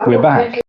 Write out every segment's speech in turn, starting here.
We're back.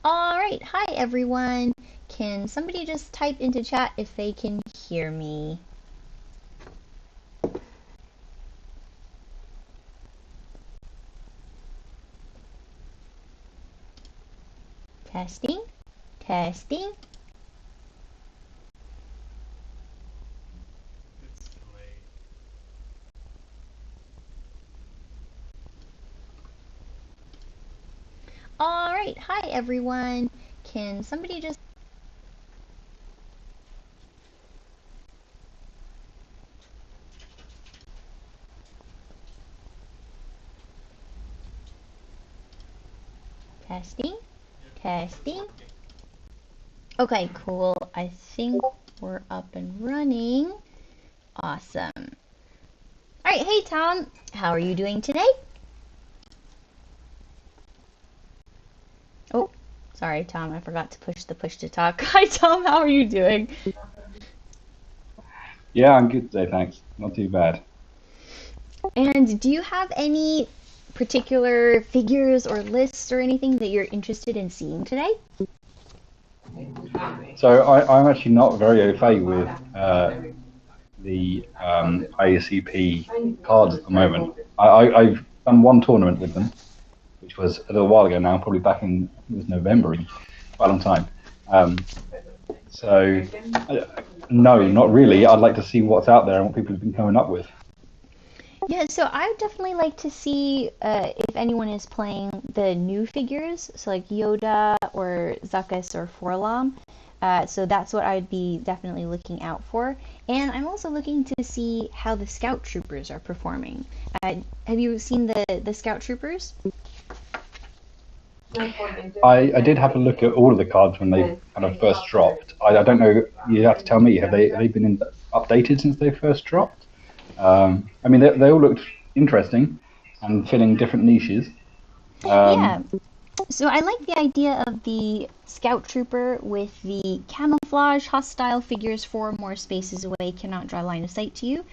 Alright, hi everyone. Can somebody just type into chat if they can hear me? Testing, testing. Alright, hi everyone. Can somebody just... Testing, testing. Okay, cool. I think we're up and running. Awesome. Alright, hey Tom. How are you doing today? Oh, sorry Tom, I forgot to push the push to talk. Hi Tom, how are you doing? Yeah, I'm good today, thanks. Not too bad. And do you have any particular figures or lists or anything that you're interested in seeing today? So I'm actually not very au fait with the IACP cards at the moment. I've done one tournament with them, which was a little while ago now, probably back in, I think it was November, quite a long time. So no, not really. I'd like to see what's out there and what people have been coming up with. Yeah, so I would definitely like to see if anyone is playing the new figures, so like Yoda or Zuckuss or Forlom. So that's what I'd be definitely looking out for. And I'm also looking to see how the Scout Troopers are performing. Have you seen the Scout Troopers? I did have a look at all of the cards when they kind of first dropped. I don't know. You have to tell me. Have they been updated since they first dropped? I mean, they all looked interesting and filling different niches. Yeah. So I like the idea of the Scout Trooper with the camouflage, hostile figures 4 more spaces away, cannot draw line of sight to you.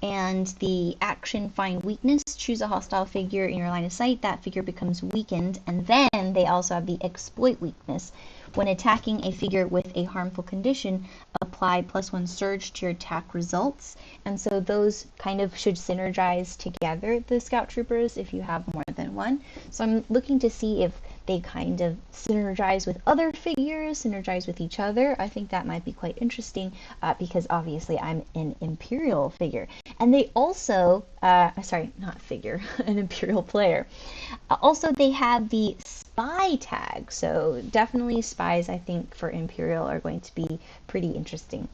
And the action find weakness, choose a hostile figure in your line of sight, that figure becomes weakened. And then they also have the exploit weakness. When attacking a figure with a harmful condition, apply +1 surge to your attack results. And so those kind of should synergize together, the Scout Troopers, if you have more than one. So I'm looking to see if they kind of synergize with other figures, synergize with each other. I think that might be quite interesting because obviously I'm an Imperial figure. And they also, sorry, not figure, an Imperial player. Also, they have the spy tag. So definitely spies, I think, for Imperial are going to be pretty interesting.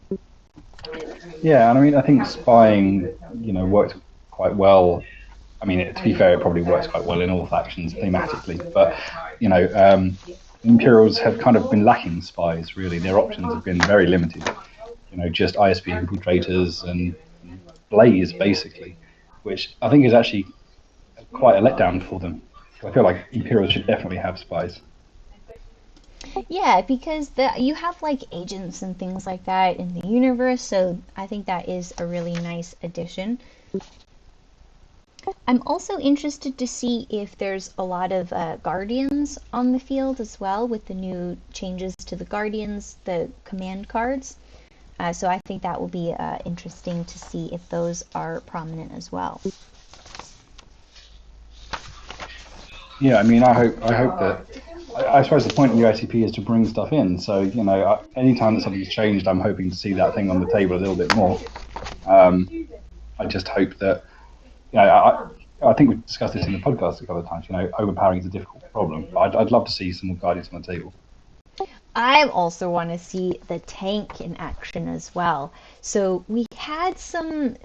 Yeah, and I mean, I think spying, works quite well. I mean, to be fair, it probably works quite well in all factions thematically. But, Imperials have kind of been lacking spies, really. Their options have been very limited. Just ISP infiltrators and Blaze, basically, which I think is actually quite a letdown for them. I feel like Imperials should definitely have spies. Yeah, because you have like agents and things like that in the universe, so I think that is a really nice addition. I'm also interested to see if there's a lot of Guardians on the field as well with the new changes to the Guardians, the command cards. So I think that will be interesting to see if those are prominent as well. Yeah, I mean, I hope that. I suppose the point of the IACP is to bring stuff in. So anytime that something's changed, I'm hoping to see that thing on the table a little bit more. I just hope that. I think we've discussed this in the podcast a couple of times. Overpowering is a difficult problem, but I'd love to see some more Guardians on the table. I also want to see the tank in action as well. So we had some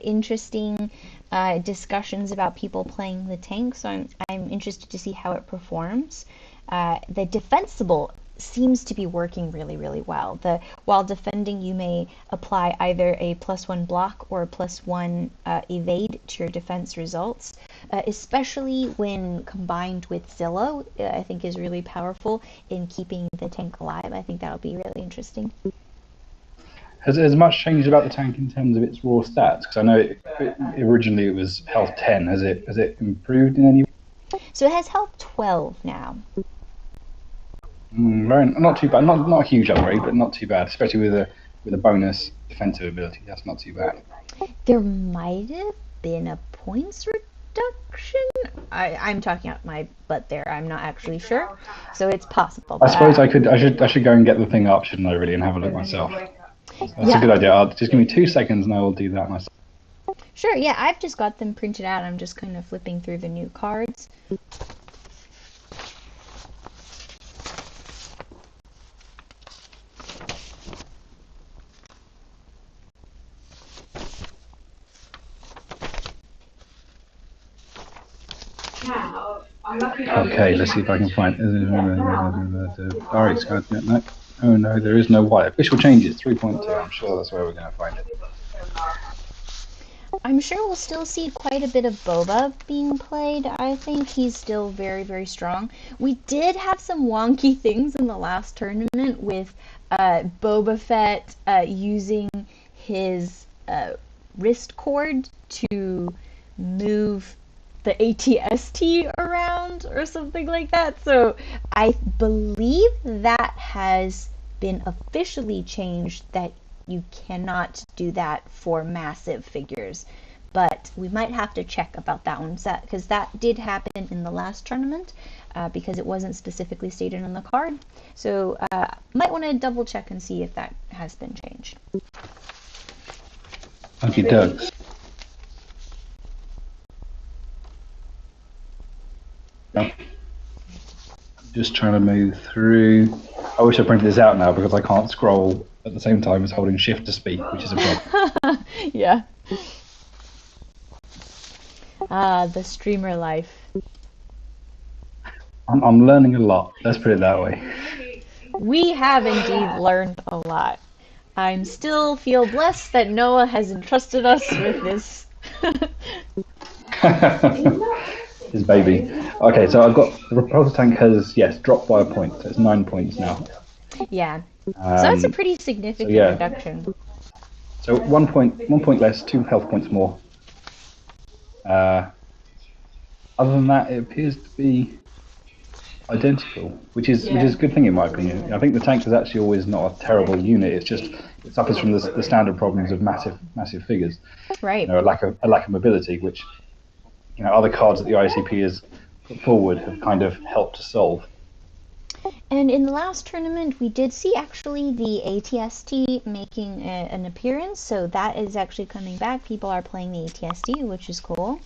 interesting discussions about people playing the tank. So I'm interested to see how it performs. The defensible seems to be working really, really well. While defending, you may apply either a +1 block or a +1 evade to your defense results, especially when combined with Zillow, I think is really powerful in keeping the tank alive. I think that'll be really interesting. Has much changed about the tank in terms of its raw stats? Because I know originally it was health 10. Has it improved in any way? So it has health 12 now. Not too bad. Not a huge upgrade, but not too bad. Especially with a bonus defensive ability, that's not too bad. There might have been a points reduction. I'm talking out my butt there. I'm not actually sure, so it's possible. I suppose I should go and get the thing up, shouldn't I? Really, and have a look myself. That's a good idea. Just give me 2 seconds, and I will do that myself. Sure. Yeah, I've just got them printed out. I'm just kind of flipping through the new cards. Okay, let's see if I can find. Alright, no. Oh no, there is no Y. Official changes 3.2. I'm sure that's where we're going to find it. I'm sure we'll still see quite a bit of Boba being played. I think he's still very, very strong. We did have some wonky things in the last tournament with Boba Fett using his wrist cord to move the ATST around or something like that. So I believe that has been officially changed, that you cannot do that for massive figures. But we might have to check about that one, because that did happen in the last tournament, because it wasn't specifically stated on the card. So might want to double check and see if that has been changed. Okay, Doug. Just trying to move through. I wish I printed this out now because I can't scroll at the same time as holding shift to speak, which is a problem. Yeah. The streamer life. I'm learning a lot. Let's put it that way. We have indeed learned a lot. I'm still feel blessed that Noah has entrusted us with this. His baby. Okay, so I've got the repulsor tank has dropped by a point, so it's 9 points now. Yeah. So that's a pretty significant reduction. So 1 point less, 2 health points more. Other than that, it appears to be identical, which is a good thing in my opinion. I think the tank is actually always not a terrible unit. It's just it suffers from the standard problems of massive figures. Right. A lack of mobility, which other cards that the IACP has put forward have kind of helped to solve. And in the last tournament, we did see actually the ATST making an appearance, so that is actually coming back. People are playing the ATST, which is cool.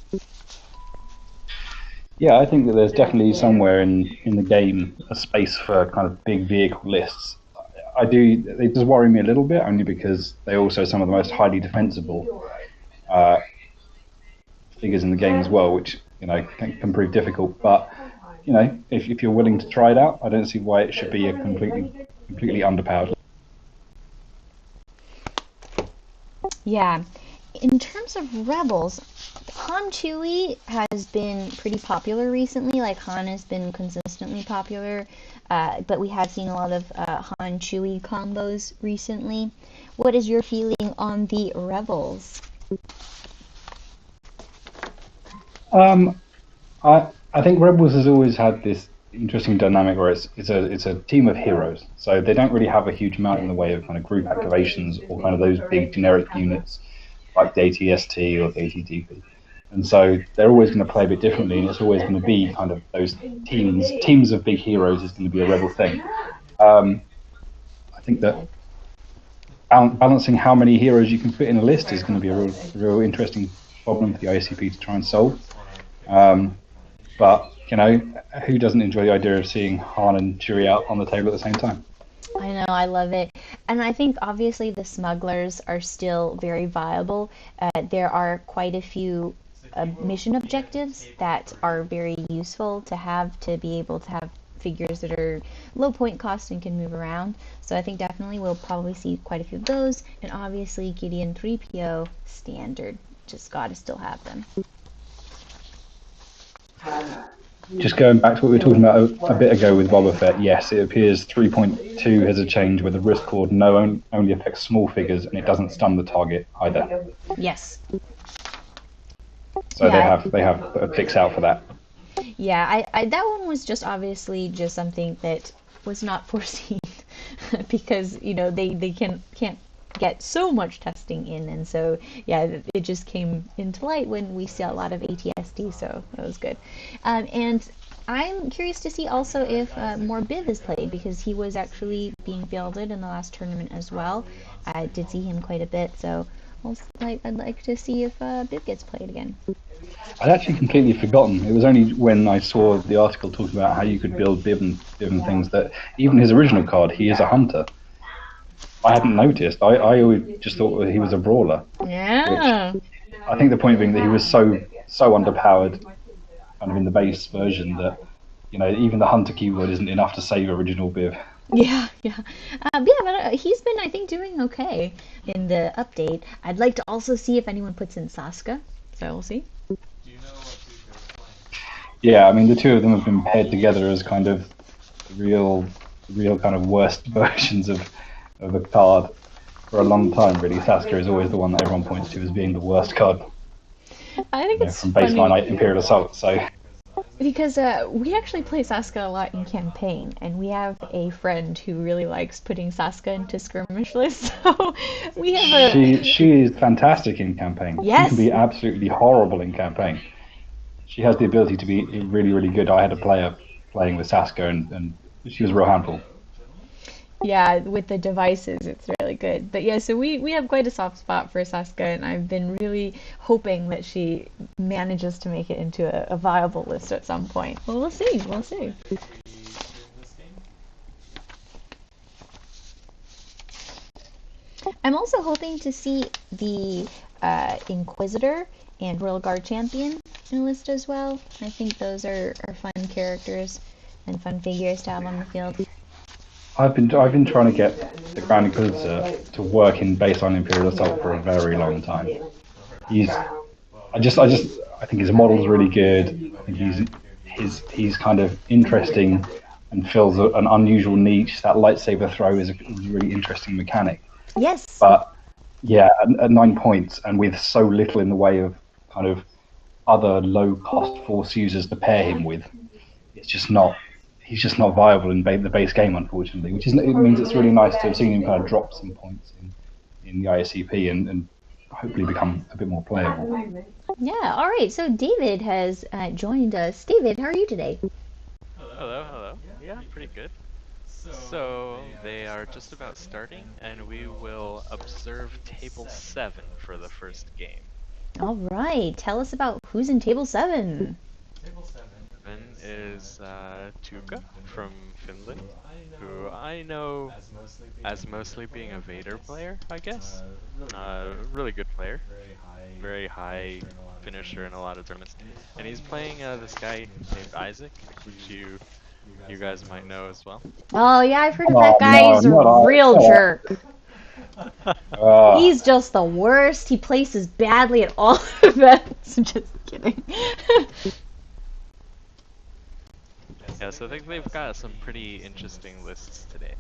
Yeah, I think that there's definitely somewhere in the game a space for kind of big vehicle lists. It does worry me a little bit, only because they're also some of the most highly defensible figures in the game as well, which can prove difficult. But if you're willing to try it out, I don't see why it should be a completely underpowered. Yeah, in terms of rebels, Han Chewie has been pretty popular recently. Like, Han has been consistently popular, but we have seen a lot of Han Chewie combos recently. What is your feeling on the rebels? I think Rebels has always had this interesting dynamic where it's a team of heroes, so they don't really have a huge amount in the way of kind of group activations or kind of those big generic units like the ATST or the ATDP. And so they're always going to play a bit differently, and it's always going to be kind of those teams of big heroes is going to be a Rebel thing. I think that balancing how many heroes you can fit in a list is going to be a real interesting problem for the IACP to try and solve. But who doesn't enjoy the idea of seeing Han and Chewie out on the table at the same time? I know, I love it. And I think obviously the smugglers are still very viable. There are quite a few mission objectives that are very useful to be able to have figures that are low point cost and can move around. So I think definitely we'll probably see quite a few of those. And obviously Gideon 3PO standard. Just gotta still have them. Just going back to what we were talking about a bit ago with Boba Fett, yes, it appears 3.2 has a change where the risk cord only affects small figures and it doesn't stun the target either. Yes. So yeah. they have a fix out for that. Yeah, I that one was just obviously just something that was not foreseen because they can't get so much testing in, and so yeah, it just came into light when we see a lot of ATSD, so that was good. And I'm curious to see also if more Biv is played, because he was actually being fielded in the last tournament as well. I did see him quite a bit, so I'd like to see if Biv gets played again. I'd actually completely forgotten. It was only when I saw the article talking about how you could build Biv and things that even his original card, he is a hunter. I hadn't noticed. I always just thought he was a brawler. Yeah. Which I think the point being that he was so underpowered, kind of in the base version, that even the hunter keyword isn't enough to save original Biv. Yeah. But he's been, I think, doing okay in the update. I'd like to also see if anyone puts in Saska, so we'll see. Yeah, I mean the two of them have been paired together as kind of real kind of worst versions of a card for a long time, really. Saska is always the one that everyone points to as being the worst card. I think it's from baseline funny. Imperial Assault. So because we actually play Saska a lot in campaign, and we have a friend who really likes putting Saska into skirmish lists. So we have she is fantastic in campaign. Yes. She can be absolutely horrible in campaign. She has the ability to be really, really good. I had a player playing with Saska, and she was a real handful. Yeah, with the devices, it's really good. But yeah, so we have quite a soft spot for Saska, and I've been really hoping that she manages to make it into a viable list at some point. Well, we'll see. I'm also hoping to see the Inquisitor and Royal Guard Champion in a list as well. I think those are fun characters and fun figures to have on the field. I've been trying to get the Grand Inquisitor to work in baseline Imperial Assault for a very long time. I think his model's really good. I think he's kind of interesting and fills an unusual niche. That lightsaber throw is a really interesting mechanic. Yes. But yeah, at 9 points and with so little in the way of kind of other low-cost Force users to pair him with, he's just not viable in the base game, unfortunately. It means it's really nice to have seen him kind of drop some points in the IACP and hopefully become a bit more playable. Yeah, all right. So David has joined us. David, how are you today? Hello, hello. Yeah, pretty good. So they are just about starting, and we will observe table 7 for the first game. All right. Tell us about who's in table 7. Then is Tuukka from Finland, who I know as mostly being a Vader player, I guess. Really good player, very high finisher in a lot of tournaments, and he's playing this guy named Isaac, which you guys might know as well. Oh yeah, I've heard of Oh that guy. no, He's a real jerk. Uh, He's just the worst. He places badly at all events. Just kidding. Yeah, so I think they've got some pretty interesting lists today.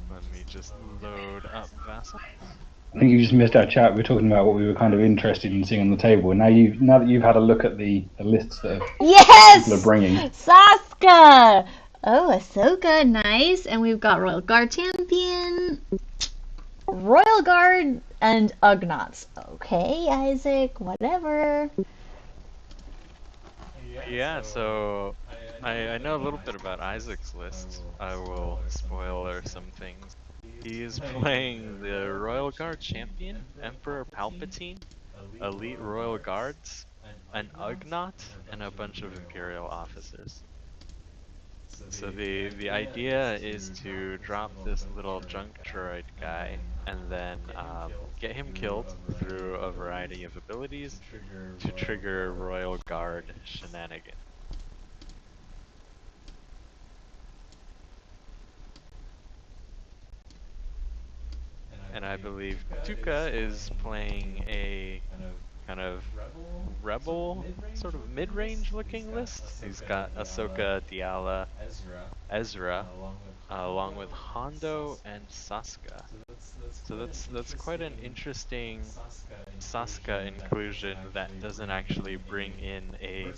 Let me just load up Vassal. I think you just missed our chat. We were talking about what we were kind of interested in seeing on the table. And now that you've had a look at the lists that people are Yes! bringing. Saska! Oh, Ahsoka, nice. And we've got Royal Guard Champion, Royal Guard, and Ugnaughts. Okay, Isaac, whatever. Yeah, so I know a little bit about Isaac's list. I will spoiler some things. He is playing the Royal Guard Champion, Emperor Palpatine, Elite Royal Guards, an Ugnaught, and a bunch of Imperial officers. So the idea is to drop this little junk droid guy and then get him killed through a variety of abilities to trigger Royal Guard shenanigans. And I believe Tuka is playing a kind of rebel, sort of mid-range looking list. He's got Ahsoka, Diala, Ezra, along with Hondo and Saska. So that's quite an interesting Saska inclusion that doesn't actually bring in a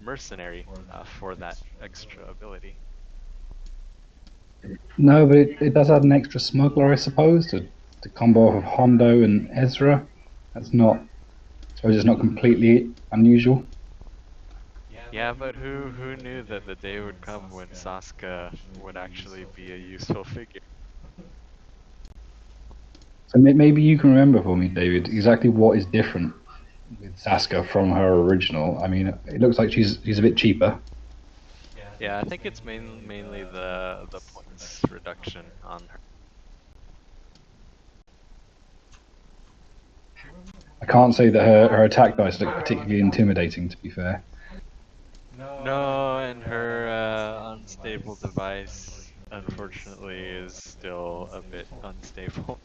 mercenary for that extra ability. No, but it does add an extra smuggler, I suppose, to combo off of Hondo and Ezra. That's not, I suppose it's not completely unusual. Yeah, but who knew that the day would come when Saska would actually be a useful figure? So maybe you can remember for me, David, exactly what is different with Saska from her original. I mean, it looks like she's a bit cheaper. Yeah, I think it's mainly the points reduction on her. I can't say that her attack dice look particularly intimidating, to be fair. No, and her unstable device, unfortunately, is still a bit unstable.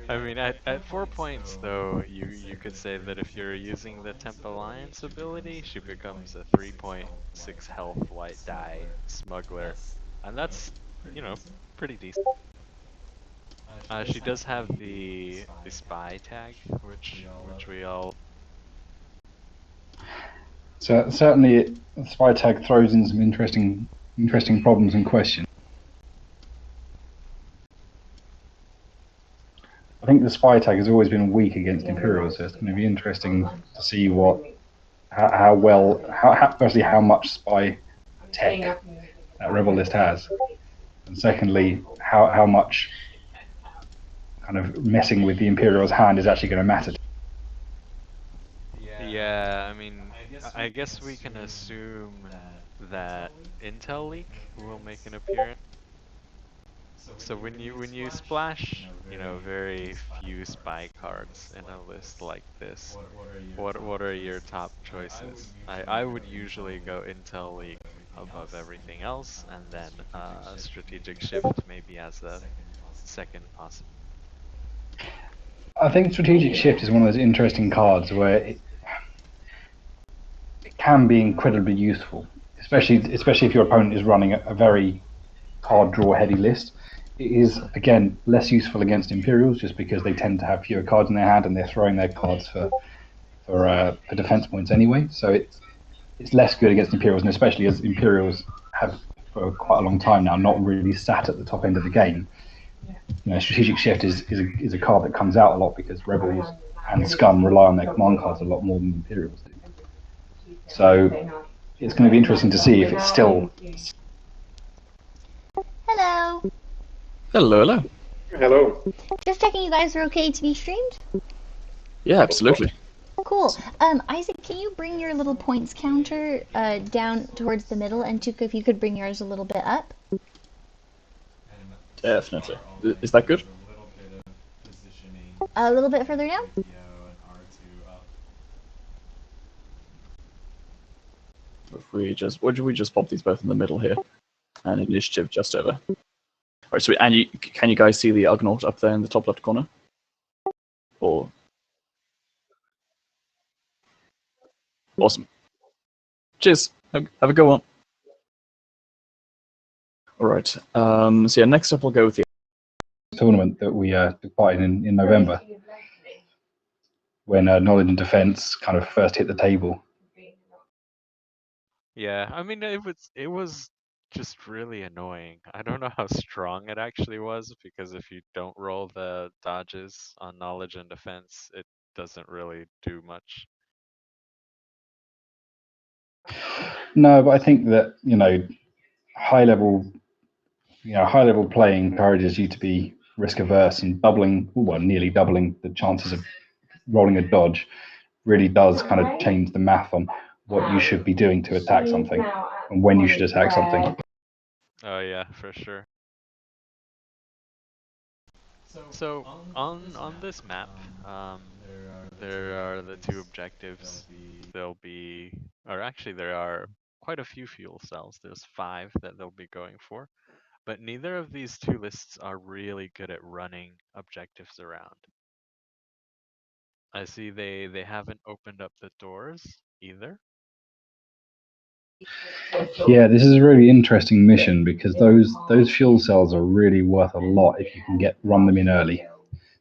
I mean, at 4 points, though, you could say that if you're using the Temp Alliance ability, she becomes a 3.6 health white die smuggler, and that's, you know, pretty decent. She does have the spy tag, which we all. So certainly, Spy Tag throws in some interesting problems and questions. I think the Spy Tag has always been weak against Imperials, so it's going to be interesting to see how firstly how much spy tech that Rebel list has, and secondly how much kind of messing with the Imperials' hand is actually going to matter. Yeah, I mean, I guess we can assume that Intel leak will make an appearance. So when you splash, you know, very few spy cards in a list like this, what are your top choices? I would usually go Intel leak above everything else, and then strategic shift maybe as a second possible. I think Strategic Shift is one of those interesting cards where it can be incredibly useful, especially if your opponent is running a very card draw heavy list. It is again less useful against Imperials just because they tend to have fewer cards in their hand and they're throwing their cards for defense points anyway. So it's less good against Imperials, and especially as Imperials have for quite a long time now, not really sat at the top end of the game. Strategic Shift is a card that comes out a lot because Rebels and Scum rely on their command cards a lot more than Imperials do. So it's going to be interesting to see if it's still. Hello. Hello. Hello. Just checking you guys are okay to be streamed? Yeah, absolutely. Cool. Isaac, can you bring your little points counter down towards the middle, and Tuka, if you could bring yours a little bit up? Definitely. Is that good? A little bit further down? If we just, would we just pop these both in the middle here, and initiative just over. All right, sweet. And can you guys see the Ugnaught up there in the top left corner? Or awesome. Cheers. Have a good one. All right. So yeah, next up we'll go with the tournament that we took part in November, when Knowledge and Defense kind of first hit the table. Yeah, I mean it was just really annoying. I don't know how strong it actually was because if you don't roll the dodges on knowledge and defense, it doesn't really do much. No, but I think that high level play encourages you to be risk averse, and nearly doubling the chances of rolling a dodge really does kind of change the math on what you should be doing to attack something and when you should attack something. Oh yeah, for sure. So on this map, there are the two objectives. There'll be, or actually there are quite a few fuel cells. There's 5 that they'll be going for, but neither of these two lists are really good at running objectives around. I see they haven't opened up the doors either. Yeah, this is a really interesting mission because those fuel cells are really worth a lot if you can run them in early.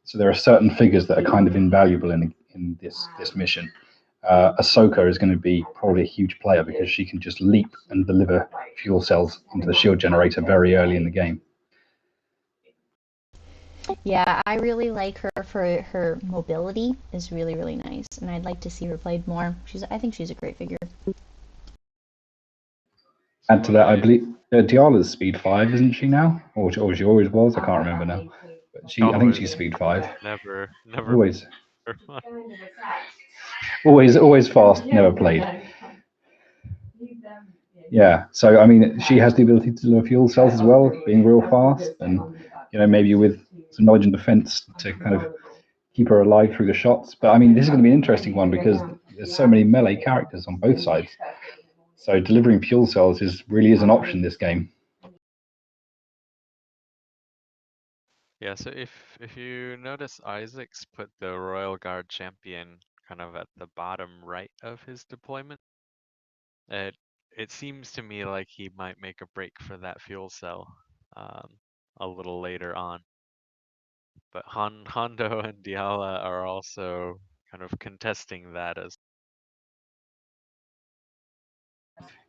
So there are certain figures that are kind of invaluable in this mission. Ahsoka is going to be probably a huge player because she can just leap and deliver fuel cells into the shield generator very early in the game. Yeah, I really like her for her mobility is really, really nice, and I'd like to see her played more. I think she's a great figure. Add to that, I believe Diala's speed 5, isn't she now? Or she always was? I can't remember now. But I think she's speed 5. Never. Always. always fast, never played. Yeah, so I mean, she has the ability to deliver fuel cells as well, being real fast, and maybe with some knowledge and defense to kind of keep her alive through the shots. But I mean, this is going to be an interesting one because there's so many melee characters on both sides. So delivering fuel cells really is an option this game. Yeah, so if you notice, Isaac's put the Royal Guard champion kind of at the bottom right of his deployment. It seems to me like he might make a break for that fuel cell a little later on. But Hondo and Diala are also kind of contesting that as.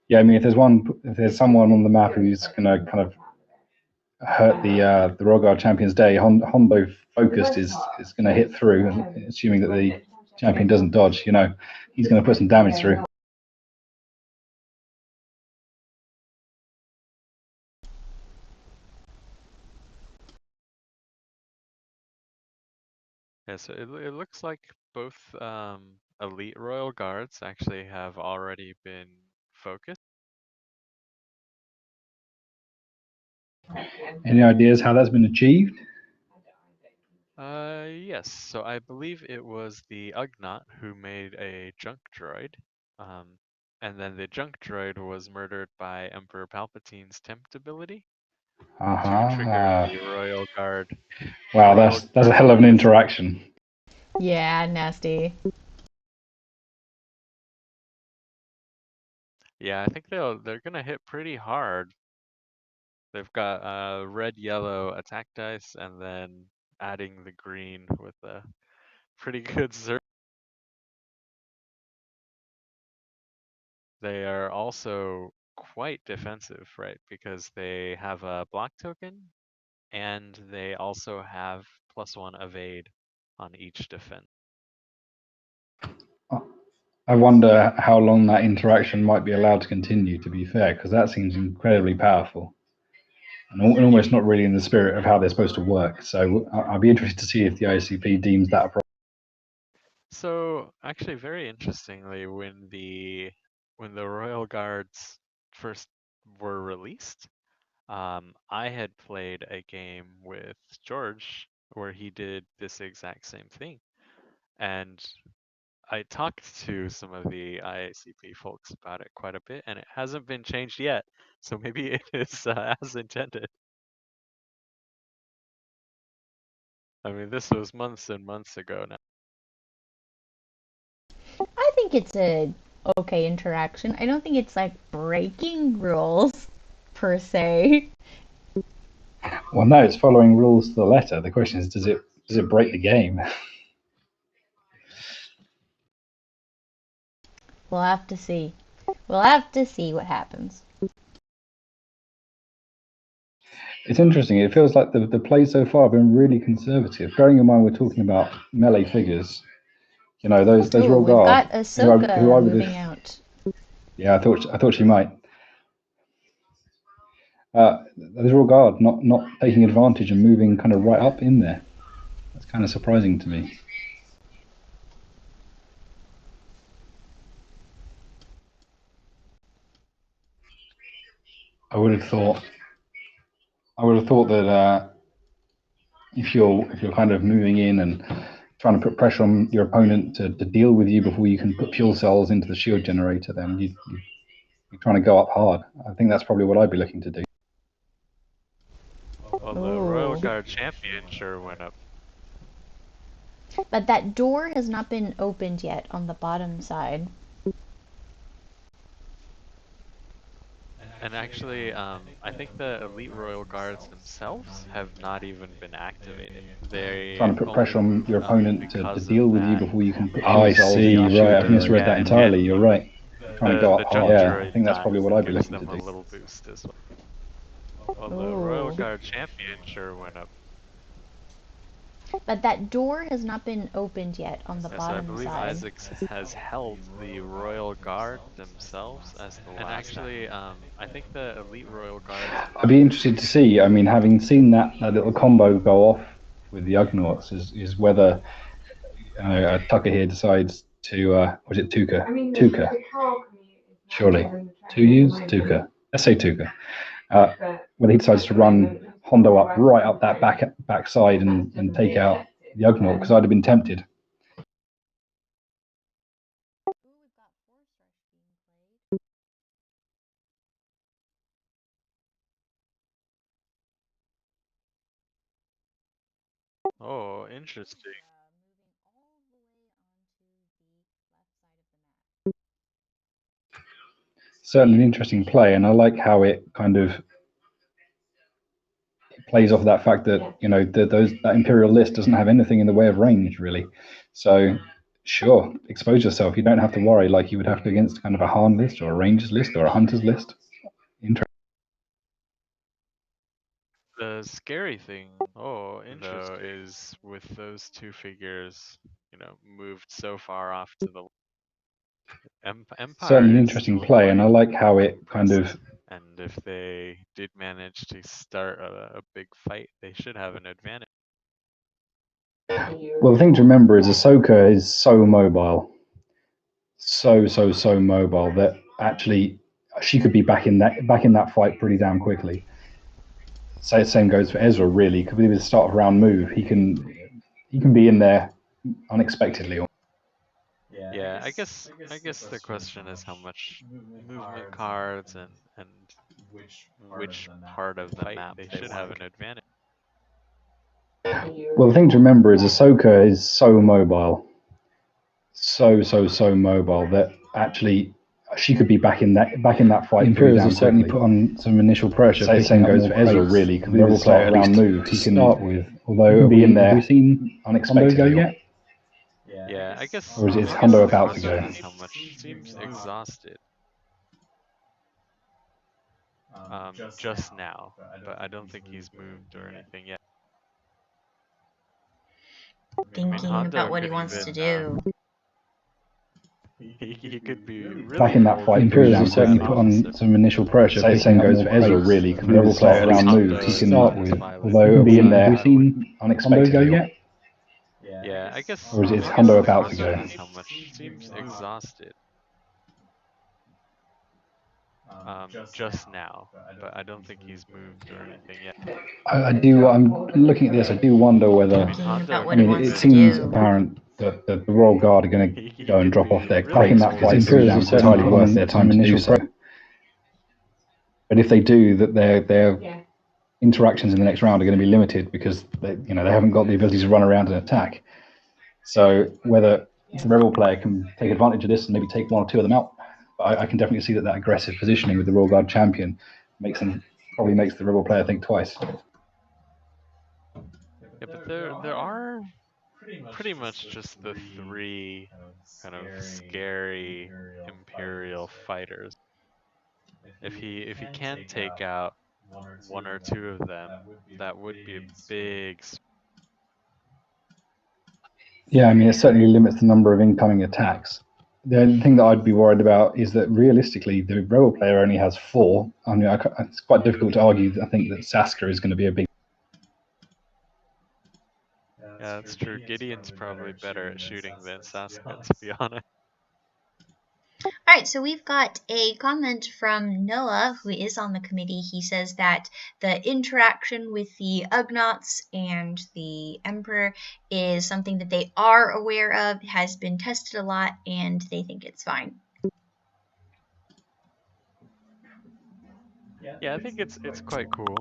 Yeah, I mean, if there's someone on the map who's going to kind of hurt the Royal Guard Champion's day, Hondo focused is going to hit through, and assuming that the champion doesn't dodge, he's going to put some damage through. Yeah, so it looks like both elite Royal Guards actually have already been focused. Any ideas how that's been achieved? Yes. So I believe it was the Ugnaught who made a junk droid, and then the junk droid was murdered by Emperor Palpatine's tempt ability to trigger the Royal Guard. Wow, that's a hell of an interaction. Yeah, nasty. Yeah, I think they're gonna hit pretty hard. They've got red yellow attack dice and then adding the green with a pretty good zerg. They are also quite defensive, right? Because they have a block token, and they also have +1 evade on each defense. I wonder how long that interaction might be allowed to continue, to be fair, because that seems incredibly powerful. And almost not really in the spirit of how they're supposed to work. So I'd be interested to see if the IACP deems that a problem. So actually, very interestingly, when the Royal Guards first were released, I had played a game with George where he did this exact same thing, and I talked to some of the IACP folks about it quite a bit, and it hasn't been changed yet. So maybe it is as intended. I mean, this was months and months ago now. I think it's a okay interaction. I don't think it's like breaking rules per se. Well, no, it's following rules to the letter. The question is, does it break the game? We'll have to see. We'll have to see what happens. It's interesting. It feels like the plays so far have been really conservative. Bearing in mind we're talking about melee figures, you know, those Ooh, Royal we've Guard, got Ahsoka who I would moving have. out. Yeah, I thought she might. Those Royal Guard not taking advantage and moving kind of right up in there. That's kind of surprising to me. I would have thought that if you're kind of moving in and trying to put pressure on your opponent to deal with you before you can put fuel cells into the shield generator, then you're trying to go up hard. I think that's probably what I'd be looking to do. Well, the Royal Guard champion sure went up. But that door has not been opened yet on the bottom side. And actually, I think the elite Royal Guards themselves have not even been activated. They Trying to put pressure on your opponent to deal with you before you can put fuel I cells see, in the right. shield I've misread that generator. entirely. You're right. Trying to go The up jump hard. Yeah, droid I think that's probably what I'd be gives looking to them do. a little boost as well. Well, the Royal Guard champion sure went up. But that door has not been opened yet on the So I bottom believe side. Isaac has held the Royal Guard themselves as the last. And actually, I think the elite Royal Guards. I'd be interested to see. I mean, having seen that little combo go off with the Ugnaughts, is whether Tucker here decides to. Was it Tuka? Tuka. Surely. To use Tuka. Let's say Tuka. When he decides to run Hondo up right up that back side and take out the Ugnaught, because I'd have been tempted. Oh, interesting. Certainly an interesting play, and I like how it kind of plays off that fact that, you know, that Imperial list doesn't have anything in the way of range, really. So, sure, expose yourself. You don't have to worry like you would have to against kind of a Harn list or a Rangers list or a Hunters list. The scary thing, though, is with those two figures, you know, moved so far off to the Empire. Certainly an interesting play, and I like how it kind of. And if they did manage to start a big fight, they should have an advantage. Well, the thing to remember is Ahsoka is so mobile, so mobile that actually she could be back in that fight pretty damn quickly. So the same goes for Ezra. Really, could be with the start of round move. He can be in there unexpectedly. Yeah, I guess the question is how much movement cards and which part of the map they should have an advantage. Well, the thing to remember is Ahsoka is so mobile, so mobile that actually she could be back in that fight. Imperials have certainly put on some initial pressure. So the same goes for Ezra. Really, could be with start round move. He can start with, although he can be in there. Have we seen unexpectedly go yet? Yeah, I guess. Or is Hondo about to go? How much seems exhausted. just now, but I don't think he's moved or anything yet. Thinking about what he wants to do. He could be really Back in that fight, Imperials have certainly put on some initial pressure. Same goes for Ezra, really. Because rebel player round moves he can start with. Although be in there, have we seen unexpected go yet? Yeah, I guess. Or is it Hondo about to go? How much seems exhausted. Just now, but I don't think he's moved or anything yet. I'm looking at this. I do wonder whether. It seems apparent that the Royal Guard are going to go and drop off their crates because Imperials are entirely worth their time to do so. But if they do, that their interactions in the next round are going to be limited because they haven't got the ability to run around and attack. So whether the Rebel player can take advantage of this and maybe take one or two of them out, I can definitely see that aggressive positioning with the Royal Guard champion probably makes the Rebel player think twice. Yeah, but there are pretty much just the three kind of scary Imperial fighters. If he can take out one or two of them, that would be a big. Yeah, I mean, it certainly limits the number of incoming attacks. The only thing that I'd be worried about is that realistically, the Rebel player only has 4. I mean, it's quite difficult to argue. I think that Saska is going to be a big. Yeah, that's true. Gideon's probably better at shooting than Saska, to be honest. Alright, so we've got a comment from Noah, who is on the committee. He says that the interaction with the Ugnaughts and the Emperor is something that they are aware of, has been tested a lot, and they think it's fine. Yeah, I think it's quite cool.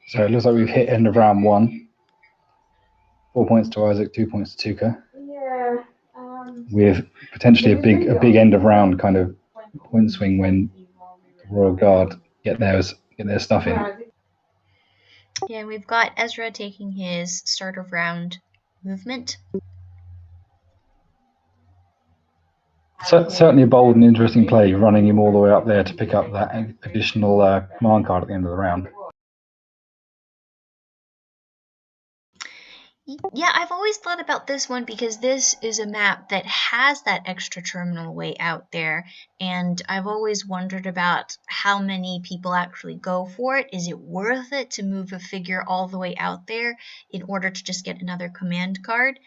So it looks like we've hit end of round 1. 4 points to Isaac, 2 points to Tuka. Yeah. With potentially a big end of round kind of point swing when the Royal Guard get their stuff in. Yeah, we've got Ezra taking his start of round movement. Certainly a bold and interesting play, running him all the way up there to pick up that additional command card at the end of the round. Yeah, I've always thought about this one because this is a map that has that extra terminal way out there, and I've always wondered about how many people actually go for it. Is it worth it to move a figure all the way out there in order to just get another command card?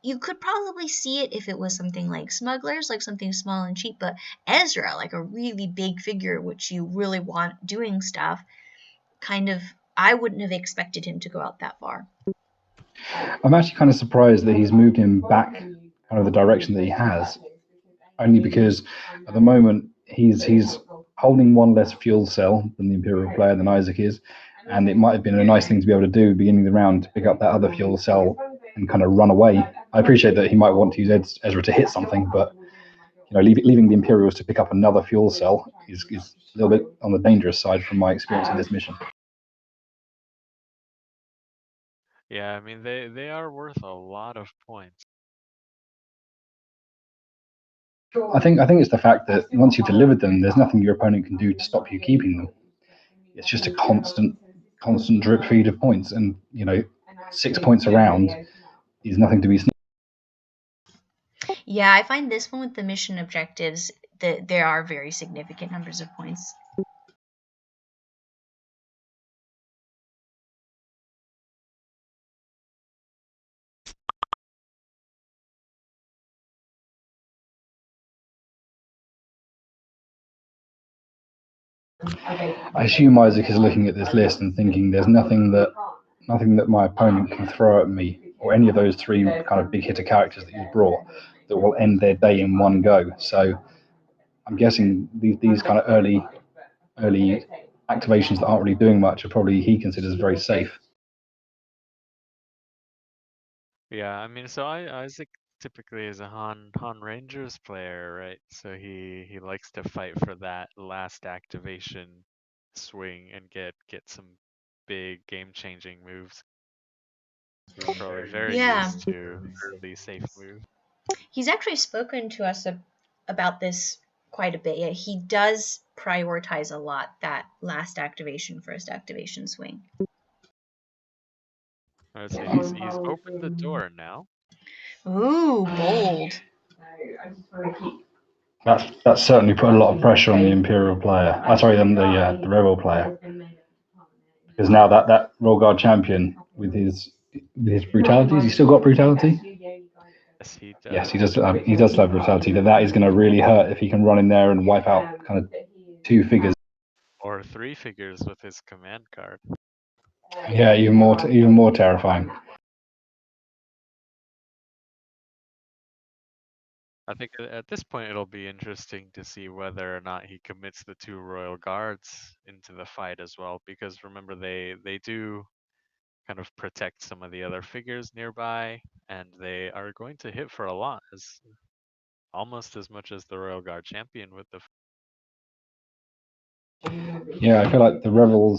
You could probably see it if it was something like Smugglers, like something small and cheap, but Ezra, like a really big figure which you really want doing stuff, I wouldn't have expected him to go out that far. I'm actually kind of surprised that he's moved him back kind of the direction that he has, only because at the moment he's holding one less fuel cell than the Imperial player than Isaac is, and it might have been a nice thing to be able to do beginning of the round to pick up that other fuel cell and kind of run away. I appreciate that he might want to use Ezra to hit something, but leaving the Imperials to pick up another fuel cell is a little bit on the dangerous side from my experience in this mission. Yeah, I mean they are worth a lot of points. I think it's the fact that once you've delivered them, there's nothing your opponent can do to stop you keeping them. It's just a constant drip feed of points, and 6 points around is nothing to be sneezed. Yeah, I find this one with the mission objectives that there are very significant numbers of points. I assume Isaac is looking at this list and thinking there's nothing that my opponent can throw at me, or any of those 3 kind of big hitter characters that he's brought, that will end their day in one go. So I'm guessing these kind of early activations that aren't really doing much are probably he considers very safe. Yeah, I mean, so Isaac typically is a Han Rangers player, right? So he likes to fight for that last activation swing and get some big game-changing moves. He's probably very used to early safe moves. He's actually spoken to us about this quite a bit. Yeah, he does prioritize a lot that last activation, first activation swing. Alright, so he's opened the door now. Ooh, bold. That's certainly put a lot of pressure on the Imperial player. Sorry, the Rebel player, because now that Royal Guard champion with his brutality, has he still got brutality? Yes, he does. Yes, he does. He does have brutality. That is going to really hurt if he can run in there and wipe out kind of 2 figures. Or 3 figures with his command card. Yeah, even more terrifying. I think at this point it'll be interesting to see whether or not he commits the 2 Royal Guards into the fight as well, because remember they do kind of protect some of the other figures nearby, and they are going to hit for a lot, almost as much as the Royal Guard champion with the. Yeah, I feel like the Rebel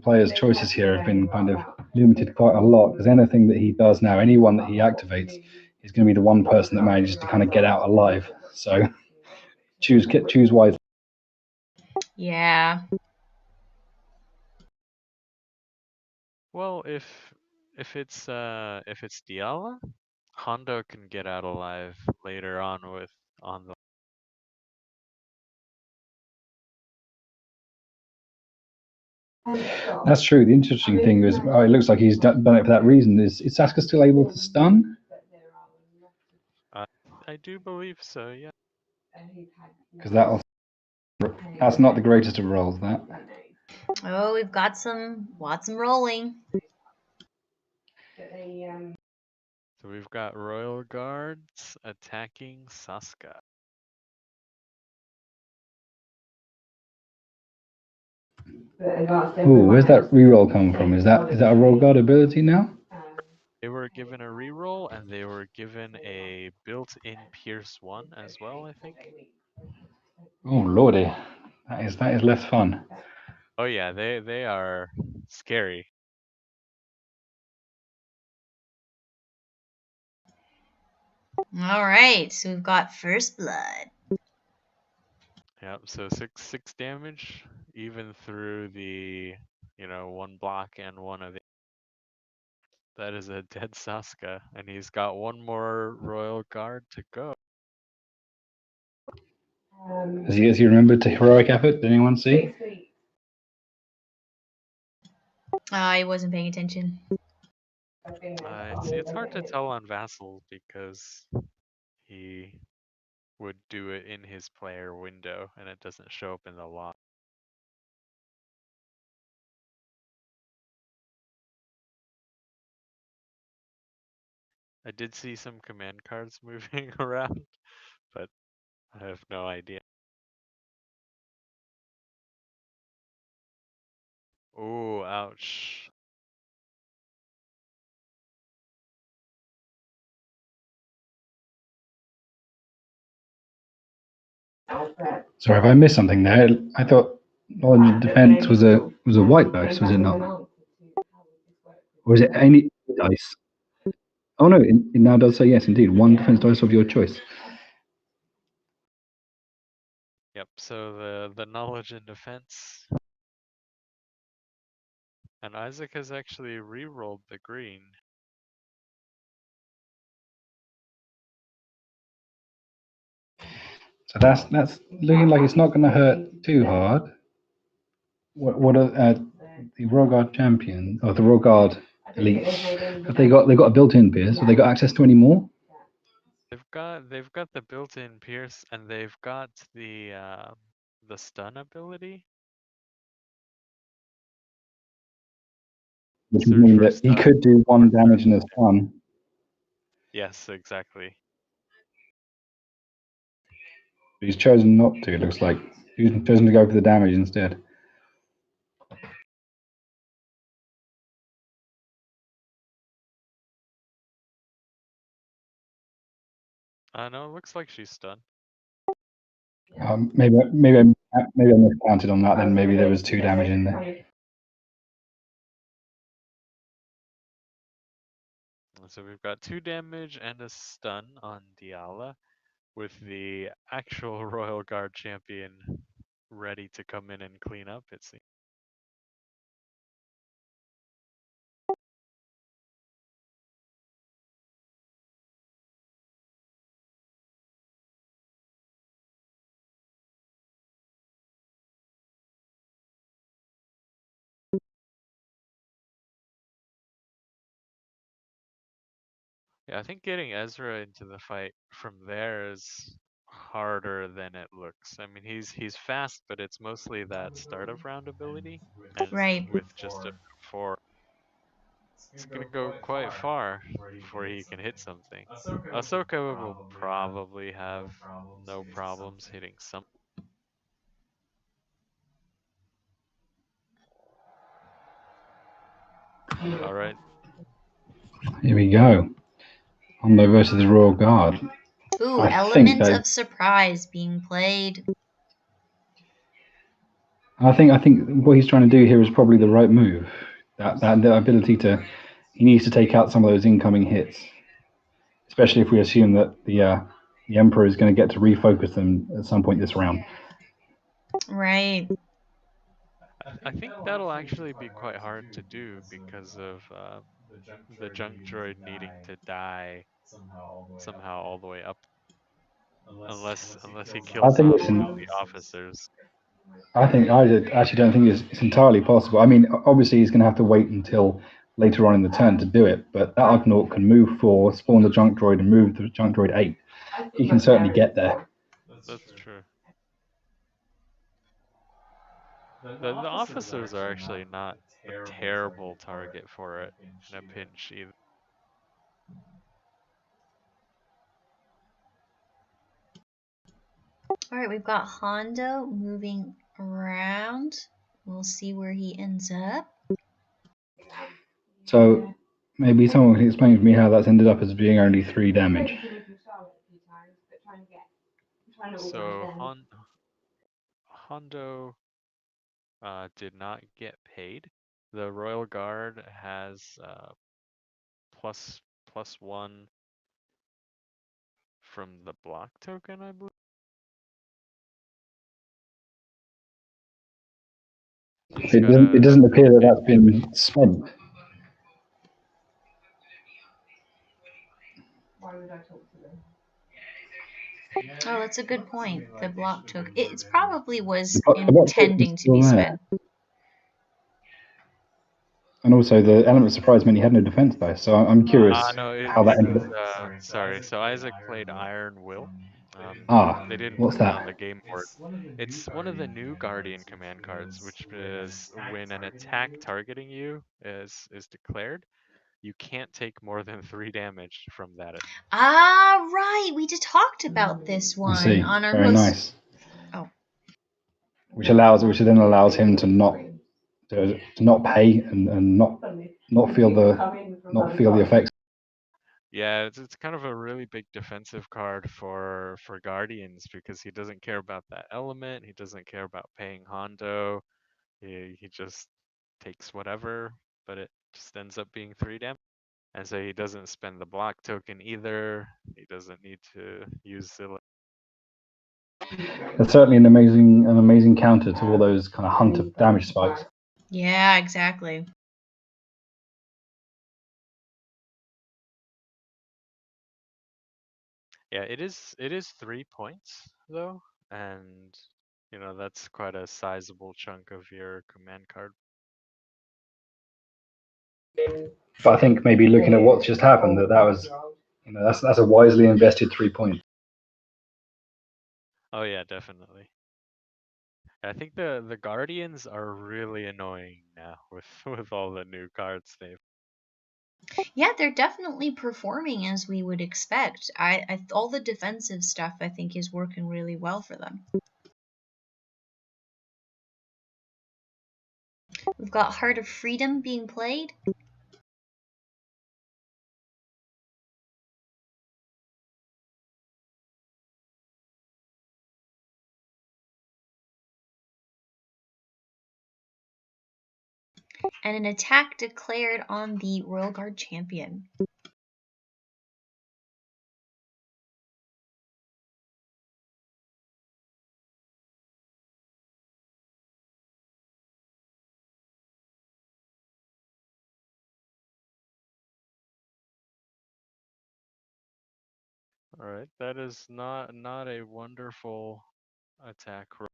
player's choices here have been kind of limited quite a lot, because anything that he does now, anyone that he activates, is going to be the one person that manages to kind of get out alive. So choose wisely. Yeah. Well, if it's Diala, Hondo can get out alive later on on the. That's true. The interesting thing is, it looks like he's done it for that reason. Is Sasuke still able to stun? I do believe so, yeah. Because that's not the greatest of rolls. That. Oh, we've got Watson rolling. So we've got Royal Guards attacking Sasuke. Ooh, where's that reroll come from? Is that a Royal Guard ability now? They were given a reroll, and they were given a built-in Pierce 1 as well, I think. Oh lordy, that is less fun. Oh yeah, they are scary. All right, so we've got First Blood. Yep, so six damage, even through the 1 block and 1 of the. That is a dead Sasuke, and he's got 1 more Royal Guard to go. Has he remembered to heroic effort? Did anyone see? I wasn't paying attention. It's hard to tell on Vassal because he would do it in his player window, and it doesn't show up in the log. I did see some command cards moving around, but I have no idea. Oh, ouch. Sorry, have I missed something there? I thought knowledge and defense was a white dice, was it not? Or is it any dice? Oh no, it now does say yes, indeed. 1 defense dice of your choice. Yep, so the knowledge and defense. And Isaac has actually re-rolled the green. So that's looking like it's not going to hurt too hard. What are the Royal Guard champion or the Royal Guard elite? Have they got a built-in pierce? Have they got access to any more? They've got the built-in pierce, and they've got the stun ability. Which would mean that he stun. could do 1 damage in a stun. Yes, exactly. But he's chosen not to. It looks like he's chosen to go for the damage instead. No, it looks like she's stunned. Maybe I miscounted on that. Then maybe there was 2 damage in there. So we've got 2 damage and a stun on Diala, with the actual Royal Guard champion ready to come in and clean up, it seems. Yeah, I think getting Ezra into the fight from there is harder than it looks. I mean, he's fast, but it's mostly that start of round ability, and Right. with just a 4, it's gonna go quite far before he can hit something. Ahsoka will probably have no problems hitting some. All right. Here we go. Hondo versus the Royal Guard. Ooh, I think element that of surprise being played. I think what he's trying to do here is probably the right move. That the ability to, he needs to take out some of those incoming hits, especially if we assume that the Emperor is going to get to refocus them at some point this round. Right. I think that'll actually be quite hard to do because of the junk droid needing to die somehow all the way up, unless he I kills think off it's one of the officers. I actually don't think it's entirely possible. I mean, obviously he's going to have to wait until later on in the turn to do it, but that Ugnaught can move 4, spawn the junk droid, and move the junk droid 8. He can certainly get there. That's true. The officers are actually not a terrible target for it in a pinch either. All right, we've got Hondo moving around. We'll see where he ends up. So maybe someone can explain to me how that's ended up as being only 3 damage. So Hondo did not get paid. The Royal Guard has +1 from the block token, I believe. It doesn't appear that that's been spent. Oh, that's a good point. The block took. It probably was The block token's intending to still be there. spent. And also, the element of surprise meant he had no defense dice. So I'm curious No, how that ended was, up. sorry. So Isaac played Iron Will. They didn't What's put it on that? the game board. It's one of the new Guardian command cards, which is when an attack targeting you is declared, you can't take more than 3 damage from that. Ah, right. We just talked about this I one see. on our Very host. nice. Oh. Which then allows him to not pay and not feel the effects. Yeah, it's kind of a really big defensive card for Guardians because he doesn't care about that element. He doesn't care about paying Hondo. He just takes whatever, but it just ends up being 3 damage. And so he doesn't spend the block token either. He doesn't need to use the. It's certainly an amazing counter to all those kind of hunter damage spikes. Yeah, exactly. Yeah, it is 3 points though, and that's quite a sizable chunk of your command card. But I think maybe looking at what's just happened, that was, that's a wisely invested 3 points. Oh yeah, definitely. I think the Guardians are really annoying now with all the new cards they've. Yeah, they're definitely performing as we would expect. All the defensive stuff I think is working really well for them. We've got Heart of Freedom being played. And an attack declared on the Royal Guard champion. All right, that is not a wonderful attack roll.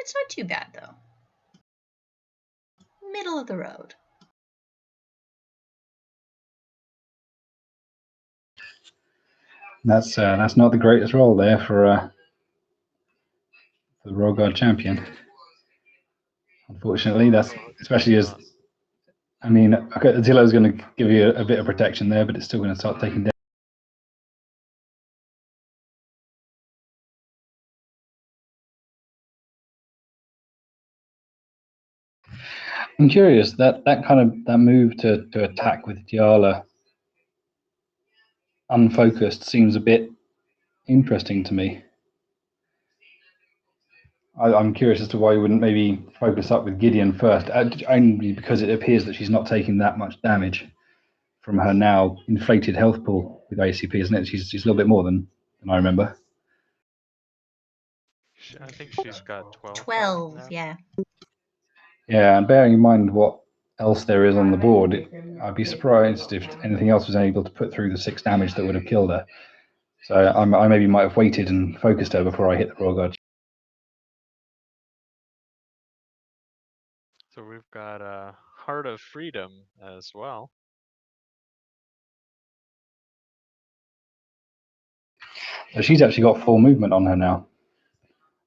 It's not too bad though. Middle of the road. That's not the greatest roll there for the Royal Guard champion. Unfortunately, that's especially as I mean, okay, Zillow's going to give you a bit of protection there, but it's still going to start taking down. I'm curious that move to attack with Diala unfocused seems a bit interesting to me. I'm curious as to why you wouldn't maybe focus up with Gideon first, only because it appears that she's not taking that much damage from her now inflated health pool with IACP, isn't it? She's a little bit more than I remember. I think she's got 12. 12, yeah. Yeah, and bearing in mind what else there is on the board, I'd be surprised if anything else was able to put through the 6 damage that would have killed her. So I maybe might have waited and focused her before I hit the Royal Guard. So we've got a Heart of Freedom as well. So she's actually got full movement on her now.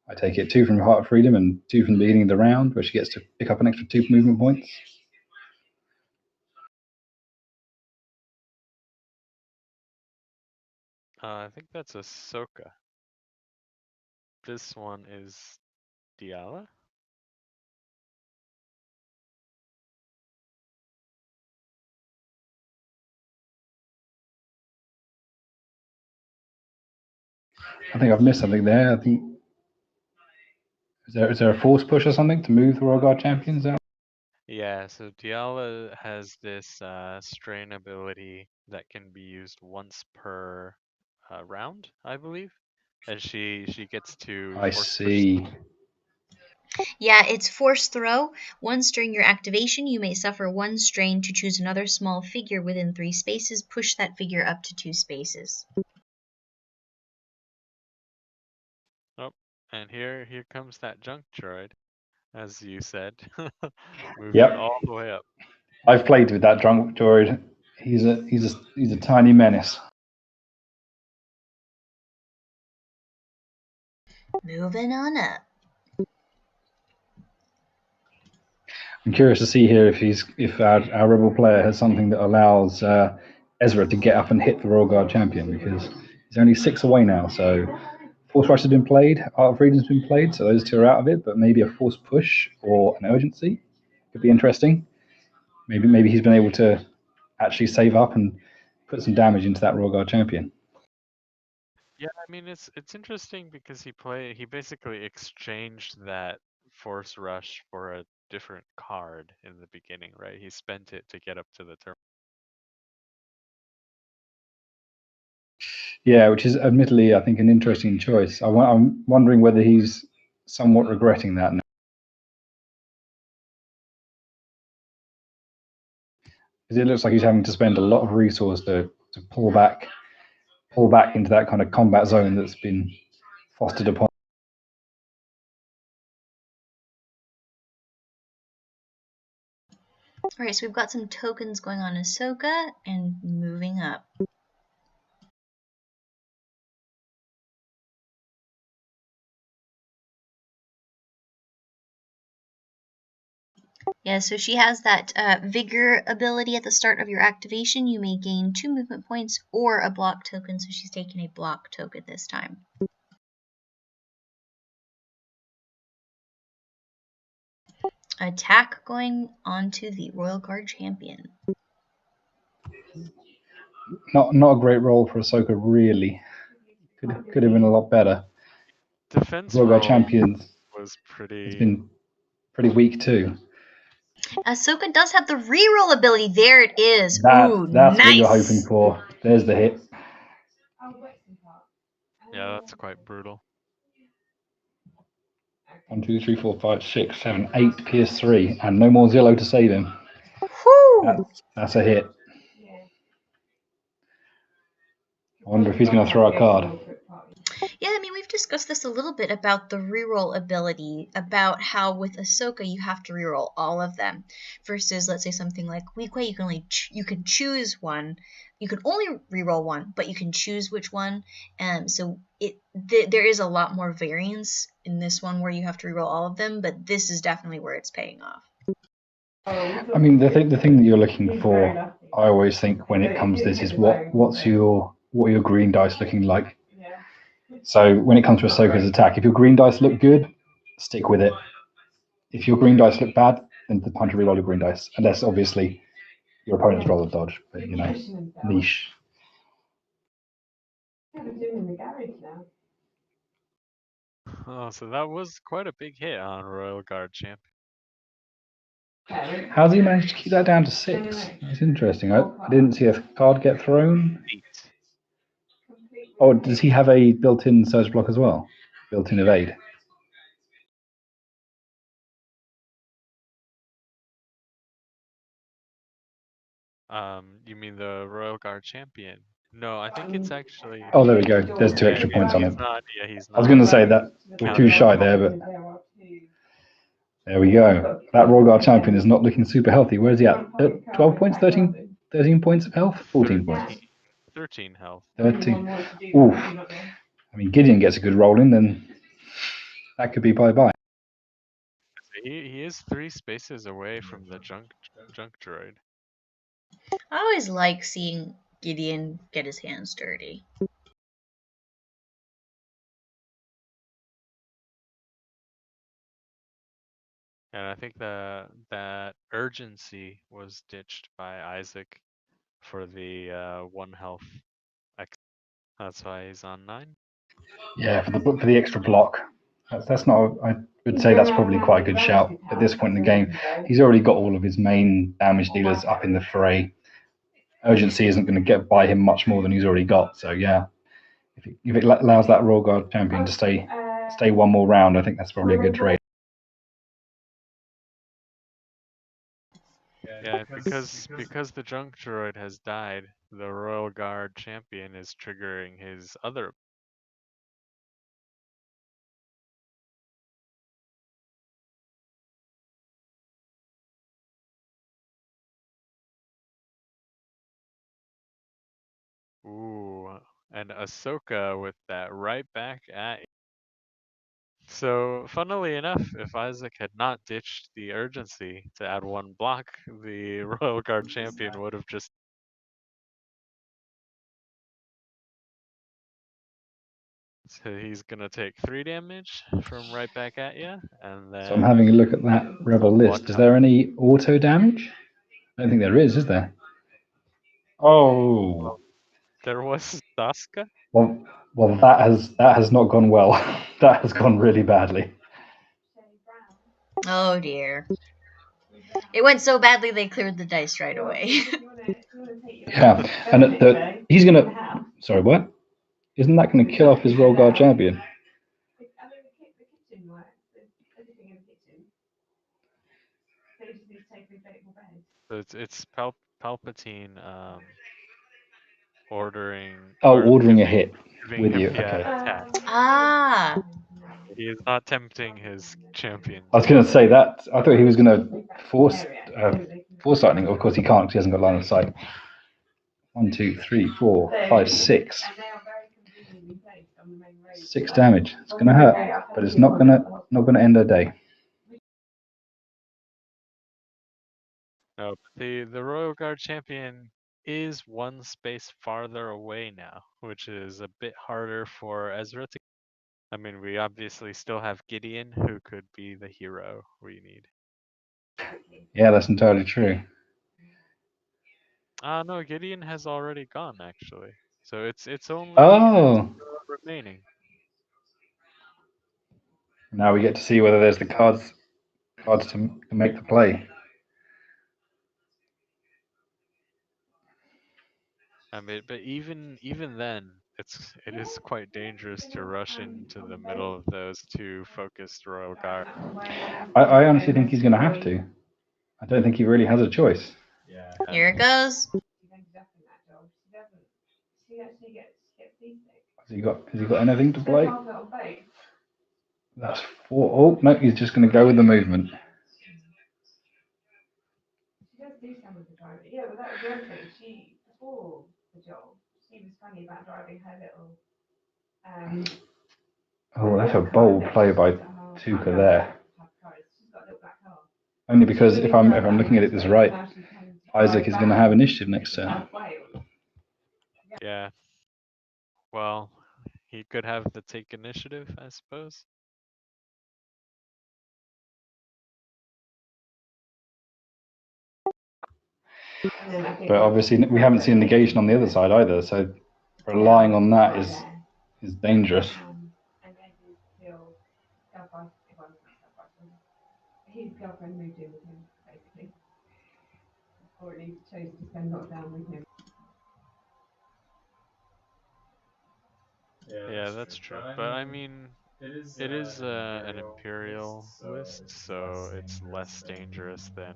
I take it 2 from Heart of Freedom and 2 from the beginning of the round, where she gets to pick up an extra 2 movement points. I think that's Ahsoka. This one is Diala. I think I've missed something there. I think is there a force push or something to move the Royal Guard champions out? Yeah, so Diala has this strain ability that can be used once per round, I believe, and she gets to. I see. Yeah, it's force throw. Once during your activation, you may suffer 1 strain to choose another small figure within 3 spaces. Push that figure up to 2 spaces. Oh, and here comes that junk droid, as you said, moving all the way up. I've played with that drunk droid. He's a tiny menace. Moving on up. I'm curious to see here if our rebel player has something that allows Ezra to get up and hit the Royal Guard champion, because he's only 6 away now. So Force Rush has been played, Art of Freedom's been played, so those 2 are out of it. But maybe a Force Push or an Urgency could be interesting. Maybe he's been able to actually save up and put some damage into that Royal Guard champion. Yeah, I mean it's interesting because he basically exchanged that Force Rush for a different card in the beginning, right? He spent it to get up to the turn. Yeah, which is admittedly, I think, an interesting choice. I'm wondering whether he's somewhat regretting that now. Because it looks like he's having to spend a lot of resource to pull back into that kind of combat zone that's been fostered upon. Alright, so we've got some tokens going on Ahsoka and moving up. Yeah, so she has that Vigor ability at the start of your activation. You may gain 2 movement points or a block token, so she's taking a block token this time. Attack going onto the Royal Guard champion. Not a great roll for Ahsoka, really. Could have been a lot better. defense Royal Guard roll champions was has pretty. been pretty weak too. Ahsoka does have the reroll ability. There it is. Ooh, That's nice. what you're hoping for. There's the hit. Yeah, that's quite brutal. 1, 2, 3, 4, 5, 6, 7, 8 PS3, and no more Zillow to save him. Whew. That's a hit. I wonder if he's going to throw a card. Yeah, I mean, we've discussed this a little bit about the reroll ability, about how with Ahsoka you have to reroll all of them, versus let's say something like Weequay, you can choose one, you can only reroll one, but you can choose which one. So there is a lot more variance in this one where you have to reroll all of them, but this is definitely where it's paying off. I mean, the thing that you're looking for, I always think when it comes to this is what are your green dice looking like. So when it comes to Ahsoka's attack, if your green dice look good, stick with it. If your green dice look bad, then the time to reroll your green dice, unless obviously your opponent's roll a dodge. But you know, niche. Oh, so that was quite a big hit on Royal Guard champ. How's he managed to keep that down to 6? It's interesting. I didn't see a card get thrown. 8. Oh, does he have a built-in surge block as well? Built-in evade? You mean the Royal Guard champion? No, I think it's actually. Oh, there we go. There's 2 extra points on he's it. not. Yeah, he's not. I was going to say that we're too shy there, but there we go. That Royal Guard champion is not looking super healthy. Where is he at? 12 points? 13 points of health? 14 points. 13 health. 13. Oof. I mean, Gideon gets a good roll in, then that could be bye-bye. He is 3 spaces away from the junk droid. I always like seeing Gideon get his hands dirty. And I think that urgency was ditched by Isaac for the 1 health. That's why he's on 9. Yeah, for the extra block. That's not. I would say that's probably quite a good shout at this point in the game. He's already got all of his main damage dealers up in the fray. Urgency isn't going to get by him much more than he's already got. So yeah, if it allows that Royal Guard champion to stay one more round, I think that's probably a good trade. Yeah, because the junk droid has died, the Royal Guard champion is triggering his other. Ooh, and Ahsoka with that right back at. So, funnily enough, if Isaac had not ditched the urgency to add 1 block, the Royal Guard champion would have just. So he's gonna take 3 damage from right back at you, and then. So I'm having a look at that Rebel list. Is there any auto damage? I don't think there is there? Oh. There was Saska. Well, that has not gone well. That has gone really badly. Oh dear. It went so badly they cleared the dice right away. Yeah, and he's gonna. Sorry, what? Isn't that going to kill off his Royal Guard champion? So it's Palpatine ordering. Ordering a hit with him, you. yeah, Okay. attack. Ah. He is not tempting his champion. I was going to say that. I thought he was going to force lightning. Of course, he can't because he hasn't got line of sight. 1, 2, 3, 4, 5, 6. 6 damage. It's going to hurt, but it's not going to end her day. No, the Royal Guard champion is 1 space farther away now, which is a bit harder for Ezra to. I mean, we obviously still have Gideon, who could be the hero we need. Yeah, that's entirely true. No, Gideon has already gone actually. So it's only Oh. remaining. Now we get to see whether there's the cards to make the play. I mean, but even then, it is quite dangerous to rush into the middle of those two focused royal guard. I honestly think he's going to have to. I don't think he really has a choice. Here it goes. Has he got anything to play? That's 4. Oh no, he's just going to go with the movement. Oh, that's a bold play by Tuka there. Only because if I'm looking at it this right, Isaac is going to have initiative next turn. Yeah. Well, he could have the take initiative, I suppose. But obviously we haven't seen negation on the other side either, so relying on that is dangerous. Yeah, that's true. But I mean, it is an Imperial list, so it's less dangerous than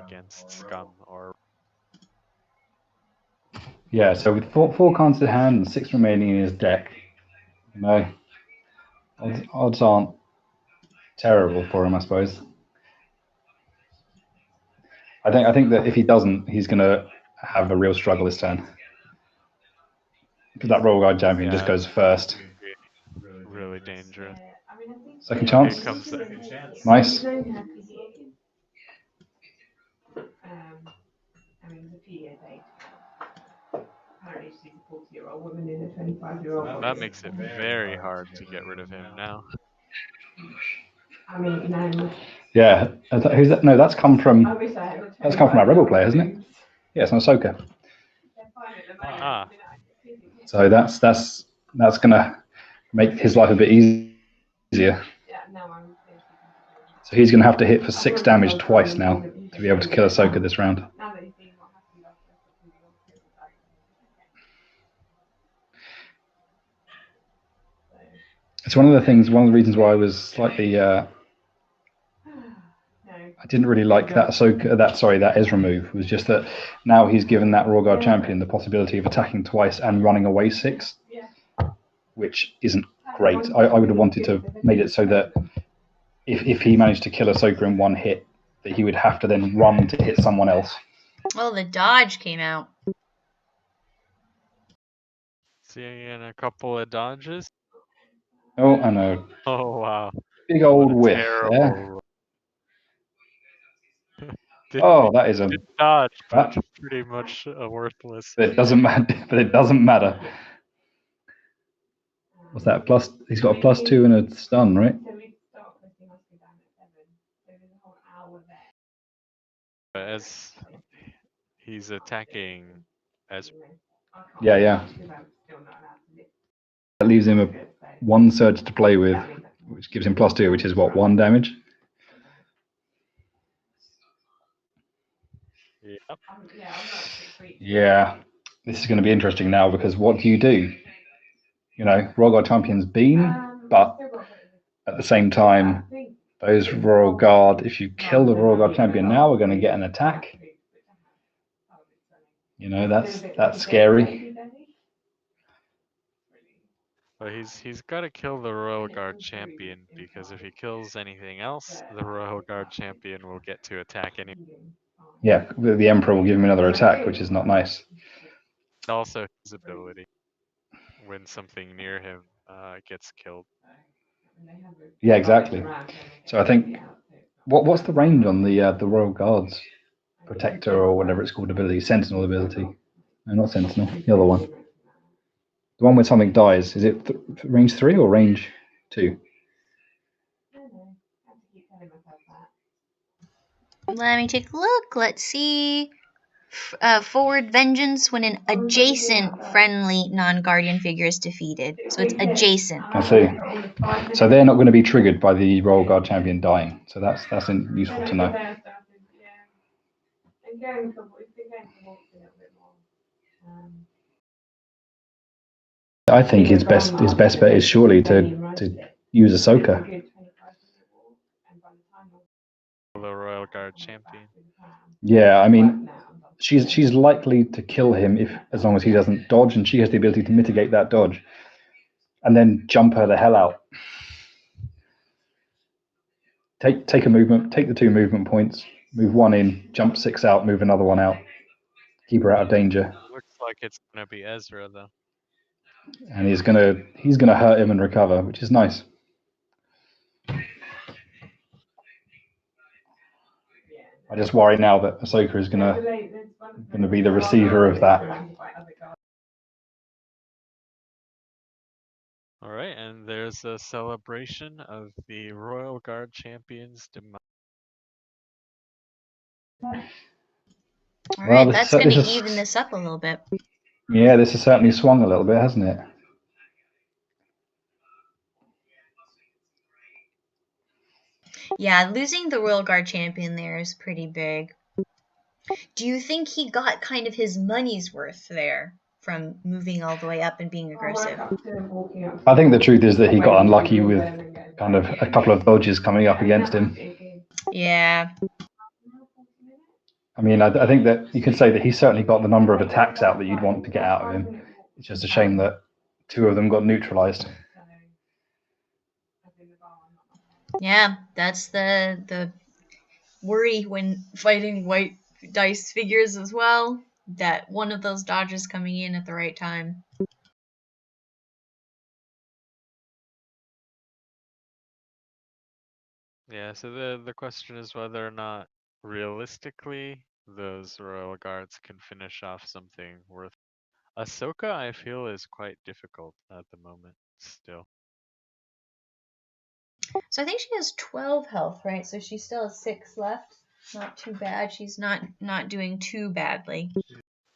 against Scum or. Yeah, so with four cards to hand and 6 remaining in his deck, you know, odds aren't terrible for him, I suppose. I think that if he doesn't, he's going to have a real struggle this turn. Because that Royal Guard champion just goes first. Really dangerous. Second chance. Here comes the... Nice. That makes it very hard to get rid of him now. Yeah. Who's that? No, that's come from our Rebel player, hasn't it? Yeah, it's an Ahsoka. Ah. So that's gonna make his life a bit easier. So he's gonna have to hit for 6 damage twice now to be able to kill Ahsoka this round. It's one of the reasons why I was slightly I didn't really like that that Ezra move was just that now he's given that Royal Guard champion the possibility of attacking twice and running away 6, which isn't great. I would have wanted to have made it so that if he managed to kill Ahsoka in 1 hit, that he would have to then run to hit someone else. Oh, the dodge came out. Seeing a couple of dodges. Oh, I know. Oh, wow. Big old whiff there. That is a dodge, but pretty much worthless. But it doesn't matter. What's that? He's got a +2 and a stun, right? As he's attacking as... Yeah. That leaves him a 1 surge to play with, which gives him +2, which is what, 1 damage? Yep. Yeah. This is going to be interesting now because what do? You know, Royal Guard champion's been, but at the same time, those Royal Guard, if you kill the Royal Guard champion now, we're going to get an attack. You know, that's scary. But he's got to kill the Royal Guard champion, because if he kills anything else, the Royal Guard champion will get to attack anyway. Yeah, the Emperor will give him another attack, which is not nice. Also, his ability when something near him gets killed. Yeah, exactly. So I think what's the range on the Royal Guard's Protector or whatever it's called ability, Sentinel ability? No, not Sentinel. The other one. The one where something dies. Is it range 3 or range 2? Let me take a look. Let's see. forward vengeance when an adjacent friendly non-guardian figure is defeated. So it's adjacent. I see. So they're not going to be triggered by the Royal Guard champion dying. So that's useful to know. I think his best bet is surely to use Ahsoka. The Royal Guard champion. Yeah, I mean, she's likely to kill him as long as he doesn't dodge, and she has the ability to mitigate that dodge, and then jump her the hell out. Take a movement, take the 2 movement points, move 1 in, jump 6 out, move another 1 out, keep her out of danger. Looks like it's gonna be Ezra though. And he's gonna hurt him and recover, which is nice. I just worry now that Ahsoka is gonna be the receiver of that. All right, and there's a celebration of the Royal Guard champion's demise. All right, that's going to even this up a little bit. Yeah, this has certainly swung a little bit, hasn't it? Yeah, losing the Royal Guard champion there is pretty big. Do you think he got kind of his money's worth there from moving all the way up and being aggressive? I think the truth is that he got unlucky with kind of a couple of dodges coming up against him. Yeah. I mean, I think that you could say that he certainly got the number of attacks out that you'd want to get out of him. It's just a shame that 2 of them got neutralized. Yeah, that's the worry when fighting white dice figures as well, that one of those dodges coming in at the right time. Yeah, so the question is whether or not realistically those Royal Guards can finish off something worth. Ahsoka, I feel, is quite difficult at the moment still. So I think she has 12 health, right? So she still has 6 left. Not too bad. She's not doing too badly.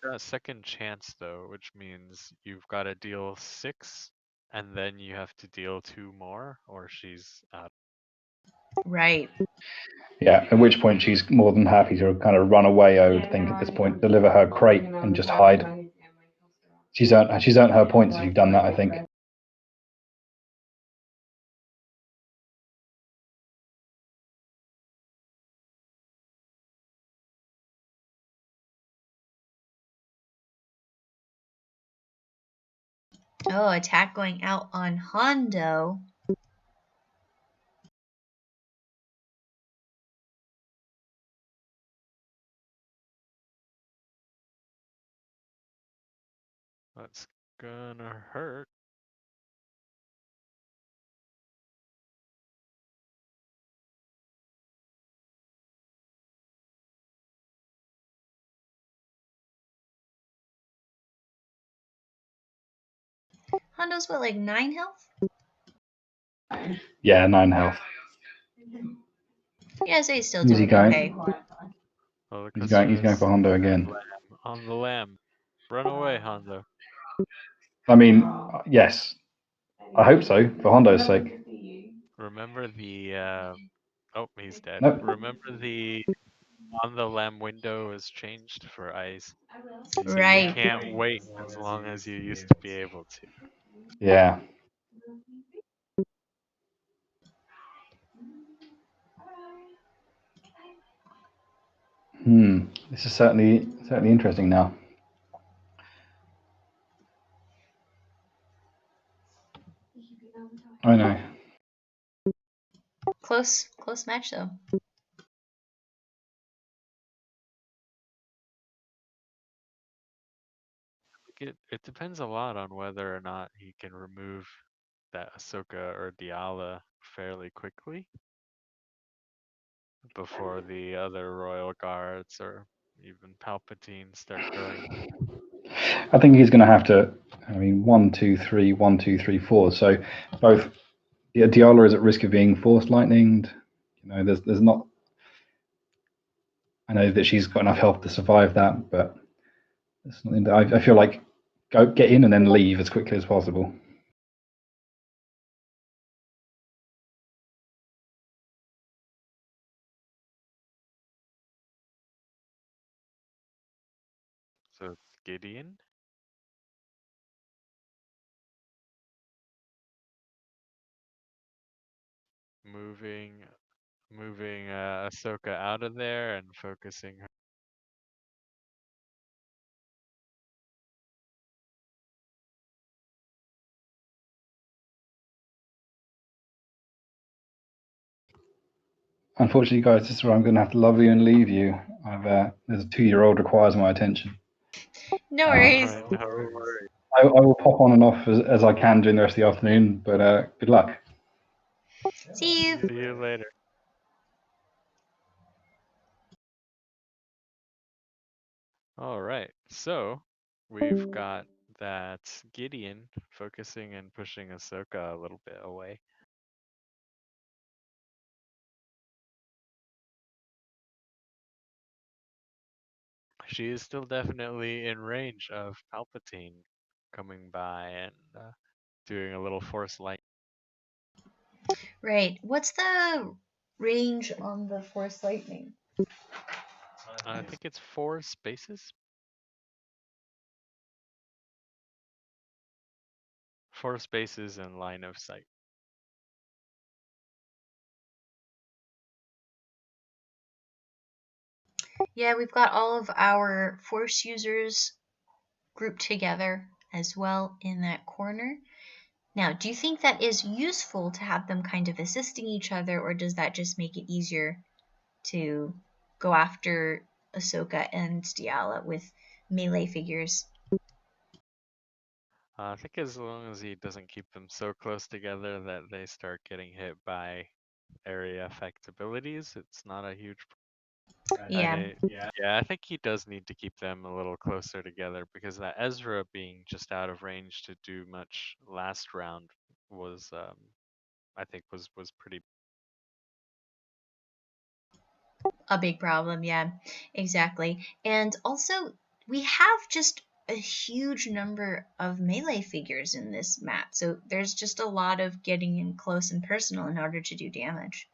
Got a second chance though, which means you've got to deal 6, and then you have to deal 2 more, or she's out. Right. Yeah, at which point she's more than happy to kind of run away, I would think, at this point, deliver her crate and just hide. She's earned her points if you've done that, I think. Oh, attack going out on Hondo. That's gonna hurt. Hondo's what, like 9 health? Yeah, 9 health. Yeah, so he's still Who's he doing going? okay. Oh, He's going for Hondo again. On the lamb. Run away, Hondo. I mean, yes. I hope so, for Hondo's sake. Remember the oh, he's dead. Nope. Remember the on the lamb window is changed for ice. So Right. you can't wait as long as you used to be able to. Yeah. This is certainly interesting now. I know. Close match though. It depends a lot on whether or not he can remove that Ahsoka or Diala fairly quickly before the other royal guards or even Palpatine start going. I think he's going to have to. I mean, 1, 2, 3, 1, 2, 3, 4. So both Diala is at risk of being force lightninged. You know, there's not. I know that she's got enough health to survive that, but it's something that I feel like get in and then leave as quickly as possible. So it's Gideon. Moving Ahsoka out of there and focusing her. Unfortunately, guys, this is where I'm going to have to love you and leave you. There's a 2-year-old requires my attention. No worries. Alright, no worries. I will pop on and off as I can during the rest of the afternoon, but good luck. See you. See you later. Alright, so we've got that Gideon focusing and pushing Ahsoka a little bit away. She is still definitely in range of Palpatine coming by and doing a little Force light. Right. What's the range on the Force Lightning? I think it's 4 spaces. 4 spaces in line of sight. Yeah, we've got all of our Force users grouped together as well in that corner. Now, do you think that is useful to have them kind of assisting each other, or does that just make it easier to go after Ahsoka and Diala with melee figures? I think as long as he doesn't keep them so close together that they start getting hit by area effect abilities, it's not a huge problem. Yeah. Yeah, I think he does need to keep them a little closer together because that Ezra being just out of range to do much last round was, I think, was pretty. A big problem, yeah, exactly. And also, we have just a huge number of melee figures in this map, so there's just a lot of getting in close and personal in order to do damage.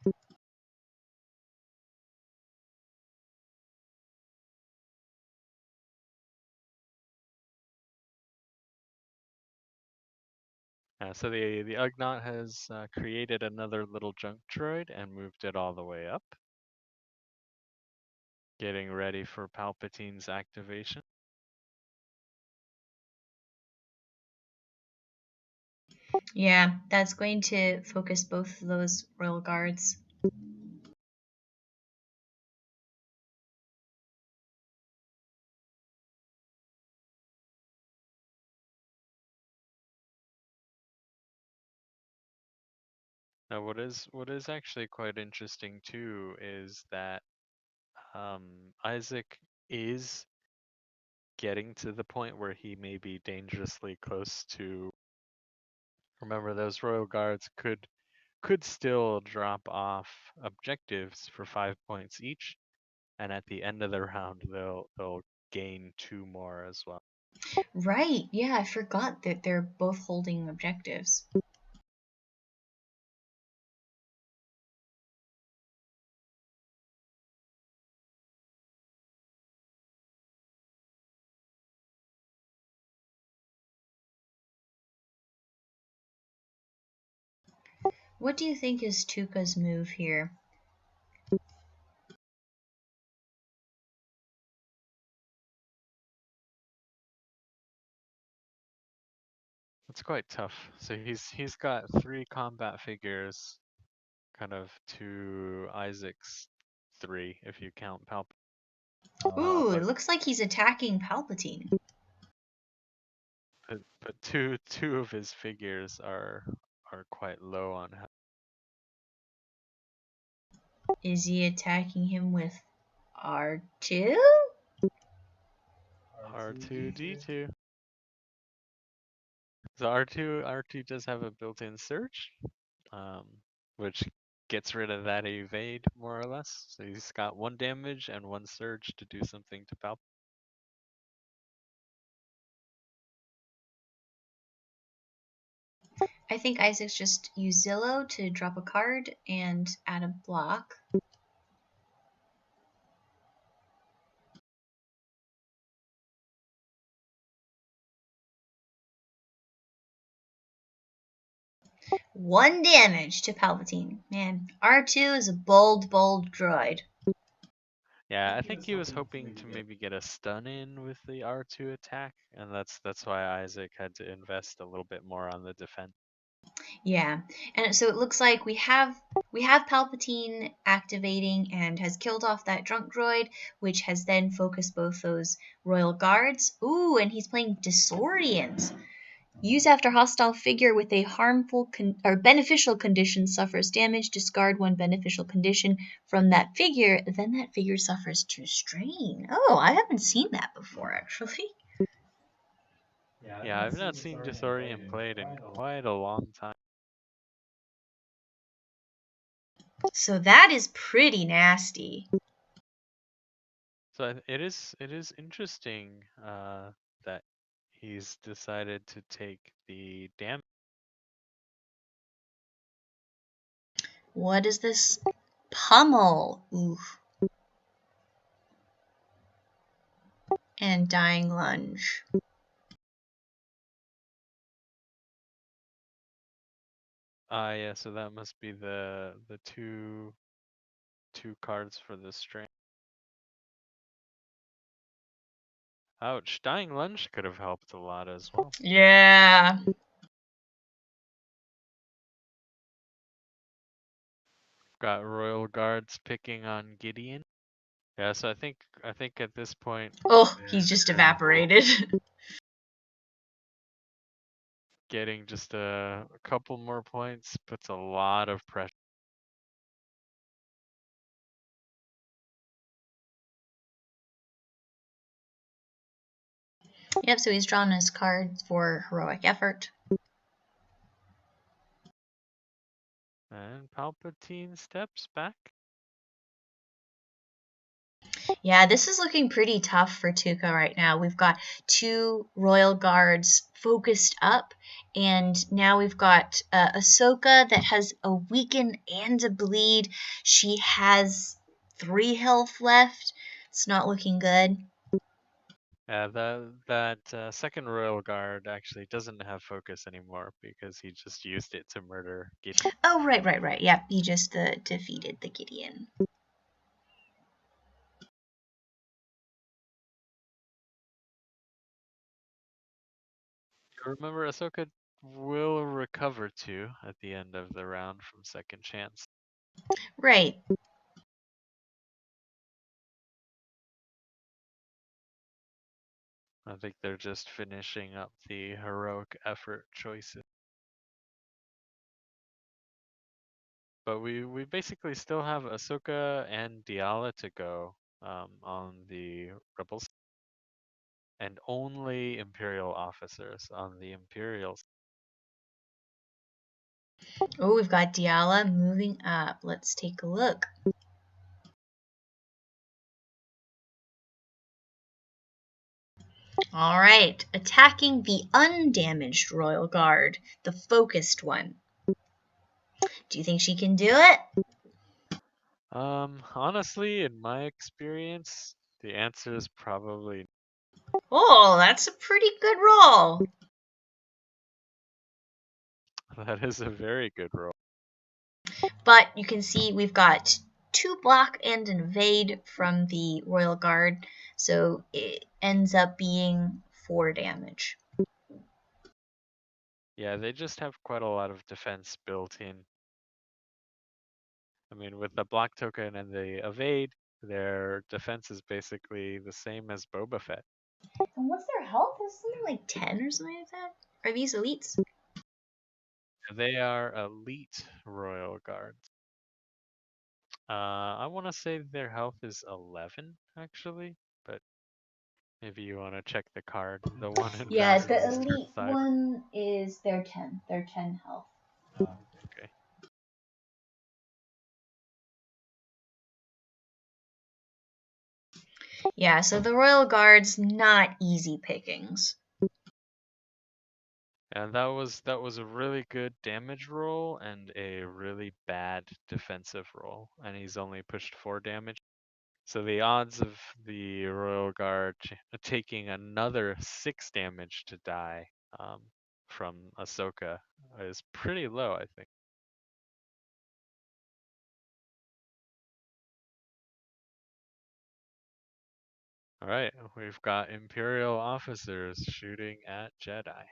So the Ugnaught has created another little junk droid and moved it all the way up, getting ready for Palpatine's activation. Yeah, that's going to focus both of those royal guards. Now, what is actually quite interesting too is that Isaac is getting to the point where he may be dangerously close to. Remember, those royal guards could still drop off objectives for 5 points each, and at the end of the round they'll gain 2 more as well. Right, yeah, I forgot that they're both holding objectives. What do you think is Tuka's move here? It's quite tough. So he's got 3 combat figures, kind of to Isaac's 3 if you count Palpatine. Ooh, it looks like he's attacking Palpatine. But two of his figures are quite low on health. Is he attacking him with R2? R2D2. So R2 does have a built-in search, which gets rid of that evade, more or less. So he's got 1 damage and 1 surge to do something to Palpatine. I think Isaac's just used Zillow to drop a card and add a block. One damage to Palpatine. Man, R2 is a bold, bold droid. Yeah, I think he was hoping to maybe get a stun in with the R2 attack, and that's why Isaac had to invest a little bit more on the defense. Yeah, and so it looks like we have Palpatine activating and has killed off that drunk droid, which has then focused both those royal guards. Ooh, and he's playing Disorient. Use after hostile figure with a harmful or beneficial condition suffers damage. Discard 1 beneficial condition from that figure. Then that figure suffers 2 strain. Oh, I haven't seen that before, actually. Yeah, I've not seen Disorient played in quite a long time. So that is pretty nasty. So it is interesting that he's decided to take the damage. What is this? Pummel. Oof. And Dying Lunge. Yeah, so that must be the two cards for the strain. Ouch, Dying Lunge could have helped a lot as well. Yeah. Got Royal Guards picking on Gideon. Yeah, so I think at this point. Oh, he's just evaporated. Getting just a couple more points puts a lot of pressure. Yep, so he's drawn his card for heroic effort. And Palpatine steps back. Yeah, this is looking pretty tough for Tuca right now. We've got 2 Royal Guards focused up, and now we've got Ahsoka that has a weaken and a bleed. She has 3 health left. It's not looking good. That second Royal Guard actually doesn't have focus anymore because he just used it to murder Gideon. Oh, right. Yep, he just defeated the Gideon. Remember, Ahsoka will recover too at the end of the round from second chance. Right. I think they're just finishing up the heroic effort choices. But we basically still have Ahsoka and Diala to go on the Rebels. And only Imperial officers on the Imperials. Oh, we've got Diala moving up. Let's take a look. All right, attacking the undamaged Royal Guard, the focused one. Do you think she can do it? Honestly, in my experience, the answer is probably. Oh, that's a pretty good roll. That is a very good roll. But you can see we've got 2 block and an evade from the Royal Guard, so it ends up being 4 damage. Yeah, they just have quite a lot of defense built in. I mean, with the block token and the evade, their defense is basically the same as Boba Fett. And what's their health? Is something like 10 or something like that? Are these elites? They are elite Royal Guards. I want to say their health is 11, actually, but maybe you want to check the card. The one in Yeah, Vassal's the turn elite side. one is their 10. They're 10 health. Okay. Yeah, so the Royal Guard's not easy pickings. And that was a really good damage roll and a really bad defensive roll, and he's only pushed 4 damage. So the odds of the Royal Guard taking another 6 damage to die from Ahsoka is pretty low, I think. All right, we've got Imperial officers shooting at Jedi.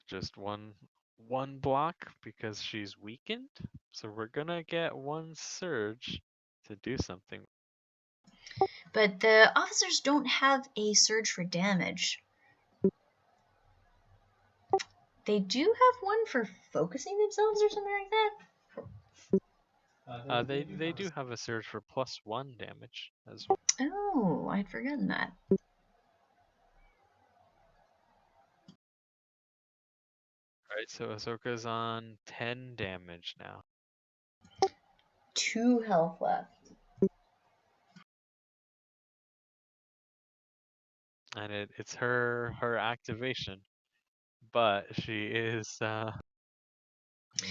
Just one block because she's weakened. So we're gonna get one surge to do something. But the officers don't have a surge for damage. They do have one for focusing themselves or something like that. They do have a surge for +1 damage as well. Oh, I'd forgotten that. Alright, so Ahsoka's on 10 damage now. 2 health left. And it's her activation. But she is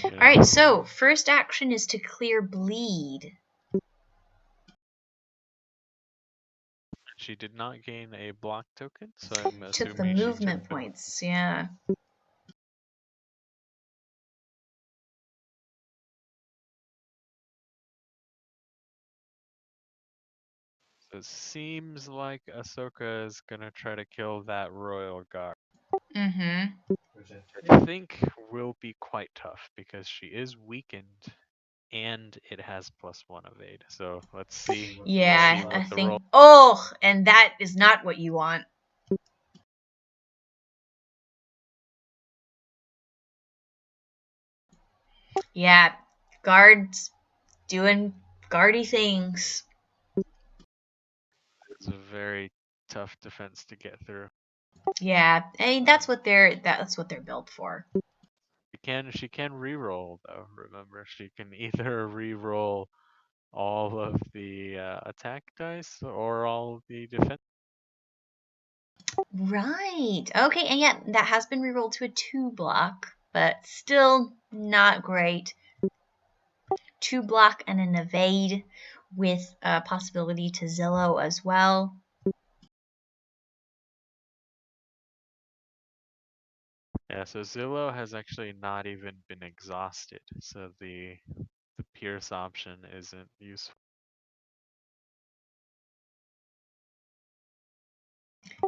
Alright, so first action is to clear bleed. She did not gain a block token, so I'm assuming Took the movement points, yeah. So it seems like Ahsoka is gonna try to kill that Royal Guard. Mm-hmm. Which I think will be quite tough because she is weakened and it has +1 evade. So let's see. Yeah, Let's see I what the think. roll. Oh, and that is not what you want. Yeah, guards doing guardy things. It's a very tough defense to get through. Yeah, I mean that's what they're built for. She can reroll though. Remember, she can either reroll all of the attack dice or all of the defense. Right. Okay, and yeah, that has been rerolled to a 2 block, but still not great. 2 block and an evade with a possibility to Zillow as well. Yeah, so Zillow has actually not even been exhausted, so the Pierce option isn't useful.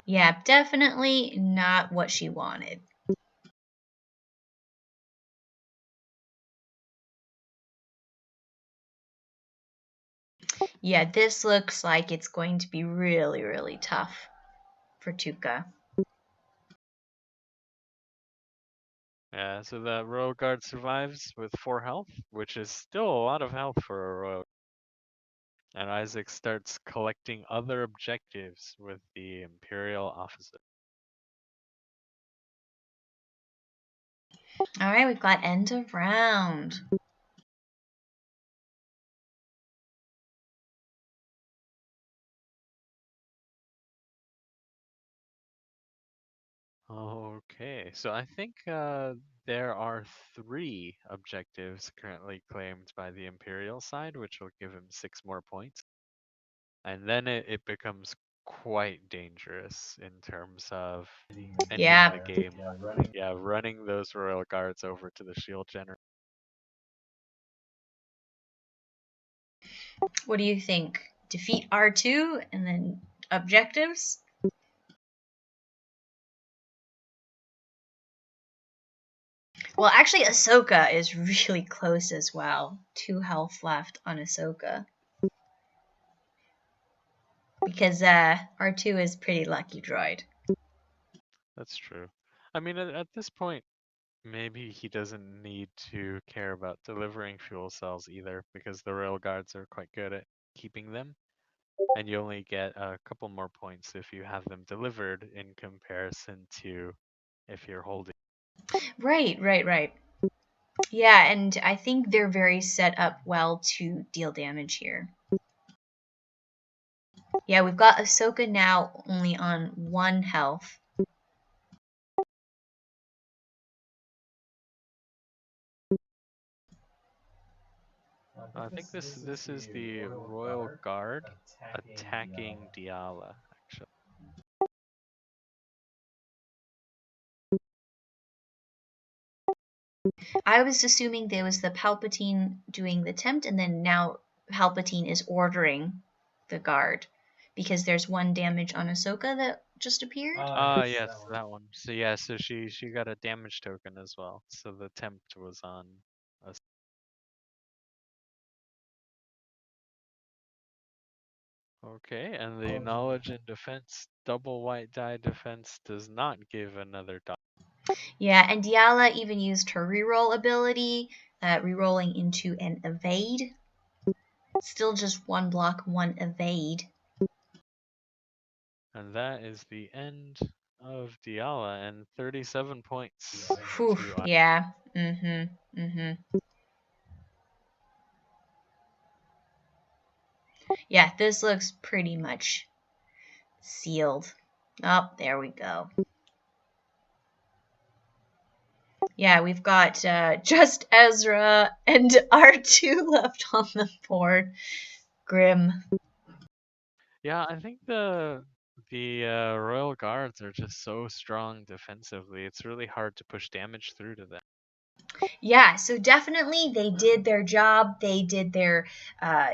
Yeah, definitely not what she wanted. Yeah, this looks like it's going to be really, really tough for Tuca. Yeah, so the Royal Guard survives with 4 health, which is still a lot of health for a Royal. And Isaac starts collecting other objectives with the Imperial officer. Alright, we've got end of round. Okay, so I think there are 3 objectives currently claimed by the Imperial side, which will give him 6 more points. And then it becomes quite dangerous in terms of ending the game. Yeah, running those Royal Guards over to the shield generator. What do you think? Defeat R2 and then objectives? Well, actually, Ahsoka is really close as well. 2 health left on Ahsoka. Because R2 is pretty lucky droid. That's true. I mean, at this point, maybe he doesn't need to care about delivering fuel cells either, because the Royal Guards are quite good at keeping them. And you only get a couple more points if you have them delivered in comparison to if you're holding. Right. Yeah, and I think they're very set up well to deal damage here. Yeah, we've got Ahsoka now only on 1 health. I think this is the Royal Guard attacking Diala, actually. I was assuming there was the Palpatine doing the tempt, and then now Palpatine is ordering the guard because there's 1 damage on Ahsoka that just appeared. Yes, that one. So yeah, so she got a damage token as well. So the tempt was on us. Okay, and the knowledge and defense double white die defense does not give another dot. Yeah, and Diala even used her reroll ability, rerolling into an evade. Still just 1 block, 1 evade. And that is the end of Diala and 37 points. Whew, yeah. Yeah, this looks pretty much sealed. Oh, there we go. Yeah, we've got just Ezra and R2 left on the board. Grim. Yeah, I think the Royal Guards are just so strong defensively. It's really hard to push damage through to them. Yeah, so definitely they did their job. They did their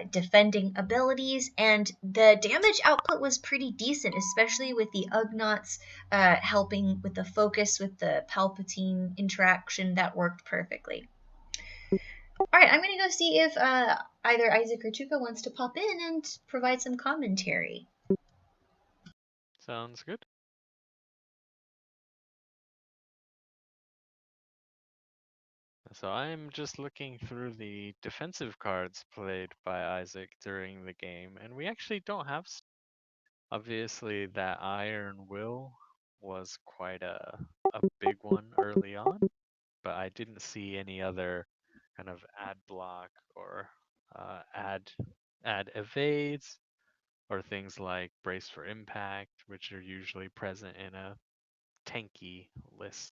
defending abilities, and the damage output was pretty decent, especially with the Ugnaughts helping with the focus with the Palpatine interaction. That worked perfectly. Alright, I'm going to go see if either Isaac or Tuka wants to pop in and provide some commentary. Sounds good. So I'm just looking through the defensive cards played by Isaac during the game, and we actually don't have. Obviously, that Iron Will was quite a big one early on, but I didn't see any other kind of ad block or ad evades or things like brace for impact, which are usually present in a tanky list.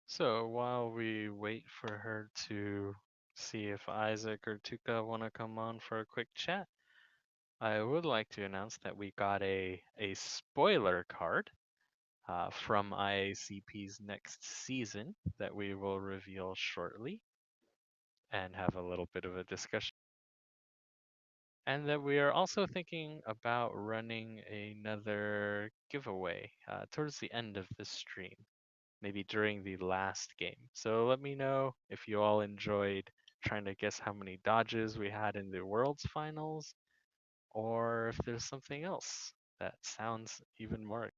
So while we wait for her to see if Isaac or Tuka want to come on for a quick chat, I would like to announce that we got a spoiler card from IACP's next season that we will reveal shortly and have a little bit of a discussion. And that we are also thinking about running another giveaway towards the end of this stream, maybe during the last game. So let me know if you all enjoyed trying to guess how many dodges we had in the Worlds Finals, or if there's something else that sounds even more.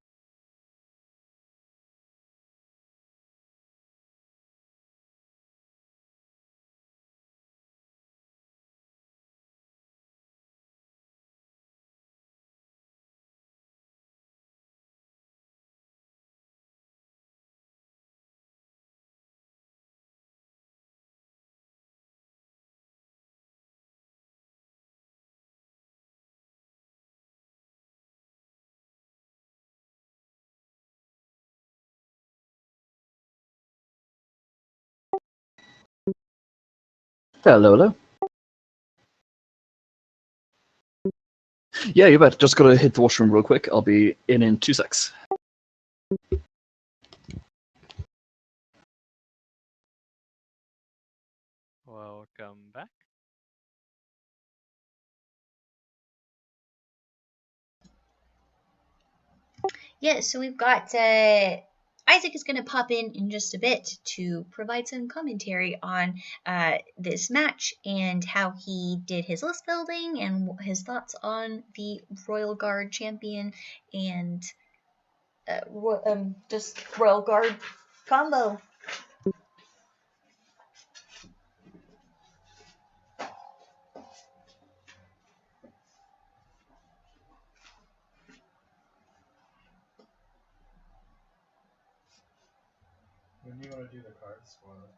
Hello. Yeah, you bet. Just gotta hit the washroom real quick. I'll be in 2 secs. Welcome back. Yeah, so we've got Isaac is going to pop in just a bit to provide some commentary on this match and how he did his list building and his thoughts on the Royal Guard champion and just Royal Guard combo. When do you want to do the card spoiler?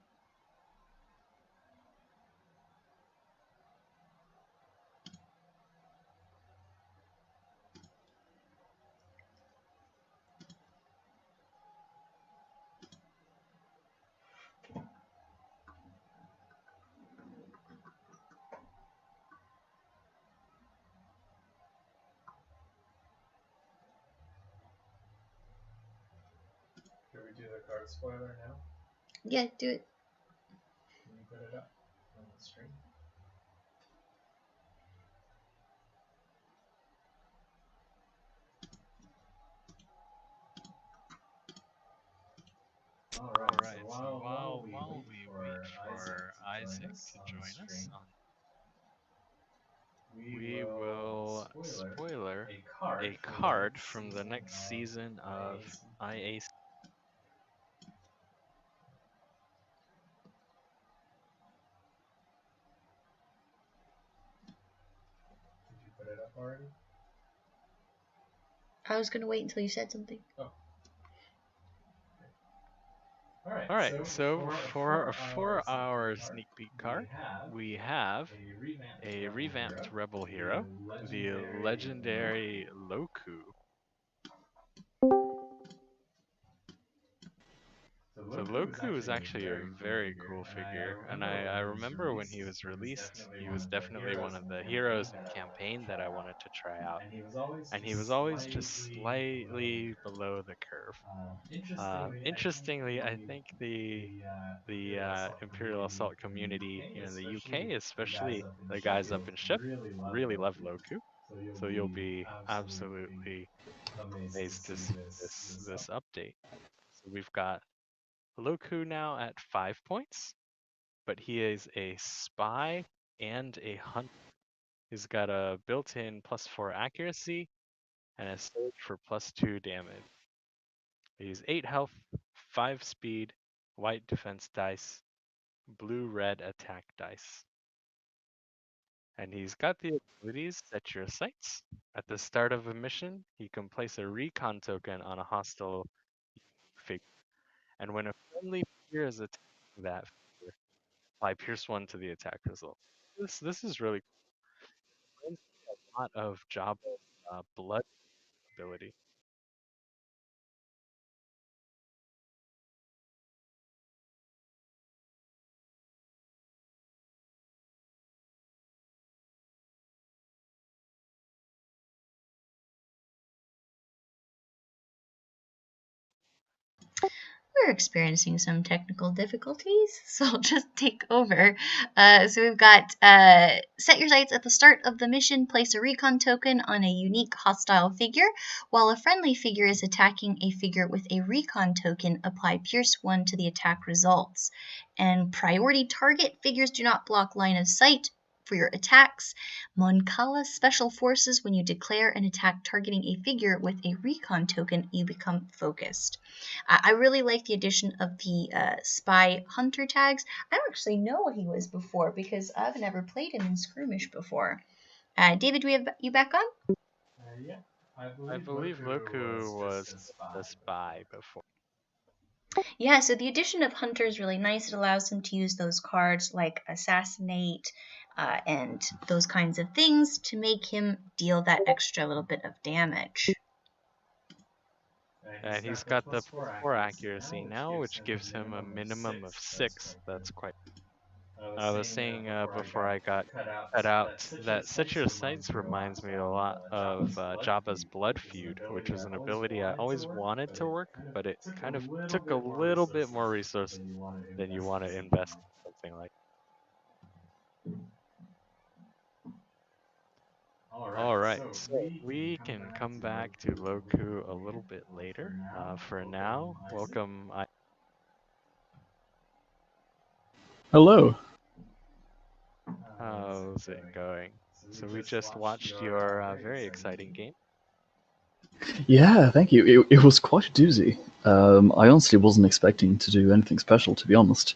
Should we do the card spoiler now? Yeah, do it. Can you put it up on the screen? Alright, so while we wait for Isaac to join us, we will spoiler a card from the next season of IACP. Did you put it up already? I was going to wait until you said something. Oh. Alright, so for our sneak peek card, we have a revamped Rebel Hero, the legendary Loku. So Loku is actually a very cool figure, and I remember when he was released, he was definitely one of the heroes in campaign that I wanted to try out, and he was always just slightly below the curve. Interestingly, I think the Imperial Assault community here in the UK, especially the guys up in Ship, really love Loku. So you'll be absolutely amazed to see this update. So we've got Loku now at 5 points, but he is a spy and a hunter. He's got a built-in +4 accuracy and a surge for +2 damage. He's 8 health, 5 speed, white defense dice, blue-red attack dice. And he's got the abilities Set Your Sights. At the start of a mission, he can place a recon token on a hostile figure. And when a friendly figure is attacking that figure, apply Pierce 1 to the attack result. This is really cool. It a lot of Jabba's blood ability. We're experiencing some technical difficulties, so I'll just take over. So we've got set your sights at the start of the mission, place a recon token on a unique hostile figure. While a friendly figure is attacking a figure with a recon token, apply Pierce 1 to the attack results. And priority target figures do not block line of sight for your attacks. Mon Cala Special Forces, when you declare an attack targeting a figure with a recon token, you become focused. I really like the addition of the spy hunter tags. I don't actually know what he was before because I've never played him in skirmish before. David, do we have you back on? Yeah. I believe Loku was a spy before. Yeah, so the addition of Hunter is really nice. It allows him to use those cards like Assassinate and those kinds of things to make him deal that extra little bit of damage. And he's got the +4 accuracy now, which gives him a minimum of 6. That's quite. I was saying before I got cut out that Set Your Sights reminds me a lot of Jabba's Blood Feud, which was an ability I always wanted to work, but it kind of took a little bit more resources than you want to invest in something like that. Alright, So we can come back to Loku a little bit later. For now, welcome. Hello. How's it going? So we just watched your very exciting game. Yeah, thank you. It was quite a doozy. I honestly wasn't expecting to do anything special, to be honest.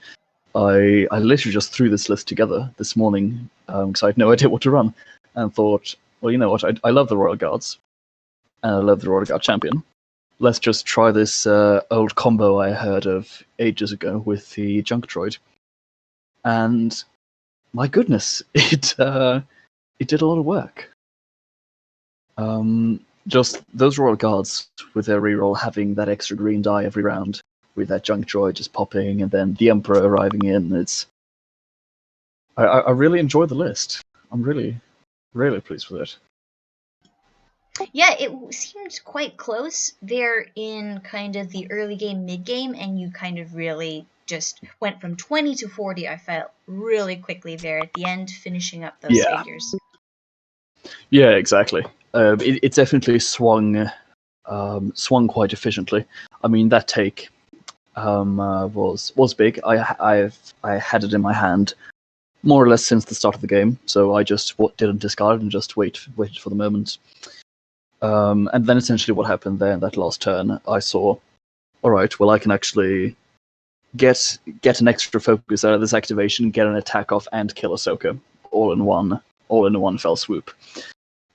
I literally just threw this list together this morning because I had no idea what to run, and thought, well, you know what? I love the Royal Guards, and I love the Royal Guard Champion. Let's just try this old combo I heard of ages ago with the Junk Droid. And my goodness, it did a lot of work. Just those Royal Guards with their reroll having that extra green die every round, with that Junk Droid just popping, and then the Emperor arriving in. I really enjoy the list. I'm really, really pleased with it. Yeah, it seemed quite close there in kind of the early game, mid game, and you kind of really just went from 20 to 40. I felt really quickly there at the end, finishing up those figures. Yeah, exactly. It definitely swung quite efficiently. I mean, that take was big. I had it in my hand more or less since the start of the game, so I just didn't discard it and just waited for the moment. And then essentially what happened there in that last turn, I saw, all right, well, I can actually get an extra focus out of this activation, get an attack off, and kill Ahsoka all in one fell swoop.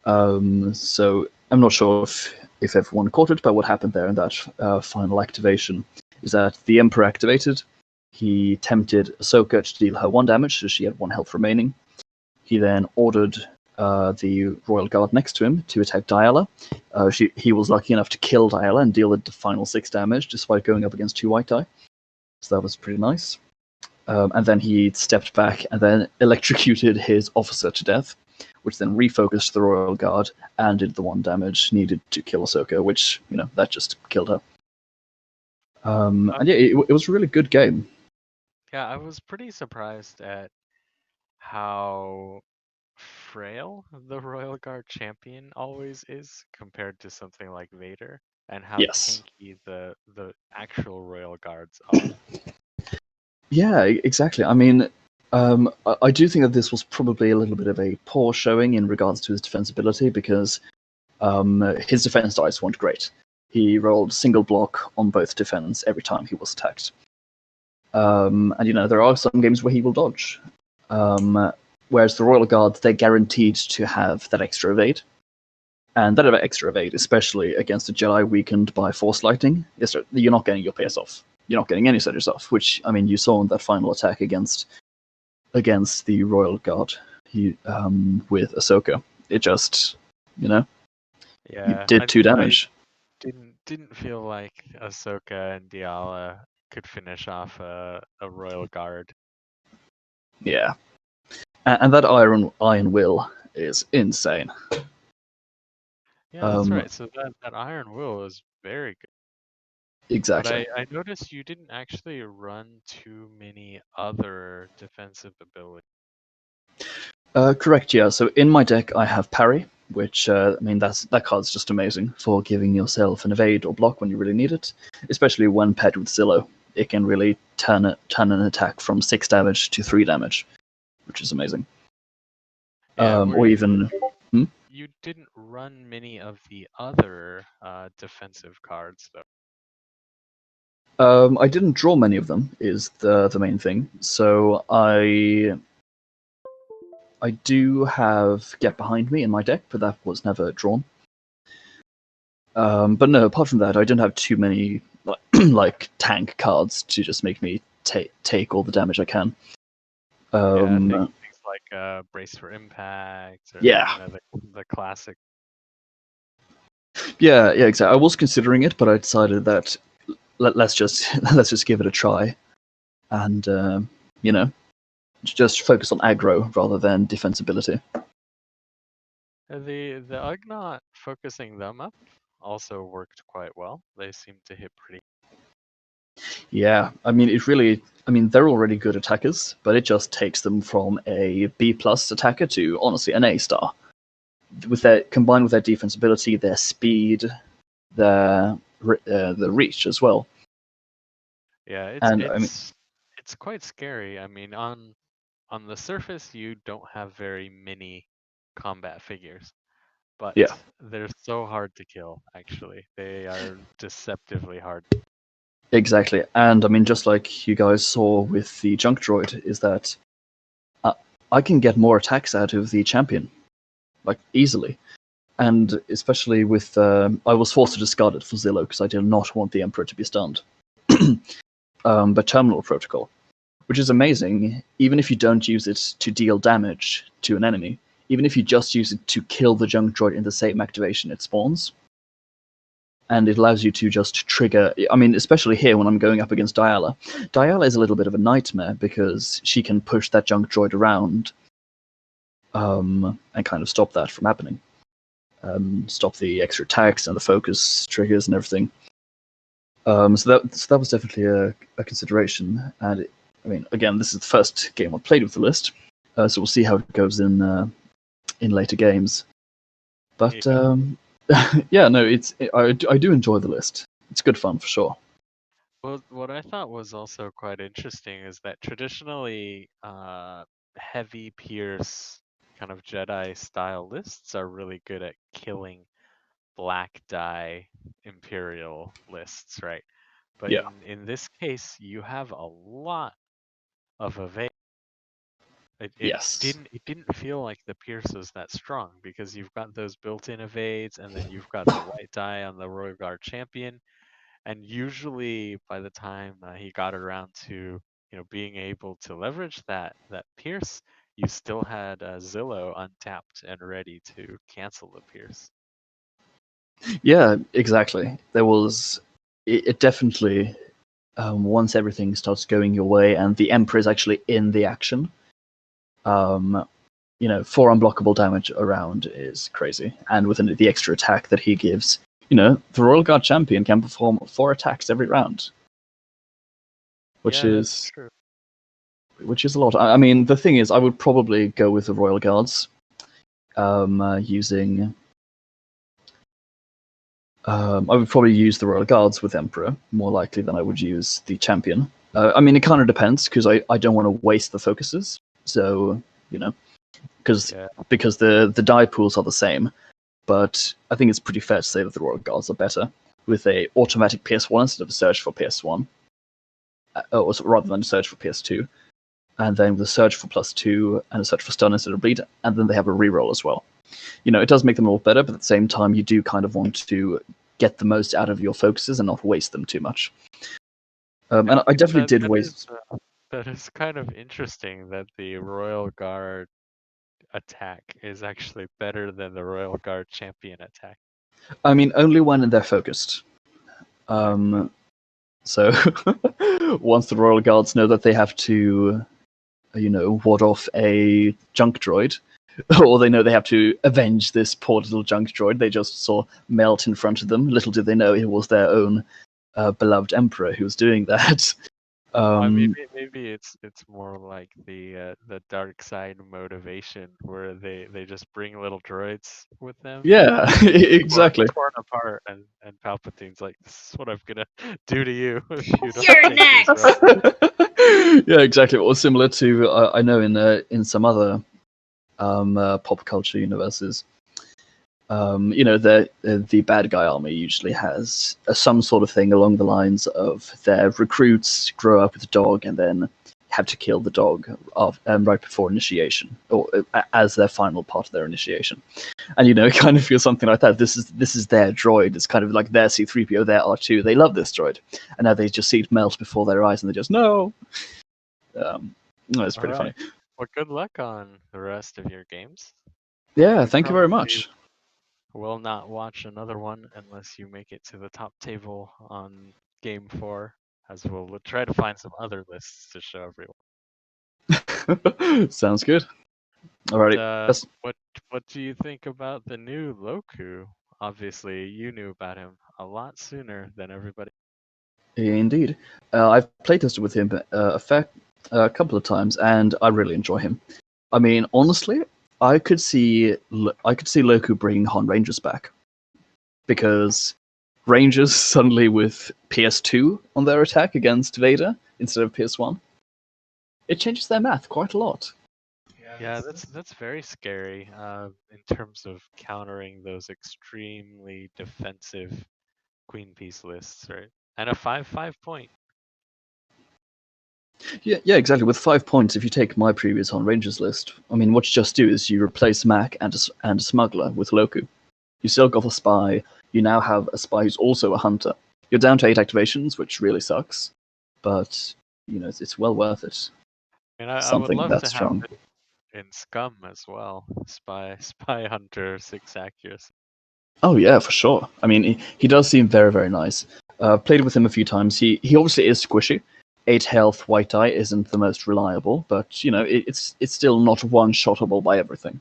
So I'm not sure if everyone caught it, but what happened there in that final activation is that the Emperor activated. He tempted Ahsoka to deal her 1 damage, so she had 1 health remaining. He then ordered the Royal Guard next to him to attack Diala. He was lucky enough to kill Diala and deal the final 6 damage, despite going up against 2 white die. So that was pretty nice. And then he stepped back and then electrocuted his officer to death, which then refocused the Royal Guard and did the 1 damage needed to kill Ahsoka, which, that just killed her. And yeah, it was a really good game. Yeah, I was pretty surprised at how frail the Royal Guard Champion always is compared to something like Vader, and how tanky the actual Royal Guards are. Yeah, exactly. I mean, I do think that this was probably a little bit of a poor showing in regards to his defensibility, because his defense dice weren't great. He rolled single block on both defense every time he was attacked. And there are some games where he will dodge. Whereas the Royal Guard, they're guaranteed to have that extra evade. And that extra evade, especially against a Jedi weakened by Force Lightning, you're not getting your PS off. You're not getting any soldiers off, which, I mean, you saw in that final attack against the Royal Guard with Ahsoka. It just, you did 2 damage. Didn't feel like Ahsoka and Diala could finish off a Royal Guard. Yeah. And that Iron Will is insane. Yeah, that's right. So that Iron Will is very good. Exactly. But I noticed you didn't actually run too many other defensive abilities. Correct, yeah. So in my deck, I have Parry, which, that card's just amazing for giving yourself an evade or block when you really need it, especially when paired with Zillow. It can really turn an attack from 6 damage to 3 damage, which is amazing. Yeah, or even... You didn't run many of the other defensive cards, though. I didn't draw many of them, is the main thing. So I do have Get Behind Me in my deck, but that was never drawn. But no, apart from that, I don't have too many like tank cards to just make me take all the damage I can. Things like Brace for Impact. Or, the classic. Yeah, exactly. I was considering it, but I decided that let's just give it a try, and just focus on aggro rather than defensibility. The Ugnaught focusing them up also worked quite well. They seem to hit pretty. Yeah, I mean, they're already good attackers, but it just takes them from a B+ attacker to, honestly, an A star. combined with their defensibility, their speed, the reach as well. Yeah, And it's quite scary. I mean, on the surface, you don't have very many combat figures, but Yeah. they're so hard to kill. Actually, they are deceptively hard. Exactly, and I mean, just like you guys saw with the junk droid, is that I can get more attacks out of the champion, like easily, and especially with I was forced to discard it for Zillow because I did not want the Emperor to be stunned. But Terminal Protocol, which is amazing, even if you don't use it to deal damage to an enemy, even if you just use it to kill the junk droid in the same activation it spawns. And it allows you to just trigger. I mean, especially here when I'm going up against Diala. Diala is a little bit of a nightmare because she can push that junk droid around and kind of stop that from happening. Stop the extra attacks and the focus triggers and everything. So that was definitely a consideration. And I mean, again, this is the first game I've played with the list, so we'll see how it goes in later games. But yeah, no, I do enjoy the list. It's good fun for sure. Well, what I thought was also quite interesting is that traditionally, heavy Pierce kind of Jedi style lists are really good at killing black die Imperial lists, right? But Yeah. in this case, you have a lot of evade. Yes. It didn't feel like the Pierce was that strong because you've got those built-in evades, and then you've got the white die on the Royal Guard champion. And usually, by the time he got around to being able to leverage that Pierce, you still had Zillow untapped and ready to cancel the Pierce. Yeah, exactly. There was it definitely once everything starts going your way and the Emperor is actually in the action. 4 unblockable damage around is crazy, and with the extra attack that he gives, the Royal Guard champion can perform 4 attacks every round, which is true. Which is a lot. I mean, the thing is, I would probably go with the Royal Guards, using. I would probably use the Royal Guards with Emperor more likely than I would use the champion. I mean, it kind of depends because I don't want to waste the focuses. So because the die pools are the same, but I think it's pretty fair to say that the Royal Guards are better with a automatic PS1 instead of a search for PS1, or rather than a search for PS2. And then with a search for +2 and a search for stun instead of bleed, and then they have a reroll as well. It does make them a lot better, but at the same time, you do kind of want to get the most out of your focuses and not waste them too much. And I definitely did waste. That is kind of interesting that the Royal Guard attack is actually better than the Royal Guard champion attack. I mean, only when they're focused. So once the Royal Guards know that they have to, ward off a junk droid, or they know they have to avenge this poor little junk droid they just saw melt in front of them. Little did they know it was their own beloved Emperor who was doing that. Maybe it's more like the dark side motivation where they just bring little droids with them. Yeah, exactly. Torn apart, and Palpatine's like, "This is what I'm gonna do to you if you don't You're take these next!" droids." Yeah, exactly. Or similar to I know in some other pop culture universes, the bad guy army usually has some sort of thing along the lines of their recruits grow up with a dog and then have to kill the dog right before initiation, or as their final part of their initiation. And it kind of feels something like that. This is their droid. It's kind of like their C-3PO, their R2. They love this droid, and now they just see it melt before their eyes, and they just no. It's pretty funny. Well, good luck on the rest of your games. Yeah, thank you very much. Will not watch another one unless you make it to the top table on game 4, as we'll try to find some other lists to show everyone. Sounds good. Alrighty. What do you think about the new Loku? Obviously, you knew about him a lot sooner than everybody. Indeed. I've playtested with him a couple of times, and I really enjoy him. I mean, honestly, I could see Loku bringing Han Rangers back, because Rangers suddenly with PS2 on their attack against Vader instead of PS1, it changes their math quite a lot. Yeah, that's very scary in terms of countering those extremely defensive queen piece lists, right? And a 5/5 point. Yeah, exactly. With 5 points, if you take my previous Han Rangers list, I mean, what you just do is you replace Mac and a smuggler with Loku. You still got a spy. You now have a spy who's also a hunter. You're down to 8 activations, which really sucks, but it's well worth it. And I would Something love that to strong. have it in Scum as well. Spy Hunter 6 accuracy. Oh yeah, for sure. I mean, he does seem very, very nice. Played with him a few times. He obviously is squishy. 8 health, white eye isn't the most reliable, but it's still not one-shottable by everything.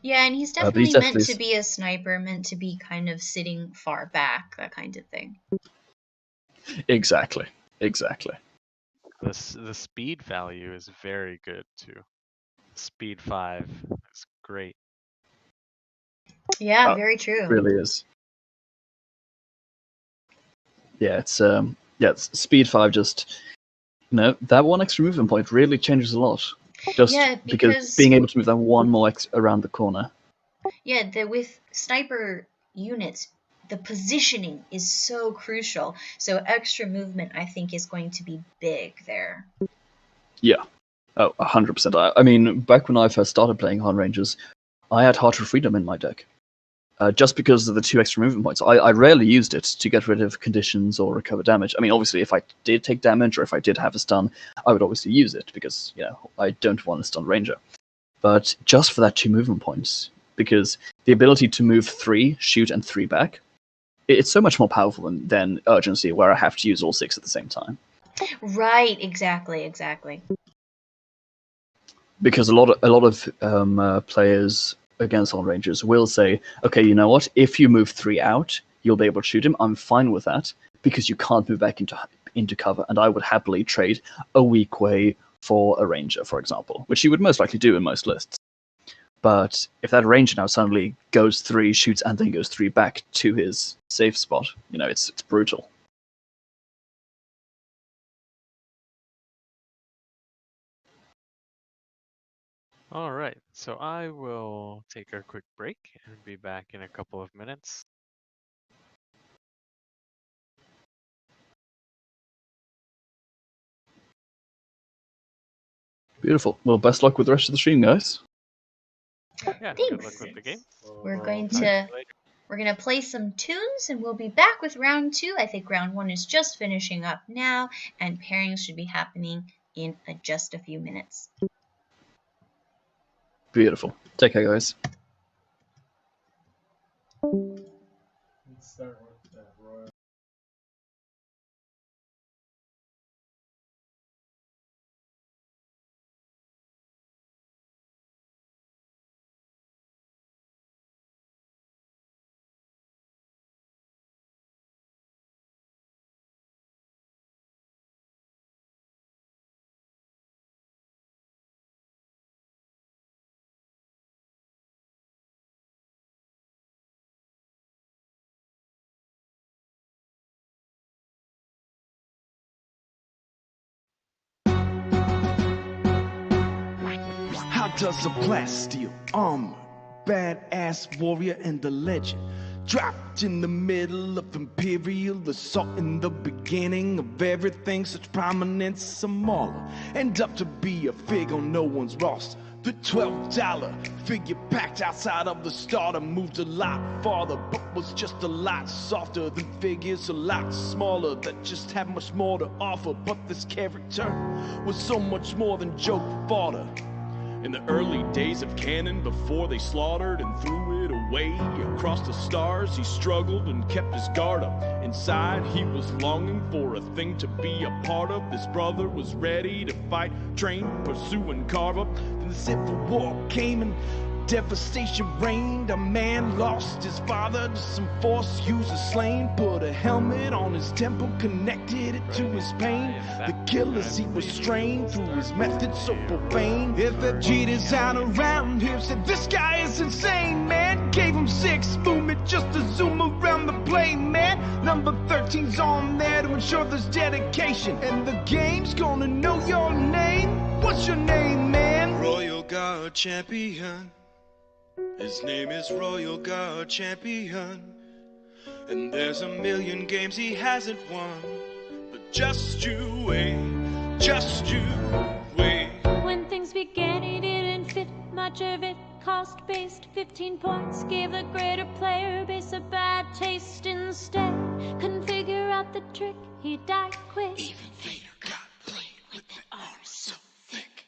Yeah, and he's But he's definitely meant definitely to be a sniper, meant to be kind of sitting far back, that kind of thing. exactly. The speed value is very good too. Speed 5 is great. Yeah, very true. It really is. Yeah, it's speed 5. Just that one extra movement point really changes a lot. Just Yeah, because being able to move that one more around the corner. Yeah, with sniper units, the positioning is so crucial. So extra movement, I think, is going to be big there. Yeah. Oh, 100%. I mean, back when I first started playing Han Rangers, I had Heart of Freedom in my deck. Just because of the 2 extra movement points. I rarely used it to get rid of conditions or recover damage. I mean, obviously, if I did take damage or if I did have a stun, I would obviously use it because, I don't want to stun Ranger. But just for that 2 movement points, because the ability to move 3, shoot, and 3 back, it's so much more powerful than Urgency, where I have to use all 6 at the same time. Right, exactly. Because a lot of players against Han Rangers will say, okay, you know what? If you move 3 out, you'll be able to shoot him. I'm fine with that because you can't move back into cover, and I would happily trade a weak way for a Ranger, for example, which you would most likely do in most lists. But if that Ranger now suddenly goes 3, shoots, and then goes 3 back to his safe spot, it's brutal. All right, so I will take a quick break and be back in a couple of minutes. Beautiful. Well, best luck with the rest of the stream, guys. Yeah, Thanks. good luck with the game. We're going to play some tunes, and we'll be back with round 2. I think round 1 is just finishing up now, and pairings should be happening in just a few minutes. Beautiful. Take care, guys. Let's start with the royal. How does a plasteel armor, badass warrior and a legend, dropped in the middle of Imperial Assault in the beginning of everything, such prominence, a mauler, end up to be a fig on no one's roster? The $12 figure packed outside of the starter moved a lot farther, but was just a lot softer than figures a lot smaller that just had much more to offer. But this character was so much more than joke fodder. In the early days of canon, before they slaughtered and threw it away across the stars, he struggled and kept his guard up. Inside, he was longing for a thing to be a part of. His brother was ready to fight, train, pursue, and carve up. Then the Civil War came and devastation reigned. A man lost his father to some force user slain. Put a helmet on his temple, connected it to his pain. The killers he restrained through his methods so profane. FFG design around here said this guy is insane, man. Gave him 6 movement just to zoom around the play, man. Number 13's on there to ensure there's dedication, and the game's gonna know your name. What's your name, man? Royal Guard Champion. His name is Royal Guard Champion. And there's a million games he hasn't won. But just you wait, just you wait. When things began, he didn't fit much of it. Cost-based 15 points gave the greater player base a bad taste instead. Couldn't figure out the trick, he died quick. Even Vader got played with that arm so thick.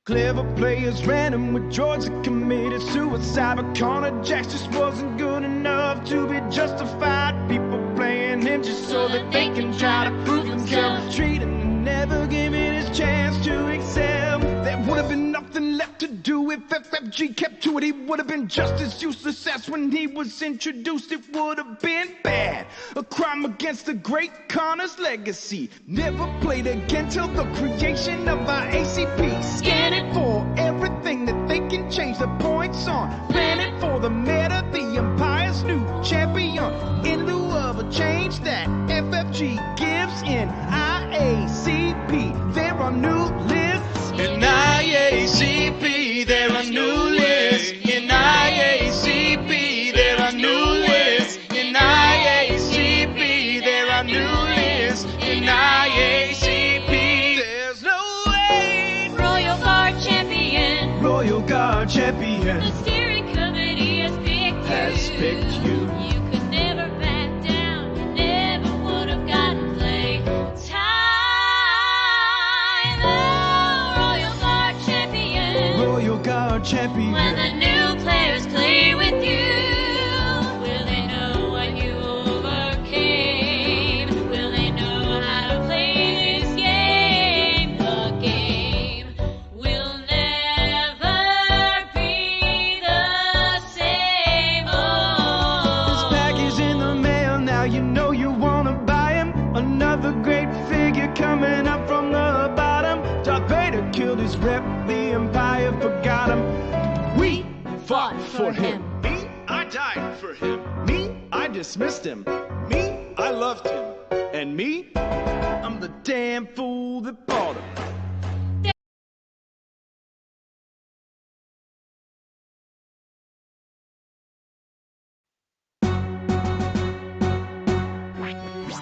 Clever players ran him with droids that committed suicide. But Connor Jax just wasn't good enough to be justified. People playing him just so that they can try to prove themselves. Treating him, never giving his chance to excel. There would have been nothing left to do if FFG kept to it. He would have been just as useless as when he was introduced. It would have been bad, a crime against the great Connor's legacy. Never played again till the creation of IACP. Scan it for everything that they can change the points on. Plan it for the meta, the Empire's new champion. In lieu of a change that FFG gives in IACP, there are new lists. In IACP, there are new lists. In IACP, there are new lists. In IACP, there are new lists. In IACP, there's no way. Royal Guard Champion. Royal Guard Champion The steering committee has picked you. You could never back down. You never would have gotten play time. Oh, Royal Guard Champion. Royal Guard Champion. When the new players play with you, will they know what you overcame? Will they know how to play this game? The game will never be the same. This Oh, package in the mail, now you know you wanna buy him. Another great figure coming up from the bottom. Darth Vader killed his rep, the Empire forgot him. We fought for him. Me, I died for him. Me, I dismissed him. Me, I loved him. And me, I'm the damn fool that bought him.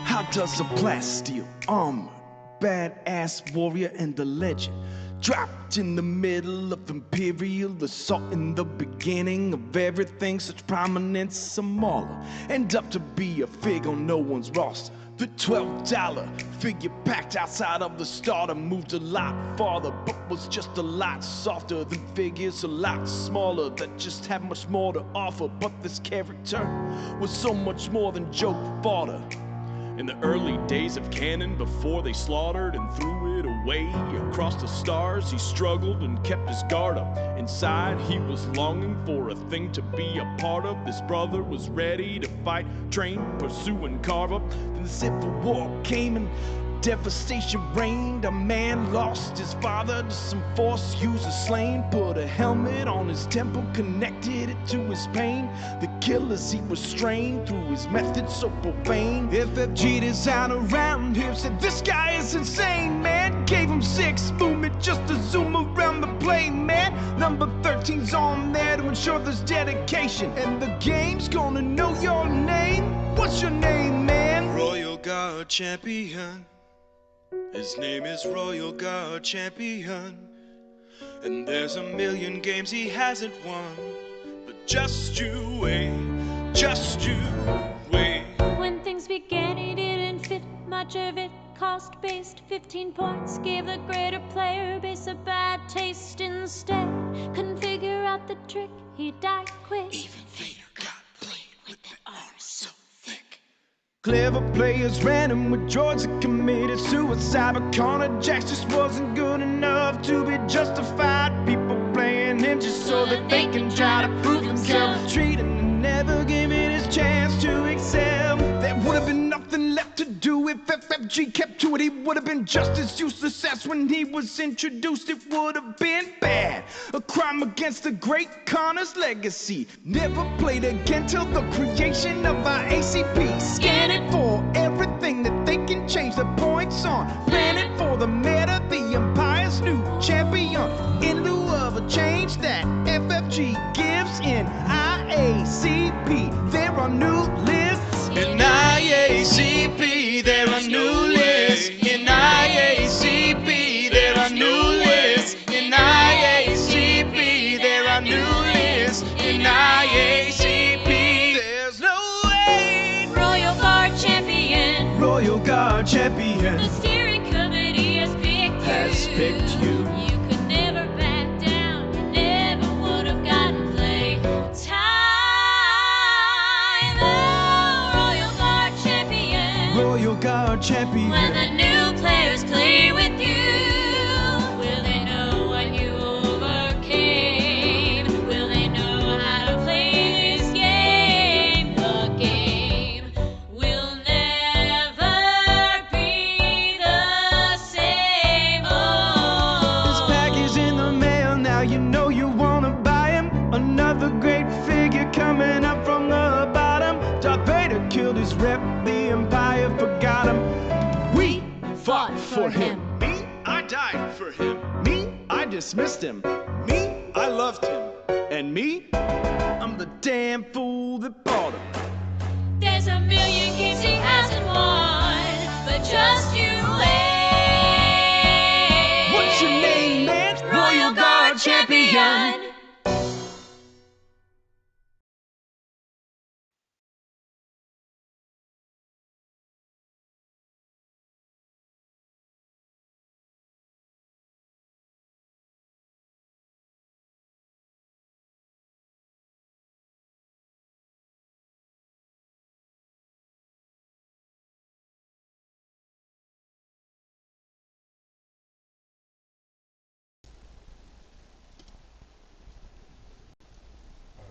How does a plasteel armor, badass warrior and the legend, dropped in the middle of Imperial Assault in the beginning of everything, such prominence, smaller, end up to be a fig on no one's roster? The $12 figure packed outside of the starter moved a lot farther, but was just a lot softer than figures a lot smaller that just had much more to offer. But this character was so much more than joke fodder. In the early days of canon, before they slaughtered and threw it away across the stars, he struggled and kept his guard up. Inside, he was longing for a thing to be a part of. This brother was ready to fight, train, pursue, and carve up. Then the Civil War came and devastation reigned. A man lost his father to some force user slain. Put a helmet on his temple, connected it to his pain. The killers he restrained through his methods so profane. FFG design around here said this guy is insane, man. Gave him 6 movement just to zoom around the play, man. Number 13's on there to ensure there's dedication, and the game's gonna know your name. What's your name, man? Royal Guard Champion. His name is Royal Guard Champion. And there's a million games he hasn't won. But just you wait, just you wait. when things began, he didn't fit much of it. Cost-based 15 points gave the greater player base a bad taste instead. Couldn't figure out the trick, he died quick. Even Vader got played with that arm so thick. Clever players ran him with droids that committed suicide. But Connor Jax just wasn't good enough to be justified. People playing him in just so that they can try to prove themselves. Treating and never giving his chance to excel. There would have been nothing left to do if FFG kept to it. He would have been just as useless as when he was introduced. It would have been bad, a crime against the great Connor's legacy. Never played again till the creation of IACP. Scanning for everything that they can change the points on. Planning for the meta, the Empire's new champion. In lieu of a change that FFG gives in IACP, there are new lists. In IACP, there are new lists. In IACP, there are new lists. In IACP, there are new lists. In IACP, There's no way. Royal Guard champion. Royal Guard champion The steering committee has picked you. You could never back down. You never would have gotten play time. Oh, Royal Guard champion. Royal Guard champion. When the new players play with you, will they know what you overcame? Will they know how to play this game? The game will never be the same. This Oh, package in the mail, now you know you wanna buy him. Another great figure coming up from the bottom. Darth Vader killed his rep, the Empire forgot him. We fought for him. Me, I died for him. Me, I dismissed him. Me, I loved him. And me, I'm the damn fool that bought him. there's a million games he hasn't won, but just you wait. What's your name, man? Royal Guard champion.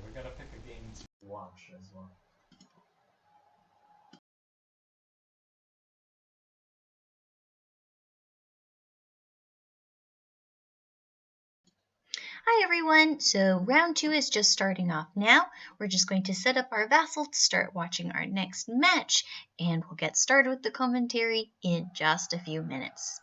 We gotta pick a game to watch as well. Hi everyone, so round 2 is just starting off now. We're just going to set up our Vassal to start watching our next match, and we'll get started with the commentary in just a few minutes.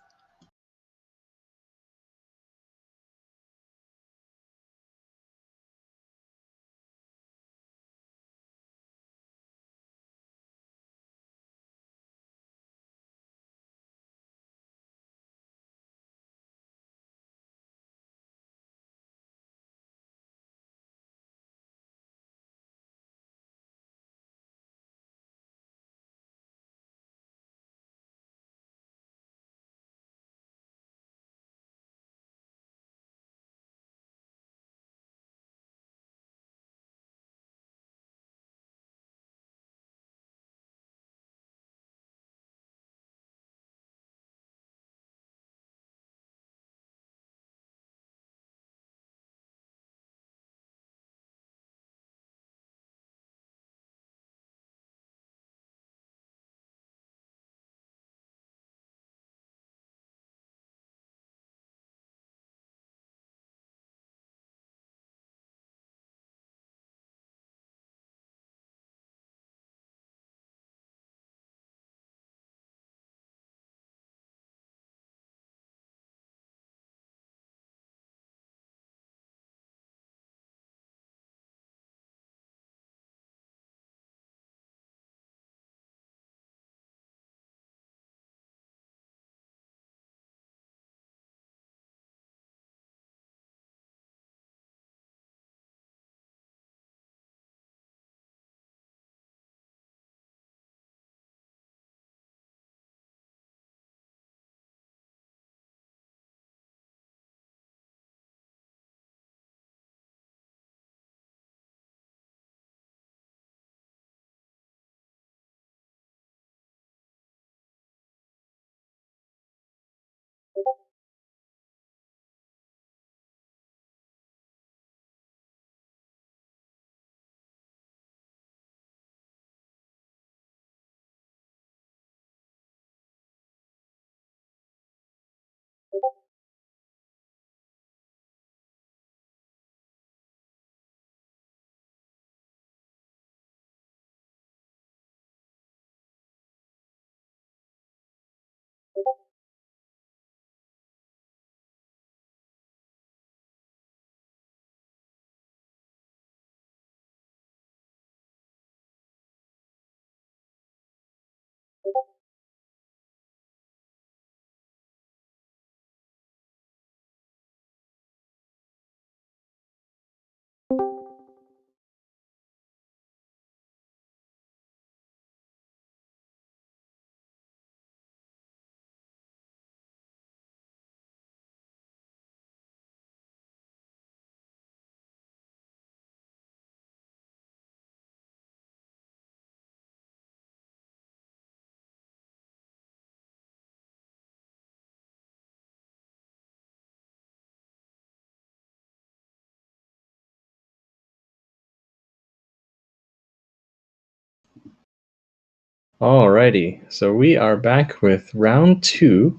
Alrighty, so we are back with round 2,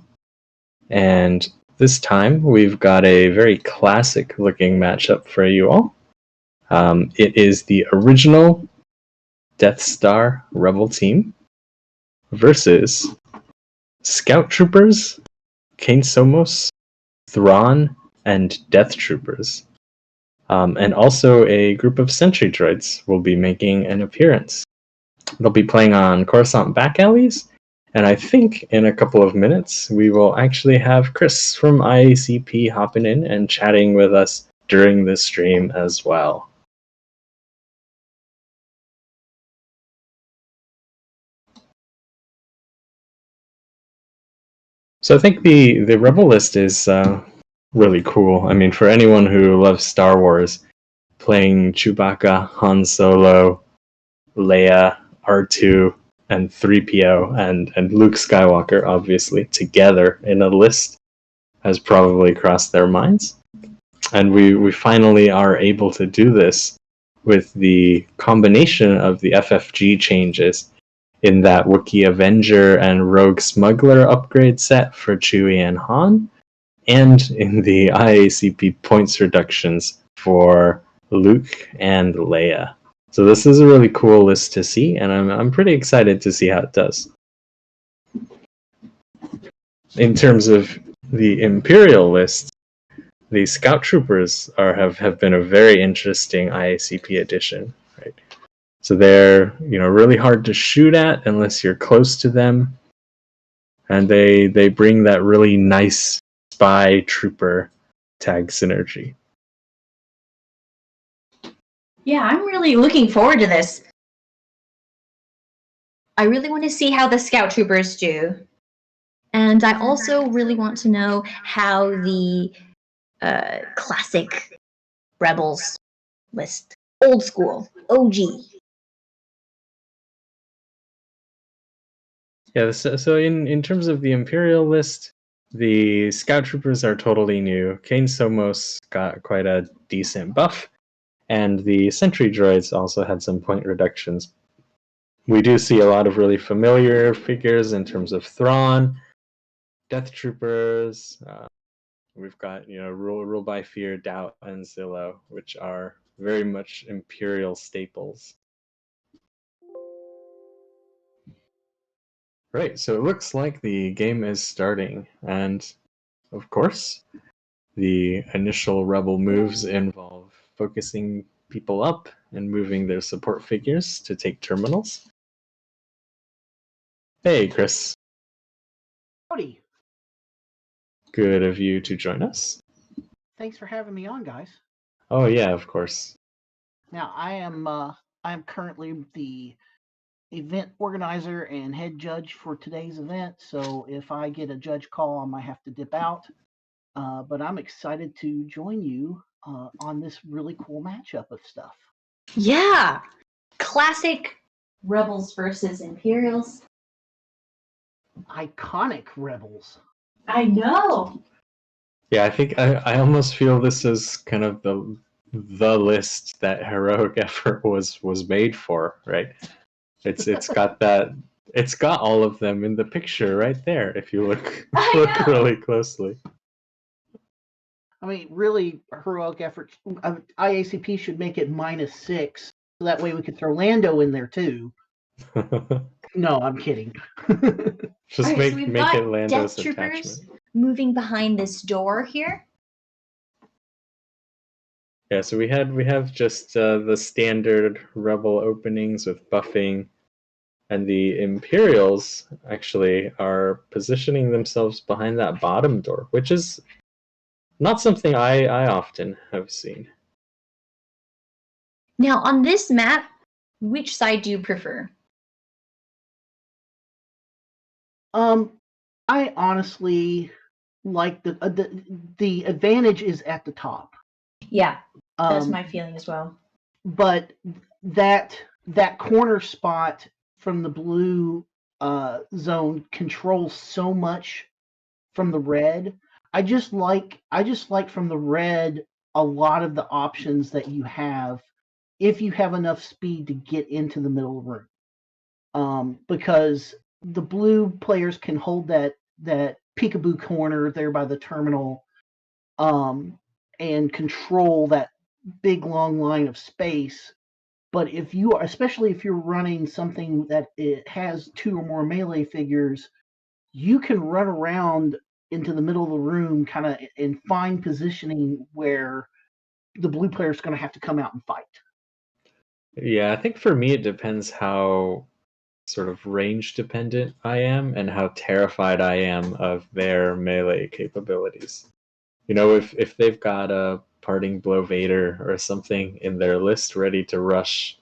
and this time we've got a very classic looking matchup for you all. It is the original Death Star Rebel team versus Scout Troopers, Kane Somos, Thrawn, and Death Troopers. And also a group of sentry droids will be making an appearance. They'll be playing on Coruscant back alleys, and I think in a couple of minutes we will actually have Chris from IACP hopping in and chatting with us during this stream as well. So I think the Rebel list is really cool. I mean, for anyone who loves Star Wars, playing Chewbacca, Han Solo, Leia, R2, and 3PO, and Luke Skywalker, obviously, together in a list has probably crossed their minds. And we finally are able to do this with the combination of the FFG changes in that Wookiee Avenger and Rogue Smuggler upgrade set for Chewie and Han, and in the IACP points reductions for Luke and Leia. So this is a really cool list to see, and I'm pretty excited to see how it does. In terms of the Imperial list, the Scout Troopers have been a very interesting IACP addition, right? So they're really hard to shoot at unless you're close to them, and they bring that really nice spy trooper tag synergy. Yeah, I'm really looking forward to this. I really want to see how the Scout Troopers do. And I also really want to know how the classic Rebels list, old school, OG. Yeah, so in terms of the Imperial list, the Scout Troopers are totally new. Kane Somos got quite a decent buff, and the Sentry Droids also had some point reductions. We do see a lot of really familiar figures in terms of Thrawn, Death Troopers. We've got Rule by Fear, Doubt, and Zillow, which are very much Imperial staples. Right, so it looks like the game is starting, and of course, the initial Rebel moves involve focusing people up and moving their support figures to take terminals. Hey, Chris. Howdy. Good of you to join us. Thanks for having me on, guys. Oh yeah, of course. Now, I am currently the event organizer and head judge for today's event, so if I get a judge call, I might have to dip out. But I'm excited to join you on this really cool matchup of stuff. Yeah! Classic Rebels versus Imperials. Iconic Rebels. I know! Yeah, I think I almost feel this is kind of the list that Heroic Effort was made for, right? It's got that. It's got all of them in the picture right there. If you look really closely. I mean, really, Heroic Effort. IACP should make it -6, so that way we could throw Lando in there too. No, I'm kidding. Just right, make so it Lando's Death Troopers attachment. Moving behind this door here. Yeah, so we have just the standard Rebel openings with buffing, and the Imperials actually are positioning themselves behind that bottom door, which is not something I often have seen. Now, on this map, which side do you prefer? I honestly like the advantage is at the top. Yeah, that's my feeling as well. But that corner spot from the blue zone controls so much from the red. I just like from the red a lot of the options that you have if you have enough speed to get into the middle of the room. because the blue players can hold that peekaboo corner there by the terminal, and control that big long line of space. But if you are, especially if you're running something that it has 2 or more melee figures, you can run around into the middle of the room kind of in fine positioning where the blue player is going to have to come out and fight. Yeah, I think for me it depends how sort of range dependent I am and how terrified I am of their melee capabilities. You know, if they've got a parting blow Vader or something in their list ready to rush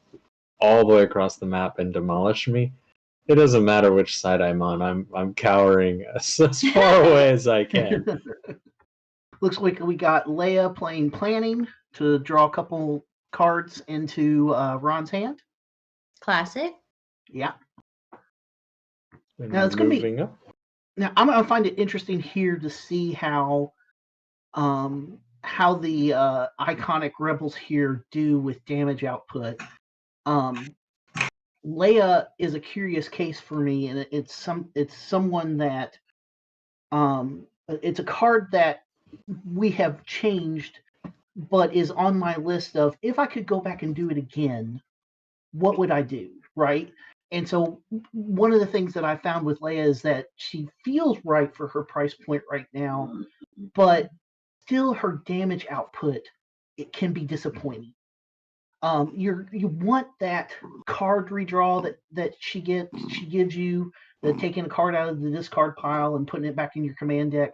all the way across the map and demolish me, it doesn't matter which side I'm on. I'm cowering as far away as I can. Looks like we got Leia playing planning to draw a couple cards into Ron's hand. Classic. Yeah. And Now it's going to be. moving up. Now I'm going to find it interesting here to see how the iconic rebels here do with damage output. Leia is a curious case for me, and it's someone that it's a card that we have changed, but is on my list of if I could go back and do it again, what would I do, right? And so one of the things that I found with Leia is that she feels right for her price point right now, but still her damage output, it can be disappointing. You want that card redraw that she gives you, the taking a card out of the discard pile and putting it back in your command deck.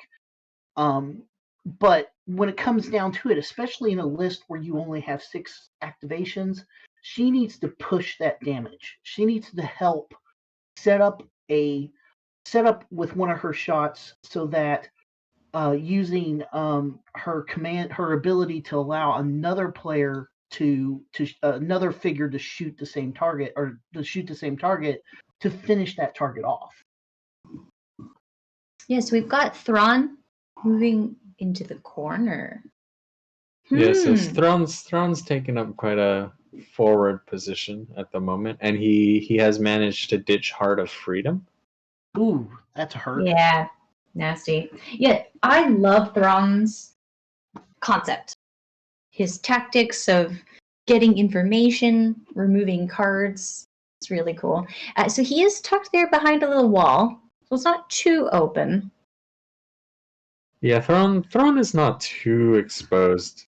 But when it comes down to it, especially in a list where you only have 6 activations, she needs to push that damage. She needs to help set up with one of her shots so that using her ability to allow another player to another figure to shoot the same target to finish that target off. Yes, we've got Thrawn moving into the corner. Yeah, so Thrawn's taken up quite a forward position at the moment, and he has managed to ditch Heart of Freedom. Ooh, that's a hurt. Yeah, nasty. Yeah, I love Thrawn's concept. His tactics of getting information, removing cards. It's really cool. So he is tucked there behind a little wall, so it's not too open. Yeah, Thrawn is not too exposed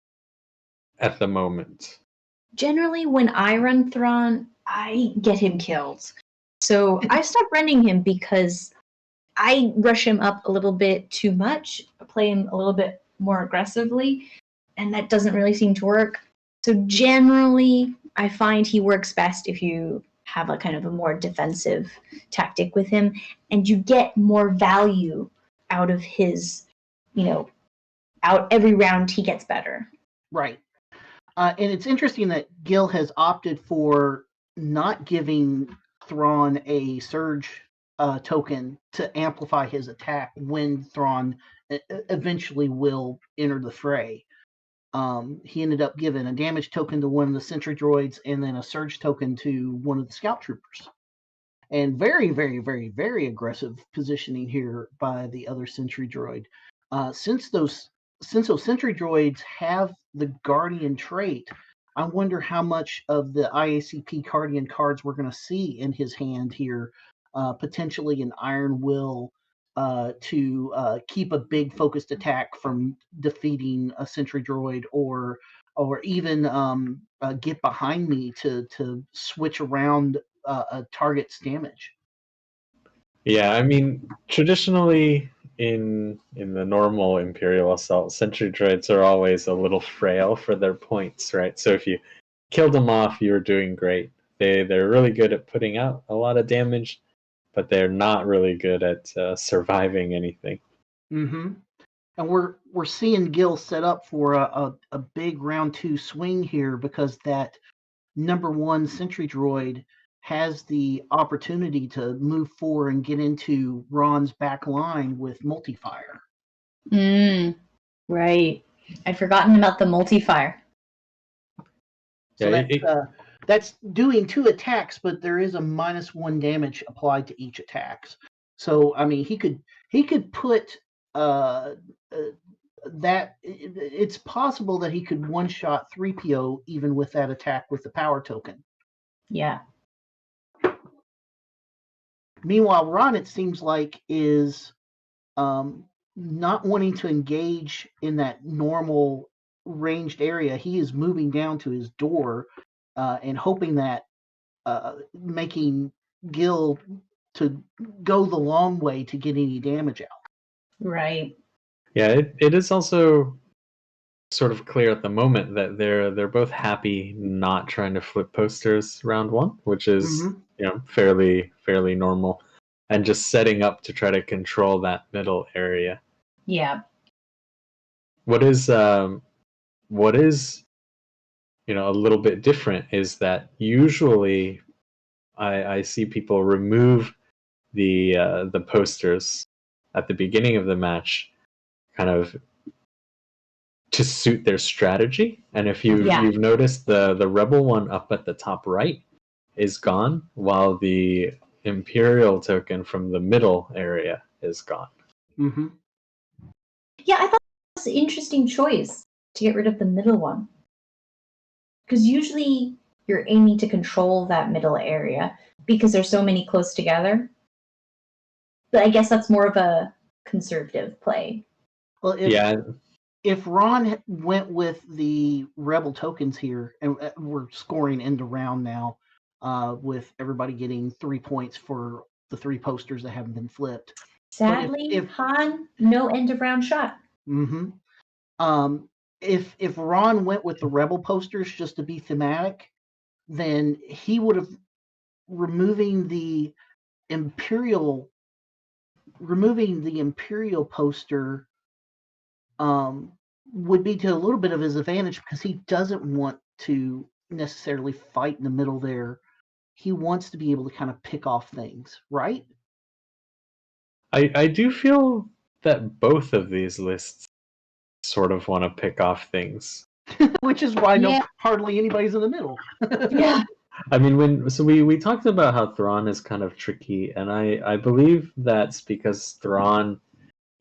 at the moment. Generally, when I run Thrawn, I get him killed. So I stopped running him because I rush him up a little bit too much, play him a little bit more aggressively, and that doesn't really seem to work. So generally, I find he works best if you have a kind of a more defensive tactic with him, and you get more value out of his, out every round he gets better. Right. And it's interesting that Gil has opted for not giving Thrawn a surge token to amplify his attack when Thrawn eventually will enter the fray. He ended up giving a damage token to one of the sentry droids and then a surge token to one of the scout troopers. And very, very, very, very aggressive positioning here by the other sentry droid. Since those sentry droids have the Guardian trait, I wonder how much of the IACP Guardian cards we're going to see in his hand here. Potentially an Iron Will to keep a big focused attack from defeating a sentry droid, or even get behind me to switch around a target's damage. Yeah, I mean, traditionally in the normal Imperial Assault, sentry droids are always a little frail for their points, right? So if you killed them off, you're doing great. They're really good at putting out a lot of damage, but they're not really good at surviving anything. Mm-hmm. And we're seeing Gil set up for a big round 2 swing here, because that number 1 sentry droid has the opportunity to move forward and get into Ron's back line with multi-fire. Right. I'd forgotten about the multi-fire. So That's doing 2 attacks, but there is a -1 damage applied to each attacks. So I mean, he could put that. It's possible that he could one-shot 3PO even with that attack with the power token. Yeah. Meanwhile, Ron, it seems like, is not wanting to engage in that normal ranged area. He is moving down to his door and hoping that making Gil to go the long way to get any damage out. Right. Yeah, it is also sort of clear at the moment that they're both happy not trying to flip posters round one, which is fairly normal, and just setting up to try to control that middle area. Yeah. What is a little bit different is that usually I see people remove the posters at the beginning of the match, kind of to suit their strategy. And if you've noticed, the rebel one up at the top right is gone, while the Imperial token from the middle area is gone. Mm-hmm. Yeah, I thought it was an interesting choice to get rid of the middle one. Because usually you're aiming to control that middle area because there's so many close together. But I guess that's more of a conservative play. Well, if Ron went with the rebel tokens here, and we're scoring end of round now, with everybody getting 3 points for the 3 posters that haven't been flipped. Sadly, Han, no end of round shot. Mm-hmm. If Ron went with the rebel posters just to be thematic, then he would have removing the Imperial poster would be to a little bit of his advantage because he doesn't want to necessarily fight in the middle there. He wants to be able to kind of pick off things, right? I do feel that both of these lists sort of want to pick off things. Which is why hardly anybody's in the middle. Yeah. I mean, we talked about how Thrawn is kind of tricky, and I believe that's because Thrawn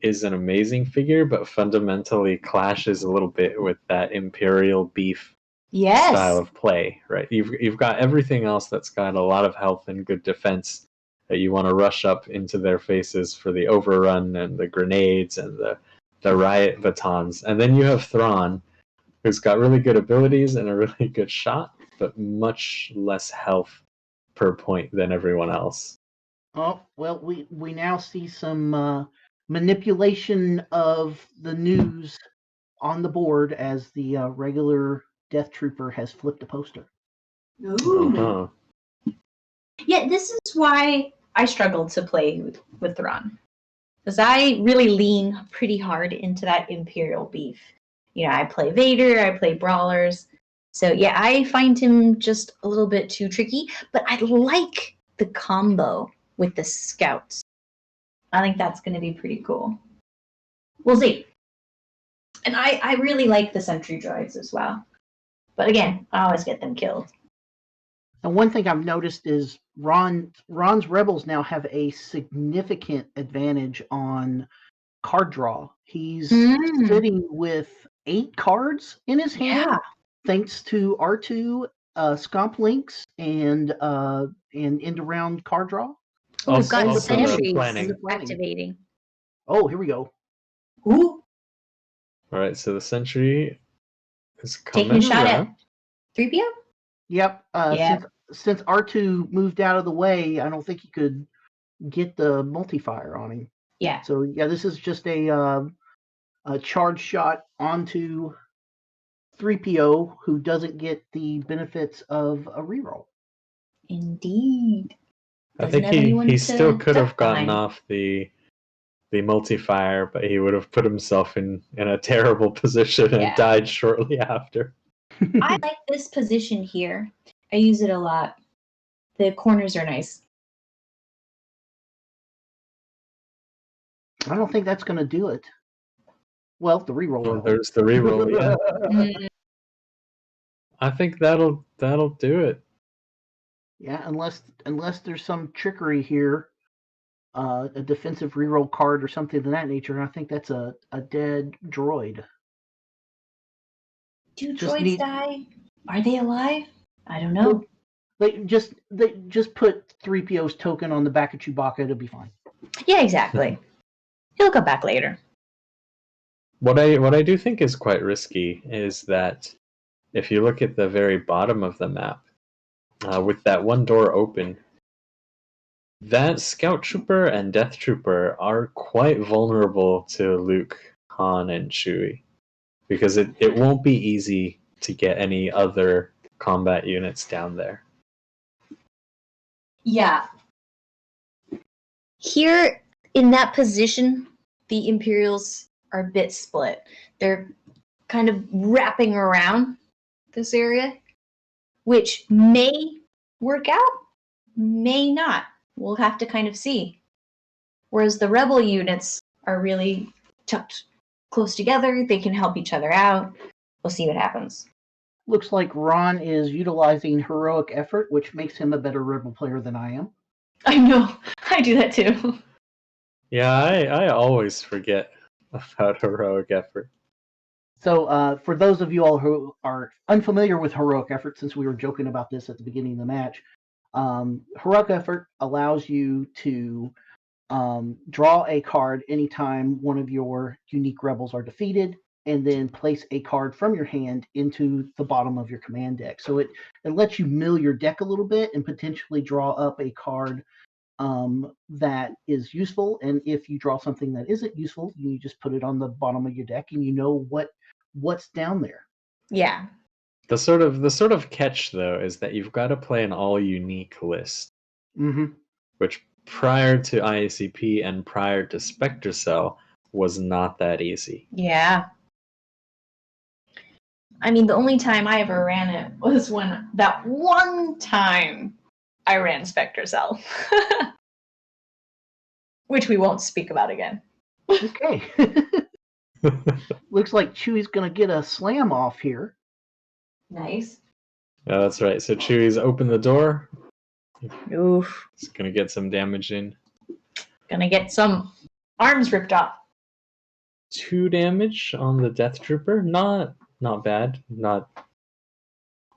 is an amazing figure, but fundamentally clashes a little bit with that Imperial beef style of play, right? You've got everything else that's got a lot of health and good defense that you want to rush up into their faces for the overrun and the grenades and the riot batons, and then you have Thrawn, who's got really good abilities and a really good shot, but much less health per point than everyone else. Oh, well, we now see some manipulation of the news on the board as the regular Death Trooper has flipped a poster. Ooh. Yeah, this is why I struggled to play with Thrawn. Because I really lean pretty hard into that Imperial beef. You know, I play Vader, I play Brawlers. So yeah, I find him just a little bit too tricky, but I like the combo with the Scouts. I think that's going to be pretty cool. We'll see. And I really like the Sentry droids as well. But again, I always get them killed. And one thing I've noticed is Ron's Rebels now have a significant advantage on card draw. He's sitting with 8 cards in his hand, thanks to R2, Scomp Links, and end around card draw. Oh, we've got Sentries activating. Oh, here we go. Ooh. All right, so the Sentry is coming taking a shot around. at 3PO? Yep. Since R2 moved out of the way, I don't think he could get the multi-fire on him. Yeah. So yeah, this is just a charge shot onto 3PO, who doesn't get the benefits of a reroll. Indeed. I think he still could have gotten off the multi-fire, but he would have put himself in a terrible position and died shortly after. I like this position here. I use it a lot. The corners are nice. I don't think that's going to do it. Well, the reroll. Well, there's the reroll. Yeah. I think that'll do it. Yeah, unless there's some trickery here, a defensive reroll card or something of that nature. I think that's a dead droid. Do Just droids die? Are they alive? I don't know. They just put 3PO's token on the back of Chewbacca. It'll be fine. Yeah, exactly. He'll come back later. What I do think is quite risky is that if you look at the very bottom of the map, with that one door open, that Scout Trooper and Death Trooper are quite vulnerable to Luke, Han, and Chewie. Because it won't be easy to get any other combat units down there. Yeah. Here, in that position, the Imperials are a bit split. They're kind of wrapping around this area, which may work out, may not. We'll have to kind of see. Whereas the Rebel units are really tucked close together. They can help each other out. We'll see what happens. Looks like Ron is utilizing heroic effort, which makes him a better Rebel player than I am. I know. I do that too. Yeah, I always forget about heroic effort. So for those of you all who are unfamiliar with heroic effort, since we were joking about this at the beginning of the match, heroic effort allows you to draw a card anytime one of your unique rebels are defeated, and then place a card from your hand into the bottom of your command deck. So it lets you mill your deck a little bit and potentially draw up a card that is useful. And if you draw something that isn't useful, you just put it on the bottom of your deck, and you know what's down there. Yeah. The sort of catch though is that you've got to play an all unique list, which prior to IACP and prior to Spectre Cell was not that easy. Yeah. I mean, the only time I ever ran it was when that one time I ran Spectre Cell. Which we won't speak about again. Okay. Looks like Chewie's going to get a slam off here. Nice. Yeah, that's right. So Chewie's opened the door. Oof. It's going to get some damage in. Gonna get some arms ripped off. 2 damage on the Death Trooper. Not bad. Not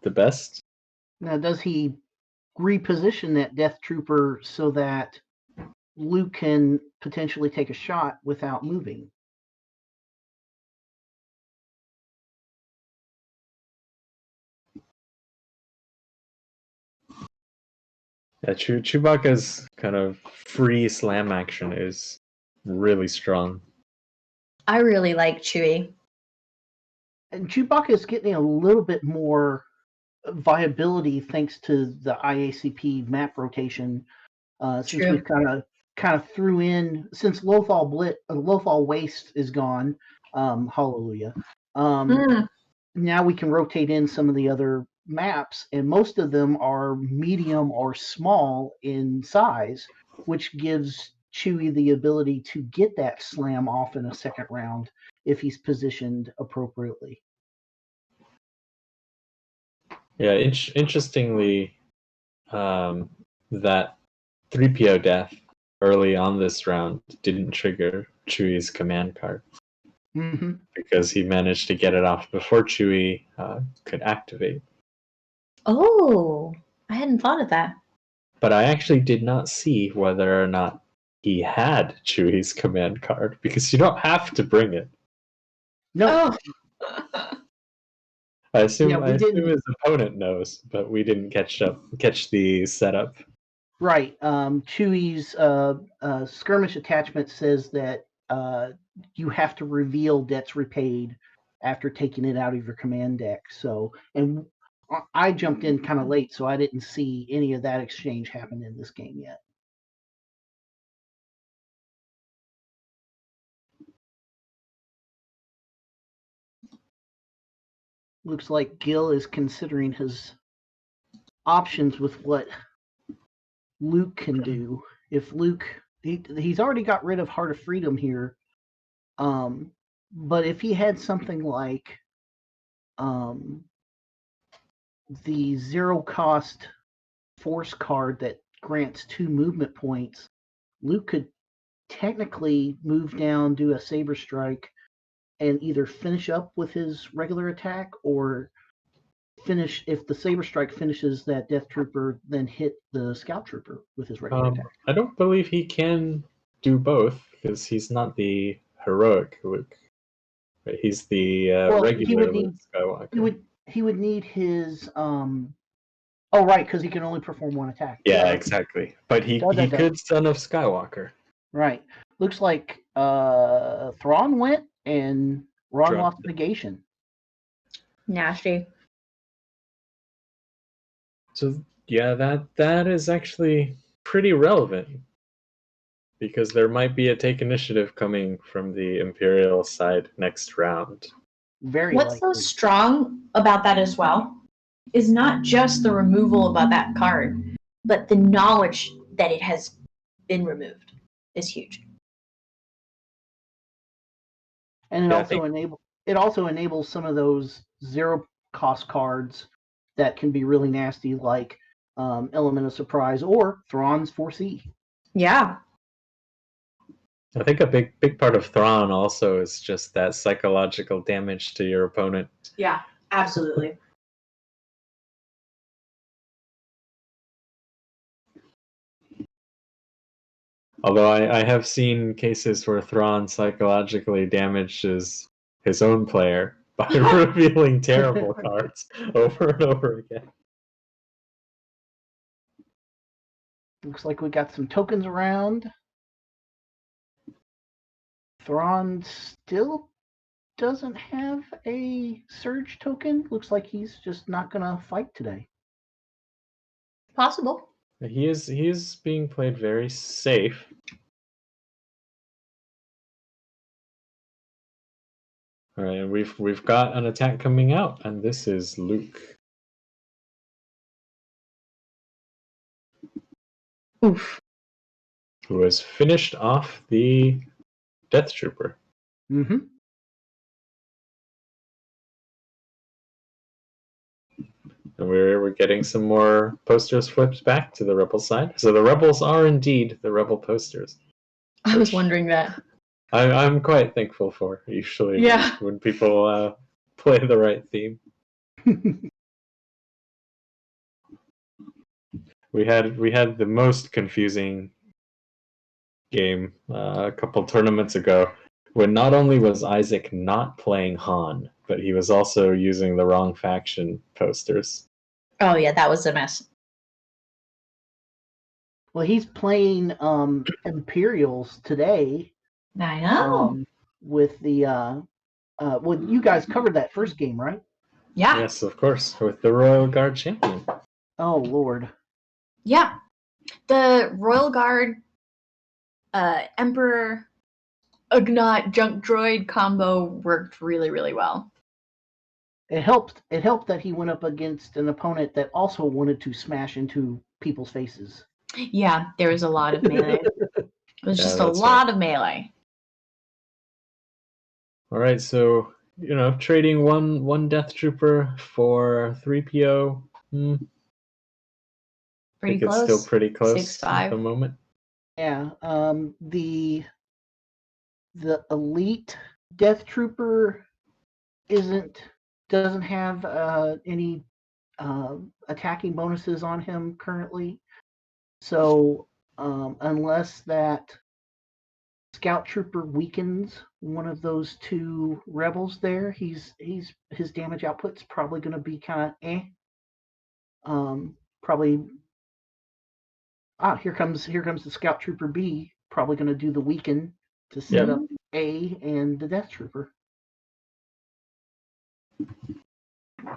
the best. Now, does he reposition that Death Trooper so that Luke can potentially take a shot without moving? Yeah, Chewbacca's kind of free slam action is really strong. I really like Chewie. And Chewbacca is getting a little bit more viability thanks to the IACP map rotation. Since we've kind of threw in, since Lothal Waste is gone, hallelujah. Now we can rotate in some of the other maps, and most of them are medium or small in size, which gives Chewie the ability to get that slam off in a second round if he's positioned appropriately. Yeah, interestingly, that 3PO death early on this round didn't trigger Chewie's command card. Because he managed to get it off before Chewie could activate. Oh, I hadn't thought of that. But I actually did not see whether or not he had Chewie's command card, because you don't have to bring it. No. I assume his opponent knows, but we didn't catch the setup. Right. Chewie's skirmish attachment says that you have to reveal debts repaid after taking it out of your command deck. So, and I jumped in kind of late, so I didn't see any of that exchange happen in this game yet. Looks like Gil is considering his options with what Luke can do. If Luke, he's already got rid of Heart of Freedom here, but if he had something like the zero cost force card that grants 2 movement points, Luke could technically move down, do a saber strike, and either finish up with his regular attack or finish, if the saber strike finishes that death trooper, then hit the scout trooper with his regular attack. I don't believe he can do both because he's not the heroic Luke. He's the regular Luke Skywalker. He would need his oh right, because he can only perform one attack. Yeah, exactly. But he could Son of Skywalker. Right. Looks like Thrawn went and Ron lost negation. Nasty. So yeah, that is actually pretty relevant because there might be a take initiative coming from the Imperial side next round. What's so strong about that as well is not just the removal of that card, but the knowledge that it has been removed is huge. And it also enables some of those 0 cost cards that can be really nasty, like Element of Surprise or Thrawn's 4C. Yeah. I think a big part of Thrawn also is just that psychological damage to your opponent. Yeah, absolutely. Although I have seen cases where Thrawn psychologically damages his own player by revealing terrible cards over and over again. Looks like we got some tokens around. Thrawn still doesn't have a surge token. Looks like he's just not gonna fight today. Possible. He is being played very safe. All right, we've got an attack coming out, and this is Luke. Oof. Who has finished off the Death Trooper. Mm-hmm. And we're getting some more posters flipped back to the Rebel side. So the Rebels are indeed the Rebel posters. I was wondering that. I'm quite thankful for, usually, when people play the right theme. We had the most confusing game a couple tournaments ago when not only was Isaac not playing Han, but he was also using the wrong faction posters. Oh yeah, that was a mess. Well, he's playing Imperials today. I know. With the well, you guys covered that first game, right? Yeah. Yes, of course, with the Royal Guard champion. Oh Lord. Yeah, the Royal Guard, Emperor, Ugnaught, Junk Droid combo worked really, really well. It helped that he went up against an opponent that also wanted to smash into people's faces. Yeah, there was a lot of melee. It was just a lot of melee. All right, so trading one Death Trooper for 3PO. Pretty close. It's still pretty close 6-5 at the moment. Yeah, the elite Death Trooper doesn't have any attacking bonuses on him currently. So unless that Scout Trooper weakens one of those 2 rebels there, his damage output's probably going to be kind of probably. Here comes the Scout Trooper B, probably going to do the weaken to set up A and the Death Trooper.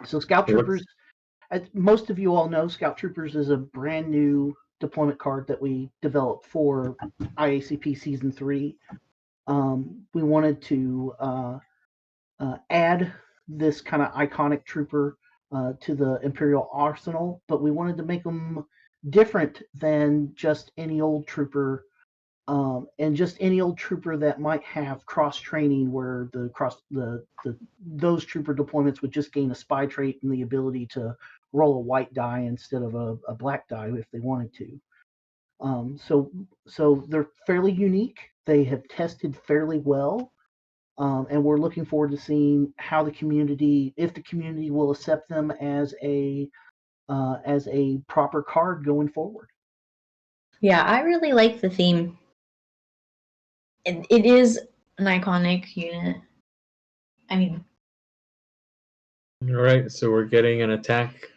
So Scout Troopers, as most of you all know, Scout Troopers is a brand new deployment card that we developed for IACP Season 3. We wanted to add this kind of iconic trooper to the Imperial arsenal, but we wanted to make them different than just any old trooper, and just any old trooper that might have cross training, where those trooper deployments would just gain a spy trait and the ability to roll a white die instead of a black die if they wanted to. So they're fairly unique. They have tested fairly well, and we're looking forward to seeing how the community, if the community will accept them as a proper card going forward. Yeah, I really like the theme. It is an iconic unit. I mean, All right, so we're getting an attack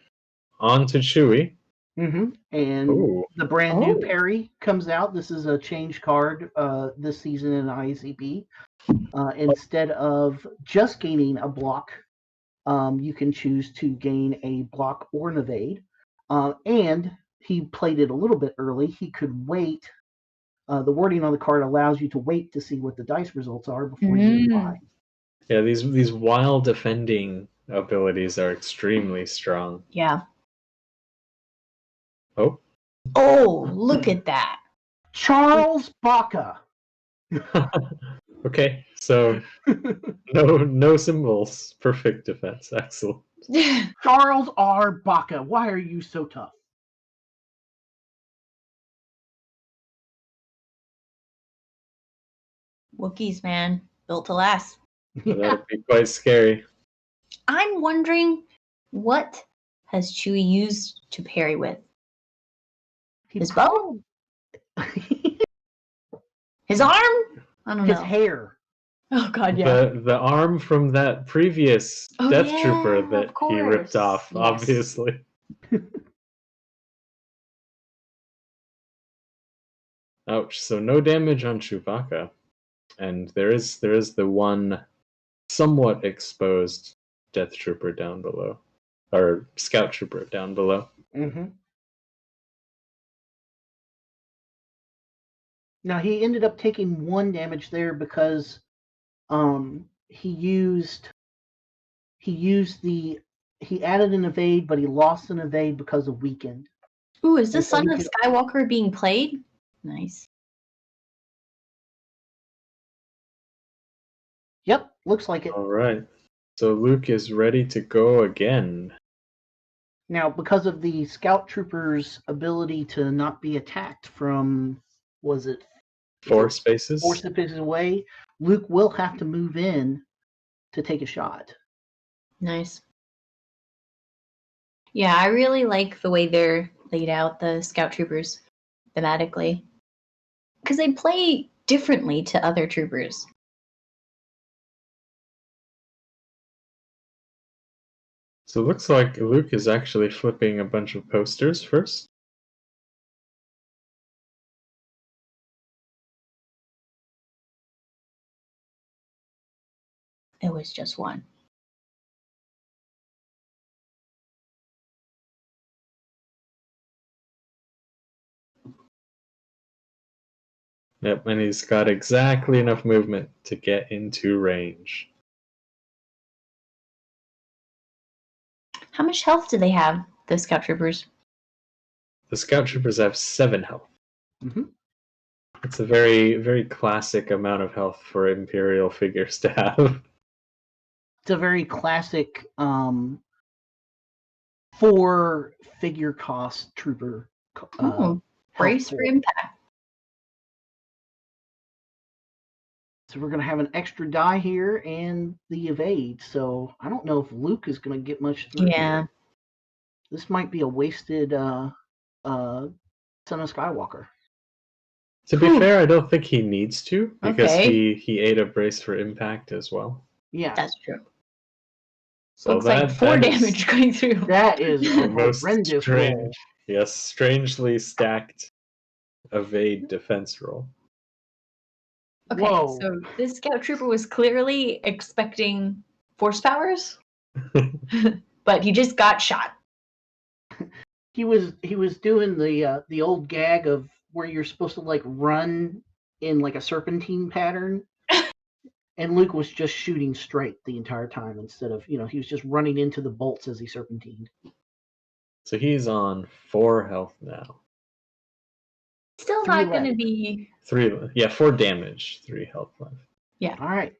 onto Chewie. And Ooh. the brand new parry comes out. This is a change card this season in IACP. Instead of just gaining a block, you can choose to gain a block or an evade. And he played it a little bit early. He could wait. The wording on the card allows you to wait to see what the dice results are before you apply. Yeah, these while defending abilities are extremely strong. Yeah. Oh. Oh, look at that. Charles Baca. Okay, so no symbols. Perfect defense. Excellent. Charles R. Baca. Why are you so tough? Wookiees, man. Built to last. That'd be quite scary. I'm wondering, what has Chewie used to parry with? His bow? His arm? I don't know. His hair. Oh god, yeah. The arm from that previous Death Trooper that he ripped off, Yes. obviously. Ouch. So no damage on Chewbacca. And there is the one somewhat exposed Death Trooper down below. Or Scout Trooper down below. Now he ended up taking 1 damage there because he added an evade, but he lost an evade because of weakened. Ooh, is this Son of Skywalker being played? Nice. Yep, looks like it. All right. So Luke is ready to go again. Now, because of the Scout Trooper's ability to not be attacked from, was it 4 spaces? 4 spaces away, Luke will have to move in to take a shot. Nice. Yeah, I really like the way they're laid out, the Scout Troopers, thematically. Because they play differently to other troopers. So it looks like Luke is actually flipping a bunch of posters first. It was just 1. Yep, and he's got exactly enough movement to get into range. How much health do they have, the Scout Troopers? The Scout Troopers have 7 health. It's a very, very classic amount of health for Imperial figures to have. It's a very classic 4 figure cost trooper. Brace for impact. So we're going to have an extra die here and the evade. So I don't know if Luke is going to get much through. Yeah. This might be a wasted Son of Skywalker. To be fair, I don't think he needs to, because Okay. he ate a brace for impact as well. Yeah. That's true. So Looks like 4 damage going through. That is the a most horrendous roll. strange, yes, strangely stacked evade defense roll. Okay, Whoa. so this Scout Trooper was clearly expecting force powers, but he just got shot. He was doing the old gag of where you're supposed to like run in like a serpentine pattern, and Luke was just shooting straight the entire time instead of, he was just running into the bolts as he serpentined. So he's on 4 health now. Still 3 not going to left. be... 4 damage, 3 health left. Yeah. All right.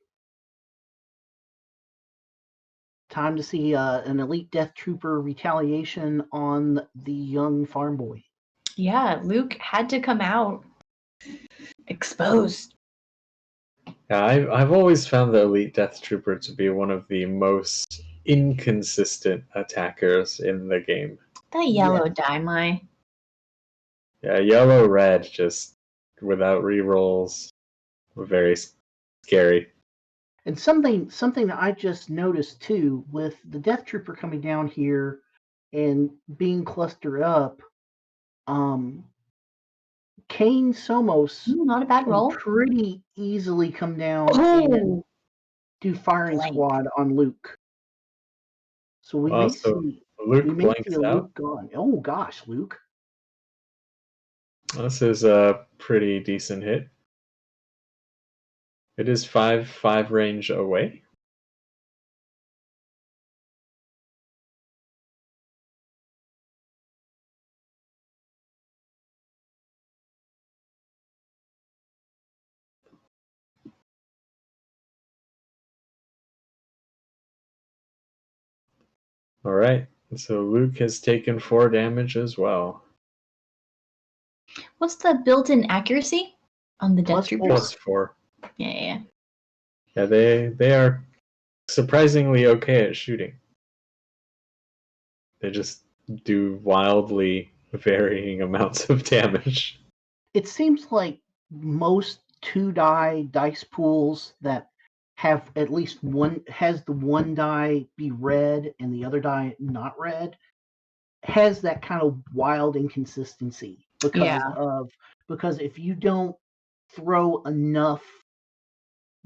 Time to see an elite Death Trooper retaliation on the young farm boy. Yeah, Luke had to come out exposed. Yeah, I've always found the Elite Death Trooper to be one of the most inconsistent attackers in the game. That yellow Daimai. Yeah, yellow, red, just without rerolls, very scary. And something that I just noticed too, with the Death Trooper coming down here and being clustered up, Kane Somos Not a bad can roll. pretty easily come down and do firing Blank. squad on Luke. So we may So see Luke we may blanks see a out. Luke gone. Oh gosh, Luke. This is a pretty decent hit. It is 5 range away. All right, so Luke has taken 4 damage as well. What's the built-in accuracy on the Death Troopers? +4. Yeah. Yeah, they are surprisingly okay at shooting. They just do wildly varying amounts of damage. It seems like most 2-die dice pools that have at least one has the one die be red and the other die not red has that kind of wild inconsistency because if you don't throw enough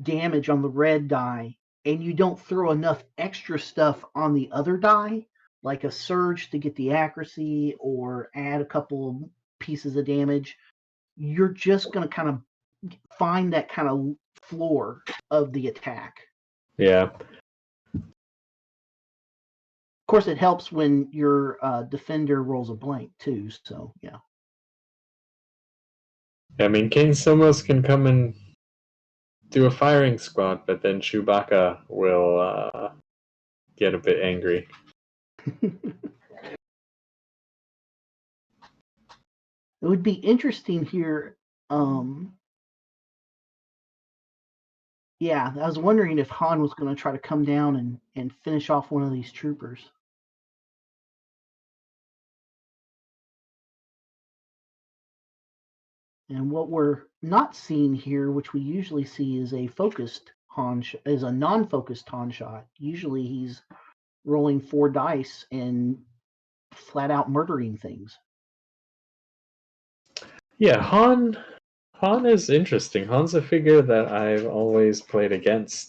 damage on the red die and you don't throw enough extra stuff on the other die, like a surge to get the accuracy or add a couple pieces of damage, you're just going to kind of find that kind of floor of the attack. Yeah. Of course, it helps when your defender rolls a blank too. So yeah. I mean, Kane Somos can come and do a firing squad, but then Chewbacca will get a bit angry. It would be interesting here. Yeah, I was wondering if Han was going to try to come down and finish off one of these troopers. And what we're not seeing here, which we usually see, is a focused Han is a non-focused Han shot. Usually he's rolling 4 dice and flat out murdering things. Yeah, Han is interesting. Han's a figure that I've always played against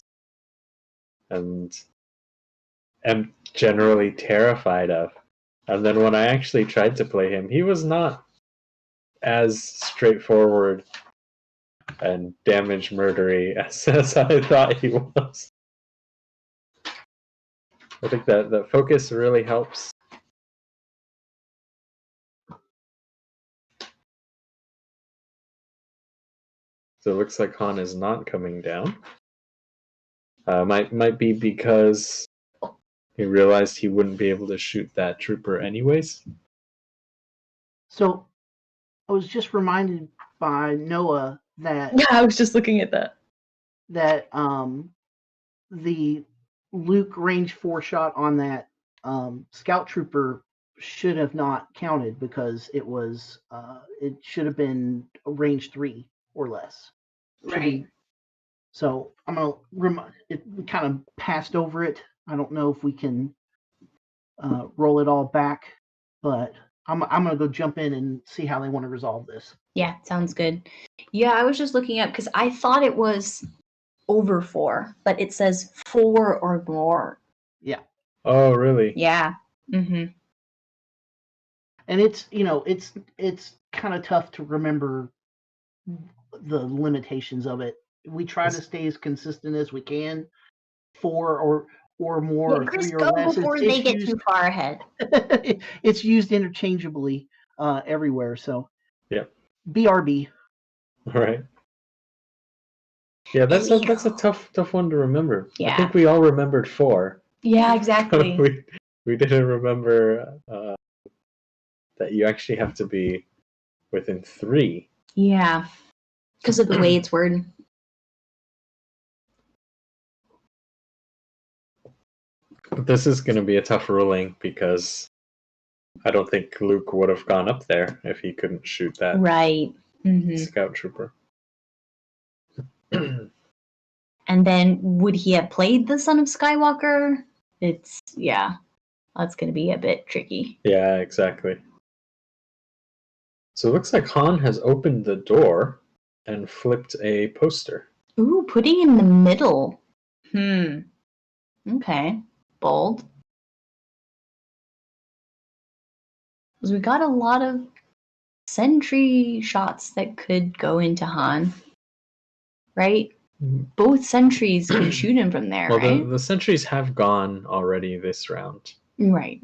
and am generally terrified of. And then when I actually tried to play him, he was not as straightforward and damage murdery as I thought he was. I think that focus really helps. So it looks like Han is not coming down. Might be because he realized he wouldn't be able to shoot that trooper anyways. So I was just reminded by Noah that I was just looking at that. That the Luke range 4 shot on that scout trooper should have not counted because it was it should have been range 3 or less. Right. So I'm gonna remind it. We kind of passed over it. I don't know if we can roll it all back, but I'm gonna go jump in and see how they want to resolve this. Yeah, sounds good. Yeah, I was just looking up because I thought it was over 4, but it says 4 or more. Yeah. Oh, really? Yeah. Mm-hmm. And it's it's kind of tough to remember the limitations of it. We try to stay as consistent as we can. 4 or more, or Chris, 3 or go less. before they get too far ahead. It's used interchangeably everywhere. So yeah, BRB. All right. Yeah, that's a tough one to remember. Yeah. I think we all remembered 4. Yeah, exactly. we didn't remember that you actually have to be within 3. Yeah, because of the way it's worded. This is going to be a tough ruling because I don't think Luke would have gone up there if he couldn't shoot that Right. scout trooper. And then would he have played the Son of Skywalker? That's going to be a bit tricky. Yeah, exactly. So it looks like Han has opened the door and flipped a poster. Ooh, putting in the middle. Okay. Bold. Because we got a lot of sentry shots that could go into Han. Right? Both sentries could shoot him from there, Well, right? the sentries have gone already this round. Right.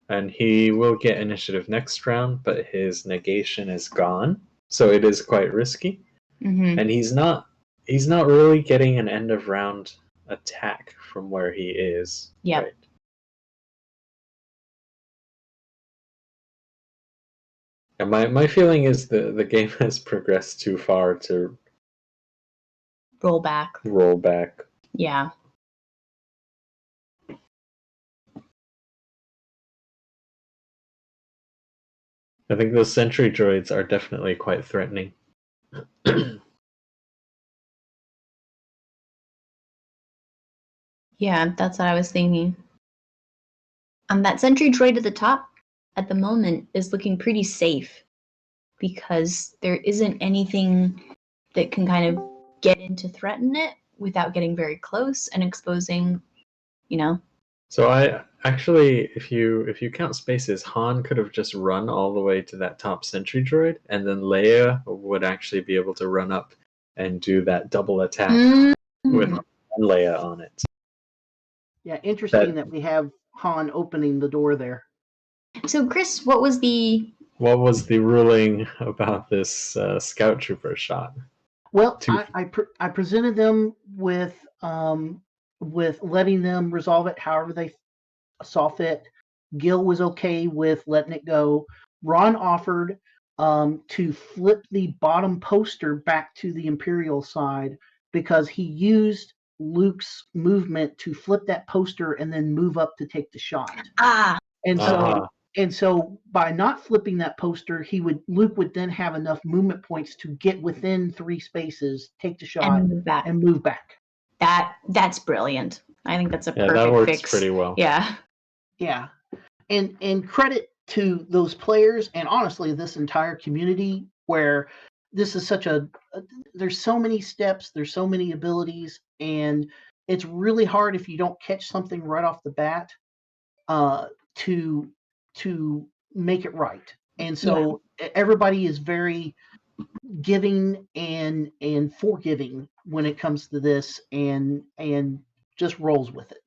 And he will get initiative next round, but his negation is gone. So it is quite risky. And he's not really getting an end of round attack from where he is. Yep. Right? And my feeling is the game has progressed too far to Roll back. Yeah. I think those sentry droids are definitely quite threatening. Yeah, that's what I was thinking. That sentry droid at the top at the moment is looking pretty safe because there isn't anything that can kind of get in to threaten it without getting very close and exposing, So I actually, if you count spaces, Han could have just run all the way to that top sentry droid, and then Leia would actually be able to run up and do that double attack with Leia on it. Yeah, interesting that we have Han opening the door there. So, Chris, what was the ruling about this scout trooper shot? Well, I presented them with letting them resolve it however they saw fit. Gil was okay with letting it go. Ron offered to flip the bottom poster back to the Imperial side because he used Luke's movement to flip that poster and then move up to take the shot. And so by not flipping that poster, Luke would then have enough movement points to get within 3 spaces, take the shot, and move back. That's brilliant. I think that's a perfect that works fix. Pretty well. Yeah. Yeah. And credit to those players and honestly this entire community where this is there's so many steps, there's so many abilities, and it's really hard if you don't catch something right off the bat to make it right. And so everybody is very giving and forgiving when it comes to this and just rolls with it.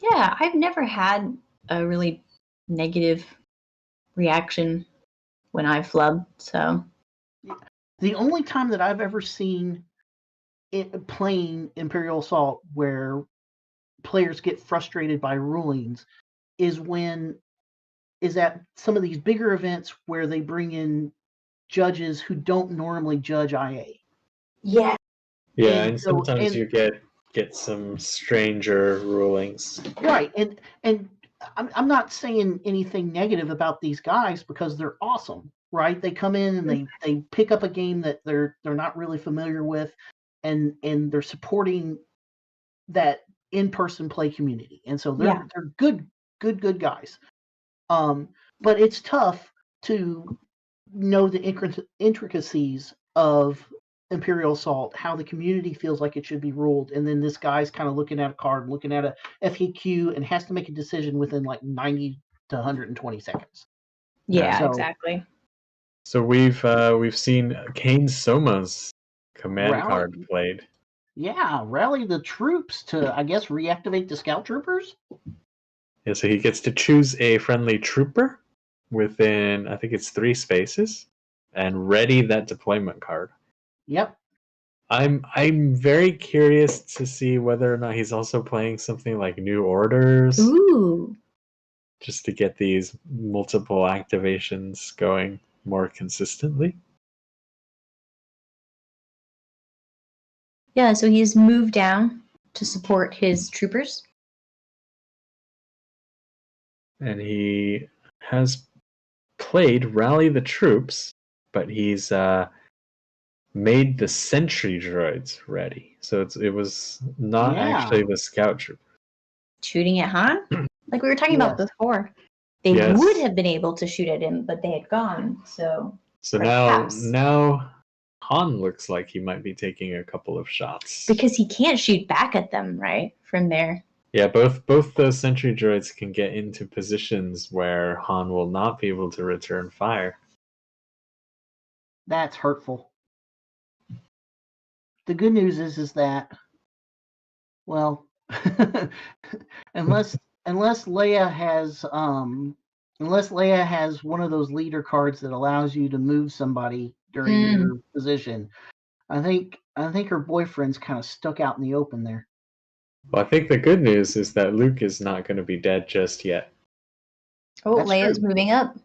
Yeah, I've never had a really negative reaction when I've flubbed, so. The only time that I've ever seen it playing Imperial Assault where players get frustrated by rulings is at some of these bigger events where they bring in judges who don't normally judge IA. Yeah. Yeah, and sometimes you get some stranger rulings. Right, and I'm not saying anything negative about these guys because they're awesome, right? They come in and they pick up a game that they're not really familiar with, and they're supporting that in-person play community, and so they're good guys. But it's tough to know the intricacies of Imperial Assault, how the community feels like it should be ruled, and then this guy's kind of looking at a card, looking at a FAQ, and has to make a decision within like 90 to 120 seconds. Yeah, exactly. So we've seen Kane Soma's command card played. Yeah, rally the troops to, I guess, reactivate the scout troopers. Yeah, so he gets to choose a friendly trooper within, I think it's 3 spaces, and ready that deployment card. Yep. I'm very curious to see whether or not he's also playing something like New Orders. Ooh. Just to get these multiple activations going more consistently. Yeah, so he's moved down to support his troopers. And he has played Rally the Troops, but he's made the sentry droids ready. So it was not actually the scout troop. Shooting at Han? Like we were talking about before. They would have been able to shoot at him, but they had gone, so perhaps. now Han looks like he might be taking a couple of shots. Because he can't shoot back at them, right? From there. Yeah, both the sentry droids can get into positions where Han will not be able to return fire. That's hurtful. The good news is that, well, unless Leia has one of those leader cards that allows you to move somebody during your position, I think her boyfriend's kind of stuck out in the open there. Well, I think the good news is that Luke is not going to be dead just yet. Oh, that's Leia's true. Moving up.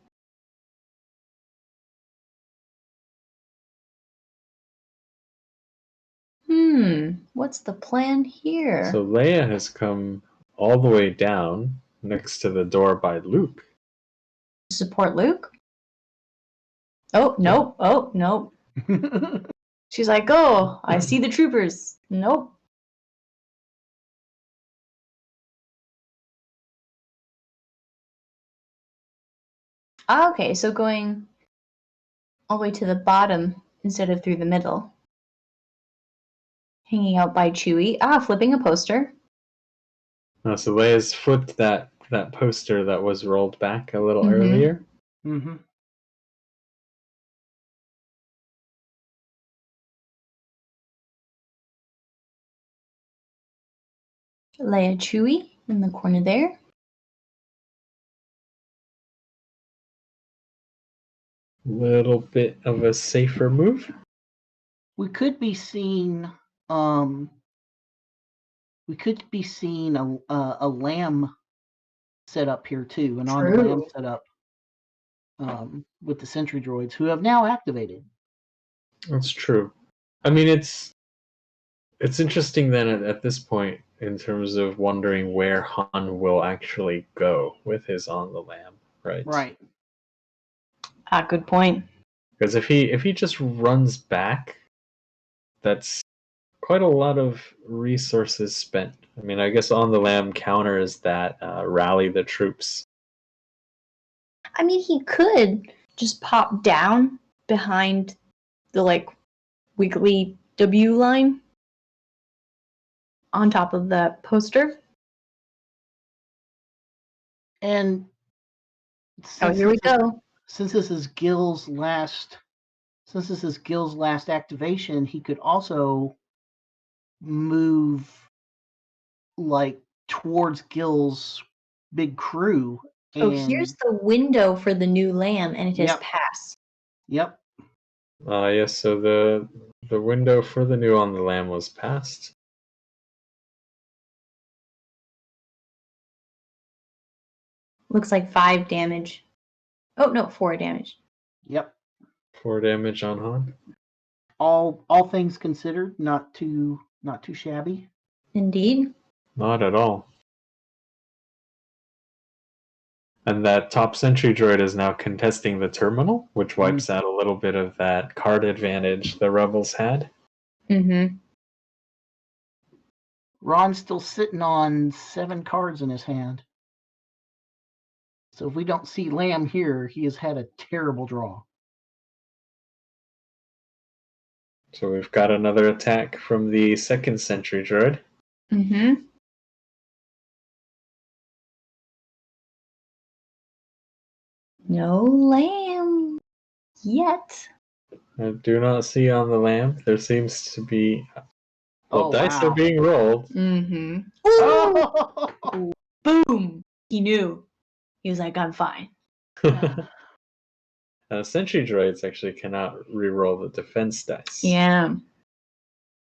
What's the plan here? So Leia has come all the way down next to the door by Luke. Support Luke? Oh, nope. Oh, nope. She's like, oh, I see the troopers. Nope. Okay, so going all the way to the bottom instead of through the middle. Hanging out by Chewie. Flipping a poster. Oh, so Leia's flipped that poster that was rolled back a little earlier. Mm-hmm. Leia Chewie in the corner there. Little bit of a safer move. We could be seeing a lamb set up here too, an on lamb set up with the sentry droids who have now activated. That's true. I mean, it's interesting then at this point in terms of wondering where Han will actually go with his on the lamb, right? Right. Good point. Because if he just runs back, that's quite a lot of resources spent. I mean, I guess on the lamb counters that rally the troops. I mean, he could just pop down behind the wiggly W line on top of the poster. And here we go. Since this is Gil's last activation, he could also move towards Gil's big crew. Here's the window for the new lamb, and it has passed. Yep. Yes, so the window for the new on the lamb was passed. Looks like 5 damage. Oh no, 4 damage. Yep. 4 damage on Han. All things considered, not too shabby. Indeed. Not at all. And that top sentry droid is now contesting the terminal, which wipes out a little bit of that card advantage the rebels had. Mm-hmm. Ron's still sitting on 7 cards in his hand. So if we don't see Lamb here, he has had a terrible draw. So we've got another attack from the second sentry droid. Mm-hmm. No lamb yet. I do not see on the lamb. There seems to be... dice are being rolled. Mm-hmm. Oh! Boom! He knew. He was like, I'm fine. Sentry droids actually cannot re-roll the defense dice. Yeah.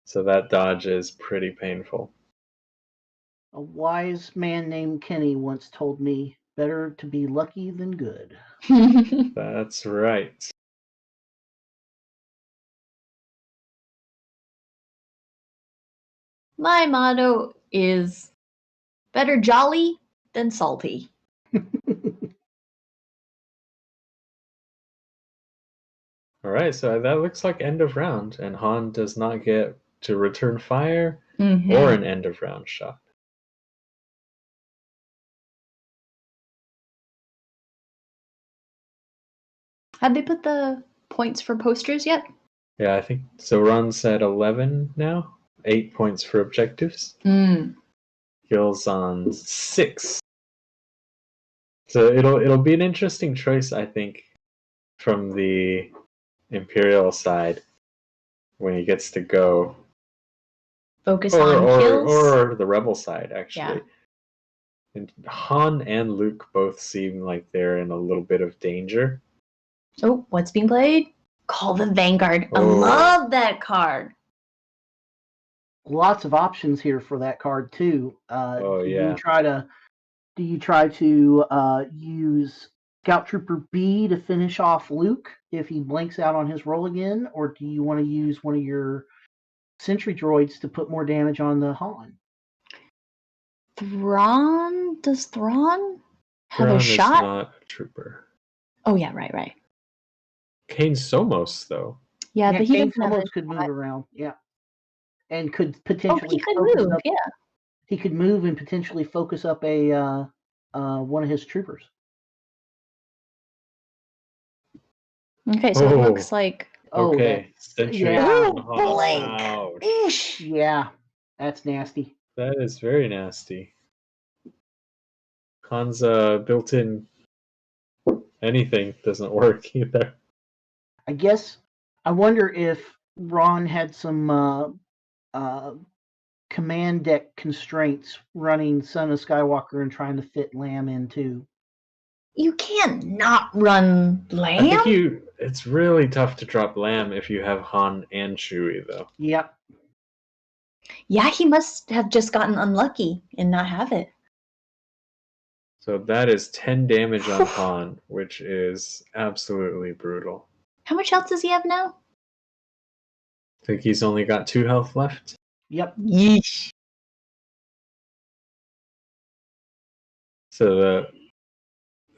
So that dodge is pretty painful. A wise man named Kenny once told me, better to be lucky than good. That's right. My motto is better jolly than salty. Alright, so that looks like end of round, and Han does not get to return fire Mhm. or an end of round shot. Have they put the points for posters yet? Yeah, I think so. Ron's at 11 now. 8 points for objectives. Gil's on 6. So it'll be an interesting choice, I think, from the Imperial side when he gets to go. Focus on kills? Or the Rebel side, actually. Yeah. And Han and Luke both seem like they're in a little bit of danger. Oh, what's being played? Call the Vanguard. I Oh. love that card. Lots of options here for that card too. Oh, do yeah. you try to use Scout Trooper B to finish off Luke if he blanks out on his roll again, or do you want to use one of your sentry droids to put more damage on the Han? Thrawn? Does Thrawn have Thrawn a shot? is not a trooper. Oh, yeah, right. Kane Somos, though. Yeah, but he Kane doesn't have almost a could shot. move around. Yeah, and could Oh, potentially he could focus move, up. yeah. He could move and potentially focus up a one of his troopers. Okay, so it looks like... Okay, that's, Sentry. yeah. Ouch. Yeah, that's nasty. That is very nasty. Han's built-in anything doesn't work either. I guess I wonder if Ron had some command deck constraints running Son of Skywalker and trying to fit Lamb in too. You can't not run Lamb? I think it's really tough to drop Lamb if you have Han and Chewie, though. Yep. Yeah, he must have just gotten unlucky and not have it. So that is 10 damage on Han, which is absolutely brutal. How much health does he have now? I think he's only got 2 health left. Yep. Yeesh. So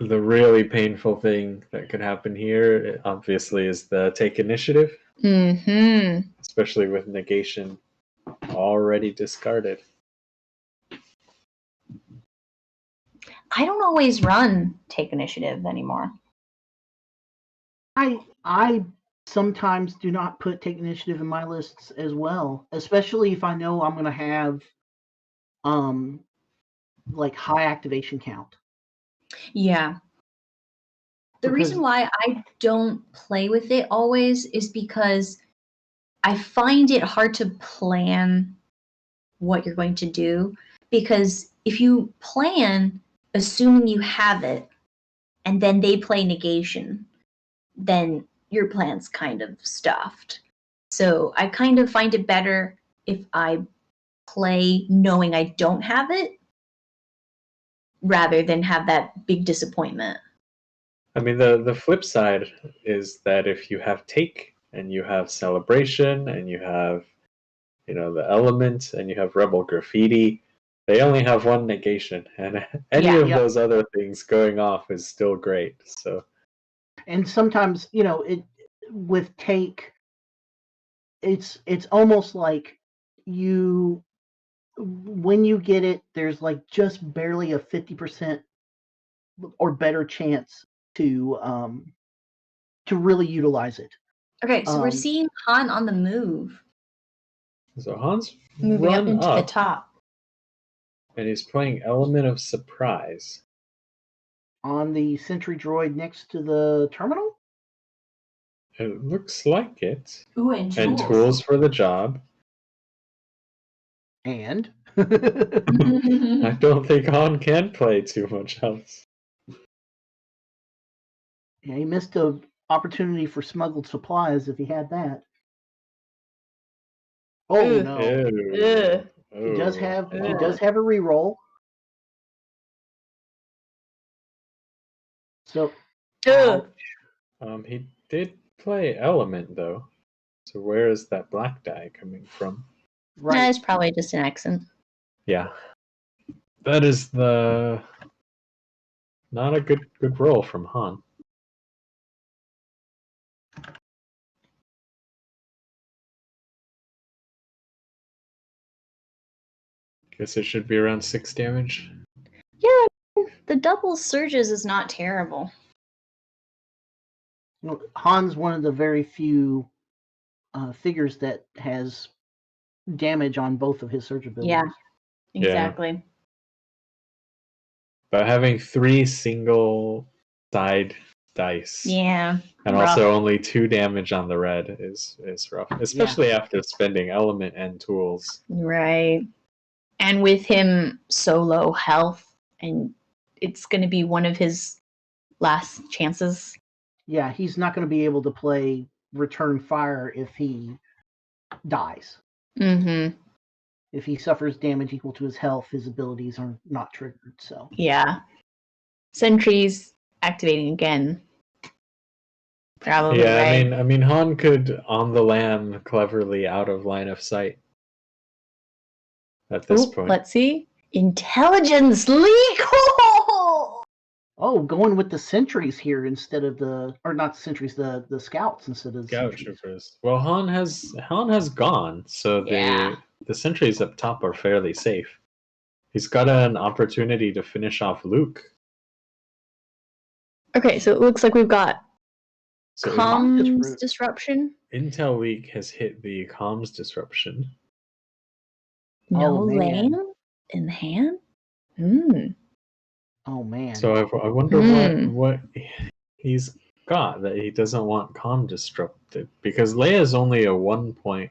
the really painful thing that could happen here, obviously, is the take initiative. Mm-hmm. Especially with negation already discarded. I don't always run take initiative anymore. I sometimes do not put take initiative in my lists as well, especially if I know I'm going to have like high activation count. Yeah. The reason why I don't play with it always is because I find it hard to plan what you're going to do. Because if you plan assuming you have it and then they play negation, then your plan's kind of stuffed. So I kind of find it better if I play knowing I don't have it rather than have that big disappointment. I mean, the flip side is that if you have take and you have celebration and you have, the element and you have rebel graffiti, they only have one negation, and any of those other things going off is still great. So, and sometimes it with take, it's almost like when you get it, there's like just barely a 50% or better chance to really utilize it. Okay, so we're seeing Han on the move. So Han's moving run up into the top. And he's playing Element of Surprise. On the sentry droid next to the terminal? It looks like it. Ooh, and tools for the job. And? I don't think Han can play too much else. Yeah, he missed an opportunity for smuggled supplies if he had that. Oh Ugh. no. Ugh. He does Oh, have Ugh. he does have a reroll. So Ugh. He did play element though. So where is that black die coming from? right. It's probably just an accent. Yeah, that is the not a good roll from Han. Guess it should be around 6 damage. Yeah, the double surges is not terrible. You know, Han's one of the very few figures that has damage on both of his surge abilities. Yeah, exactly. But having 3 single side dice, Yeah, and rough. also only 2 damage on the red is rough, especially after spending element and tools. Right. And with him so low health, and it's going to be one of his last chances. Yeah, he's not going to be able to play Return Fire if he dies. Mm-hmm. If he suffers damage equal to his health, his abilities are not triggered. So Yeah. Sentries activating again. Probably Yeah, right. I mean Han could on the lam cleverly out of line of sight at this Ooh, point. let's see. Intelligence leak. oh, going with the sentries here instead of or not the sentries, the scouts instead of the Scout sentries. troopers. Well, Han has gone, so Yeah. the sentries up top are fairly safe. He's got an opportunity to finish off Luke. Okay, so it looks like we've got So comms disruption. Intel leak has hit the comms disruption. No Oh, man. lamb in hand. Hmm. Oh man. So I wonder what he's got that he doesn't want comm disrupted, because Leia's only a 1-point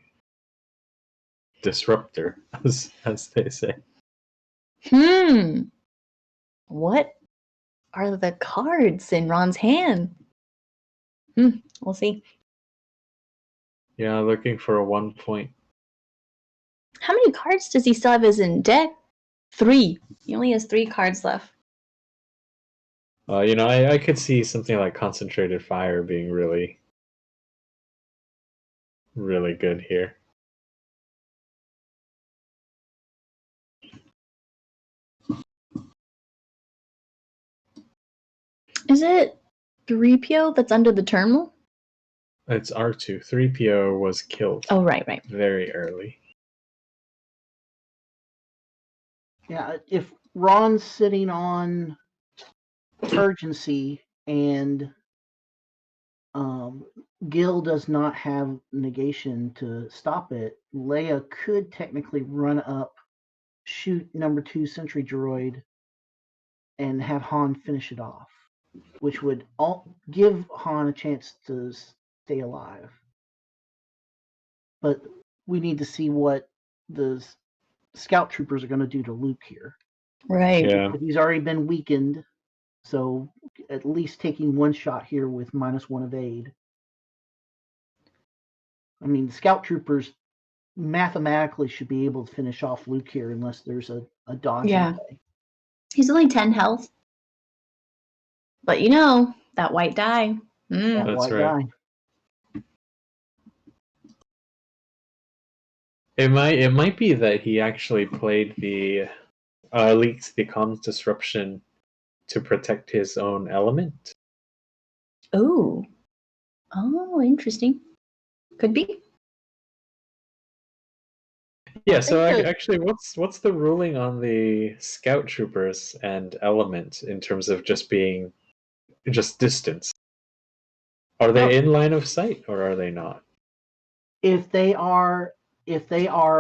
disruptor, as they say. What are the cards in Ron's hand? We'll see. Yeah, looking for a 1-point. How many cards does he still have as in deck? 3. He only has 3 cards left. I could see something like concentrated fire being really, really good here. Is it 3PO that's under the terminal? It's R2. 3PO was killed. Oh, right. Very early. Yeah, if Ron's sitting on urgency and Gil does not have negation to stop it, Leia could technically run up, shoot number 2 sentry droid, and have Han finish it off, which would give Han a chance to stay alive. But we need to see what the scout troopers are going to do to Luke here. Right. Yeah. He's already been weakened, so at least taking one shot here with -1 evade. I mean, the scout troopers mathematically should be able to finish off Luke here unless there's a dodge in play. He's only 10 health. But that white die. That That's white right. die. It might be that he actually played the leaked the comms disruption to protect his own element. Oh, interesting. Could be. Yeah, so actually, what's the ruling on the scout troopers and element in terms of just being distance? Are they in line of sight or are they not? If they are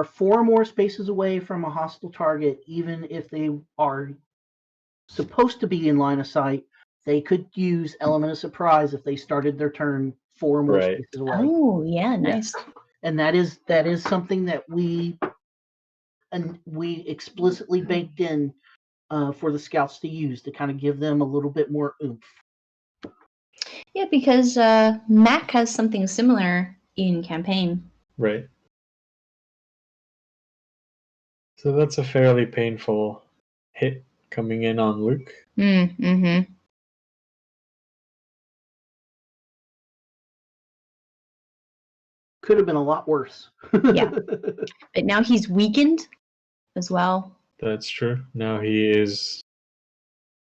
4 more spaces away from a hostile target, even if they are supposed to be in line of sight, they could use element of surprise if they started their turn 4 more spaces away. Oh, yeah, nice. And that is something that we explicitly baked in for the scouts to use to kind of give them a little bit more oomph. Yeah, because Mac has something similar in campaign. Right. So that's a fairly painful hit coming in on Luke. Mm-hmm. Could have been a lot worse. Yeah. But now he's weakened as well. That's true. Now he is.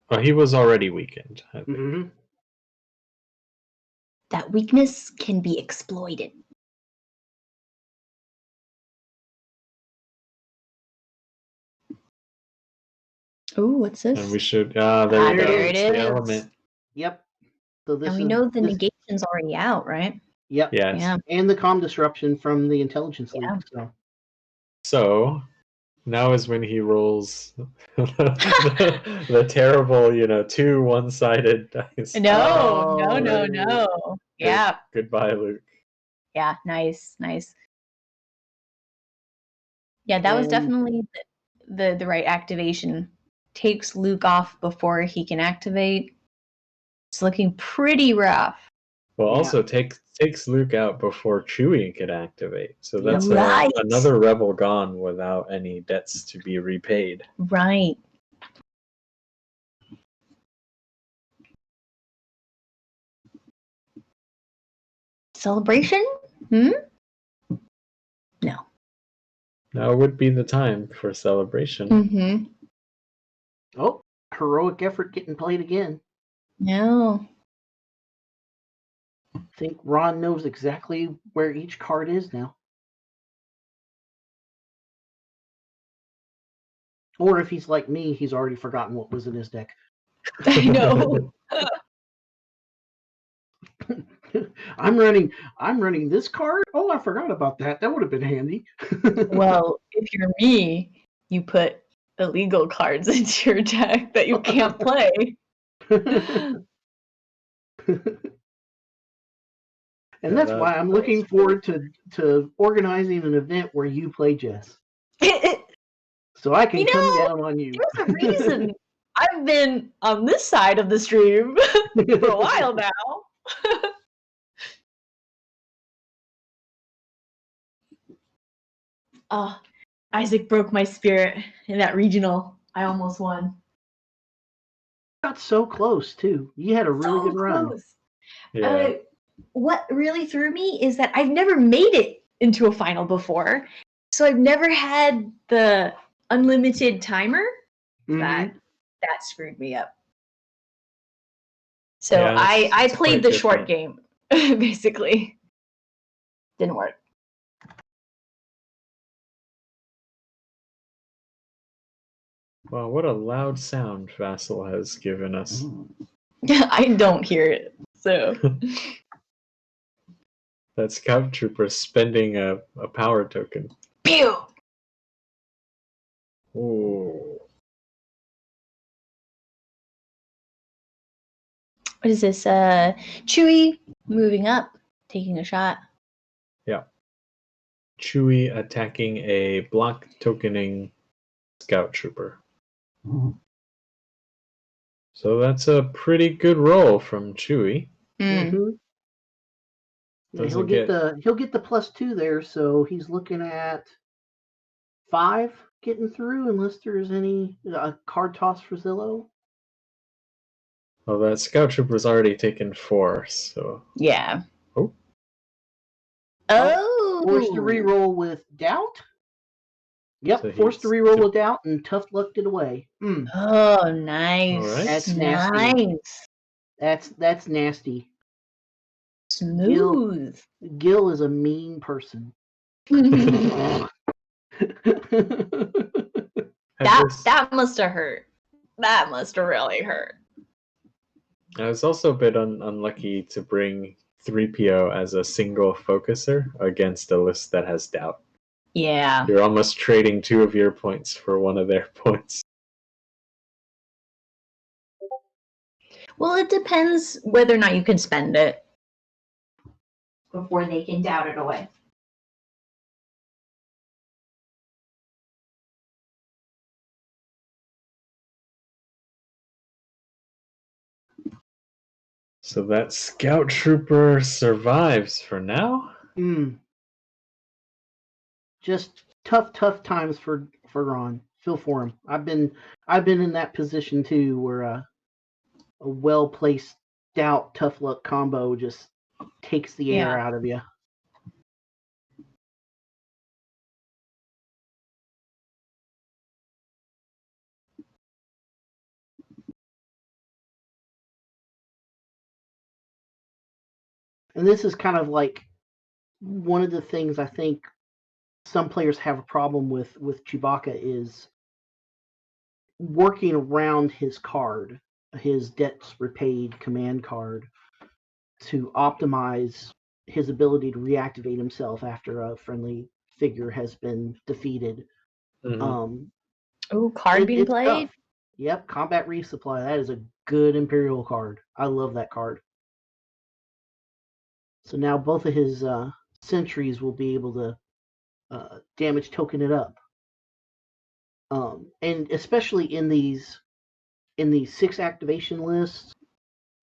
Well, he was already weakened, I think. Mm-hmm. That weakness can be exploited. Ooh, what's this? And we should. There we go. There it It's the is. element. Yep. So this And we is know the this, negation's already out, right? Yep. Yes. Yeah. And the comm disruption from the intelligence leak. So now is when he rolls the terrible, 2 one-sided dice. No. Good- Yeah. Goodbye, Luke. Yeah, nice. Yeah, that was definitely the right activation. Takes Luke off before he can activate. It's looking pretty rough. Well, also takes Luke out before Chewie can activate. So that's Right. another rebel gone without any debts to be repaid. Right. Celebration? No. Now would be the time for celebration. Mm-hmm. Oh, heroic effort getting played again. No. I think Ron knows exactly where each card is now. Or if he's like me, he's already forgotten what was in his deck. I know. I'm running this card? Oh, I forgot about that. That would have been handy. Well, if you're me, you put illegal cards into your deck that you can't play. And that's why I'm looking forward to organizing an event where you play Jess. So I can come down on you. There's a reason I've been on this side of the stream for a while now. Oh, Isaac broke my spirit in that regional. I almost won. Got so close too. You had a really good run. Yeah. What really threw me is that I've never made it into a final before, so I've never had the unlimited timer. That screwed me up. So Yeah, I it's played quite the short different. game, basically. Didn't work. Wow, what a loud sound Vassal has given us. I don't hear it, so. That scout trooper spending a power token. Pew! Ooh. What is this? Chewie moving up, taking a shot. Yeah. Chewie attacking a block tokening scout trooper. So that's a pretty good roll from Chewie. Yeah, he'll Doesn't get the +2 there, so he's looking at 5 getting through, unless there's any card toss for Zillow. Well, that scout trooper's already taken 4, so. Yeah. Oh. Forced to reroll with doubt. Yep, So forced to reroll with doubt, and tough lucked it away. Oh, nice. All right. That's nasty. Nice. That's nasty. Smooth. Gil is a mean person. That must have hurt. That must have really hurt. I was also a bit unlucky to bring 3PO as a single focuser against a list that has doubt. Yeah. You're almost trading 2 of your points for 1 of their points. Well, it depends whether or not you can spend it before they can doubt it away. So that scout trooper survives for now. Just tough times for for Ron. Feel for him. I've been in that position too, where a well placed stout tough luck combo just takes the air out of you. And this is kind of like one of the things I think some players have a problem with Chewbacca is working around his card, his debts repaid command card, to optimize his ability to reactivate himself after a friendly figure has been defeated. Card being played? Tough. Yep, Combat Resupply. That is a good Imperial card. I love that card. So now both of his sentries will be able to damage token it up. And especially in these 6 activation lists,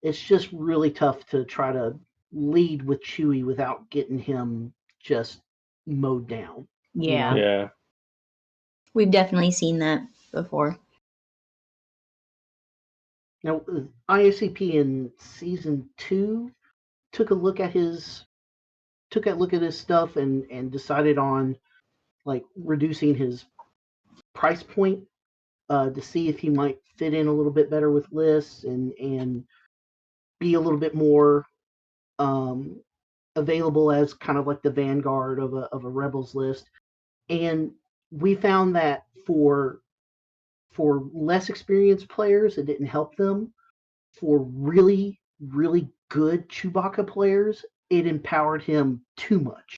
it's just really tough to try to lead with Chewie without getting him just mowed down. Yeah. Yeah. We've definitely seen that before. Now, IACP in season 2 took a look at his stuff and decided on like reducing his price point to see if he might fit in a little bit better with lists and be a little bit more available as kind of like the vanguard of a Rebels list. And we found that for less experienced players, it didn't help them. For really, really good Chewbacca players, it empowered him too much.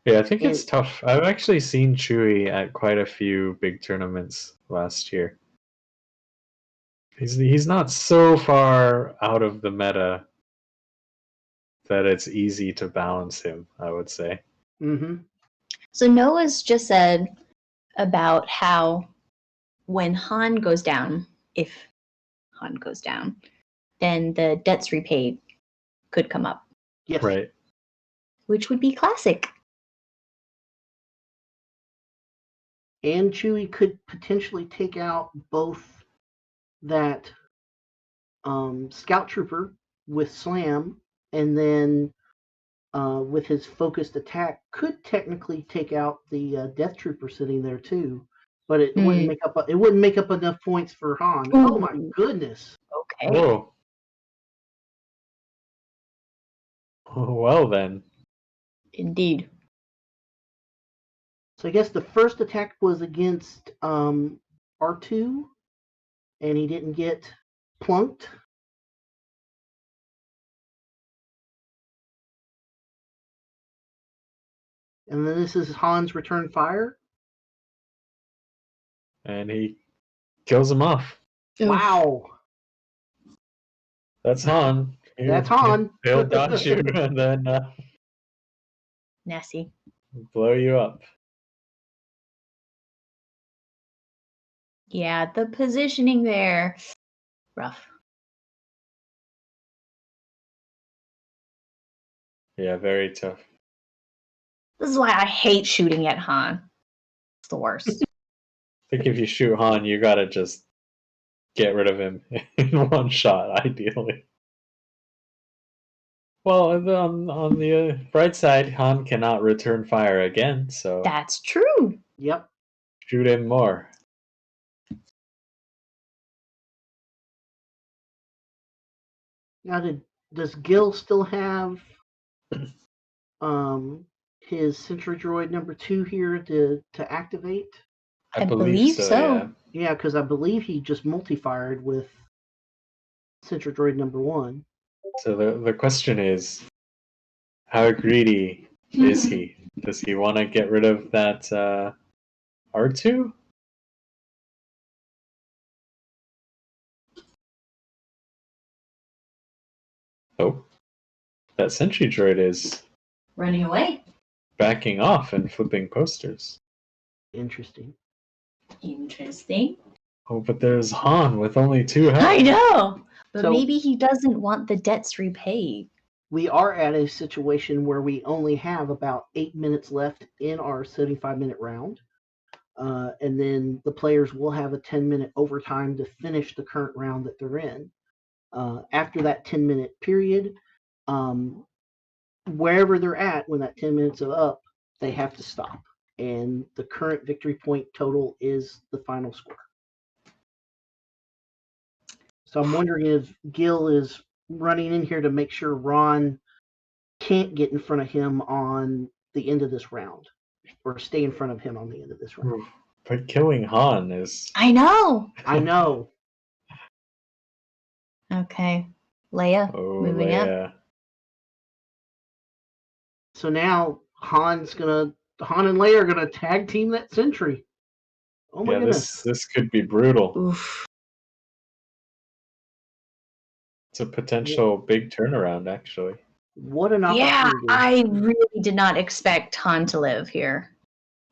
Yeah, I think it's tough. I've actually seen Chewie at quite a few big tournaments last year. He's not so far out of the meta that it's easy to balance him, I would say. Mm-hmm. So Noah's just said about how when Han goes down, if Han goes down, then the debts repaid could come up. Yes. Right. Which would be classic. And Chewie could potentially take out both that Scout Trooper with Slam, and then with his focused attack, could technically take out the Death Trooper sitting there too. But it wouldn't make up. It wouldn't make up enough points for Han. Ooh. Oh my goodness! Okay. Whoa. Well then. Indeed. So I guess the first attack was against R2, and he didn't get plunked. And then this is Han's return fire. And he kills him off. Wow. That's Han. That's Han. He'll dodge you and then Nasty. blow you up. Yeah, the positioning there, rough. Yeah, very tough. This is why I hate shooting at Han. It's the worst. I think if you shoot Han, you gotta just get rid of him in one shot, ideally. Well, on the bright side, Han cannot return fire again, so That's true. Yep. shoot him more. Now, does Gil still have his Sentry Droid number 2 here to activate? I believe so. Yeah. Yeah, because I believe he just multi-fired with Sentry Droid number 1. So the question is, how greedy is he? Does he want to get rid of that R2? Oh, that sentry droid is Running away. backing off and flipping posters. Interesting. Interesting. Oh, but there's Han with only 2 health. I know, but So- maybe he doesn't want the debts repaid. We are at a situation where we only have about 8 minutes left in our 75-minute round. and then the players will have a 10-minute overtime to finish the current round that they're in. After that 10-minute period, wherever they're at when that 10 minutes is up, they have to stop. And the current victory point total is the final score. So I'm wondering if Gil is running in here to make sure Ron can't get in front of him on the end of this round, or stay in front of him on the end of this round. But killing Han is... I know. I know. Okay. Leia, moving up. So now Han and Leia are gonna tag team that sentry. Oh my goodness. This could be brutal. Oof. It's a potential big turnaround, actually. What an opportunity. Yeah, I really did not expect Han to live here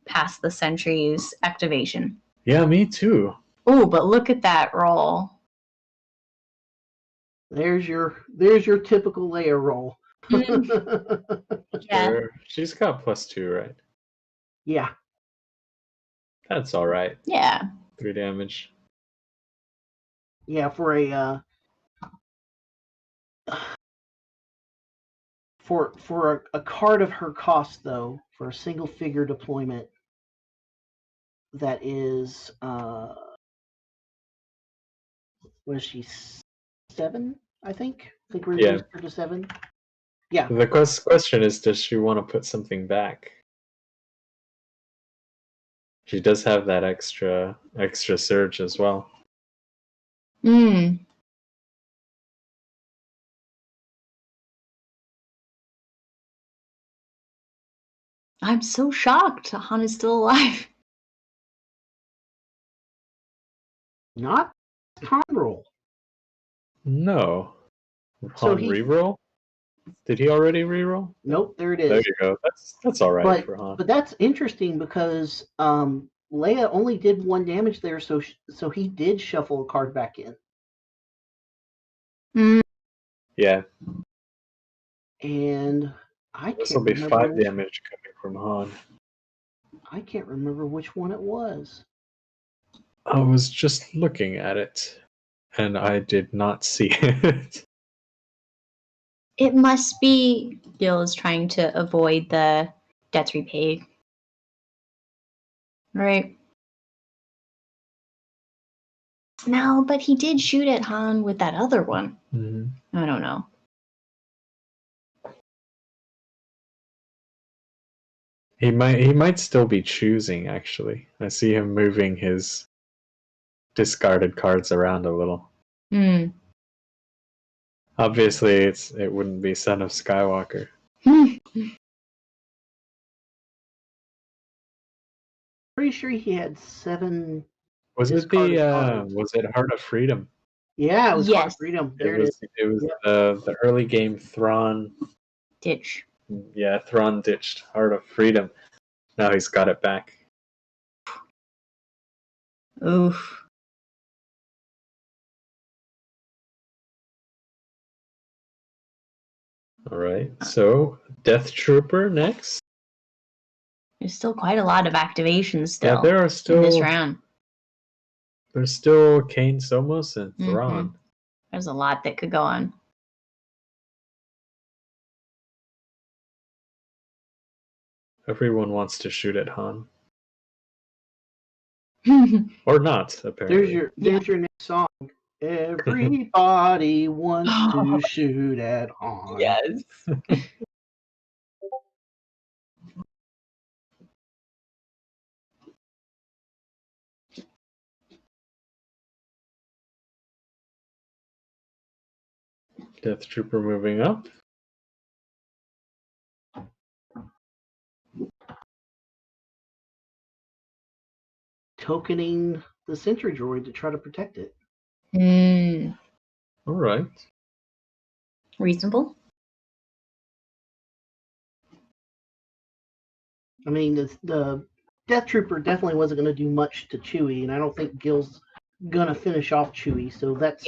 past the sentry's activation. Yeah, me too. Oh, but look at that roll. There's your typical Leia roll. Yeah. Sure. She's got +2, right? Yeah. That's all right. Yeah. 3 damage. Yeah, for a for a card of her cost, though, for a single figure deployment, that is what is she, 7? I think we raised her to 7. Yeah. The question is, does she want to put something back? She does have that extra surge as well. Hmm. I'm so shocked Han is still alive. Not con roll. No. So Han reroll? Did he already reroll? Nope, there it is. There you go. That's all right for Han. But that's interesting because Leia only did 1 damage there, so he did shuffle a card back in. Yeah. And I can't. This will be 5 damage coming from Han. I can't remember which one it was. I was just looking at it, and I did not see it. It must be Gil is trying to avoid the debts repaid. Right. No, but he did shoot at Han with that other one. I don't know. He might still be choosing, actually. I see him moving his discarded cards around a little. Obviously, it wouldn't be Son of Skywalker. Pretty sure he had 7. Was it Heart of Freedom? Yeah, it was Heart of Freedom. It was the early game Thrawn ditch. Yeah, Thrawn ditched Heart of Freedom. Now he's got it back. Oof. All right, so Death Trooper next. There's still quite a lot of activations still. Yeah, there are still in this round. There's still Kane Somos and Thrawn. There's a lot that could go on. Everyone wants to shoot at Han. Or not, apparently. There's your next song. Everybody wants to shoot at Han. Yes. Death Trooper moving up. Tokening the sentry droid to try to protect it. All right. Reasonable. I mean, the Death Trooper definitely wasn't going to do much to Chewie, and I don't think Gil's going to finish off Chewie, so that's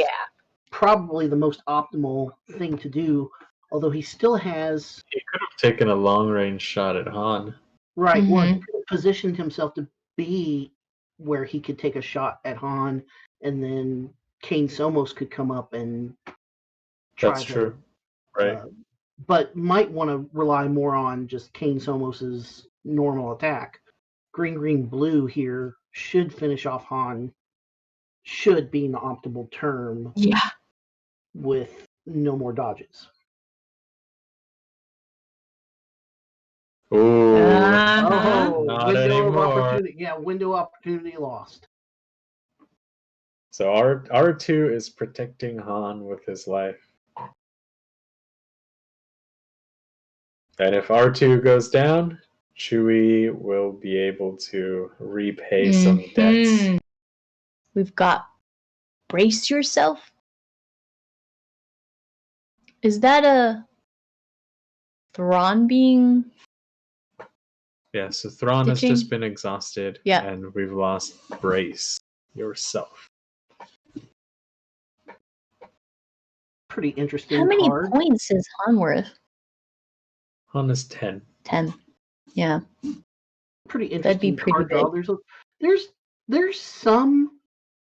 probably the most optimal thing to do, although he still has... He could have taken a long-range shot at Han. Right, well, he could have positioned himself to be where he could take a shot at Han, and then Kane Somos could come up and try That's to. true. Right. But might want to rely more on just Kane Somos's normal attack. Green, green, blue here should finish off Han. Should be an optimal term. Yeah. With no more dodges. Ooh, Oh, not window of anymore. opportunity. Yeah, window opportunity lost. So R2 is protecting Han with his life. And if R2 goes down, Chewie will be able to repay some debts. We've got brace yourself. Is that a Thrawn being? Yeah, so Thrawn has Ditching? just been exhausted, Yeah. and we've lost brace yourself. Pretty interesting. How many card. points is Han worth? Han is 10. 10. Yeah. Pretty interesting. That'd be pretty card draw. big. There's some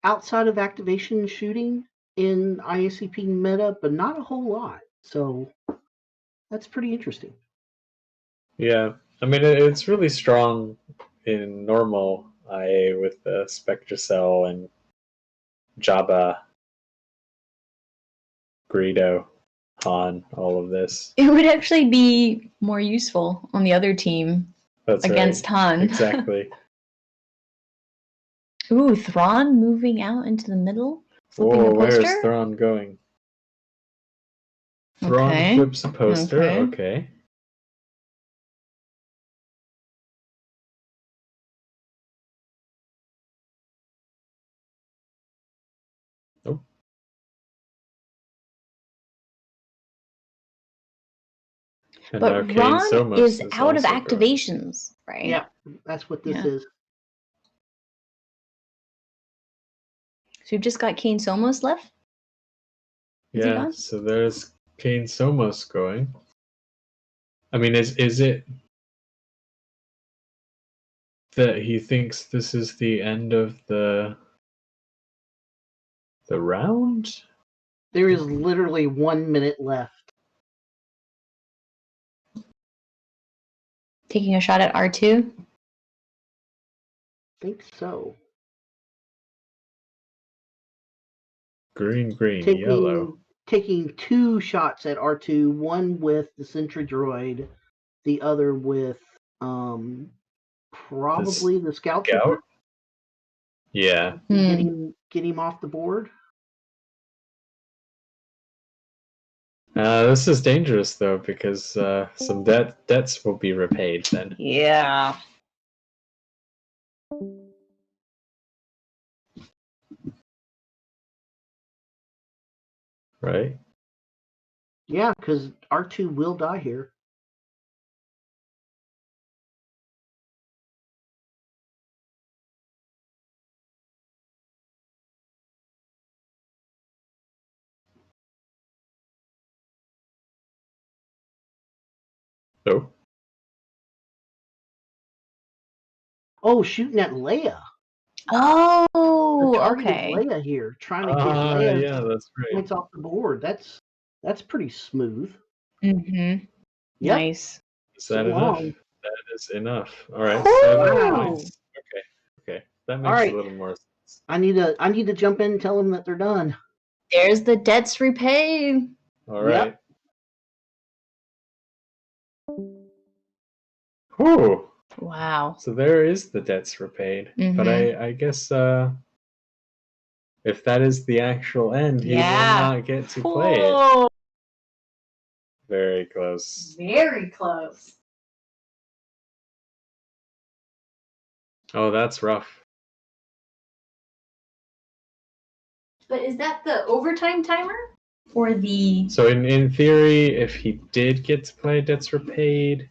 outside of activation shooting in IACP meta, but not a whole lot. So that's pretty interesting. Yeah, I mean, it's really strong in normal IA with the Spectre Cell and Jabba, Greedo, Han, all of this. It would actually be more useful on the other team That's against right. Han. Exactly. Ooh, Thrawn moving out into the middle, flipping Whoa, a poster. where's Thrawn going? Thrawn Okay. flips a poster. Okay. Okay. Nope. And now But Kane Ron Somos is out of also going. activations, right? Yeah, that's what this is. So we've just got Kane Somos left? Is he Yeah, gone? so there's Kane Somos going. I mean, is it that he thinks this is the end of the round? There is literally 1 minute left. Taking a shot at R2? I think so. Green, green, yellow. Taking 2 shots at R2, one with the Sentry Droid, the other with probably the Scout Trooper. Yeah. Get him off the board. This is dangerous though because some debts will be repaid then. Yeah. Right? Yeah, because R2 will die here. Nope. Oh, shooting at Leia. Oh, The target okay. is Leia here, trying to get Leia Yeah, that's right. points off the board. That's pretty smooth. Mm-hmm. Yep. Nice. Is that enough? long. That is enough. All right, Woo! 7 Wow. points. Okay. That makes All right. a little more sense. I need to jump in and tell them that they're done. There's the debts repaid. All right. Whew. Wow. So there is the debts repaid. But I guess if that is the actual end, he will not get to play it. Very close. Very close. Oh, that's rough. But is that the overtime timer? Or the... So in theory, if he did get to play debts repaid...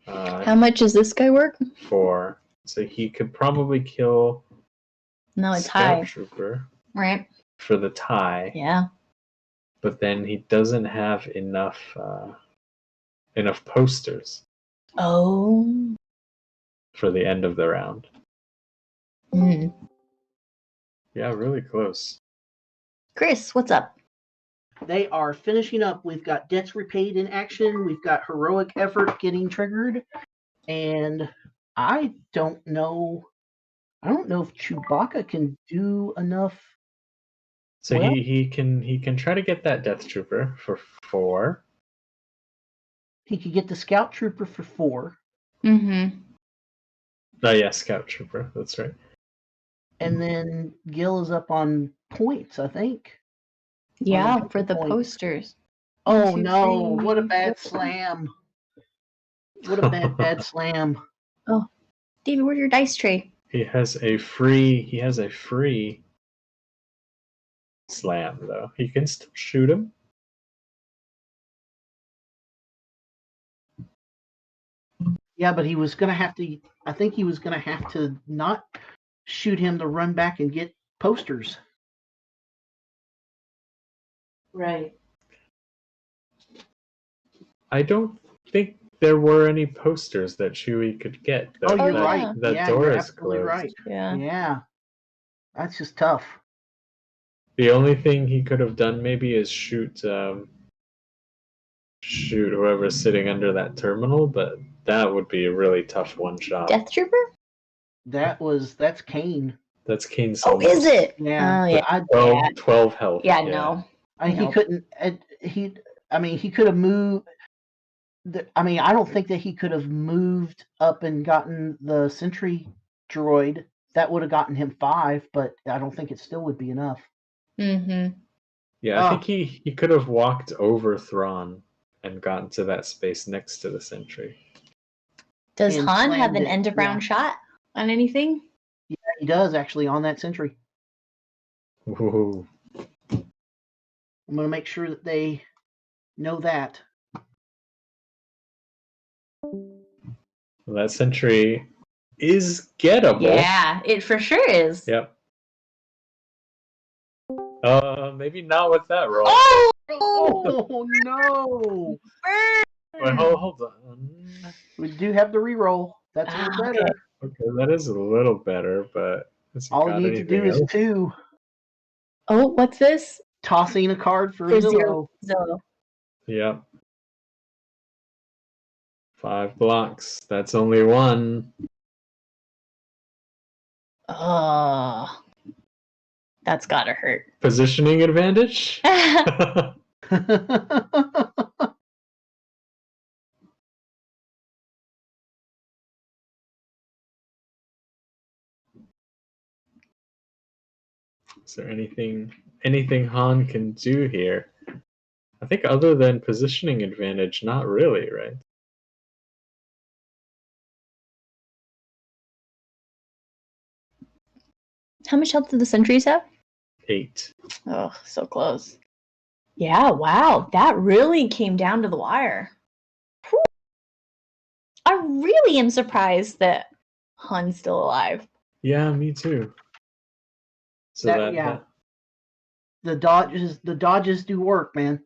How much is this guy worth? 4. So he could probably kill... No, it's Scout high. Trooper Right. for the tie. Yeah. But then he doesn't have enough posters. Oh. for the end of the round. Mm. Yeah, really close. Chris, what's up? They are finishing up. We've got debts repaid in action. We've got heroic effort getting triggered, and I don't know. I don't know if Chewbacca can do enough. So Well- he can try to get that Death Trooper for 4. He could get the Scout Trooper for 4, Mm-hmm. Oh yeah, Scout Trooper. That's right. and then Gil is up on points, I think. Yeah, On for the points. posters. Oh 1, 2, no! 3, What a bad 4. slam! What a bad slam! Oh, David, where's your dice tray? He has a free slam though. He can still shoot him. Yeah, but he was gonna have to. I think he was gonna have to not shoot him to run back and get posters. Right. I don't think there were any posters that Chewie could get. Oh, you're that, right. That Yeah, door you're is absolutely closed. right. Yeah. Yeah, that's just tough. The only thing he could have done maybe is shoot whoever's sitting under that terminal, but that would be a really tough one shot. Death Trooper? That's Kane. That's Kane Oh, Summers. is it? Yeah. Oh, yeah. 12 health. Yeah, no. He couldn't. He could have moved. I don't think that he could have moved up and gotten the sentry droid. That would have gotten him 5, but I don't think it still would be enough. Mm-hmm. Yeah, I think he could have walked over Thrawn and gotten to that space next to the sentry. Does And Han have slammed an it, end of round yeah. shot on anything? Yeah, he does actually on that sentry. Ooh. I'm going to make sure that they know that. Well, that sentry is gettable. Yeah, it for sure is. Yep. Maybe not with that roll. Oh no! Wait, hold on. We do have the reroll. That's a little better. Okay, that is a little better, but has it All got you need to do anything is else? 2. Oh, what's this? Tossing a card for For Zillow. Zillow. Yep. 5 blocks. That's only 1. Oh, that's gotta hurt. Positioning advantage? Is there anything Han can do here? I think other than positioning advantage, not really, right? How much health do the sentries have? 8. Oh, so close. Yeah, wow. That really came down to the wire. Whew. I really am surprised that Han's still alive. Yeah, me too. So yeah. The dodges do work, man.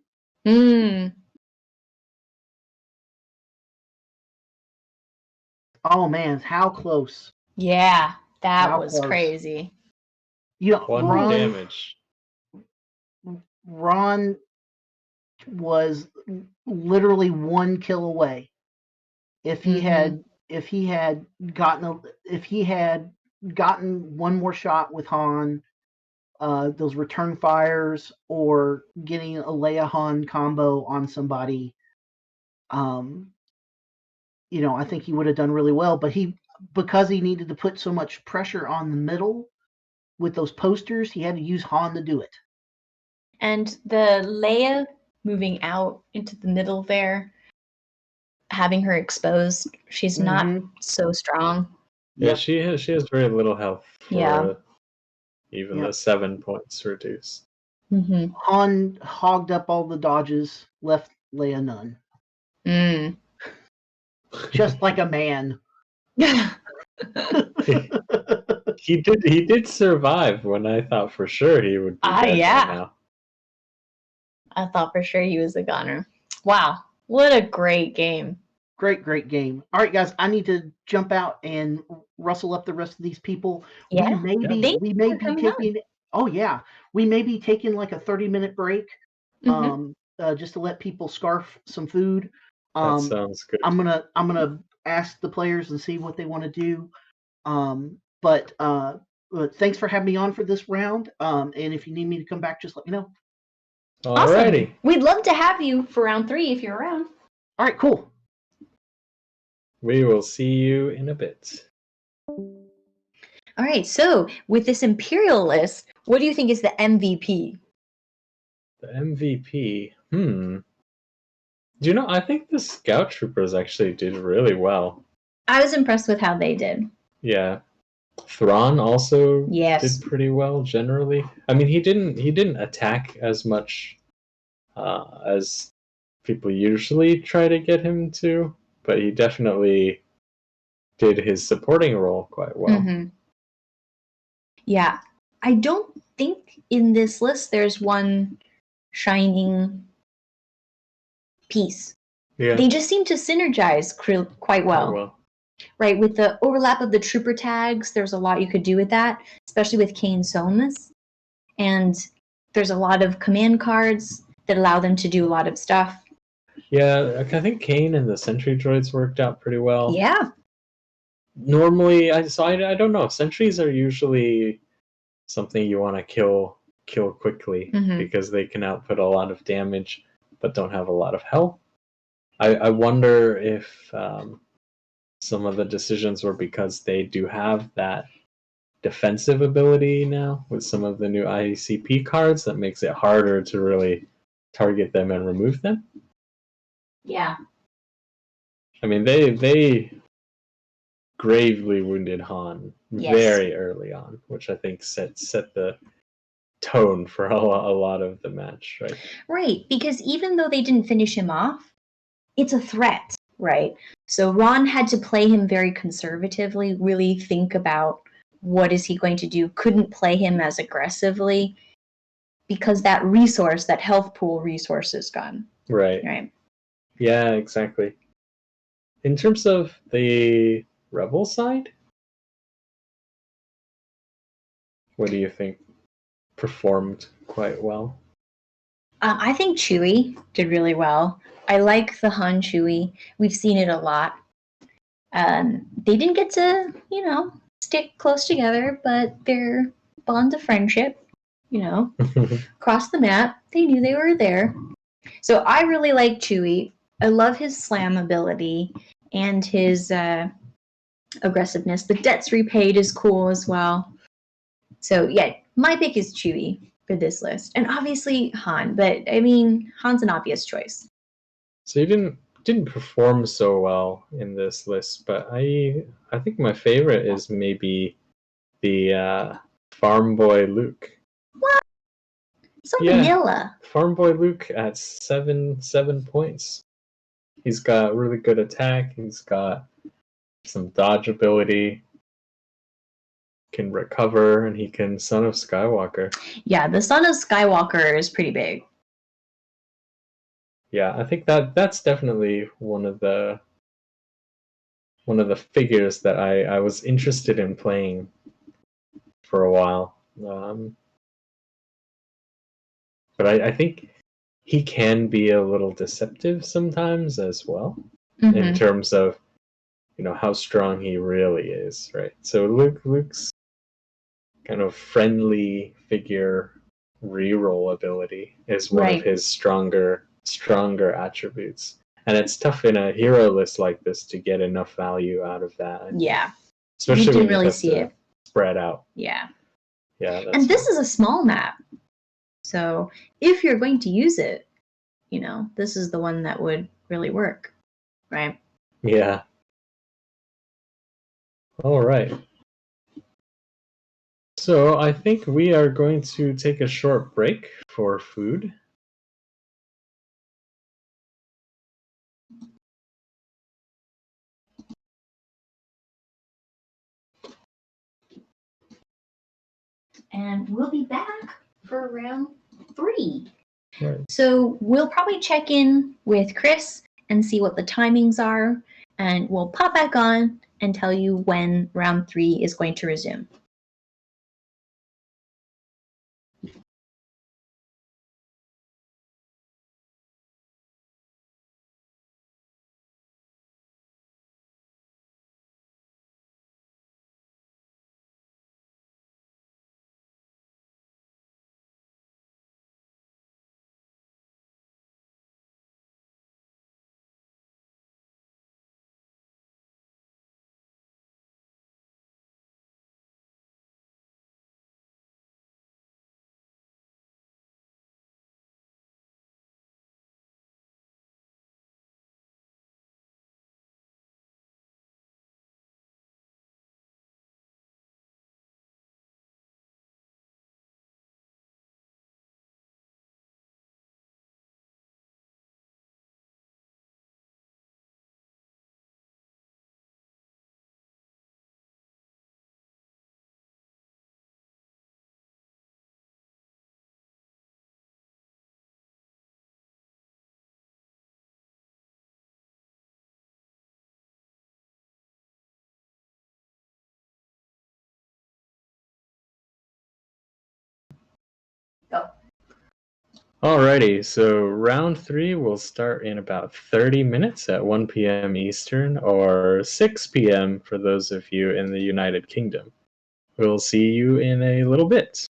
Mm. Oh man, how close. Yeah, that How was close. crazy. You know, 1 damage. Ron was literally 1 kill away. If he had gotten one more shot with Han, those return fires or getting a Leia Han combo on somebody, I think he would have done really well. But because he needed to put so much pressure on the middle with those posters, he had to use Han to do it. And the Leia moving out into the middle there, having her exposed, she's not so strong. Yeah, she has very little health for even the 7 points reduced. Mm-hmm. Han hogged up all the dodges, left Leia none. Mm. Just like a man. He did survive when I thought for sure he would be dead by now. I thought for sure he was a goner. Wow, what a great game. Great game. All right, guys, I need to jump out and rustle up the rest of these people. Yeah. We may be Thank you for coming on. taking. Oh yeah, we may be taking like a 30-minute break, Mhm. just to let people scarf some food. That sounds good. I'm gonna ask the players and see what they want to do. But thanks for having me on for this round. And if you need me to come back, just let me know. Alrighty. Awesome. We'd love to have you for round 3 if you're around. All right, cool. We will see you in a bit. All right, so with this Imperial list, what do you think is the MVP? The MVP. Do you know, I think the Scout Troopers actually did really well. I was impressed with how they did. Yeah. Thrawn also Yes. did pretty well generally. I mean, he didn't attack as much as people usually try to get him to, but he definitely did his supporting role quite well. Mm-hmm. Yeah. I don't think in this list there's one shining piece. Yeah. They just seem to synergize quite well. Right, with the overlap of the trooper tags, there's a lot you could do with that, especially with Kane's Somas. And there's a lot of command cards that allow them to do a lot of stuff. Yeah, I think Kane and the sentry droids worked out pretty well. Yeah. Normally, I don't know. Sentries are usually something you want to kill quickly because they can output a lot of damage but don't have a lot of health. I wonder if some of the decisions were because they do have that defensive ability now with some of the new IACP cards that makes it harder to really target them and remove them. Yeah. I mean, they gravely wounded Han very early on, which I think set the tone for a lot of the match, right? Right, because even though they didn't finish him off, it's a threat, right? So Ron had to play him very conservatively, really think about what is he going to do, couldn't play him as aggressively because that resource, that health pool resource is gone. Right. Yeah, exactly. In terms of the Rebel side, what do you think performed quite well? I think Chewie did really well. I like the Han Chewie. We've seen it a lot. They didn't get to, stick close together, but their bond of friendship, across the map, they knew they were there. So I really like Chewie. I love his slam ability and his aggressiveness. The debts repaid is cool as well. So yeah, my pick is Chewie for this list, and obviously Han. But I mean, Han's an obvious choice. So you didn't perform so well in this list, but I think my favorite is maybe the Farm Boy Luke. What? So vanilla. Farm Boy Luke at 7 points. He's got really good attack. He's got some dodge ability. Can recover, and he can Son of Skywalker. Yeah, the Son of Skywalker is pretty big. Yeah, I think that's definitely one of the figures that I was interested in playing for a while. But I think he can be a little deceptive sometimes as well, in terms of how strong he really is, right? So Luke's kind of friendly figure reroll ability is one of his stronger attributes, and it's tough in a hero list like this to get enough value out of that. Yeah, especially you when didn't really see it spread out. Yeah, that's and this is a small map, so if you're going to use it, this is the one that would really work, right? Yeah. All right. So I think we are going to take a short break for food. And we'll be back for round 3. Right. So we'll probably check in with Chris and see what the timings are, and we'll pop back on and tell you when round 3 is going to resume. Alrighty, so round 3 will start in about 30 minutes at 1 p.m. Eastern, or 6 p.m. for those of you in the United Kingdom. We'll see you in a little bit.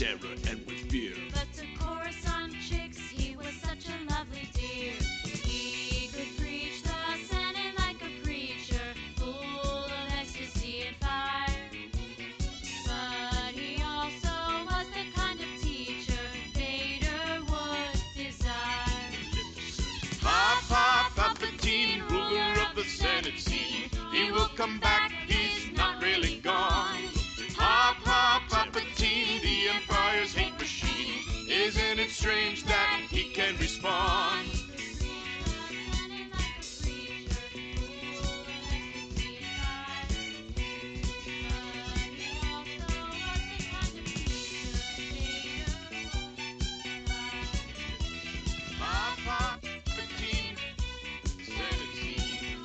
terror and with fear. But to Coruscant chicks, he was such a lovely dear. He could preach the Senate like a preacher, full of ecstasy and fire. But he also was the kind of teacher Vader would desire. Palpatine, ruler of the Senate scene. He will come back, he's not really gone. Palpatine, the Empire's hate machine. Isn't it strange that he can respond? Palpatine, Senate scene.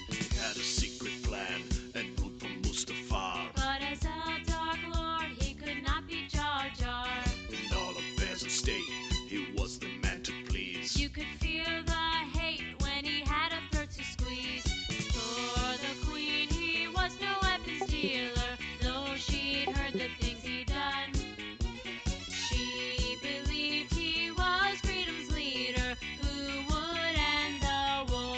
He had a secret plan and ruled from Mustafar. But as a Dark Lord, he could not be Jar Jar. In all affairs of state, he was the man to please. You could feel the hate when he had a throat to squeeze. For the Queen, he was no weapons dealer, though she'd heard the things he'd done. She believed he was freedom's leader, who would end the war.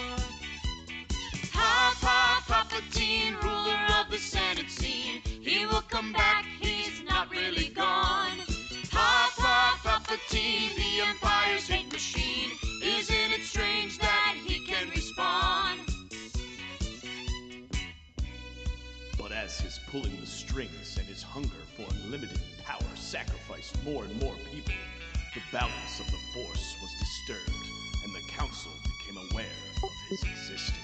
Palpatine, ruler of the Senate scene. He will come back, he's not really gone. Palpatine, the Empire's hate machine. Isn't it strange that he can respond? But as his pulling the strings and his hunger for unlimited power sacrificed more and more people, the balance of the Force was disturbed, and the Council became aware of his existence.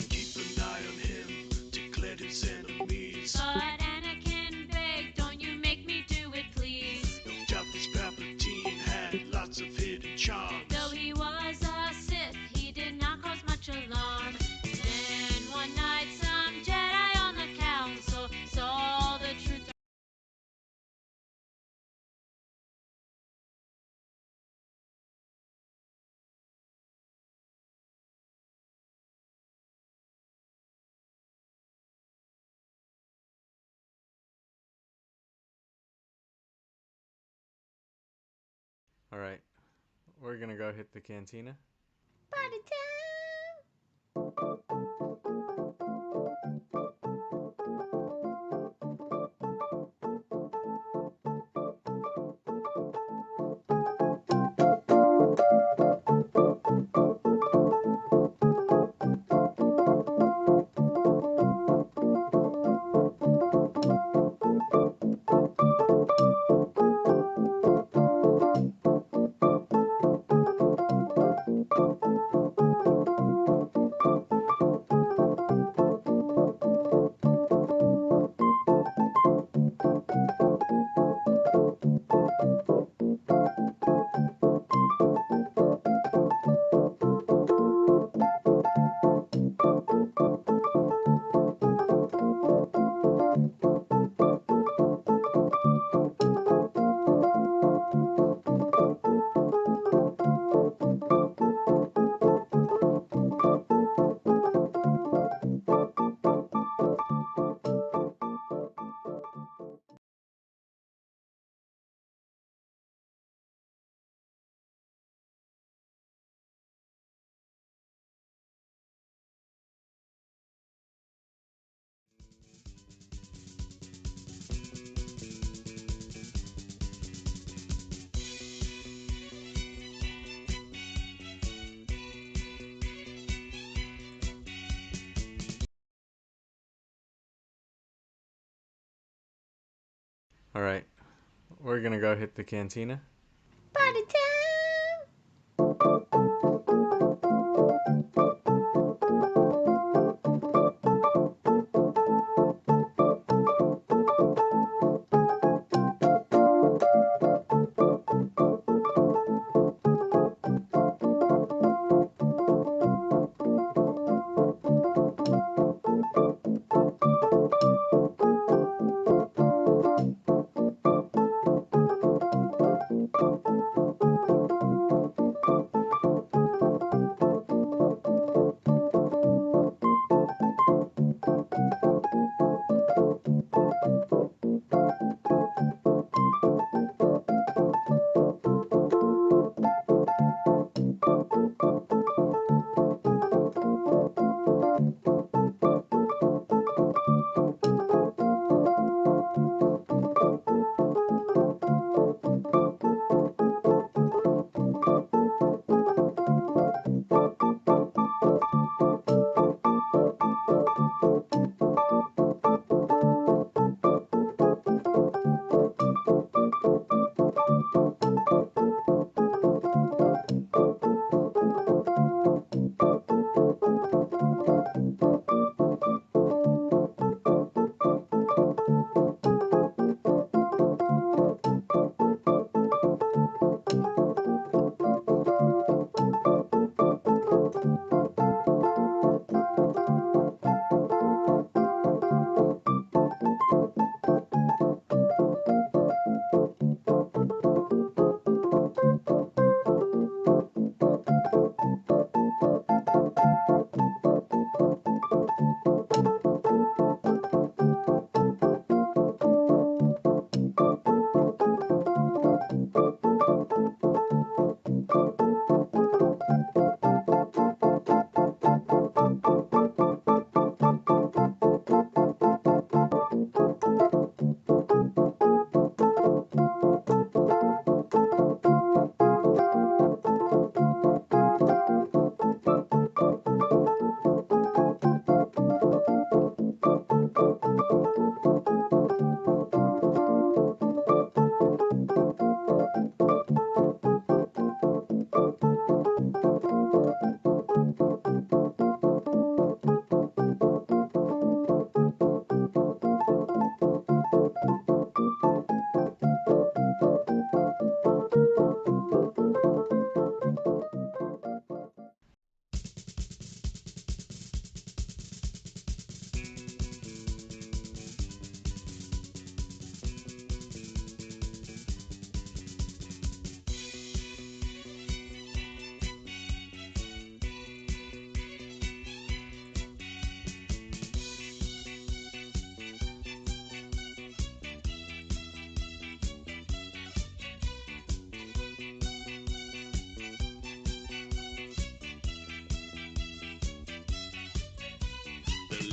Keep an eye on him, declared his enemies. But Anakin begged, don't you make me do it, please. No doubt this Palpatine had lots of hidden charms. Though he was a Sith, he did not cause much alarm. Then one night some Jedi on the council saw the truth. Alright, we're gonna go hit the cantina. Party time! Alright, we're gonna go hit the cantina. Party time!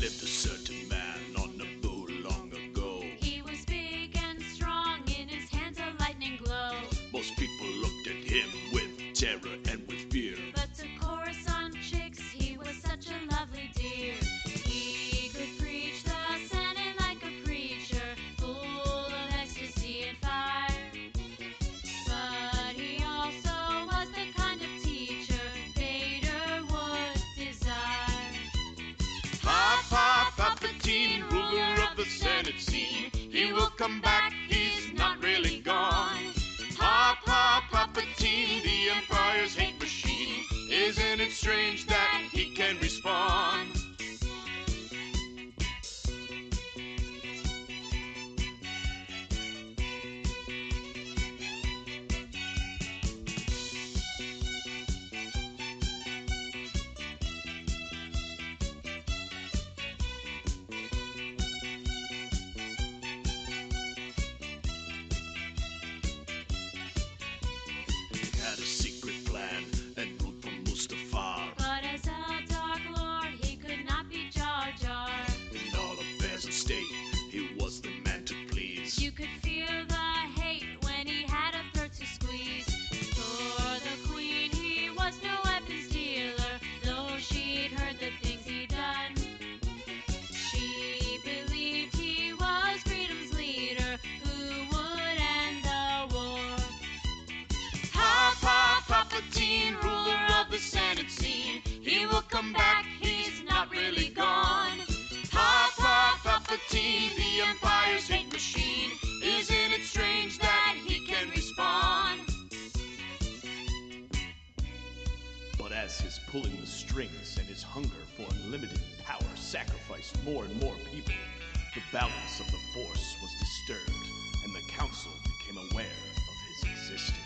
lived a certain man on Naboo long ago. He was big and strong, in his hands a lightning glow. Most people looked at him with terror and with fear. But to Coruscant chicks, he was such a lovely dear. He could preach the Senate like a preacher, full of ecstasy and fire. But he also was the kind of teacher Vader would desire. Palpatine, ruler of the Senate scene. He will come back, he's not really gone. Palpatine, the Empire's hate machine. Isn't it strange that he can respond? Had a secret plan and ruled from Mustafar. But as a Dark Lord, he could not be Jar Jar. In all affairs of state, he was the man to please. You could feel the hate when he had a throat to squeeze. For the Queen, he was no weapons dealer, though she'd heard the things he'd done. She believed he was freedom's leader, who would end the war. Palpatine, ruler of the Senate scene. He will come back, he's not really gone. Palpatine, the Empire's hate machine. Isn't it strange that he can respond? But as his pulling the strings and his hunger for unlimited power sacrificed more and more people, the balance of the Force was disturbed, and the Council became aware of his existence.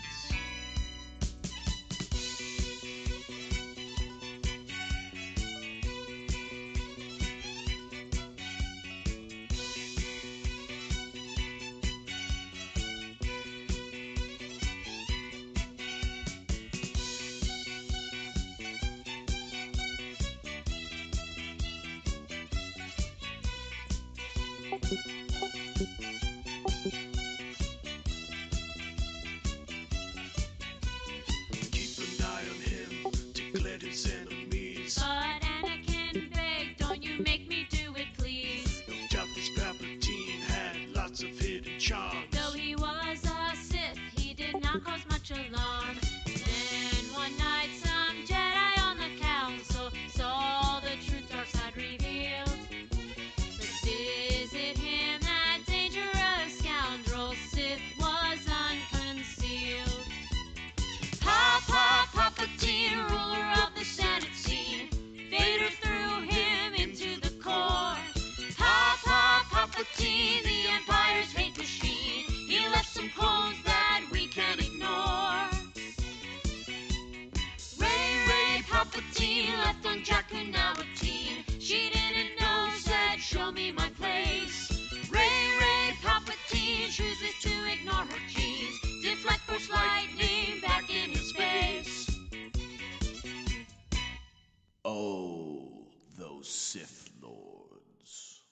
Keep an eye on him, declared his enemies. But Anakin begged, don't you make me do it, please. No doubt this Palpatine had lots of hidden charms. Though he was a Sith, he did not cause much alarm. Then one night some Jedi on the council saw the truth dark side revealed. Let's visit him, that dangerous scoundrel. Sith was unconcealed. Palpatine, ruler of the Senate scene. Vader threw him into the core. Palpatine, the Empire's hate machine. He left some clones that we can't ignore. Ray Palpatine left on Jakku now a teen. She didn't know, said, show me my place. Ray Palpatine chooses to ignore her genes. Deflect Force lightning back in his face. Oh, those Sith Lords.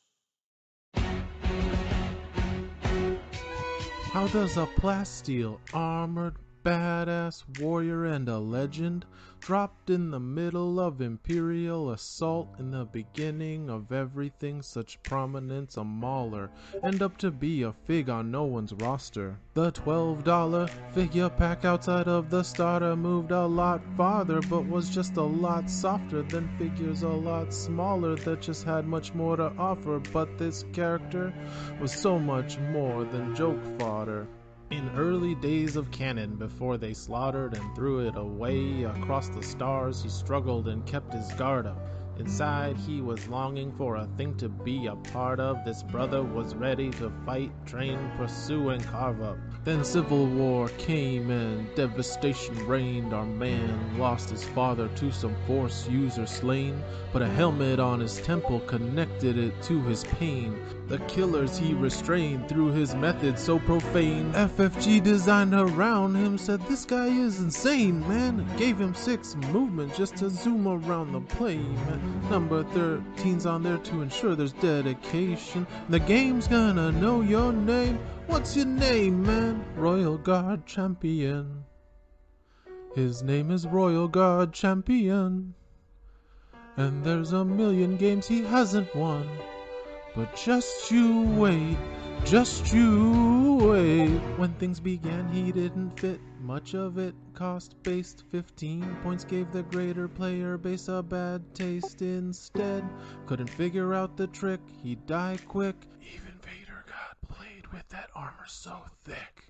How does a plasteel armored badass warrior and a legend, dropped in the middle of Imperial Assault in the beginning of everything, such prominence, a mauler, end up to be a fig on no one's roster? The $12 figure pack outside of the starter moved a lot farther, but was just a lot softer than figures a lot smaller that just had much more to offer. But this character was so much more than joke fodder. In early days of canon, before they slaughtered and threw it away across the stars, he struggled and kept his guard up. Inside he was longing for a thing to be a part of. This brother was ready to fight, train, pursue, and carve up. Then civil war came and devastation reigned. Our man lost his father to some Force user slain, but a helmet on his temple connected it to his pain. The killers he restrained through his methods so profane. FFG designed around him said this guy is insane, man. Gave him 6 movements just to zoom around the plane. Number 13's on there to ensure there's dedication. The game's gonna know your name. What's your name, man? Royal Guard Champion. His name is Royal Guard Champion. And there's a million games he hasn't won. But just you wait, just you wait. When things began, he didn't fit. Much of it cost-based. 15 points gave the greater player base a bad taste instead. Couldn't figure out the trick, he'd die quick. Even Vader got played with that armor so thick.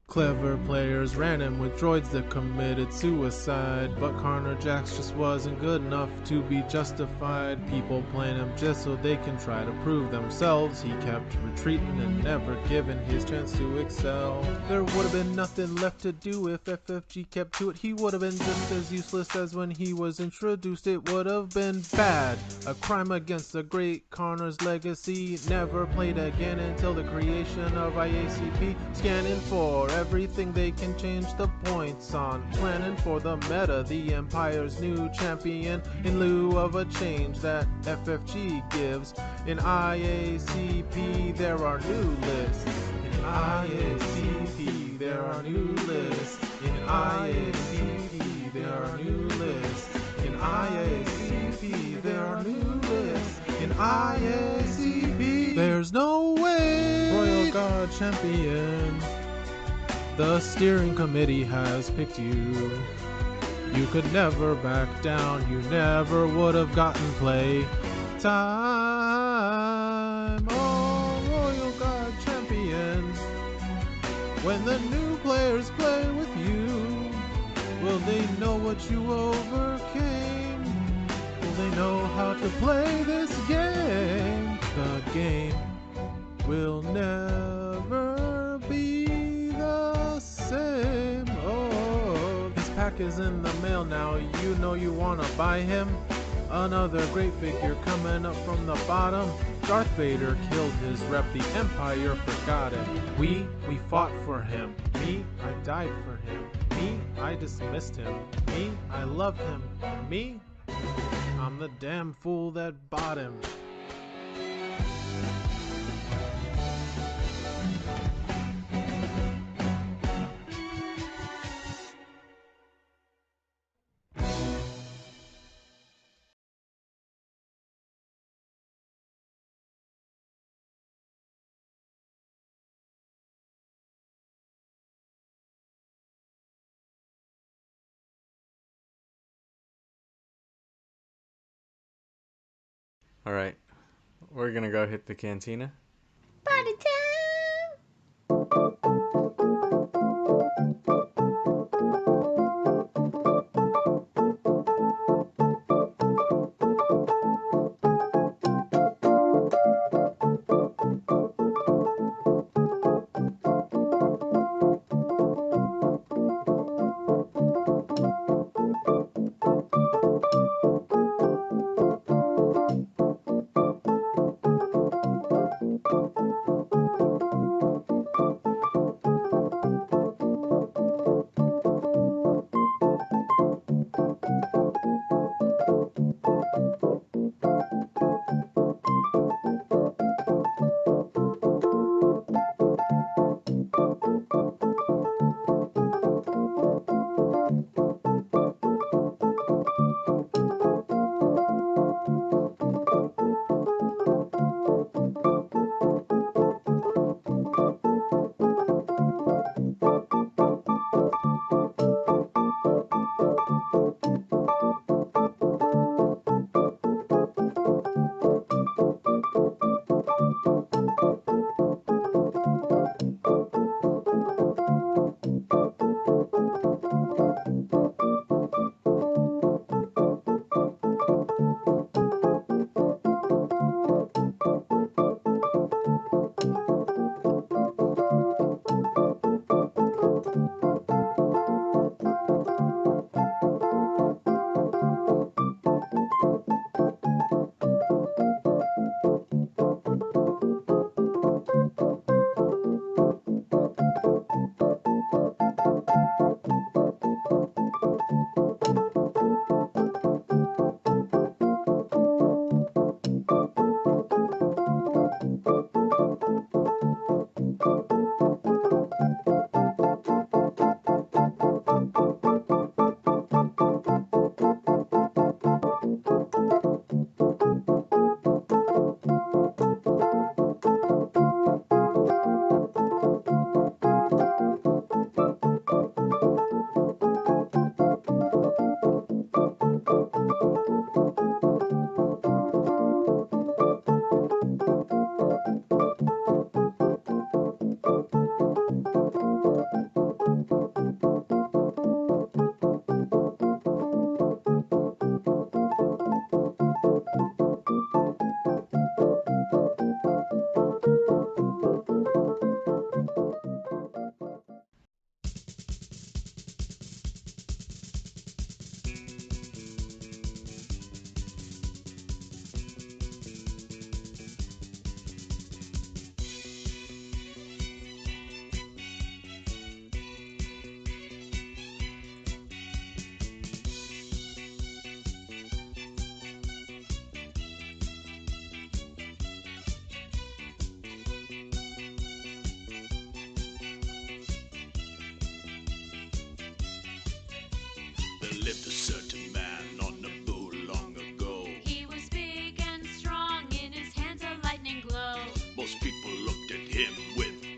Clever players ran him with droids that committed suicide, but Carner Jax just wasn't good enough to be justified. People playing him just so they can try to prove themselves. He kept retreating and never given his chance to excel. There would have been nothing left to do if FFG kept to it. He would have been just as useless as when he was introduced. It would have been bad, a crime against the great Carner's legacy. Never played again until the creation of IACP. Scanning for everything they can change the points on, planning for the meta, the Empire's new champion, in lieu of a change that FFG gives. In IACP there are new lists. In IACP there are new lists. In IACP there are new lists. In IACP there are new lists. In IACP there's no way. Royal Guard Champion, the steering committee has picked you. You could never back down, you never would have gotten play time. Oh, Royal Guard Champion, when the new players play with you, will they know what you overcame? Will they know how to play this game? The game will never be the same. Oh, his pack is in the mail now. You know you wanna buy him. Another great figure coming up from the bottom. Darth Vader killed his rep. The Empire forgot it. We fought for him. Me, I died for him. Me, I dismissed him. Me, I loved him. Me, I'm the damn fool that bought him. Alright, we're gonna go hit the cantina. Party time!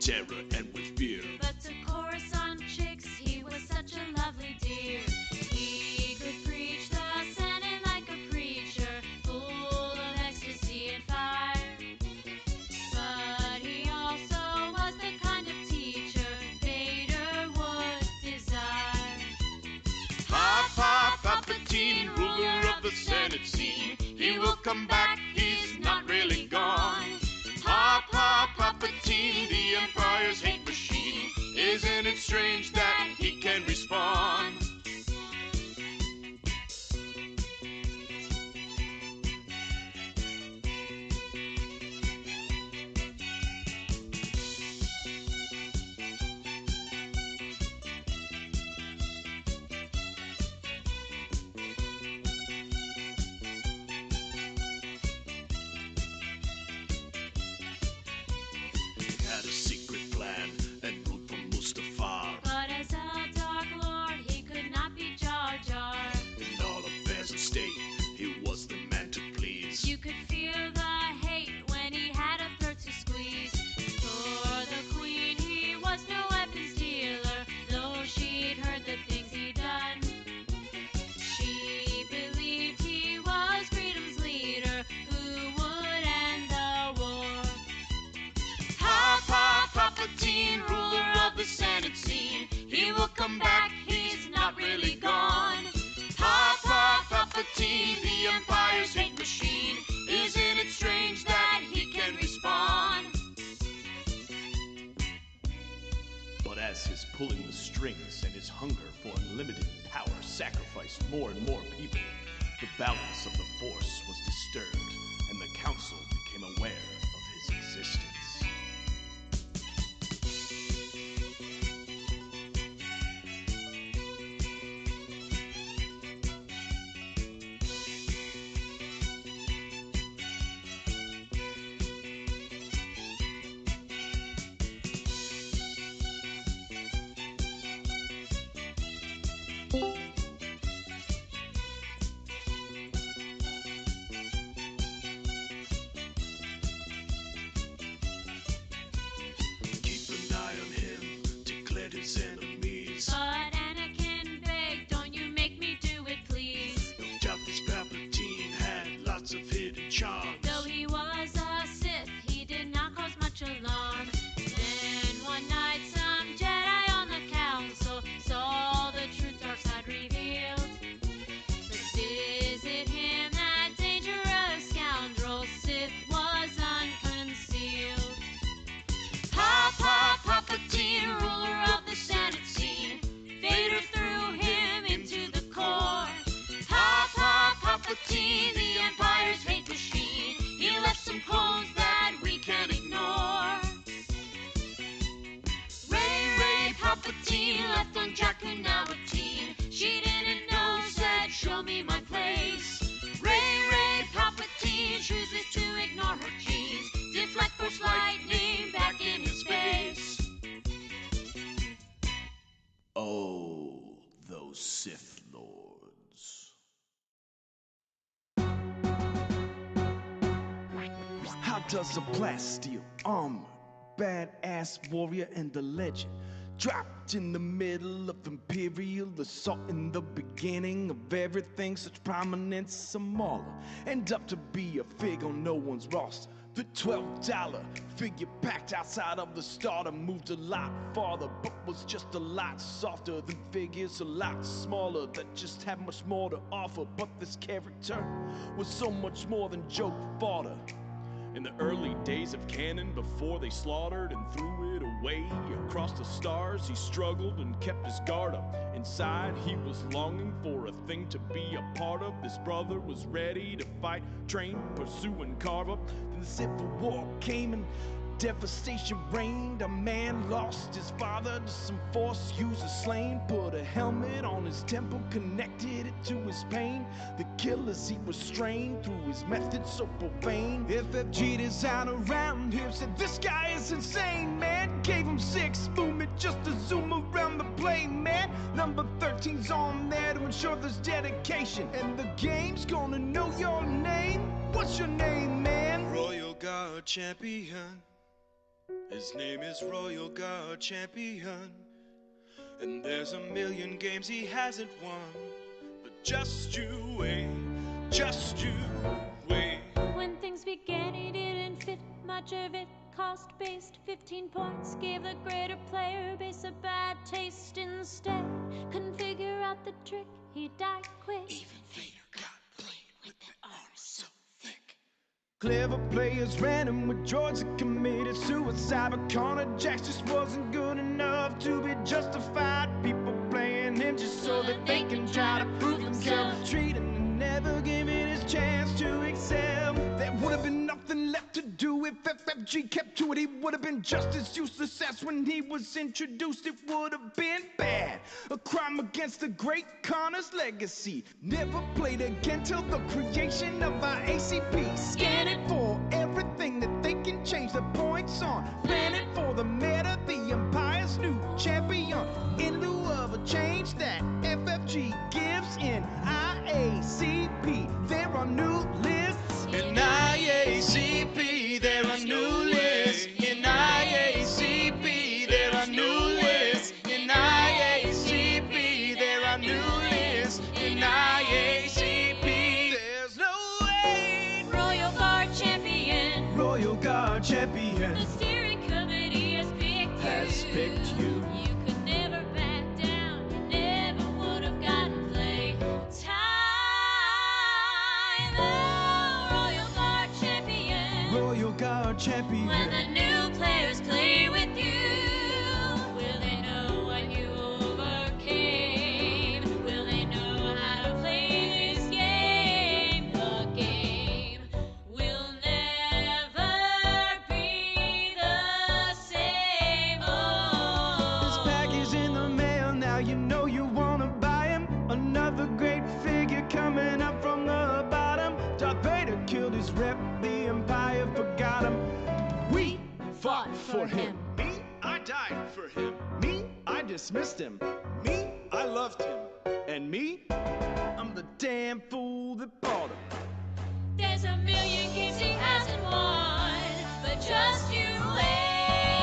terror and with fear. But to Coruscant chicks, he was such a lovely dear. He could preach the Senate like a preacher, full of ecstasy and fire. But he also was the kind of teacher Vader would desire. Ha, Palpatine, ruler of the Senate scene. He will come back, he's not really gone. Ha, Palpatine, the Empire's hate machine. Isn't it strange that he can respawn? Had a secret plan and ruled for Mustafar. But as a Dark Lord, he could not be Jar Jar. In all affairs of state, he was the man to please. You could feel the hate when he had a throat to squeeze. For the Queen, he was no weapons dealer, though she'd heard the things he'd done. She believed he was freedom's leader, who would end the war. Ha, Palpatine, ruler of the Senate scene. He will come back, he's not really gone. Ha, Palpatine, the Empire's hate machine. Isn't it strange that he can respawn? But as his pulling the strings and his hunger for unlimited power sacrificed more and more people, the balance of the Force was disturbed, and the Council became aware of his existence. Keep an eye on him, declared his enemies. But Anakin begged, don't you make me do it, please. No doubt this Palpatine had lots of hidden charms. Though he was a Sith, he did not cause much alarm. Then one night some Jedi on the Council saw the truth dark side revealed. But is it him, that dangerous scoundrel? Sith was unconcealed. Ha, Palpatine, ruler of the Senate scene. Vader threw him into the core. Ha, Palpatine, the Empire's hate machine. He left some clones that we can't ignore. Ray Palpatine left on Jakku now a teen. She didn't know, said, show me my place. Ray Palpatine chooses to ignore her genes. Deflect Force lightning back in his face. Oh, those Sith Lords. How does a plasteel armor, badass warrior and a legend, dropped in the middle of Imperial Assault in the beginning of everything, such prominence, a mauler, end up to be a fig on no one's roster? The $12 figure packed outside of the starter moved a lot farther, but was just a lot softer than figures a lot smaller that just had much more to offer. But this character was so much more than joke fodder. In the early days of canon, before they slaughtered and threw it away across the stars, he struggled and kept his guard up. Inside, he was longing for a thing to be a part of. This brother was ready to fight, train, pursue, and carve up. Then the Civil War came and devastation reigned. A man lost his father to some Force user slain. Put a helmet on his temple, connected it to his pain. The killers he restrained through his methods so profane. FFG design around him said this guy is insane, man. Gave him 6 movement just to zoom around the plane, man. Number 13's on there to ensure there's dedication, and the game's gonna know your name. What's your name, man? Royal Guard champion, His name is Royal Guard Champion, and there's a million games he hasn't won. But just you wait, just you wait. When things began, he didn't fit much of it. Cost-based 15 points gave the greater player base a bad taste instead. Couldn't figure out the trick, he died quick. Even Vader got played with the armor so thick. Clever players ran him with droids that committed suicide, but Connor Jax just wasn't good enough to be justified. People playing him just so that they can try to prove themselves, treating and never giving his chance to excel. There would have been nothing left to do if FFG kept to it. He would have been just as useless as when he was introduced. It would have been bad, a crime against the great Connor's legacy. Never played again till the creation of IACP. Scanning for everything that they can change the points on. Planning for the meta, the Empire's new champion. In lieu of a change that FFG gives in IACP, there are new lists. In IACP, there are new lists. In IACP, there are new lists. In IACP, there are new lists. In IACP, there's no way. Royal Guard Champion, Royal Guard Champion the steering committee has picked you. You could never back down, you never would have gotten play time. Oh, Royal Guard Champion, Royal Guard Champion. when the new players play with you, will they know what you overcame? Will they know how to play this game? The game will never be the same. This Oh, pack is in the mail now, you know you wanna buy him. Another great figure coming up from the bottom. Darth Vader killed his rep, the Empire forgot him. We fought for him. Me, I died for him. Me, I dismissed him. Me, I loved him. And me, I'm the damn fool that bought him. there's a million games he hasn't won, but just you wait.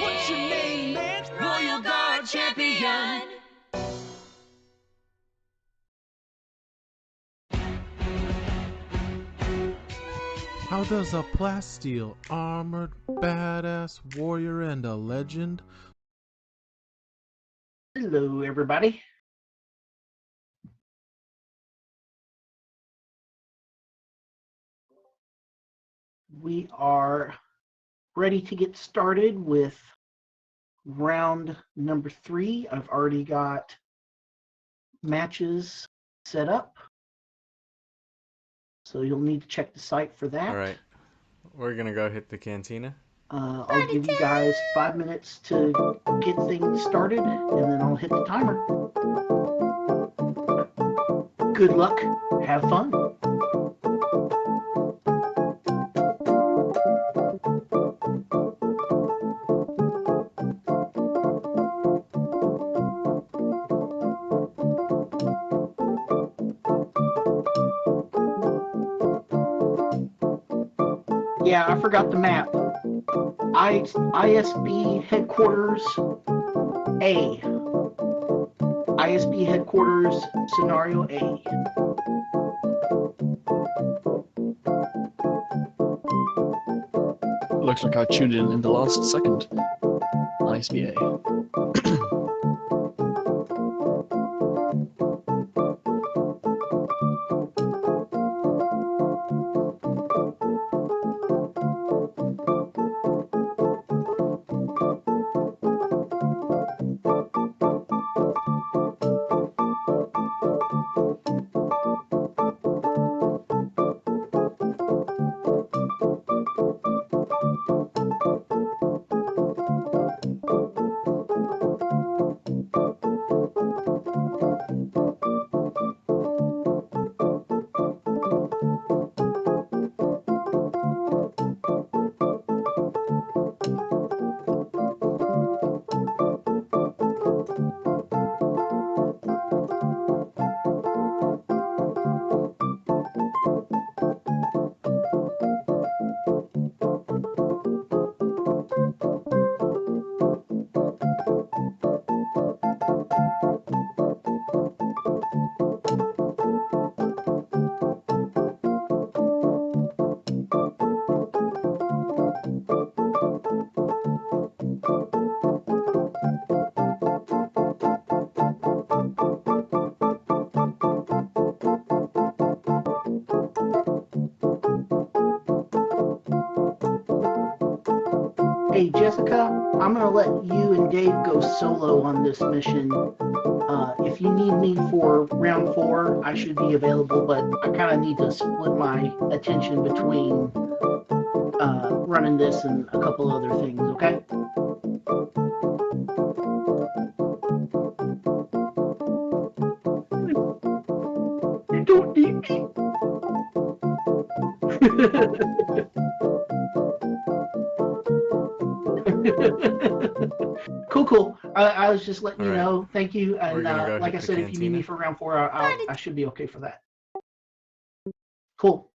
What's your name, man? Royal Guard Champion. How does a plasteel armored badass warrior and a legend Hello, everybody. We are ready to get started with round number 3. I've already got matches set up, so you'll need to check the site for that. All right, we're gonna go hit the cantina. I'll give you guys 5 minutes to get things started, and then I'll hit the timer. Good luck. Have fun. Yeah, I forgot the map. ISB headquarters A. ISB headquarters scenario A. Looks like I tuned in the last second. ISBA. Hey, Jessica, I'm going to let you and Dave go solo on this mission. If you need me for round 4, I should be available, but I kind of need to split my attention between running this and a couple other things, okay? You don't need me. Cool. I was just letting you know. Thank you. And like I said, if you need me for round 4, I should be okay for that. Cool.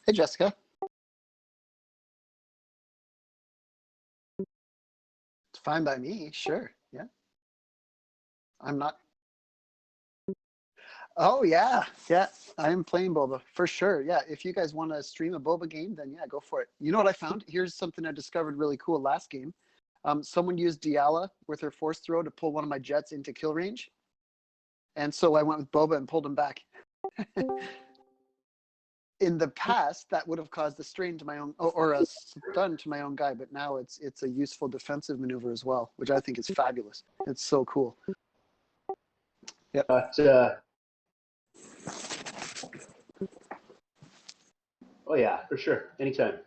Hey, Jessica. It's fine by me, sure. Yeah. I'm not. Oh, yeah. Yeah. I am playing Boba for sure. Yeah. If you guys want to stream a Boba game, then yeah, go for it. You know what I found? Here's something I discovered really cool last game. Someone used Diala with her force throw to pull one of my jets into kill range. And so I went with Boba and pulled him back. in the past, that would have caused a strain to my own, or a stun to my own guy, but now it's a useful defensive maneuver as well, which I think is fabulous. It's so cool. Yeah. But, oh yeah, for sure, anytime.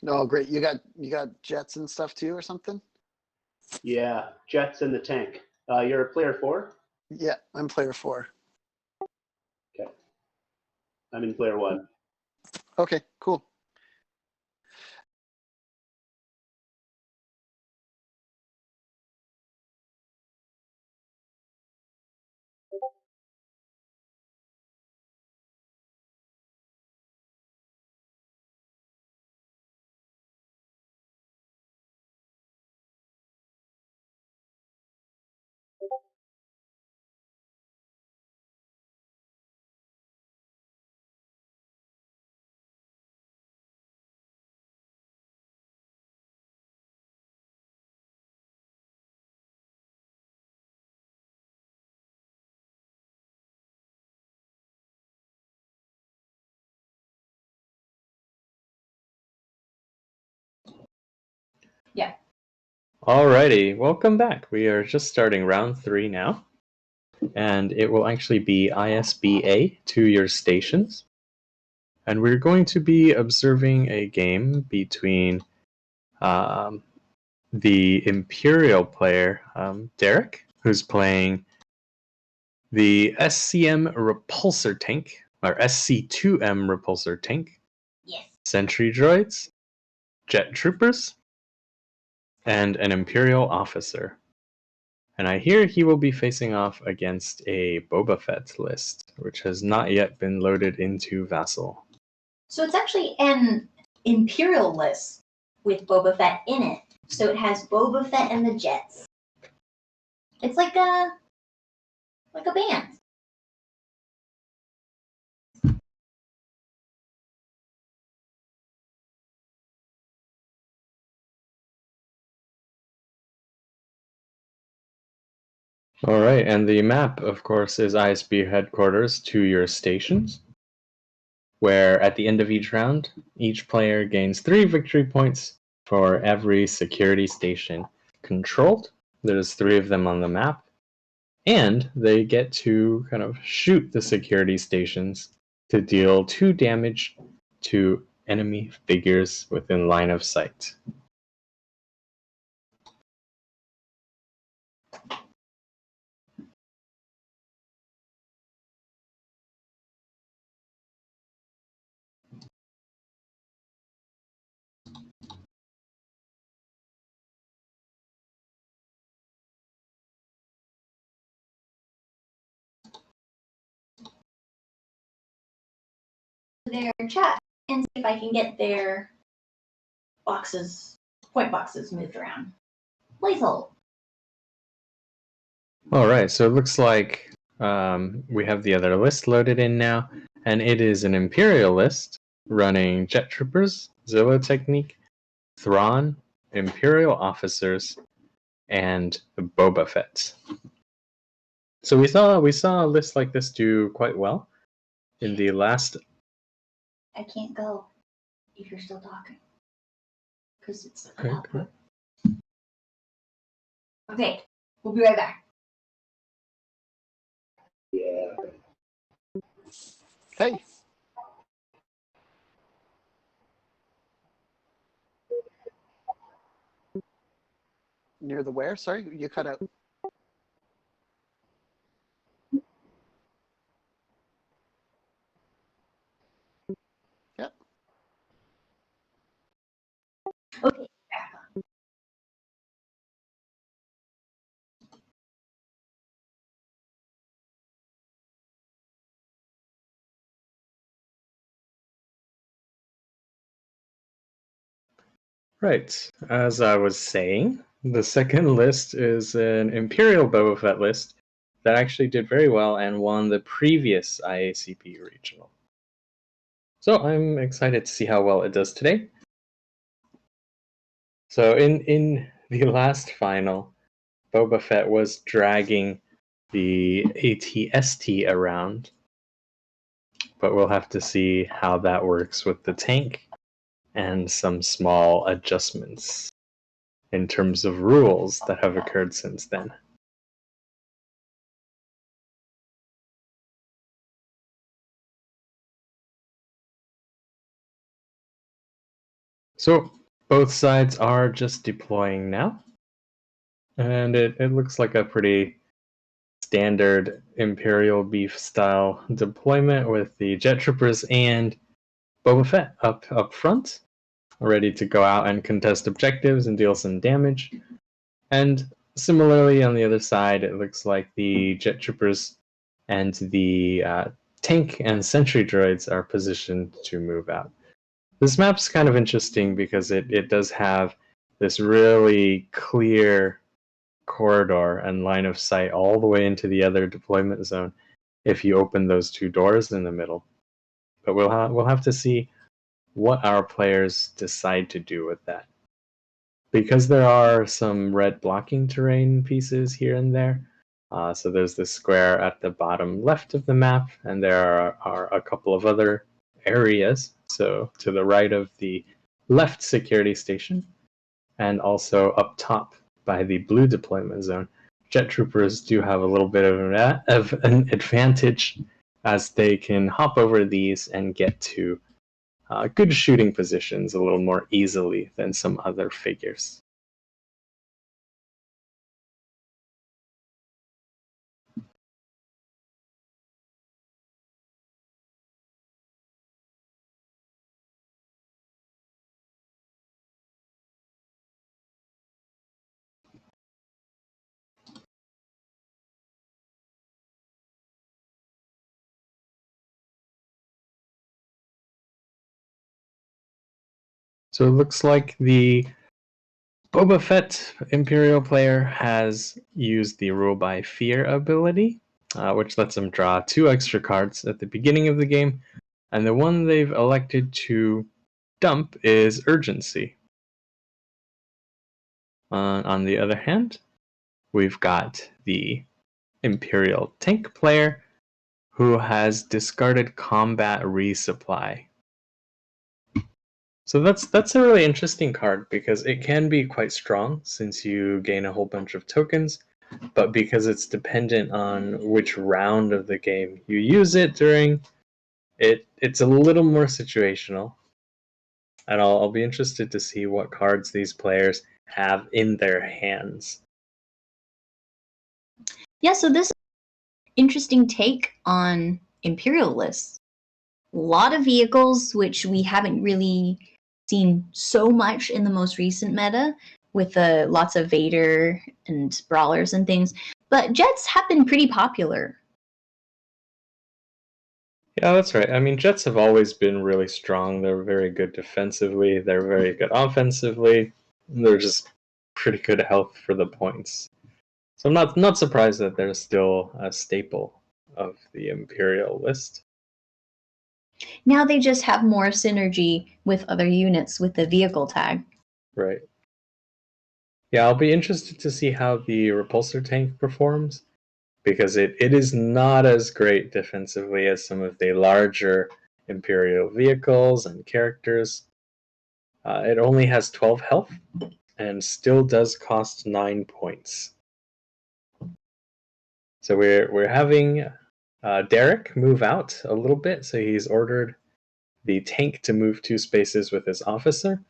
Oh, great! You got jets and stuff too, or something? Yeah, jets in the tank. You're a player 4? Yeah, I'm player 4. Okay. I'm in player 1. Okay, cool. Yeah. Alrighty, welcome back. We are just starting round 3 now. And it will actually be ISBA to your stations. And we're going to be observing a game between the Imperial player, Derek, who's playing the SCM Repulsor Tank, or SC2M Repulsor Tank, Yes. Sentry Droids, Jet Troopers, and an Imperial Officer. And I hear he will be facing off against a Boba Fett list, which has not yet been loaded into Vassal. So it's actually an Imperial list with Boba Fett in it. So it has Boba Fett and the Jets. It's like a band. Alright, and the map, of course, is ISB headquarters to your stations, where at the end of each round, each player gains 3 victory points for every security station controlled. There's 3 of them on the map, and they get to kind of shoot the security stations to deal 2 damage to enemy figures within line of sight. Their chat and see if I can get their point boxes moved around. Please hold. Alright, so it looks like we have the other list loaded in now, and it is an Imperial list running Jet Troopers, Zilla Technique, Thrawn, Imperial Officers, and Boba Fett. So we saw a list like this do quite well in the last. I can't go if you're still talking. Because it's Okay. output. Okay, we'll be right back. Yeah. Hey. Near the where? Sorry, you cut out. Yep. Okay. Right, as I was saying, the second list is an Imperial Boba Fett list that actually did very well and won the previous IACP regional. So I'm excited to see how well it does today. So in the last final, Boba Fett was dragging the ATST around, but we'll have to see how that works with the tank and some small adjustments in terms of rules that have occurred since then. So both sides are just deploying now, and it looks like a pretty standard Imperial beef style deployment with the jet troopers and Boba Fett up front, ready to go out and contest objectives and deal some damage. And similarly on the other side, it looks like the jet troopers and the tank and sentry droids are positioned to move out. This map's kind of interesting because it does have this really clear corridor and line of sight all the way into the other deployment zone if you open those two doors in the middle. But we'll have to see what our players decide to do with that. Because there are some red blocking terrain pieces here and there, so there's this square at the bottom left of the map, and there are a couple of other areas, so to the right of the left security station, and also up top by the blue deployment zone. Jet troopers do have a little bit of an advantage as they can hop over these and get to good shooting positions a little more easily than some other figures. So it looks like the Boba Fett Imperial player has used the Rule by Fear ability, which lets him draw 2 extra cards at the beginning of the game, and the one they've elected to dump is Urgency. On the other hand, we've got the Imperial tank player who has discarded Combat Resupply. So that's a really interesting card because it can be quite strong since you gain a whole bunch of tokens, but because it's dependent on which round of the game you use it during, it's a little more situational. And I'll be interested to see what cards these players have in their hands. Yeah, so this interesting take on Imperial lists. A lot of vehicles, which we haven't really seen so much in the most recent meta, with lots of Vader and brawlers and things. But jets have been pretty popular. Yeah, that's right. I mean, jets have always been really strong. They're very good defensively. They're very good offensively. They're just pretty good health for the points. So I'm not surprised that they're still a staple of the Imperial list. Now they just have more synergy with other units with the vehicle tag. Right. Yeah, I'll be interested to see how the repulsor tank performs, because it is not as great defensively as some of the larger Imperial vehicles and characters. It only has 12 health and still does cost 9 points. So we're having Derek move out a little bit, so he's ordered the tank to move 2 spaces with his officer,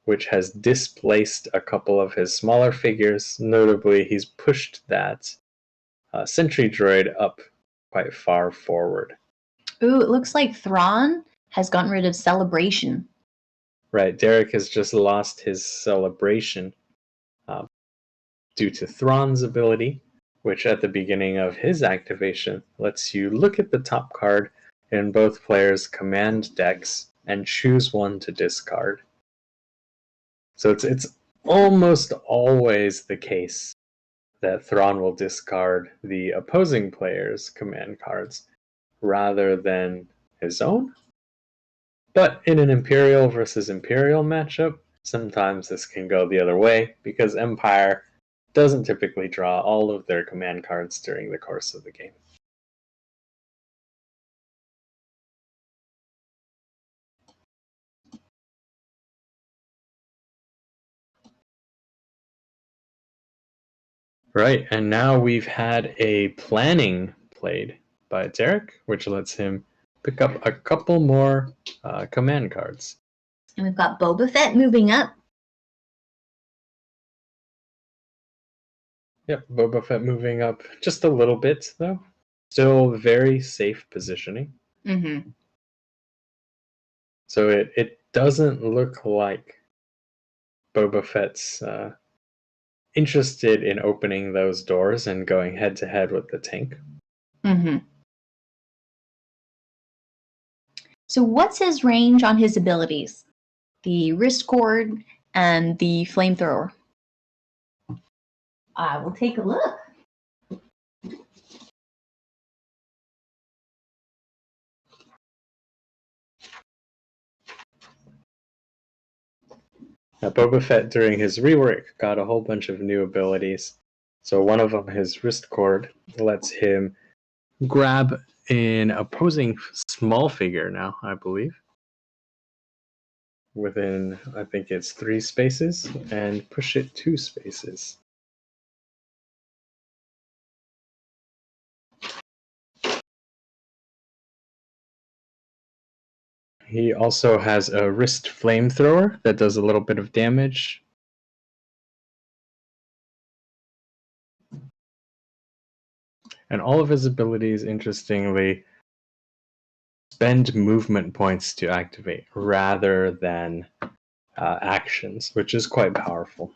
which has displaced a couple of his smaller figures. Notably, he's pushed that sentry droid up quite far forward. Ooh, it looks like Thrawn has gotten rid of Celebration. Right, Derek has just lost his Celebration due to Thrawn's ability, which at the beginning of his activation lets you look at the top card in both players' command decks and choose one to discard. So it's almost always the case that Thrawn will discard the opposing player's command cards rather than his own. But in an Imperial versus Imperial matchup, sometimes this can go the other way because Empire doesn't typically draw all of their command cards during the course of the game. Right, and now we've had a planning played by Derek, which lets him pick up a couple more command cards. And we've got Boba Fett moving up. Yep, Boba Fett moving up just a little bit, though. Still very safe positioning. Mm-hmm. So it doesn't look like Boba Fett's interested in opening those doors and going head-to-head with the tank. Mm-hmm. So what's his range on his abilities? The wrist cord and the flamethrower. I will take a look. Now, Boba Fett, during his rework, got a whole bunch of new abilities. So one of them, his wrist cord, lets him grab an opposing small figure now, I believe, within, I think it's 3 spaces, and push it 2 spaces. He also has a wrist flamethrower that does a little bit of damage. And all of his abilities, interestingly, spend movement points to activate rather than actions, which is quite powerful.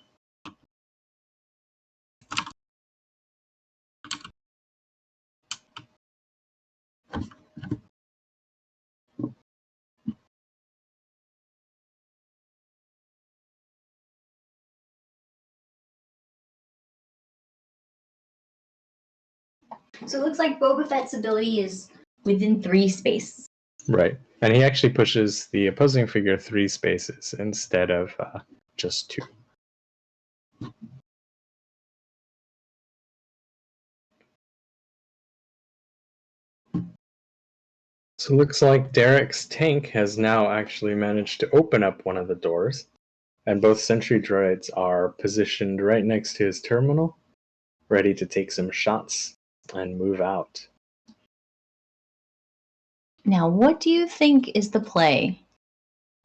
So it looks like Boba Fett's ability is within 3 spaces. Right. And he actually pushes the opposing figure 3 spaces instead of just 2. So it looks like Derek's tank has now actually managed to open up one of the doors, and both sentry droids are positioned right next to his terminal, ready to take some shots and move out. Now, what do you think is the play?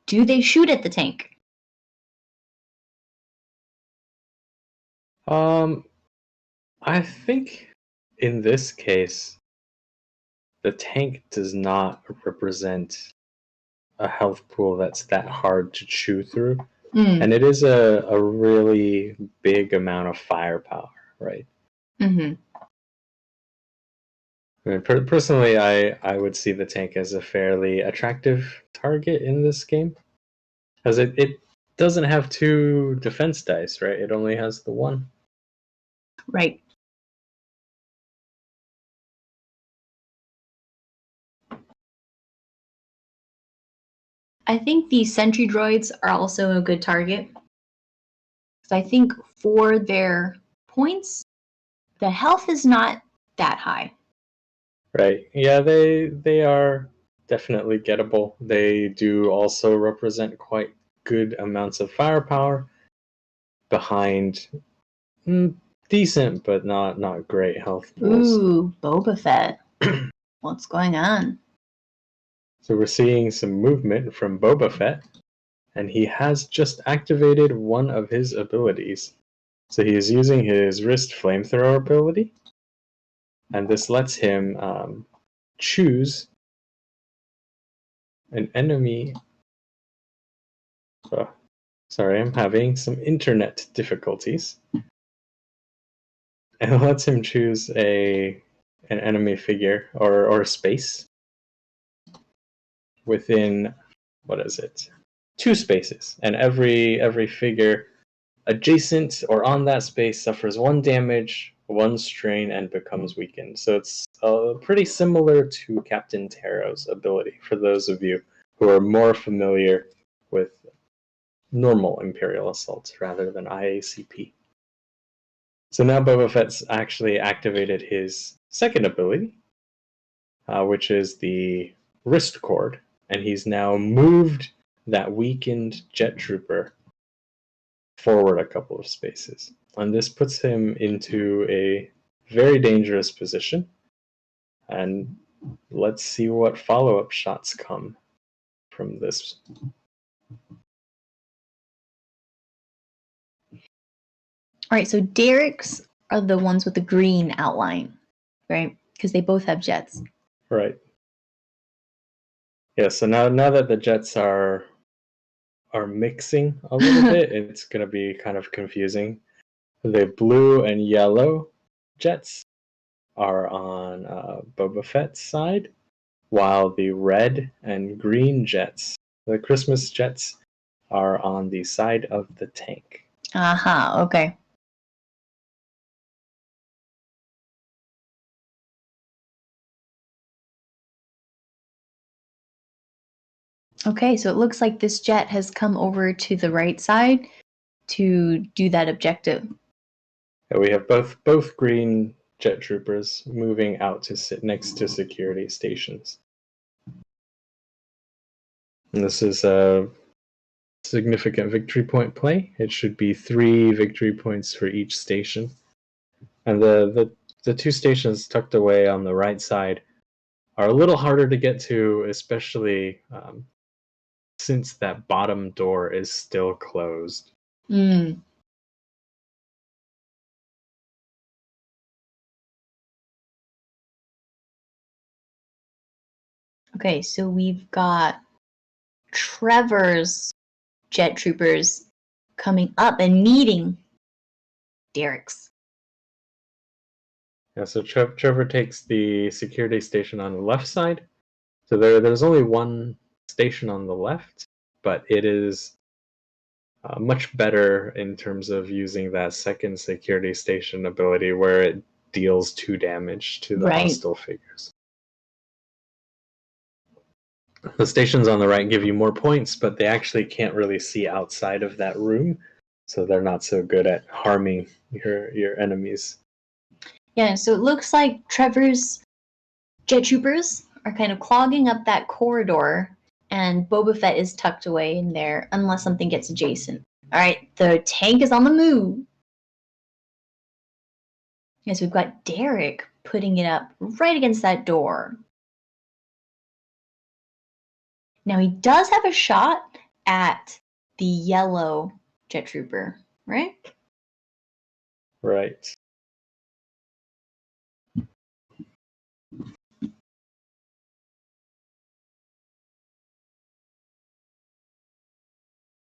Do they shoot at the tank? I think in this case, the tank does not represent a health pool that's that hard to chew through. And it is a really big amount of firepower, right? Mm-hmm. I mean, personally, I would see the tank as a fairly attractive target in this game, as it doesn't have 2 defense dice, right? It only has the 1. Right. I think the sentry droids are also a good target. Because I think for their points, the health is not that high. Right. Yeah, they are definitely gettable. They do also represent quite good amounts of firepower behind decent but not great health pools. Ooh, Boba Fett. What's going on? So we're seeing some movement from Boba Fett, and he has just activated one of his abilities. So he is using his wrist flamethrower ability, and this lets him choose an enemy. Sorry, I'm having some internet difficulties. And it lets him choose an enemy figure or a space within, what is it? 2 spaces, and every figure adjacent or on that space suffers 1 damage, 1 strain, and becomes weakened. So it's pretty similar to Captain Taro's ability, for those of you who are more familiar with normal Imperial Assault rather than IACP. So now Boba Fett's actually activated his second ability, which is the wrist cord, and he's now moved that weakened jet trooper forward a couple of spaces. And this puts him into a very dangerous position. And let's see what follow-up shots come from this. All right, so Derek's are the ones with the green outline, right? Because they both have jets. Right. Yeah, so now that the jets are mixing a little bit, it's going to be kind of confusing. The blue and yellow jets are on Boba Fett's side, while the red and green jets, the Christmas jets, are on the side of the tank. Aha, okay. Okay, so it looks like this jet has come over to the right side to do that objective. And we have both green jet troopers moving out to sit next to security stations. And this is a significant victory point play. It should be 3 victory points for each station. And the 2 stations tucked away on the right side are a little harder to get to, especially since that bottom door is still closed. Mm. Okay, so we've got Trevor's jet troopers coming up and meeting Derek's. Yeah, so Trevor takes the security station on the left side. So there's only one station on the left, but it is much better in terms of using that second security station ability where it deals 2 damage to the hostile figures. The stations on the right give you more points, but they actually can't really see outside of that room, so they're not so good at harming your enemies. Yeah, so it looks like Trevor's jet troopers are kind of clogging up that corridor, and Boba Fett is tucked away in there unless something gets adjacent. All right, the tank is on the move. Yes, we've got Derek putting it up right against that door. Now he does have a shot at the yellow jet trooper, right? Right.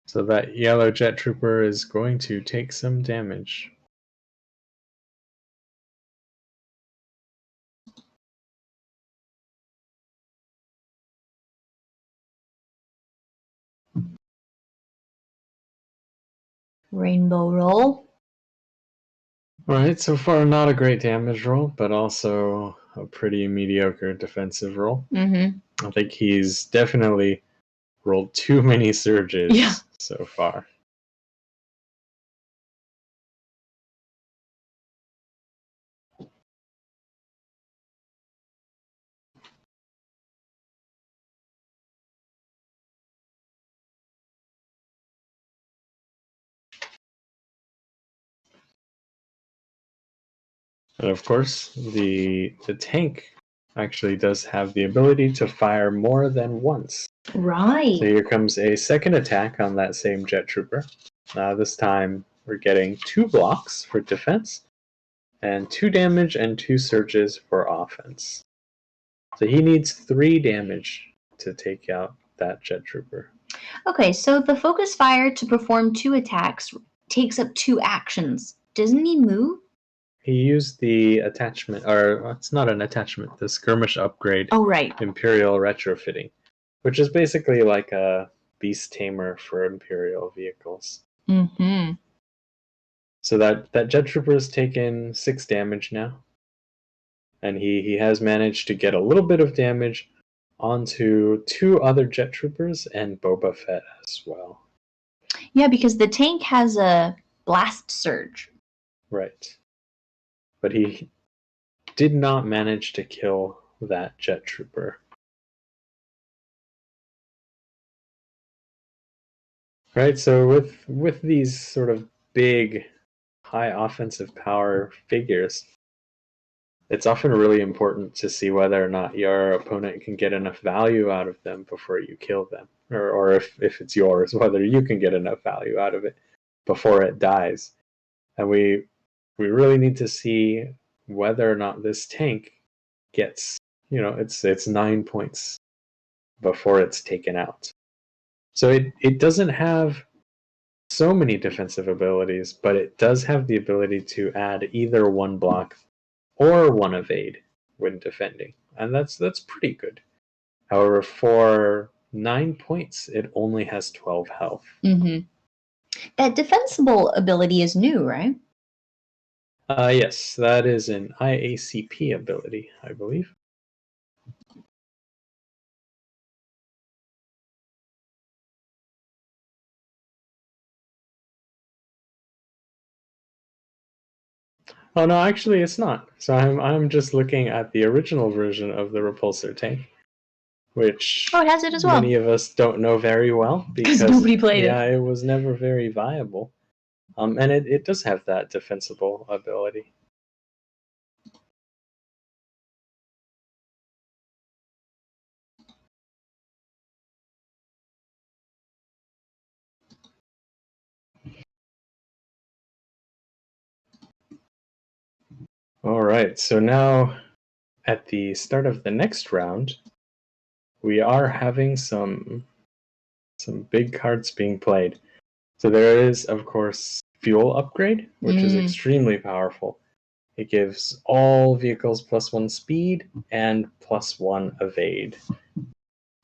So that yellow jet trooper is going to take some damage. Rainbow roll. Alright, so far not a great damage roll, but also a pretty mediocre defensive roll. Mm-hmm. I think he's definitely rolled too many surges so far. And of course, the tank actually does have the ability to fire more than once. Right. So here comes a second attack on that same jet trooper. This time we're getting 2 blocks for defense, and 2 damage and 2 surges for offense. So he needs 3 damage to take out that jet trooper. Okay, so the focus fire to perform 2 attacks takes up 2 actions. Doesn't he move? He used the attachment, or it's not an attachment, the skirmish upgrade. Oh, right. Imperial retrofitting, which is basically like a beast tamer for Imperial vehicles. Mm-hmm. So that jet trooper has taken 6 damage now. And he has managed to get a little bit of damage onto 2 other jet troopers and Boba Fett as well. Yeah, because the tank has a blast surge. Right. but he did not manage to kill that jet trooper. Right, so with these sort of big, high offensive power figures, it's often really important to see whether or not your opponent can get enough value out of them before you kill them. Or if it's yours, whether you can get enough value out of it before it dies. And we really need to see whether or not this tank gets, it's 9 points before it's taken out. So it doesn't have so many defensive abilities, but it does have the ability to add either one block or one evade when defending, and that's pretty good. However, for 9 points, it only has 12 health. Mm-hmm. That defensible ability is new, right? Yes, that is an IACP ability, I believe. Oh no, actually it's not. So I'm just looking at the original version of the repulsor tank, which it has it as well. Many of us don't know very well because nobody played it. Yeah, it was never very viable. And it does have that defensible ability. All right, so now at the start of the next round, we are having some big cards being played. So there is, of course, fuel upgrade, which is extremely powerful. It gives all vehicles +1 speed and +1 evade.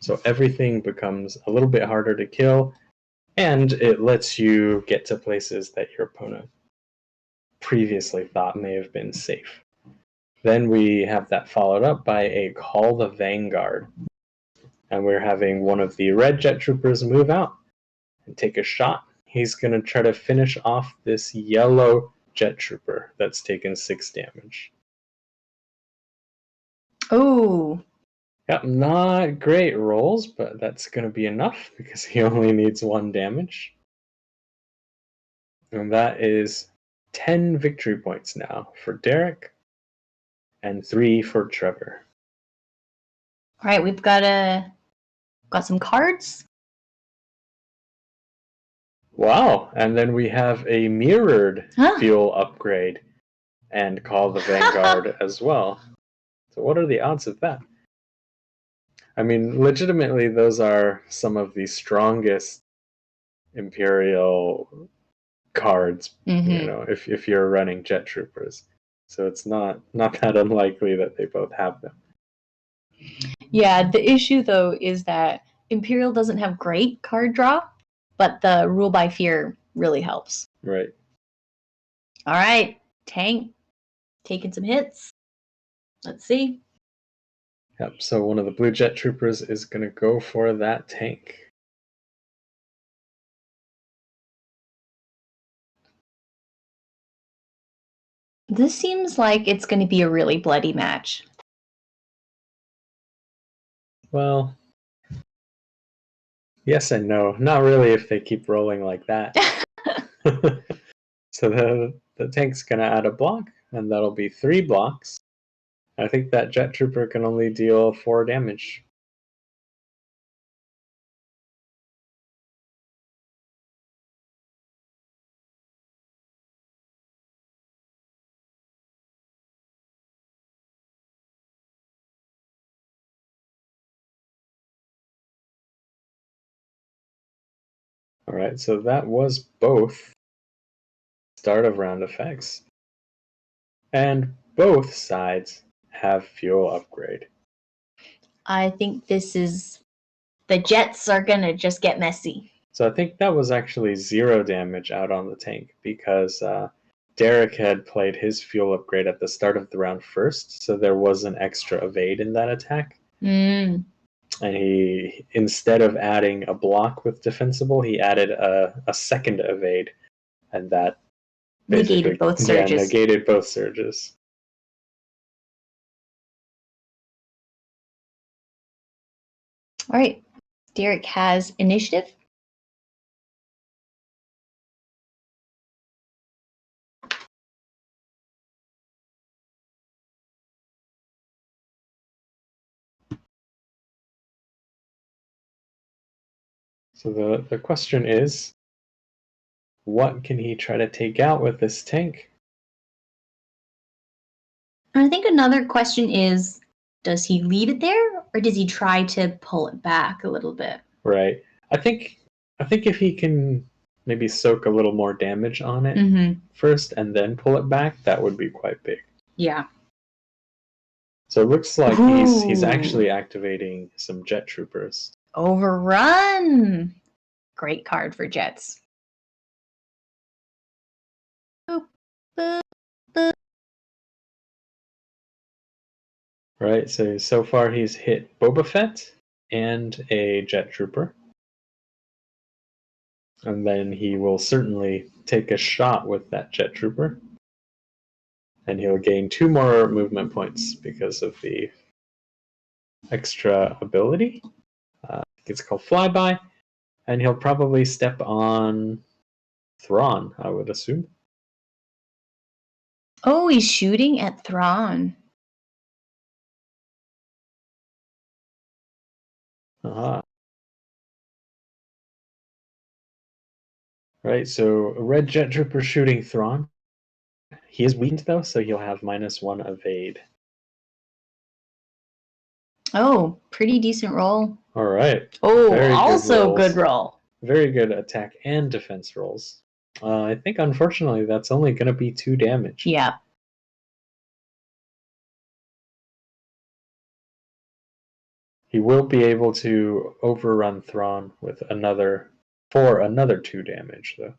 So everything becomes a little bit harder to kill, and it lets you get to places that your opponent previously thought may have been safe. Then we have that followed up by a Call the Vanguard. And we're having one of the red jet troopers move out and take a shot. He's going to try to finish off this yellow jet trooper that's taken 6 damage. Oh. Yep, not great rolls, but that's going to be enough because he only needs 1 damage. And that is 10 victory points now for Derek and 3 for Trevor. All right, we've got some cards. Wow, and then we have a mirrored fuel upgrade and Call the Vanguard as well. So what are the odds of that? I mean, legitimately, those are some of the strongest Imperial cards, if you're running jet troopers. So it's not that unlikely that they both have them. Yeah, the issue though is that Imperial doesn't have great card draw, but the rule by fear really helps. Right. All right, tank taking some hits. Let's see. Yep, so one of the blue jet troopers is going to go for that tank. This seems like it's going to be a really bloody match. Well, yes and no. Not really if they keep rolling like that. So the tank's going to add a block, and that'll be 3 blocks. I think that jet trooper can only deal 4 damage. Alright, so that was both start of round effects. And both sides have fuel upgrade. I think this is... the jets are going to just get messy. So I think that was actually 0 damage out on the tank because Derek had played his fuel upgrade at the start of the round first, so there was an extra evade in that attack. And he, instead of adding a block with defensible, he added a second evade, and that negated both surges. Yeah, negated both surges. All right. Derek has initiative. So the question is, what can he try to take out with this tank? I think another question is, does he leave it there or does he try to pull it back a little bit? Right. I think if he can maybe soak a little more damage on it first and then pull it back, that would be quite big. Yeah. So it looks like he's actually activating some jet troopers. Overrun! Great card for jets. Boop, boop, boop. Right, so far he's hit Boba Fett and a jet trooper. And then he will certainly take a shot with that jet trooper. And he'll gain 2 more movement points because of the extra ability. It's called Flyby. And he'll probably step on Thrawn, I would assume. Oh, he's shooting at Thrawn. Aha. Right, so a red jet trooper shooting Thrawn. He is weakened though, so he'll have -1 evade. Oh, pretty decent roll. All right. Oh, Very also good good roll. Very good attack and defense rolls. I think unfortunately that's only going to be 2 damage. Yeah. He will be able to overrun Thrawn with another 2 damage though.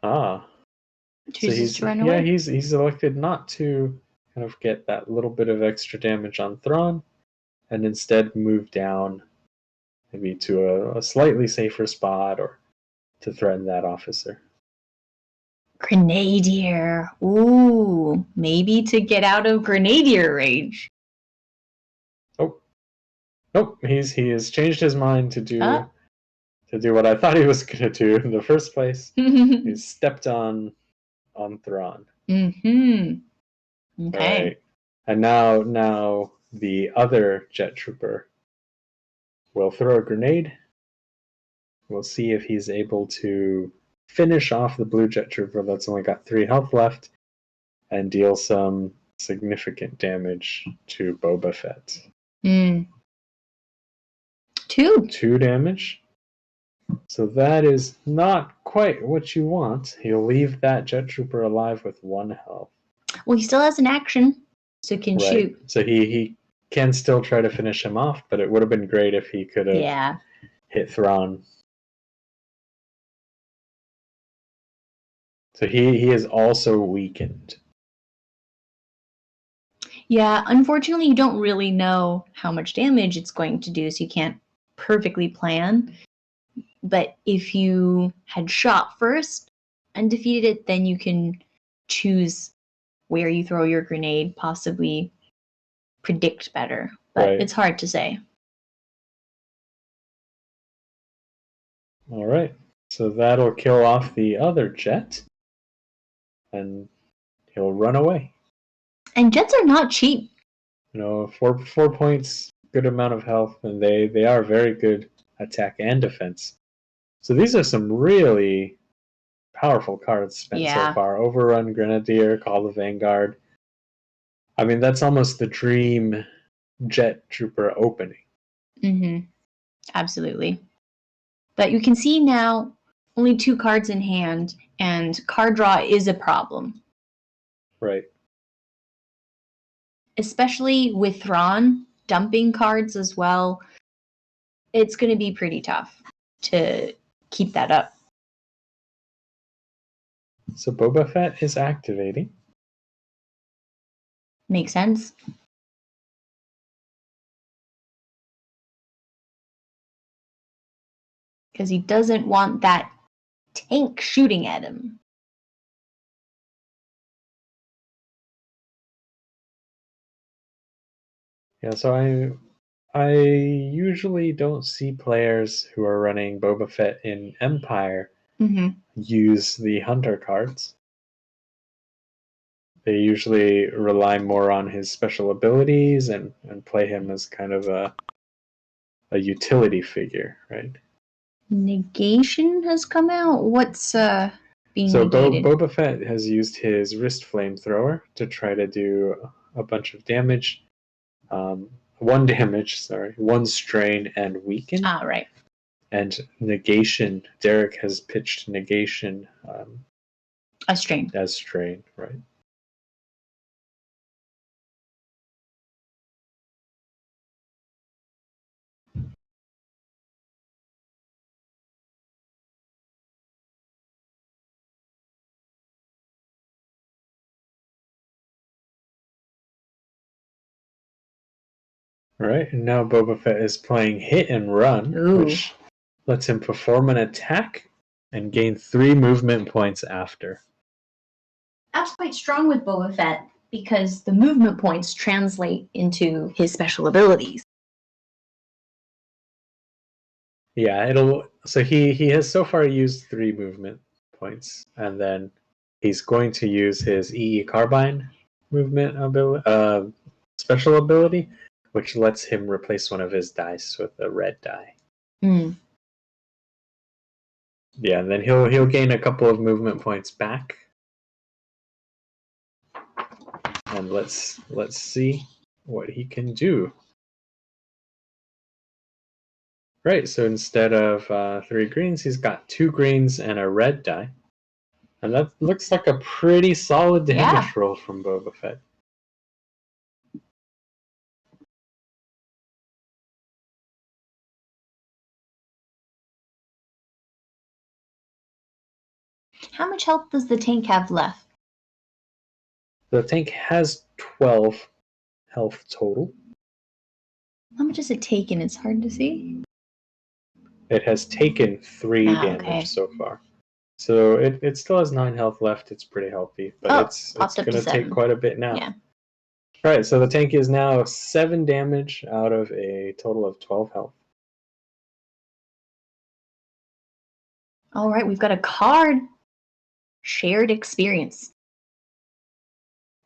Ah. Chooses to run yeah, away. he's elected not to kind of get that little bit of extra damage on Thrawn and instead move down maybe to a slightly safer spot or to threaten that officer. Grenadier. Ooh, maybe to get out of Grenadier range. Nope, he has changed his mind to do what I thought he was going to do in the first place. He's stepped on Thrawn. Okay. Right. And now the other jet trooper will throw a grenade. We'll see if he's able to finish off the blue jet trooper that's only got 3 health left and deal some significant damage to Boba Fett. 2 damage. So that is not quite what you want. He'll leave that jet trooper alive with 1 health. Well, he still has an action, so can shoot. So he can still try to finish him off, but it would have been great if he could have hit Thrawn. So he is also weakened. Yeah, unfortunately, you don't really know how much damage it's going to do, so you can't perfectly plan. But if you had shot first and defeated it, then you can choose where you throw your grenade, possibly predict better. But it's hard to say. All right. So that'll kill off the other jet. And he'll run away. And jets are not cheap. 4 points, good amount of health, and they are very good attack and defense. So these are some really powerful cards spent so far. Overrun Grenadier, Call the Vanguard. I mean, that's almost the dream jet trooper opening. Absolutely. But you can see now only 2 cards in hand, and card draw is a problem. Right. Especially with Thrawn dumping cards as well. It's going to be pretty tough to keep that up. So Boba Fett is activating. Makes sense. Because he doesn't want that tank shooting at him. Yeah, so I usually don't see players who are running Boba Fett in Empire use the Hunter cards. They usually rely more on his special abilities and play him as kind of a utility figure, right? Negation has come out. What's being negated? Boba Fett has used his wrist flamethrower to try to do a bunch of damage. 1 damage, one strain and weaken. Ah, right. And negation. Derek has pitched negation. As strain. As strain, right? Right, and now Boba Fett is playing Hit and Run, which lets him perform an attack and gain 3 movement points after. That's quite strong with Boba Fett because the movement points translate into his special abilities. Yeah, so he has so far used 3 movement points, and then he's going to use his EE Carbine movement ability, special ability, which lets him replace one of his dice with a red die. Yeah, and then he'll gain a couple of movement points back. And let's see what he can do. Right, so instead of 3 greens, he's got 2 greens and a red die. And that looks like a pretty solid damage roll from Boba Fett. How much health does the tank have left? The tank has 12 health total. How much has it taken? It's hard to see. It has taken 3 damage so far. So it still has 9 health left. It's pretty healthy, but it's going to take quite a bit now. Yeah. All right, so the tank is now 7 damage out of a total of 12 health. All right, we've got a card. Shared experience.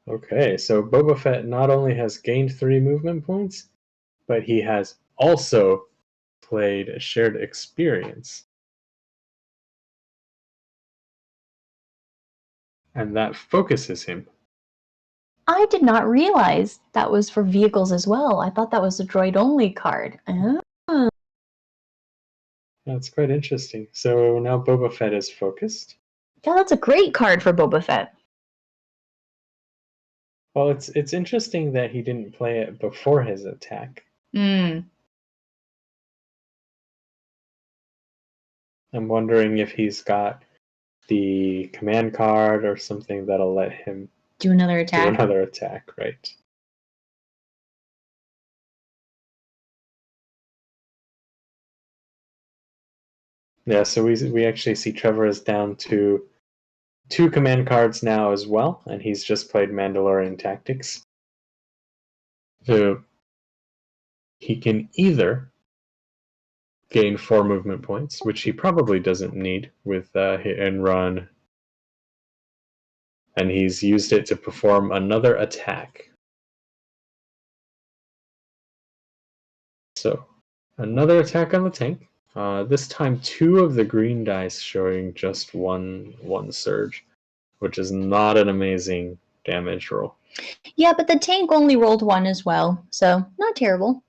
Okay, so Boba Fett not only has gained 3 movement points, but he has also played a shared experience. And that focuses him. I did not realize that was for vehicles as well. I thought that was a droid-only card. Oh. That's quite interesting. So now Boba Fett is focused. Yeah, that's a great card for Boba Fett. Well, it's interesting that he didn't play it before his attack. I'm wondering if he's got the command card or something that'll let him do another attack. Right? Yeah, so we actually see Trevor is down to 2 command cards now as well, and he's just played Mandalorian Tactics. So he can either gain 4 movement points, which he probably doesn't need with Hit and Run, and he's used it to perform another attack. So another attack on the tank. This time 2 of the green dice showing just one surge, which is not an amazing damage roll. Yeah, but the tank only rolled 1 as well, so not terrible.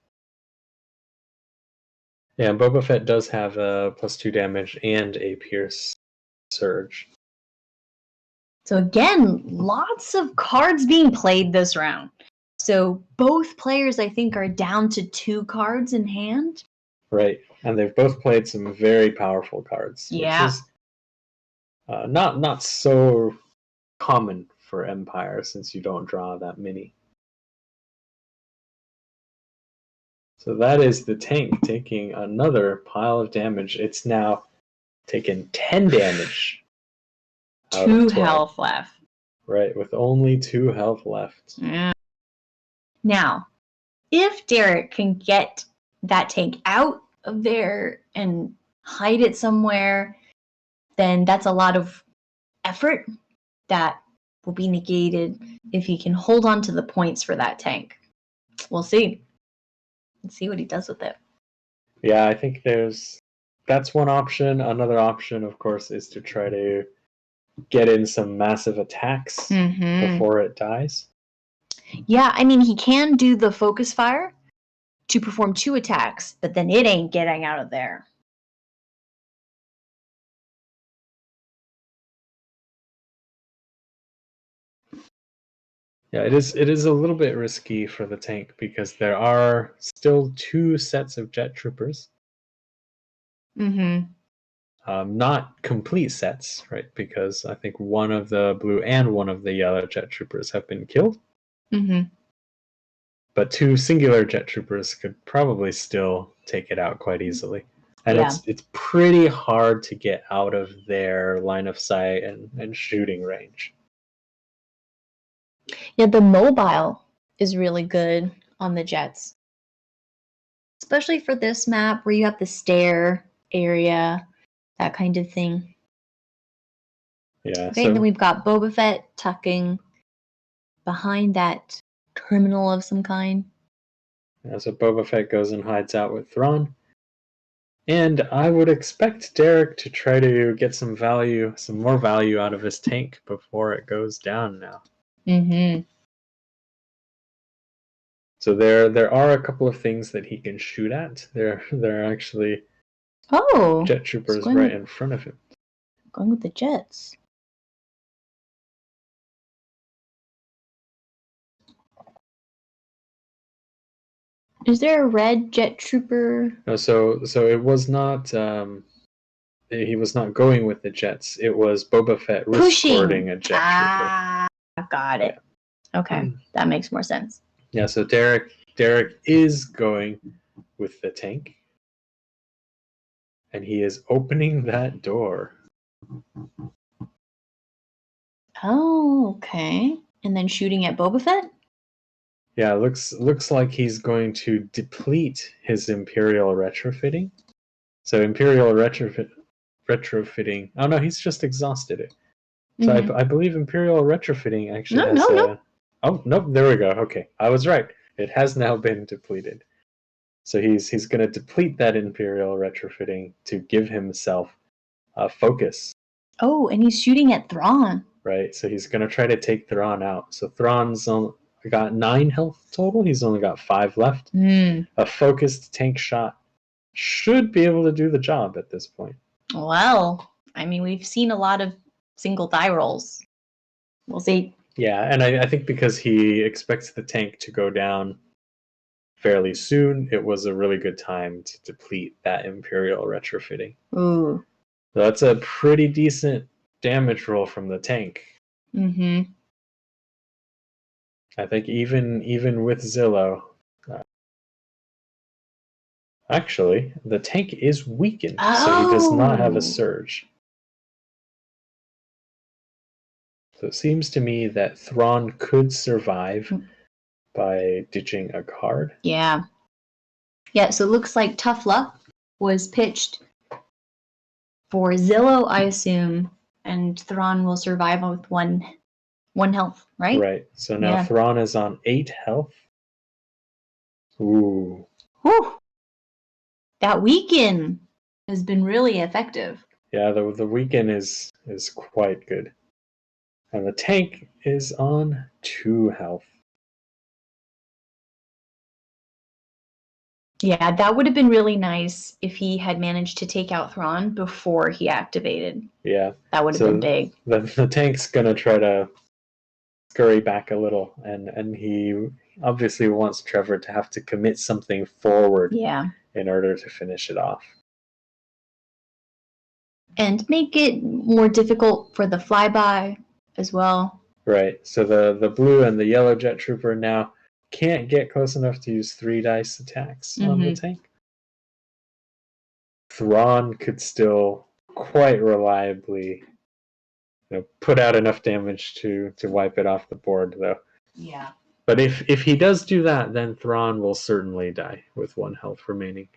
Yeah, Boba Fett does have a +2 damage and a Pierce surge. So again, lots of cards being played this round. So both players, I think, are down to 2 cards in hand. Right, and they've both played some very powerful cards, which is not so common for Empire since you don't draw that many. So that is the tank taking another pile of damage. It's now taken 10 damage. 2 health left. Right, with only 2 health left. Yeah. Now, if Derek can get that tank out of there and hide it somewhere, then that's a lot of effort that will be negated if he can hold on to the points for that tank. We'll see. Let's see what he does with it. Yeah, I think that's one option. Another option, of course, is to try to get in some massive attacks before it dies. Yeah, I mean, he can do the focus fire to perform 2 attacks, but then it ain't getting out of there. Yeah, it is a little bit risky for the tank because there are still 2 sets of jet troopers. Not complete sets, right? Because I think one of the blue and one of the yellow jet troopers have been killed. But 2 singular jet troopers could probably still take it out quite easily. And it's pretty hard to get out of their line of sight and shooting range. Yeah, the mobile is really good on the jets. Especially for this map where you have the stair area, that kind of thing. Yeah. Okay, and then we've got Boba Fett tucking behind that terminal of some kind. Yeah, so Boba Fett goes and hides out with Thrawn. And I would expect Derek to try to get some more value out of his tank before it goes down now. So there are a couple of things that he can shoot at. There are actually jet troopers right in front of him. Going with the jets. Is there a red jet trooper? No, so it was not. He was not going with the jets. It was Boba Fett escorting a jet trooper. Got it. Okay, that makes more sense. Yeah, so Derek is going with the tank, and he is opening that door. Oh, okay. And then shooting at Boba Fett? Yeah, looks like he's going to deplete his Imperial retrofitting. So Imperial retrofitting. Oh no, he's just exhausted it. So I believe Imperial retrofitting actually has no. Oh nope, there we go. Okay, I was right. It has now been depleted. So he's going to deplete that Imperial retrofitting to give himself focus. Oh, and he's shooting at Thrawn. Right, so he's going to try to take Thrawn out. So Thrawn's got 9 health total. He's only got 5 left. A focused tank shot should be able to do the job at this point. Well, I mean, we've seen a lot of single die rolls. We'll see. Yeah, and I think because he expects the tank to go down fairly soon, it was a really good time to deplete that Imperial retrofitting. Ooh. So that's a pretty decent damage roll from the tank. I think even with Zillow, actually, the tank is weakened, so he does not have a surge. So it seems to me that Thrawn could survive by ditching a card. Yeah. Yeah, so it looks like Tough Luck was pitched for Zillow, I assume, and Thrawn will survive with one health, right? Right. So now Thrawn is on 8 health. Ooh. Whew. That weaken has been really effective. Yeah, the weaken is quite good. And the tank is on 2 health. Yeah, that would have been really nice if he had managed to take out Thrawn before he activated. Yeah. That would have been big. The tank's going to try to scurry back a little, and he obviously wants Trevor to have to commit something forward in order to finish it off. And make it more difficult for the flyby as well. Right. So the blue and the yellow jet trooper now can't get close enough to use 3 dice attacks on the tank. Thrawn could still quite reliably put out enough damage to wipe it off the board, though. Yeah. But if he does do that, then Thrawn will certainly die with 1 health remaining.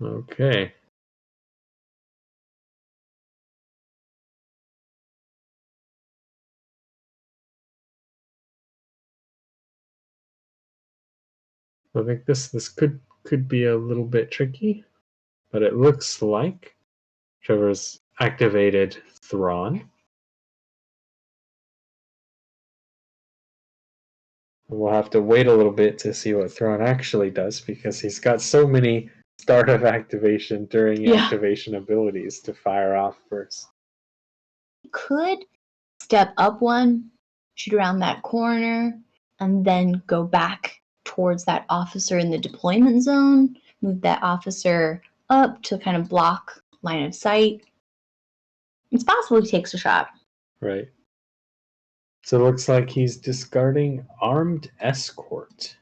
Okay. I think this could be a little bit tricky, but it looks like Trevor's activated Thrawn. We'll have to wait a little bit to see what Thrawn actually does, because he's got so many start of activation during activation abilities to fire off first. Could step up 1, shoot around that corner, and then go back towards that officer in the deployment zone, move that officer up to kind of block line of sight. It's possible he takes a shot. Right. So it looks like he's discarding Armed Escort.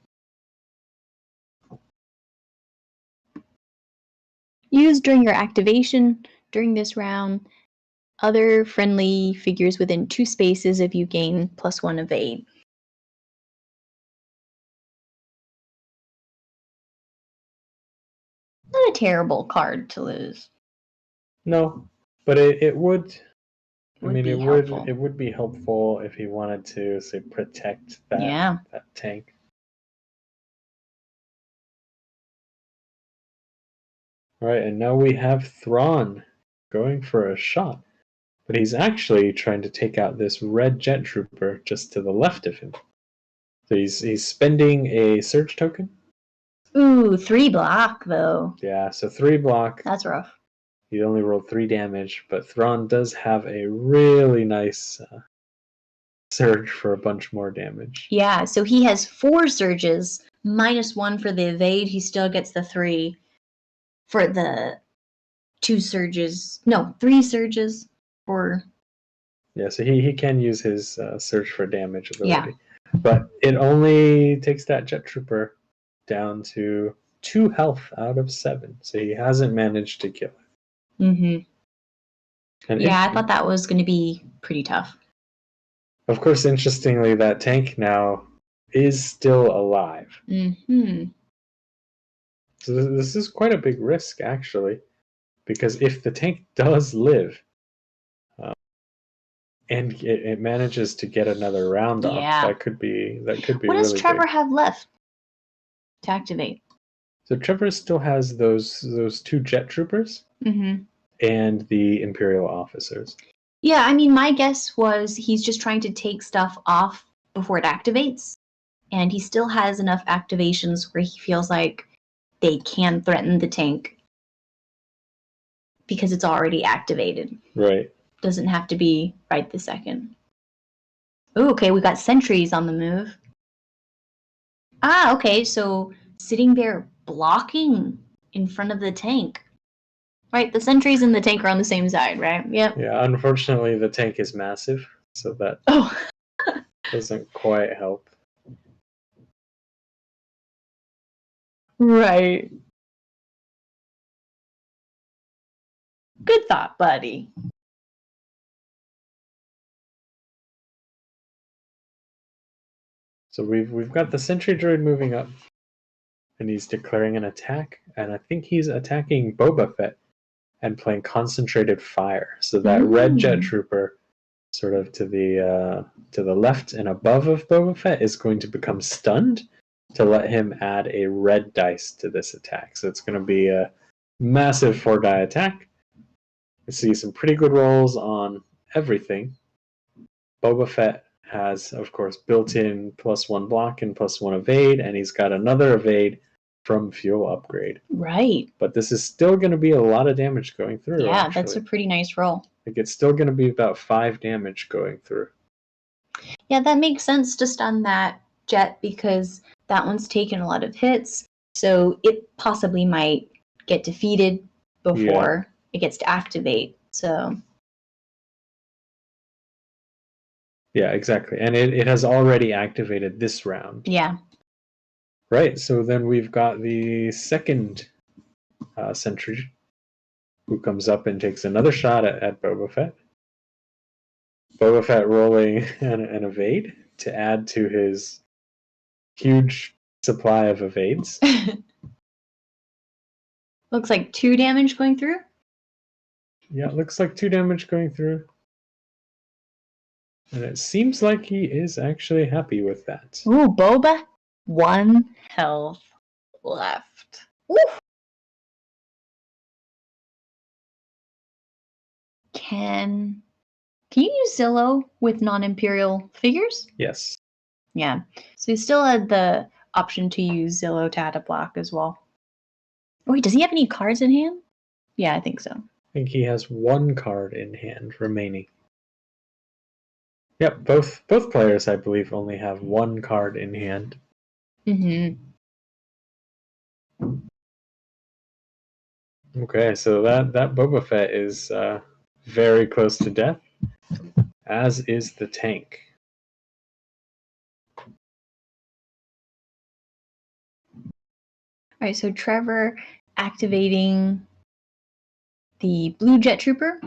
Used during your activation during this round. Other friendly figures within 2 spaces if you gain +1 evade. Not a terrible card to lose. No, but it would. I mean, it helpful. would be helpful if he wanted to, say, protect that tank. All right, and now we have Thrawn going for a shot, but he's actually trying to take out this red jet trooper just to the left of him. So he's spending a surge token. Ooh, 3 block though. Yeah, so 3 block. That's rough. He only rolled 3 damage, but Thrawn does have a really nice surge for a bunch more damage. Yeah, so he has 4 surges, -1 for the evade. He still gets the 3 for the 2 surges. No, 3 surges for. Yeah, so he can use his surge for damage ability. Yeah. But it only takes that jet trooper down to 2 health out of 7. So he hasn't managed to kill it. And yeah, I thought that was going to be pretty tough. Of course, interestingly, that tank now is still alive. So this is quite a big risk, actually, because if the tank does live, and it manages to get another round off, that could be What really does Trevor big. have left to activate? So Trevor still has those 2 jet troopers and the Imperial officers. Yeah, I mean, my guess was he's just trying to take stuff off before it activates, and he still has enough activations where he feels like they can threaten the tank because it's already activated. Right. Doesn't have to be right this second. Ooh, okay, we got sentries on the move. Ah, okay, so sitting there blocking in front of the tank. Right, the sentries and the tank are on the same side, right? Yep. Yeah, unfortunately the tank is massive, so that doesn't quite help. Right. Good thought, buddy. So we've got the sentry droid moving up, and he's declaring an attack, and I think he's attacking Boba Fett and playing concentrated fire. So that red jet trooper, sort of to the left and above of Boba Fett, is going to become stunned to let him add a red dice to this attack. So it's going to be a massive 4-die attack. You see some pretty good rolls on everything. Boba Fett has, of course, built-in +1 block and +1 evade, and he's got another evade from fuel upgrade. Right. But this is still going to be a lot of damage going through. Yeah, actually. that's a pretty nice roll. Like, it's still going to be about 5 damage going through. Yeah, that makes sense to stun that jet because that one's taken a lot of hits, so it possibly might get defeated before it gets to activate. So Yeah, exactly. And it has already activated this round. Yeah. Right, so then we've got the second sentry who comes up and takes another shot at Boba Fett. Boba Fett rolling an evade to add to his huge supply of evades. Looks like 2 damage going through. Yeah, it looks like 2 damage going through. And it seems like he is actually happy with that. Ooh, Boba, 1 health left. Ooh. Can you use Zillow with non-Imperial figures? Yes. Yeah. So he still had the option to use Zillow to add a block as well. Oh, wait, does he have any cards in hand? Yeah, I think so. I think he has 1 card in hand remaining. Yep, both players, I believe, only have 1 card in hand. Mm-hmm. Okay, so that Boba Fett is very close to death, as is the tank. All right, so Trevor activating the blue jet trooper.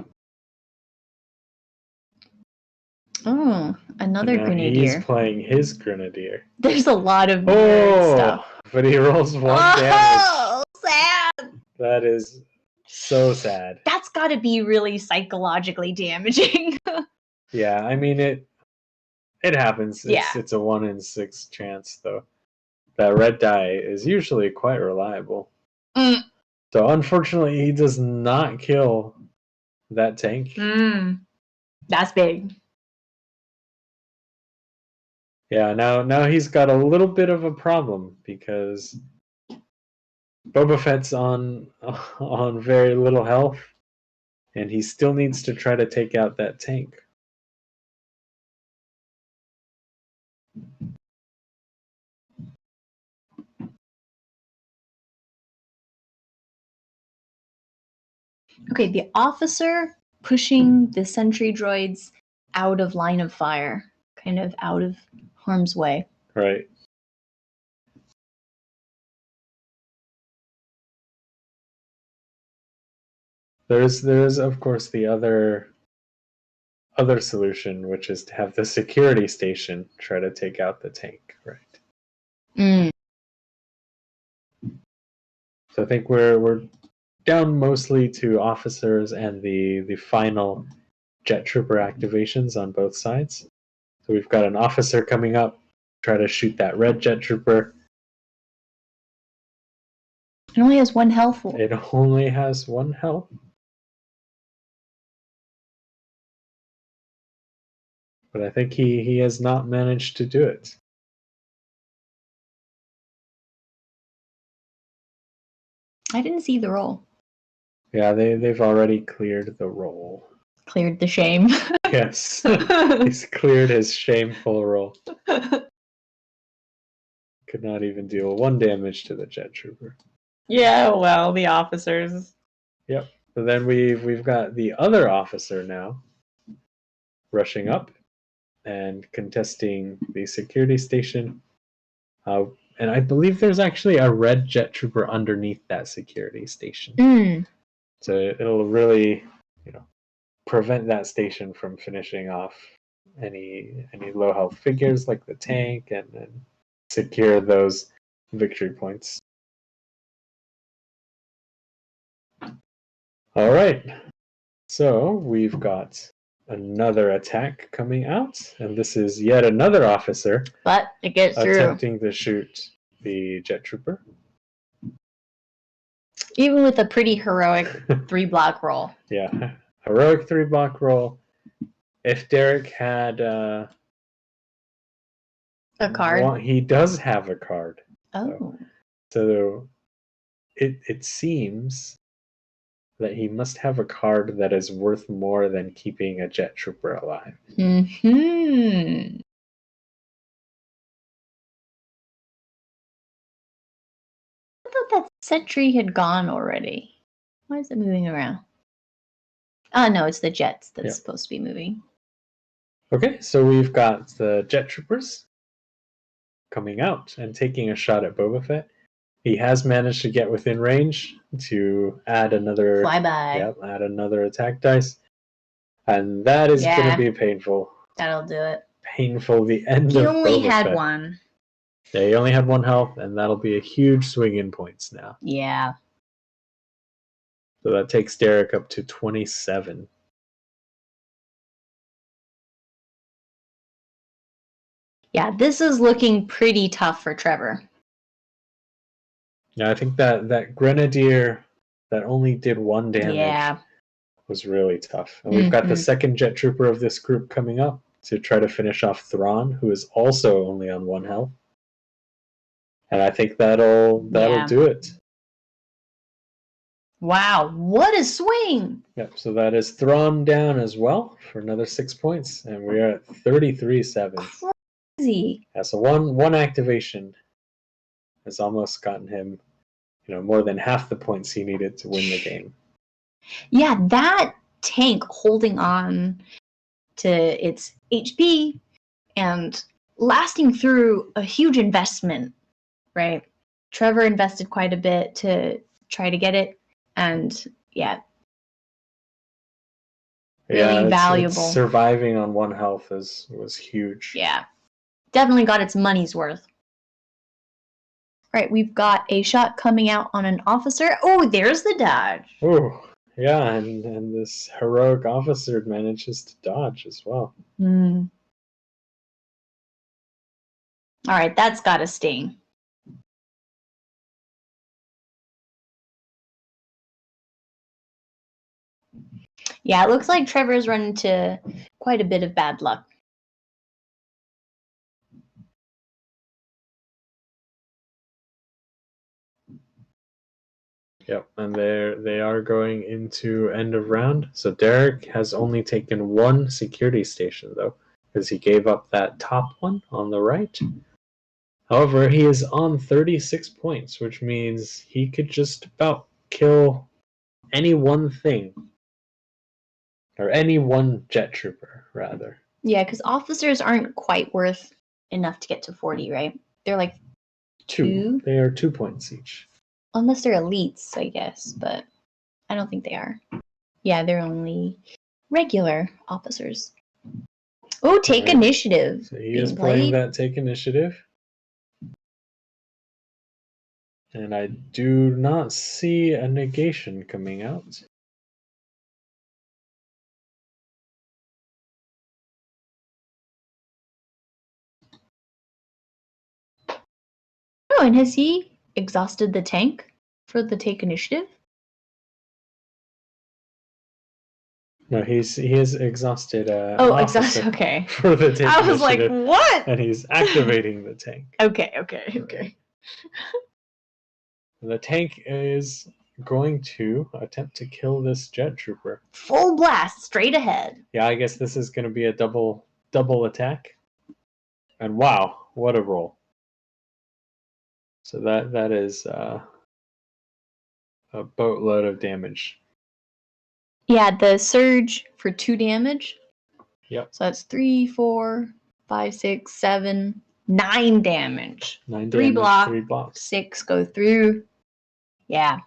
Oh, another grenadier. He's playing his grenadier. There's a lot of weird stuff. But he rolls 1 damage. Oh, sad. That is so sad. That's got to be really psychologically damaging. Yeah, I mean it happens. Yeah. It's a 1 in 6 chance though. That red die is usually quite reliable. Mm. So unfortunately he does not kill that tank. That's big. Yeah, now he's got a little bit of a problem because Boba Fett's on very little health, and he still needs to try to take out that tank. Okay, the officer pushing the sentry droids out of line of fire, kind of out of harm's way. Right. There's of course the other solution, which is to have the security station try to take out the tank, right? So I think we're down mostly to officers and the final jet trooper activations on both sides. So we've got an officer coming up, try to shoot that red jet trooper. It only has 1 health. It only has 1 health. But I think he has not managed to do it. I didn't see the roll. Yeah, they've already cleared the roll. Cleared the shame. Yes. He's cleared his shameful roll. Could not even deal 1 damage to the jet trooper. Yeah, well, the officers. Yep. So then we've got the other officer now rushing up and contesting the security station. And I believe there's actually a red jet trooper underneath that security station. So it'll really, prevent that station from finishing off any low health figures like the tank and secure those victory points. All right. So we've got another attack coming out, and this is yet another officer. But it gets through. Attempting to shoot the jet trooper. Even with a pretty heroic 3-block roll. Yeah, heroic 3-block roll. If Derek had a card, he does have a card. Oh. So it seems that he must have a card that is worth more than keeping a jet trooper alive. Mm-hmm. I thought that sentry had gone already. Why is it moving around? Oh, no, it's the jets that's supposed to be moving. Okay, so we've got the Jet Troopers coming out and taking a shot at Boba Fett. He has managed to get within range to add another Flyby. Yep, add another attack dice. And that is going to be painful. That'll do it. Painful. The end He of only Boba had Fett. one. Yeah, he only had 1 health, and that'll be a huge swing in points now. Yeah. So that takes Derek up to 27. Yeah, this is looking pretty tough for Trevor. Yeah, I think that Grenadier that only did 1 damage was really tough. And we've got the second Jet Trooper of this group coming up to try to finish off Thrawn, who is also only on 1 health. And I think that'll do it. Wow, what a swing! Yep, so that is Thrawn down as well for another 6 points, and we are at 33-7. Crazy. Yeah, so one activation has almost gotten him, more than half the points he needed to win the game. Yeah, that tank holding on to its HP and lasting through a huge investment, right? Trevor invested quite a bit to try to get it, and really valuable. It's surviving on 1 health was huge. Yeah, definitely got its money's worth. Right, we've got a shot coming out on an officer. Oh, there's the dodge. Oh, yeah, and this heroic officer manages to dodge as well. All right, that's got to sting. Yeah, it looks like Trevor's run into quite a bit of bad luck. Yep, and they are going into end of round. So Derek has only taken 1 security station, though, because he gave up that top one on the right. However, he is on 36 points, which means he could just about kill any one thing. Or any one jet trooper, rather. Yeah, because officers aren't quite worth enough to get to 40, right? They're like 2. They are 2 points each. Unless they're elites, I guess, but I don't think they are. Yeah, they're only regular officers. Oh, take initiative. So he is playing that take initiative. And I do not see a negation coming out. Oh, and has he exhausted the tank for the take initiative? No, he has exhausted. Exhausted. Okay. For the tank. I was like, what? And he's activating the tank. Okay. The tank is going to attempt to kill this jet trooper. Full blast, straight ahead. Yeah, I guess this is going to be a double attack. And wow, what a roll! So that is a boatload of damage. Yeah, the surge for 2 damage. Yep. So that's 3, 4, 5, 6, 7, 9 damage. 9 3 damage, 3 blocks. 6 go through. Yeah,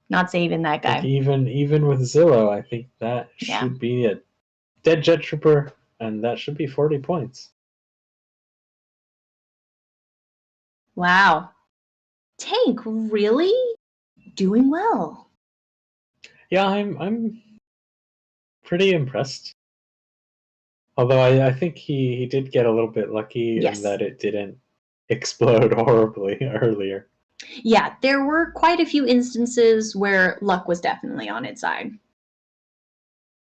not saving that guy. Even with Zillow, I think that should be a dead jet trooper, and that should be 40 points. Wow. Tank really doing well. Yeah, I'm pretty impressed. Although I think he did get a little bit lucky in that it didn't explode horribly earlier. Yeah, there were quite a few instances where luck was definitely on its side.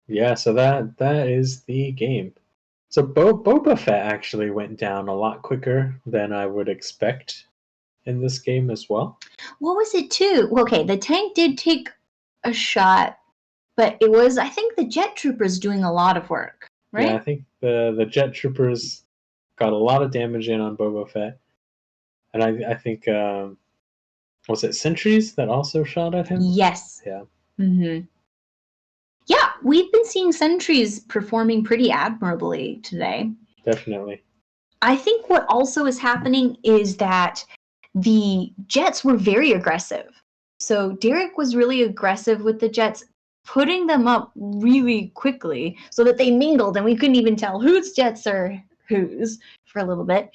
Yeah, so that is the game. So Boba Fett actually went down a lot quicker than I would expect in this game as well. What was it too? Okay, the tank did take a shot, but it was, I think, the jet troopers doing a lot of work, right? Yeah, I think the jet troopers got a lot of damage in on Boba Fett. And I think, was it sentries that also shot at him? Yes. Yeah. Yeah, we've been seeing sentries performing pretty admirably today. Definitely. I think what also is happening is that the Jets were very aggressive. So Derek was really aggressive with the Jets, putting them up really quickly so that they mingled and we couldn't even tell whose Jets are whose for a little bit.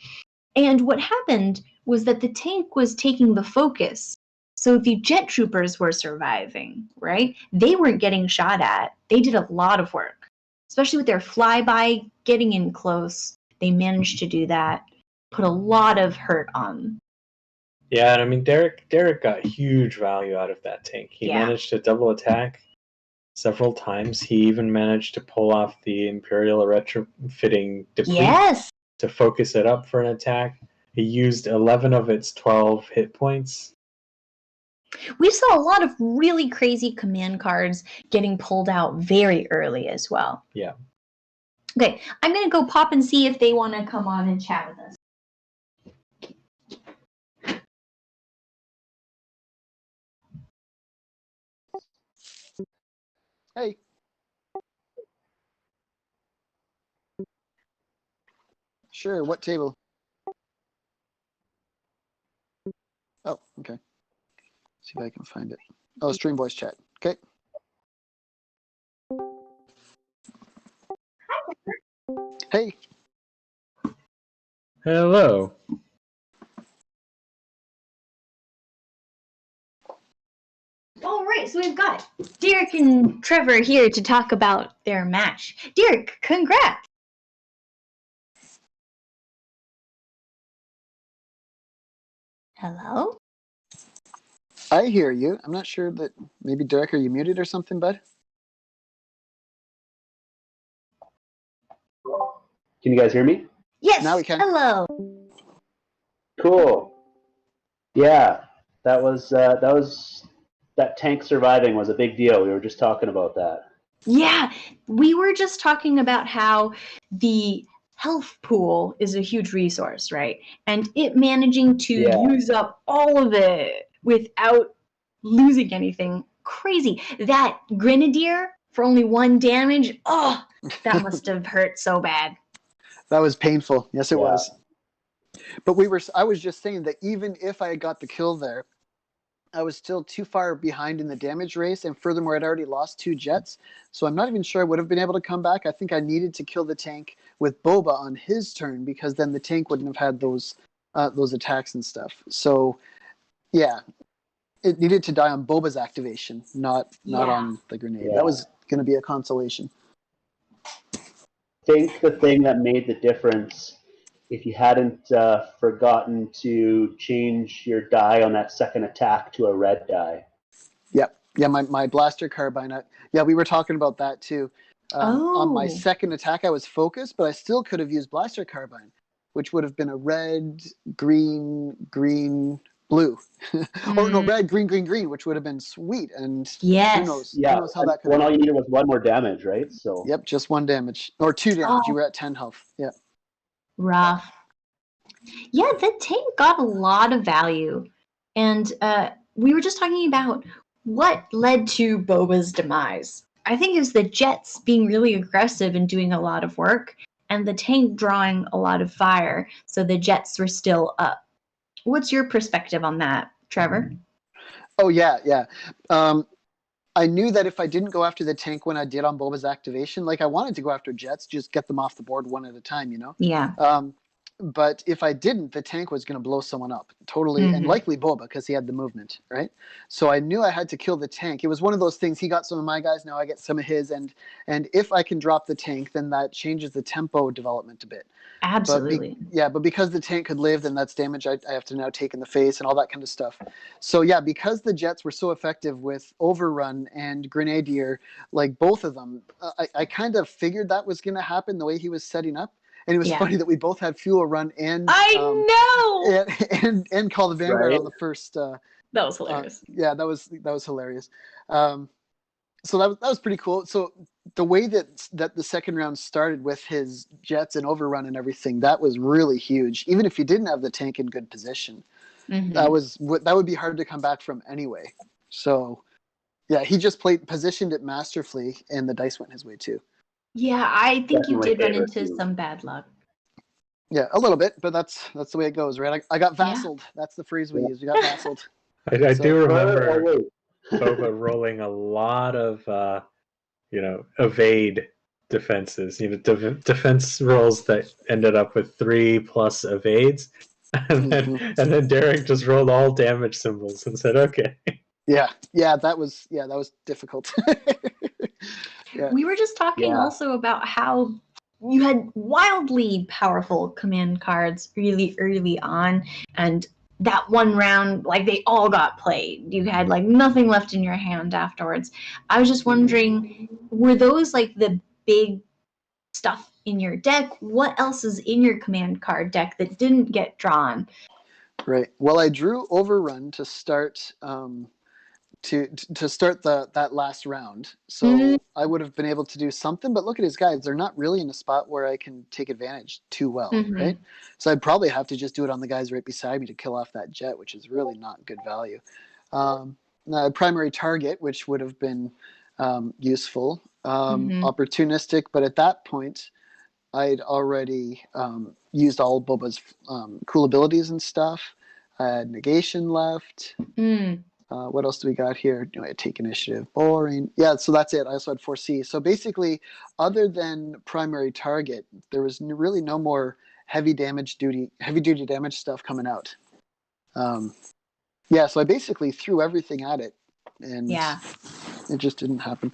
And what happened was that the tank was taking the focus. So the jet troopers were surviving, right? They weren't getting shot at. They did a lot of work, especially with their flyby, getting in close. They managed to do that, put a lot of hurt on. Yeah, and I mean Derek got huge value out of that tank. He managed to double attack several times. He even managed to pull off the Imperial retrofitting deplete to focus it up for an attack. He used 11 of its 12 hit points. We saw a lot of really crazy command cards getting pulled out very early as well. Yeah. Okay, I'm going to go pop and see if they want to come on and chat with us. Hey. Sure, what table? Oh, okay. See if I can find it. Oh, stream voice chat. Okay. Hey. Hello. All right, so we've got Derek and Trevor here to talk about their match. Derek, congrats! Hello? I hear you. I'm not sure that maybe Derek, are you muted or something, bud? Can you guys hear me? Yes. Now we can. Hello. Cool. Yeah, that tank surviving was a big deal. We were just talking about that. Yeah, we were just talking about how the health pool is a huge resource, right? And it managing to use up all of it without losing anything. Crazy. That grenadier for only 1 damage, oh, that must have hurt so bad. That was painful. Yes, it was. But I was just saying that even if I had got the kill there, I was still too far behind in the damage race, and furthermore, I'd already lost 2 jets, so I'm not even sure I would have been able to come back. I think I needed to kill the tank with Boba on his turn, because then the tank wouldn't have had those attacks and stuff. So, yeah, it needed to die on Boba's activation, not on the grenade. That was going to be a consolation. I think the thing that made the difference, if you hadn't forgotten to change your die on that second attack to a red die. Yep. Yeah, my blaster carbine. We were talking about that too. On my second attack, I was focused, but I still could have used blaster carbine, which would have been a red, green, green, blue. Or no, red, green, green, green, which would have been sweet. And who knows how that could have all you needed was 1 more damage, right? So. Yep, just 1 damage. Or 2 damage. You were at 10 health. Yeah. Rough. Yeah, the tank got a lot of value. And we were just talking about what led to Boba's demise. I think it's the Jets being really aggressive and doing a lot of work, and the tank drawing a lot of fire, so the Jets were still up. What's your perspective on that, Trevor? Oh, yeah. I knew that if I didn't go after the tank when I did on Boba's activation, like I wanted to go after Jets, just get them off the board one at a time, you know? Yeah. But if I didn't, the tank was going to blow someone up totally, and likely Boba because he had the movement, right? So I knew I had to kill the tank. It was one of those things. He got some of my guys, now I get some of his, and if I can drop the tank, then that changes the tempo development a bit. Absolutely. But because the tank could live, then that's damage I have to now take in the face and all that kind of stuff. So yeah, because the Jets were so effective with Overrun and Grenadier, like both of them, I kind of figured that was going to happen the way he was setting up. And it was funny that we both had Fuel Run and and Call the Vanguard on the first. That was hilarious. That was hilarious. So that was pretty cool. So the way that the second round started with his Jets and Overrun and everything, that was really huge. Even if you didn't have the tank in good position, that would be hard to come back from anyway. So Yeah, he just positioned it masterfully, and the dice went his way too. Yeah, I think you Definitely did run favorite into too. some bad luck. Yeah, a little bit, but that's the way it goes, right? I got vassaled. That's the phrase we use. We got vassaled. I So- do Oh, remember wait. Boba rolling a lot of evade defenses, defense rolls that ended up with 3+ evades, and then Derek just rolled all damage symbols and said, "Okay." Yeah, that was difficult. Yeah. We were just talking also about how you had wildly powerful command cards really early on, and that one round, like, they all got played. You had like nothing left in your hand afterwards. I was just wondering, were those like the big stuff in your deck? What else is in your command card deck that didn't get drawn? Right. Well, I drew Overrun to start to start that last round. So I would have been able to do something, but look at his guys. They're not really in a spot where I can take advantage too well, right? So I'd probably have to just do it on the guys right beside me to kill off that jet, which is really not good value. Primary target, which would have been useful, opportunistic, but at that point, I'd already used all Boba's cool abilities and stuff. I had negation left. What else do we got here? I take initiative. Boring. Yeah, so that's it. I also had foresee. So basically, other than primary target, there was really no more heavy duty damage stuff coming out. So I basically threw everything at it, and it just didn't happen.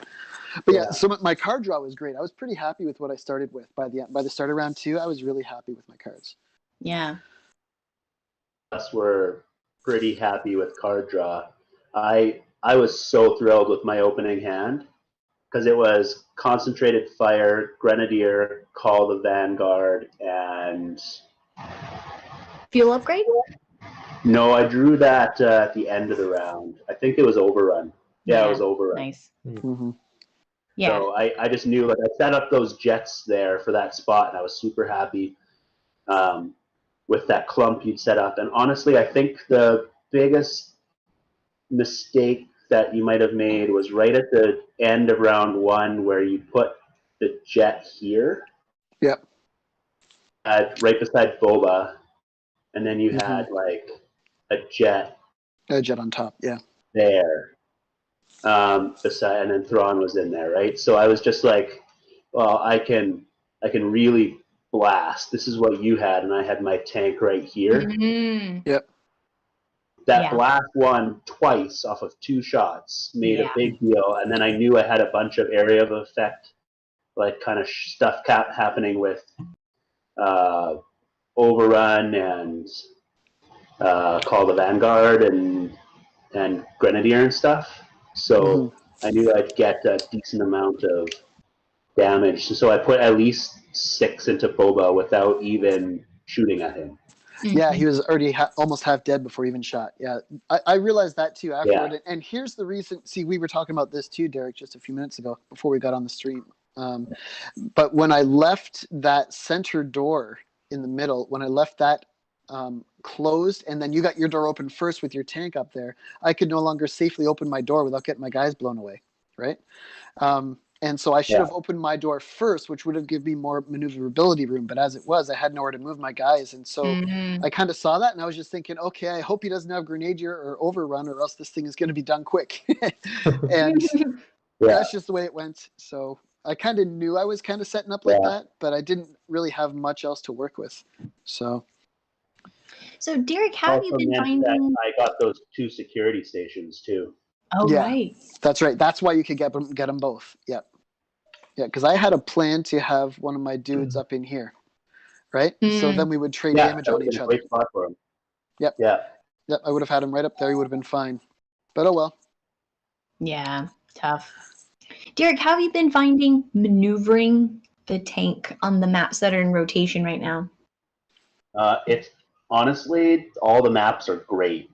But so my card draw was great. I was pretty happy with what I started with. By the start of round 2, I was really happy with my cards. Yeah. Us were pretty happy with card draw. I was so thrilled with my opening hand because it was Concentrated Fire, Grenadier, Call the Vanguard, and Fuel upgrade? No, I drew that at the end of the round. I think it was Overrun. Yeah, it was Overrun. Nice. Yeah. So I just knew, like, I set up those jets there for that spot, and I was super happy with that clump you'd set up. And honestly, I think the biggest mistake that you might have made was right at the end of round 1 where you put the jet here. Yep. Right beside Boba, and then you had like a jet on top, there beside, and then Thrawn was in there, right? So I was just like, well, I can really blast. This is what you had, and I had my tank right here. Yep. That blast one twice off of 2 shots made a big deal, and then I knew I had a bunch of area of effect, like kind of stuff happening with Overrun and Call the Vanguard and Grenadier and stuff. So I knew I'd get a decent amount of damage. So I put at least 6 into Boba without even shooting at him. Yeah, he was already almost half dead before he even shot. Yeah, I realized that too afterward. And here's the reason. See, we were talking about this too, Derek, just a few minutes ago before we got on the stream. But when I left that center door in the middle, when I left that closed, and then you got your door open first with your tank up there, I could no longer safely open my door without getting my guys blown away, right? And so I should have opened my door first, which would have given me more maneuverability room. But as it was, I had nowhere to move my guys. And so I kind of saw that, and I was just thinking, okay, I hope he doesn't have Grenadier or Overrun, or else this thing is going to be done quick. And that's just the way it went. So I kind of knew I was kind of setting up like that, but I didn't really have much else to work with. So Derek, how have you been finding? I got those 2 security stations too. Oh, right. That's right. That's why you could get them both. Yep. Yeah, because I had a plan to have one of my dudes up in here, right? So then we would trade damage on each other. Great spot for him. Yep. Yeah. Yep. I would have had him right up there. He would have been fine. But oh well. Yeah, tough. Derek, how have you been finding maneuvering the tank on the maps that are in rotation right now? It's honestly, all the maps are great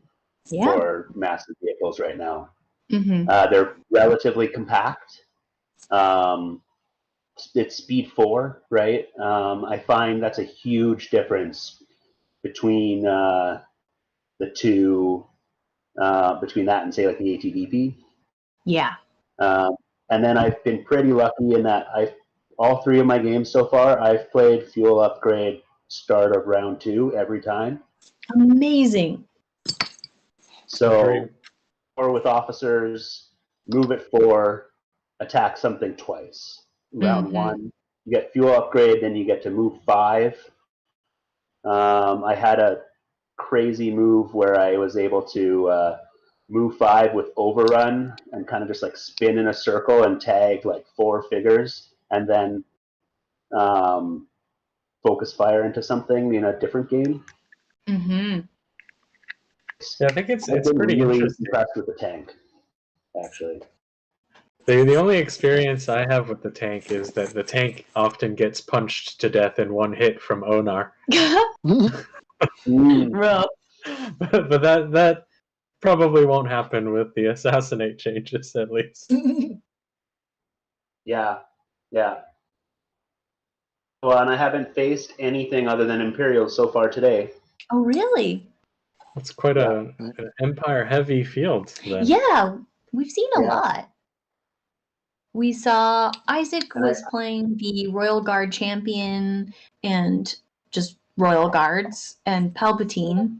for massive vehicles right now. They're relatively compact. It's speed 4, right? I find that's a huge difference between the two, between that and say like the ATVP. Yeah. And then I've been pretty lucky in that all 3 of my games so far, I've played fuel upgrade start of round 2 every time. Amazing. So, or with officers, move at 4, attack something twice. Round 1, you get fuel upgrade, then you get to move 5. I had a crazy move where I was able to move 5 with overrun and kind of just like spin in a circle and tag like 4 figures, and then focus fire into something in a different game. Mm-hmm. Yeah, I think it's pretty really interesting. Impressed with the tank, actually. The only experience I have with the tank is that the tank often gets punched to death in one hit from Onar. Rough. But that probably won't happen with the assassinate changes, at least. Yeah. Well, and I haven't faced anything other than Imperials so far today. Oh, really? It's quite an Empire-heavy field, then. Yeah, we've seen a lot. We saw Isaac was playing the Royal Guard champion and just Royal Guards and Palpatine.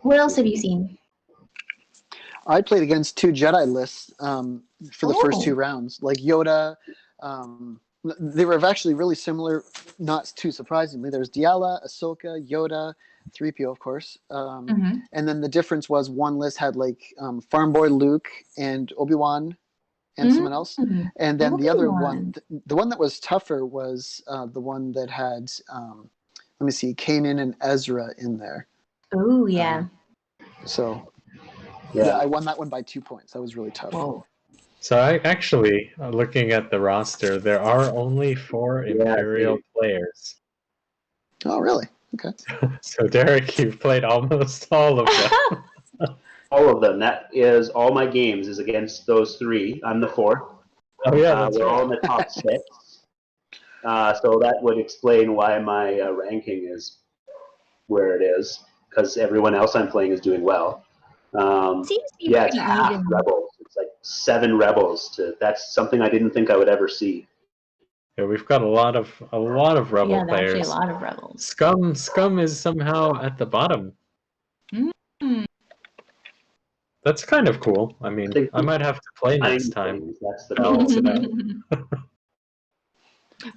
What else have you seen? I played against 2 Jedi lists for the first 2 rounds. Like Yoda, they were actually really similar, not too surprisingly. There was Diala, Ahsoka, Yoda, 3PO, of course. And then the difference was one list had like Farm Boy Luke and Obi-Wan and someone else. And then the other one, the one that was tougher was the one that had, let me see, Kanan and Ezra in there. Oh, yeah. So, yeah, I won that one by 2 points. That was really tough. Whoa. So I actually, looking at the roster, there are only 4 Imperial players. Oh, really? Okay. So Derek, you've played almost all of them. All of them. That is all my games is against those 3. I'm the 4th. Oh yeah, that's we're right. all in the top 6. So that would explain why my ranking is where it is, because everyone else I'm playing is doing well. Seems to be it's pretty half even. rebels. It's like 7 rebels. That's something I didn't think I would ever see. Yeah, we've got a lot of rebel Yeah, players. actually a lot of rebels. Scum is somehow at the bottom. That's kind of cool. I mean, I might have to play next time. That's the balance it out.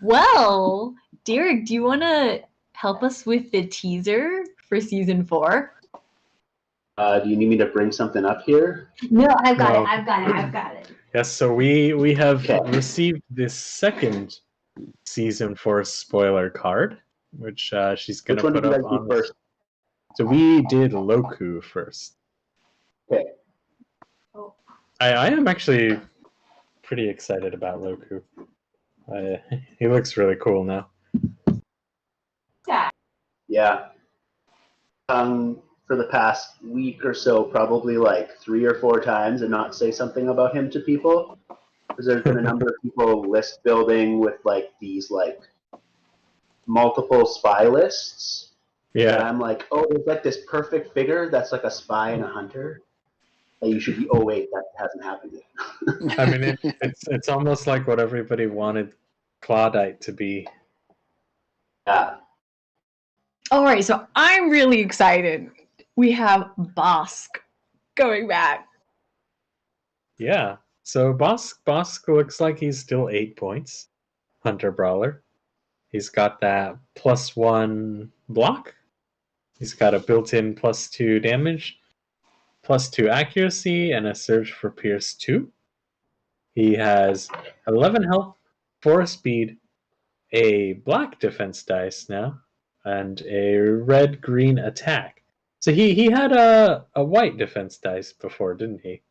Well, Derek, do you want to help us with the teaser for season 4? Do you need me to bring something up here? No, I've got No. it. I've got it. Yes, so we have received this second season 4 spoiler card, which she's going to Which one put did you up guys do on first? So we did Loku first. Okay. I am actually pretty excited about Loku. He looks really cool now. Yeah. For the past week or so, probably like 3 or 4 times, and not say something about him to people, because there's been a number of people list building with like these like multiple spy lists. Yeah. And I'm like, oh, there's like this perfect figure that's like a spy and a hunter. That you should be. Oh wait, that hasn't happened yet. I mean, it's almost like what everybody wanted Claudite to be. Yeah. All right, so I'm really excited. We have Bosk going back. Yeah. So Bosk looks like he's still 8 points. Hunter Brawler. He's got that +1 block. He's got a built-in +2 damage, +2 accuracy, and a surge for Pierce 2. He has 11 health, 4 speed, a black defense dice now, and a red-green attack. So he had a white defense dice before, didn't he?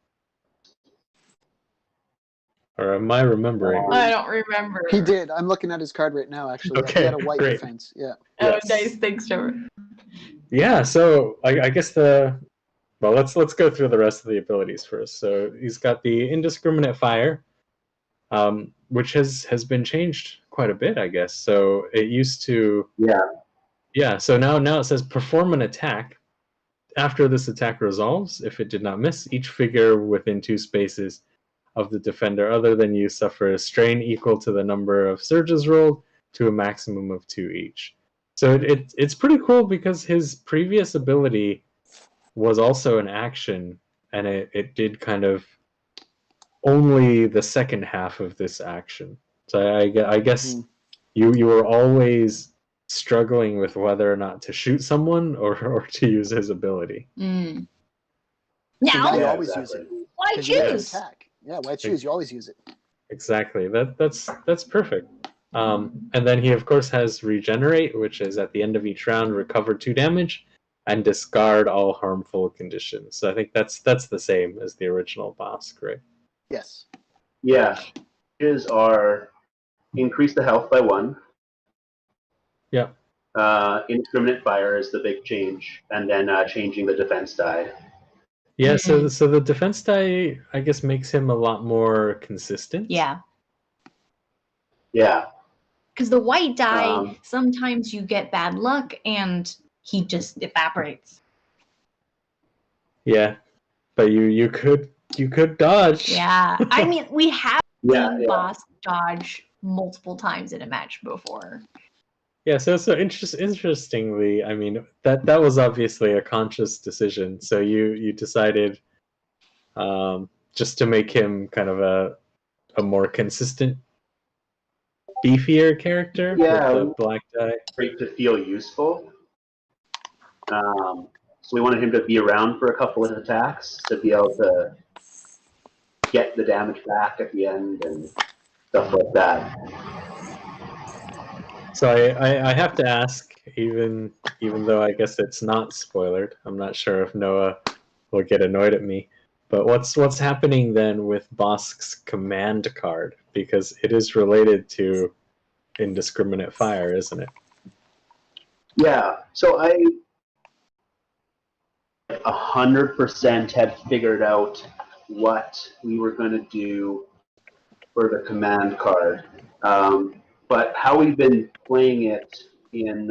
Or am I remembering? I don't remember. He did. I'm looking at his card right now, actually. Okay, He had a white great. defense. Yeah. Oh, Yes. nice. Thanks, Trevor. Yeah, so I guess let's go through the rest of the abilities first. So he's got the indiscriminate fire, which has been changed quite a bit, I guess. So it used to so now it says perform an attack, after this attack resolves, if it did not miss, each figure within 2 spaces of the defender other than you suffer a strain equal to the number of surges rolled to a maximum of 2 each. So it's pretty cool because his previous ability was also an action, and it did kind of only the second half of this action. So I guess you were always struggling with whether or not to shoot someone or to use his ability. Mm. So now you Yeah, always exactly. use it. Why 'Cause you get to choose? attack. Yeah, why choose? You always use it. Exactly. That's perfect. And then he of course has regenerate, which is at the end of each round recover 2 damage and discard all harmful conditions. So I think that's the same as the original Bosk, right? Yes. Yeah. Changes are increase the health by 1. Yeah. Indiscriminate fire is the big change, and then changing the defense die. Yeah, so the defense die, I guess, makes him a lot more consistent. Yeah. Yeah. Because the white die, sometimes you get bad luck and he just evaporates. Yeah, but you could dodge. Yeah, I mean, we have Yeah, seen yeah. Boss dodge multiple times in a match before. Yeah, so interestingly, I mean that was obviously a conscious decision. So you decided just to make him kind of a more consistent, beefier character with the black die. Great to feel useful. So we wanted him to be around for a couple of attacks to be able to get the damage back at the end and stuff like that. So I have to ask, even though I guess it's not spoilered, I'm not sure if Noah will get annoyed at me. But what's happening then with Bosk's command card? Because it is related to indiscriminate fire, isn't it? Yeah. So I 100% had figured out what we were going to do for the command card. But how we've been playing it in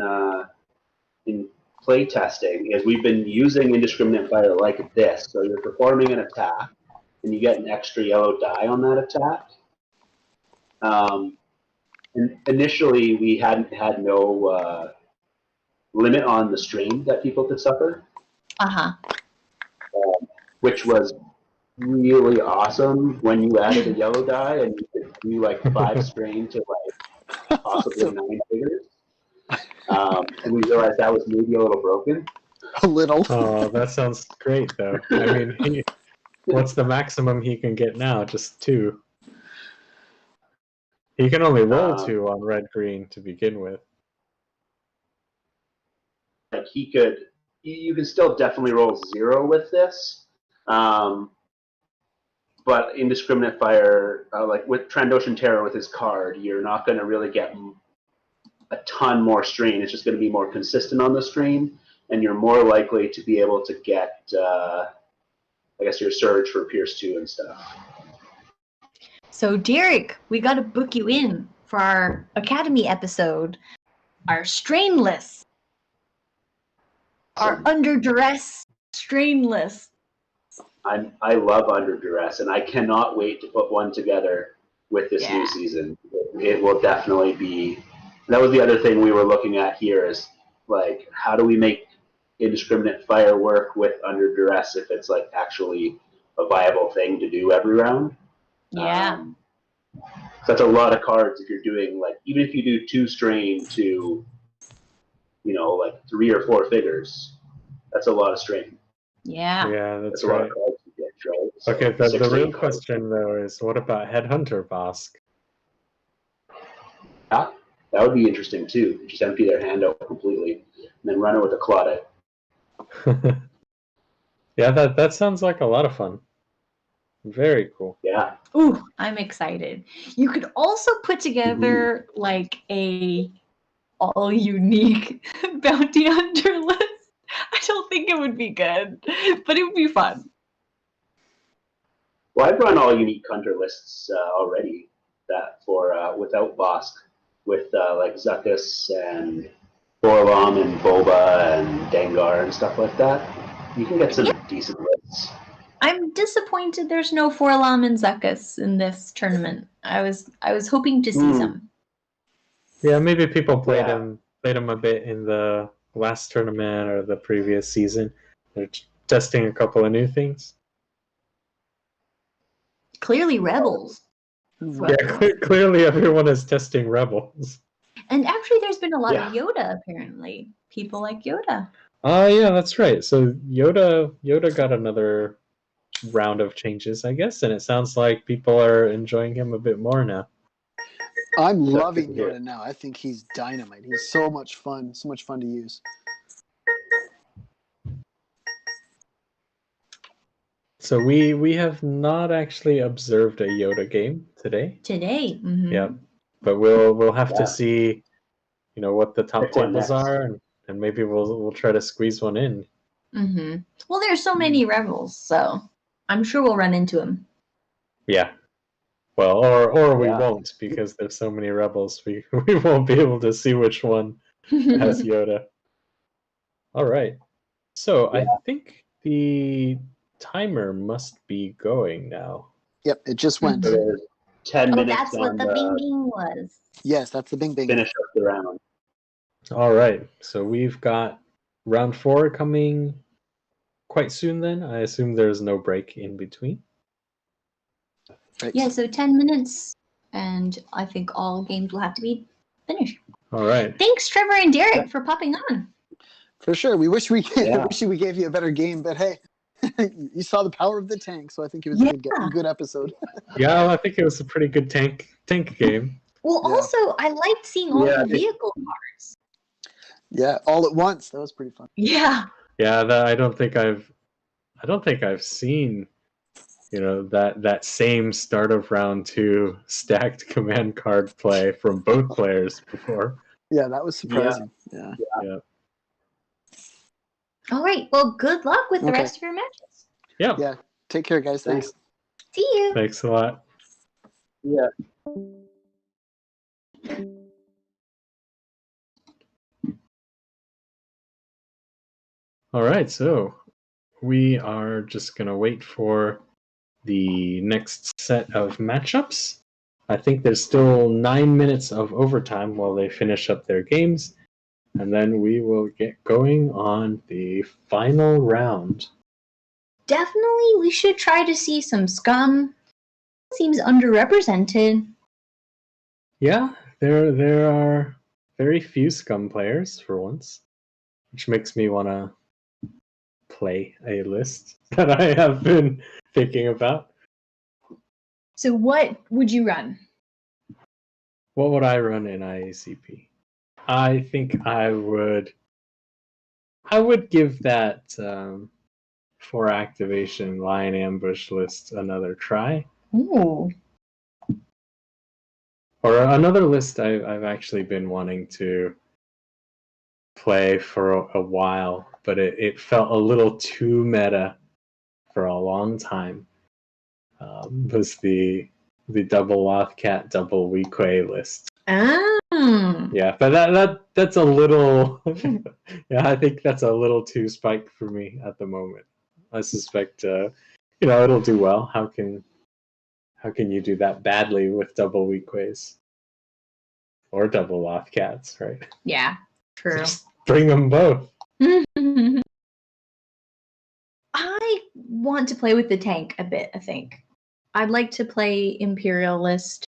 play testing is we've been using indiscriminate fire like this. So you're performing an attack, and you get an extra yellow die on that attack. And initially, we hadn't had no limit on the strain that people could suffer, which was really awesome when you added a yellow die and you could do like 5 strain to like possibly 9 figures. And we realized that was maybe a little broken. A little. Oh, that sounds great, though. I mean, what's the maximum he can get now? Just 2. He can only roll 2 on red-green to begin with. Like you can still definitely roll 0 with this. But indiscriminate fire, like with Trandoshan Terror with his card, you're not going to really get a ton more strain. It's just going to be more consistent on the strain, and you're more likely to be able to get, I guess, your surge for Pierce 2 and stuff. So, Derek, we got to book you in for our Academy episode, our strain list, our under duress strain list. I love Under Duress, and I cannot wait to put one together with this new season. It will definitely be. That was the other thing we were looking at here is like, how do we make indiscriminate fire work with Under Duress if it's like actually a viable thing to do every round? Yeah. That's a lot of cards if you're doing like, even if you do 2 strain to, like 3 or 4 figures, that's a lot of strain. Yeah. Yeah, that's a lot right. of cards to get, right? So Okay, 6 the to 8 real cards. question, though, is what about Headhunter Bosk? Yeah, that would be interesting too. Just empty their hand out completely and then run it with a Claudette. Yeah, that sounds like a lot of fun. Very cool. Yeah. Ooh, I'm excited. You could also put together like a all unique bounty hunter list. I don't think it would be good, but it would be fun. Well, I've run all unique hunter lists already. That for without Bosk, with like Zuckus and Borlom and Boba and Dengar and stuff like that. You can get some decent lists. I'm disappointed there's no Forlam and Zuckus in this tournament. I was hoping to see some. Yeah, maybe people played him a bit in the last tournament or the previous season. They're testing a couple of new things. Clearly Rebels. Yeah, clearly everyone is testing Rebels. And actually there's been a lot of Yoda, apparently. People like Yoda. Oh, yeah, that's right. So Yoda got another round of changes, I guess, and it sounds like people are enjoying him a bit more now. I'm loving Yoda now. I think he's dynamite. He's so much fun to use. So we have not actually observed a Yoda game today. Mm-hmm. Yeah, but we'll have to see, what the top tables are, and maybe we'll try to squeeze one in. Mm-hmm. Well, there's so many Rebels, so I'm sure we'll run into them. Yeah. Well, or we won't, because there's so many Rebels. We won't be able to see which one has Yoda. All right. So I think the timer must be going now. Yep, it just went. 10 minutes. That's what the bing bing was. Yes, that's the bing bing. Finish up the round. All right. So we've got round 4 coming quite soon then. I assume there's no break in between. Right. Yeah, so 10 minutes, and I think all games will have to be finished. All right. Thanks, Trevor and Derek, for popping on. For sure. We wish we gave you a better game, but hey, you saw the power of the tank, so I think it was a good episode. Yeah, I think it was a pretty good tank game. Well, also, I liked seeing all the vehicle cars. Yeah, all at once. That was pretty fun. Yeah. Yeah, I don't think I've seen that same start of round 2 stacked command card play from both players before. Yeah, that was surprising. Yeah. All right. Well, good luck with the rest of your matches. Yeah. Yeah. Take care, guys. Thanks. See you. Thanks a lot. Yeah. All right, so we are just going to wait for the next set of matchups. I think there's still 9 minutes of overtime while they finish up their games, and then we will get going on the final round. Definitely, we should try to see some scum. Seems underrepresented. Yeah, there are very few scum players for once, which makes me want to play a list that I have been thinking about. So what would you run? What would I run in IACP? I think I would give that 4 activation lion ambush list another try. Ooh. Or another list I've actually been wanting to play for a while, but it felt a little too meta for a long time. Was the double Lothcat, double Weequay list. Oh. Yeah, but that's a little. Yeah, I think that's a little too spiked for me at the moment. I suspect, it'll do well. How can you do that badly with double Weequays or double Lothcats, right? Yeah, true. Just bring them both. I want to play with the tank a bit, I think. I'd like to play Imperialist.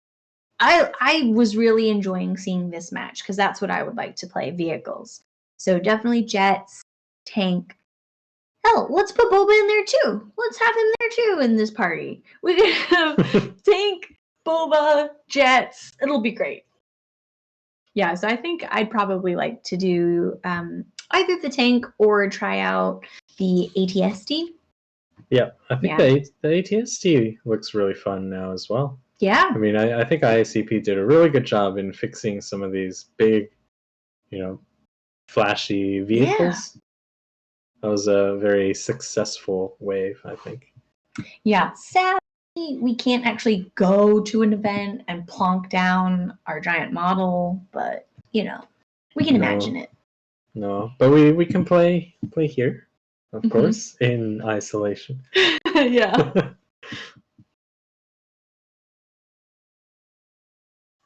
I was really enjoying seeing this match because that's what I would like to play, vehicles. So definitely jets, tank. Hell, let's put Boba in there too. Let's have him there too in this party. We can have tank, Boba, jets. It'll be great. Yeah, so I think I'd probably like to do either the tank or try out the ATST. Yeah, I think the ATST looks really fun now as well. Yeah. I mean, I think IACP did a really good job in fixing some of these big, flashy vehicles. Yeah. That was a very successful wave, I think. Yeah, sadly, we can't actually go to an event and plonk down our giant model, but, we can imagine it. No, but we can play here. of course, in isolation. Yeah.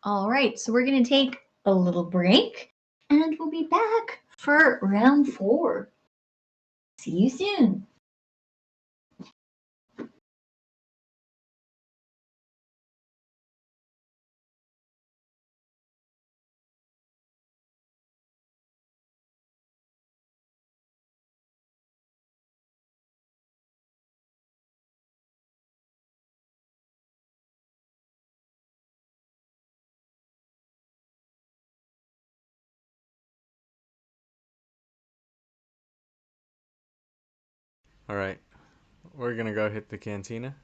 All right, so we're going to take a little break and we'll be back for round 4. See you soon. Alright, we're gonna go hit the cantina.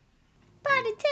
Party time!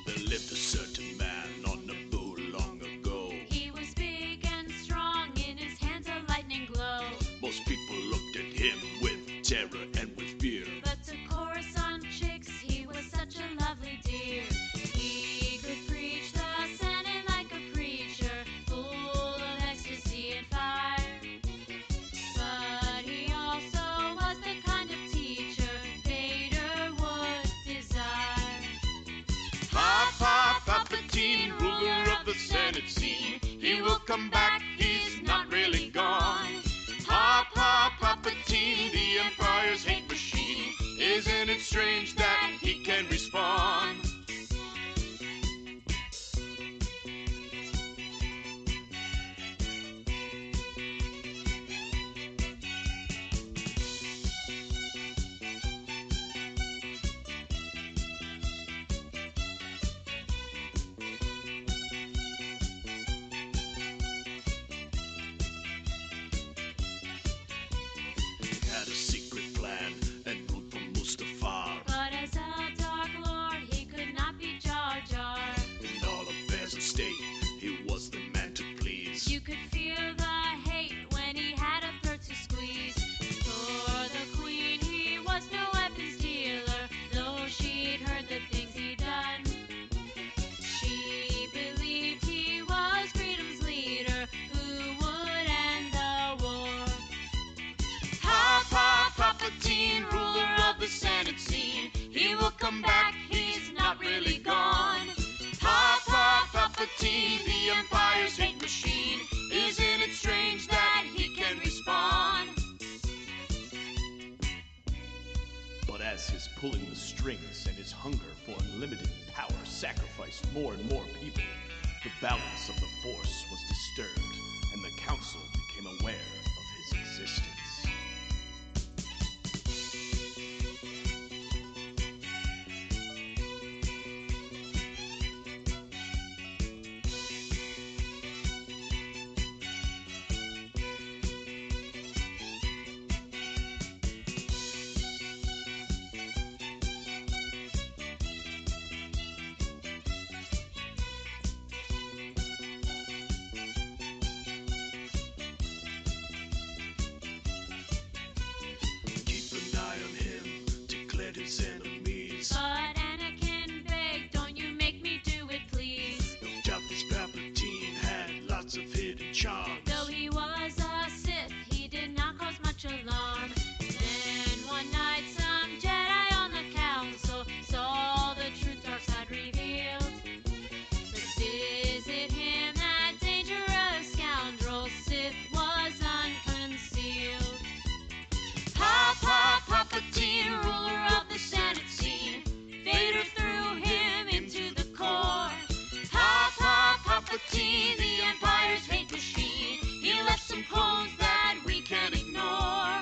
There lived a certain man on the boat long ago. He was big and strong, in his hands a lightning glow. Most people looked at him with terror and with fear. But to chorus on chicks, he was such a lovely dear. He could preach the Senate like a preacher, full of ecstasy and fire. But he also was the kind of teacher Vader would desire. Papa Palpatine, ruler of the Senate scene. He will come back, he's not really gone. Papa Palpatine, the Empire's hate machine. Isn't it strange that he can respawn? pulling the strings, and his hunger for unlimited power sacrificed more and more people. The balance of the force was disturbed, and the council became aware of his existence. His enemies. But Anakin begged, don't you make me do it, please. No doubt this Palpatine had lots of hidden charms. Though he was a Sith, he did not cause much alarm. Then one night some Jedi on the council saw the truth dark side revealed. But is it him, that dangerous scoundrel? Sith was unconcealed. Palpatine, ruler of the Senate scene. Vader threw him into the core. Palpatine, the Empire's hate machine. He left some clones that we can't ignore.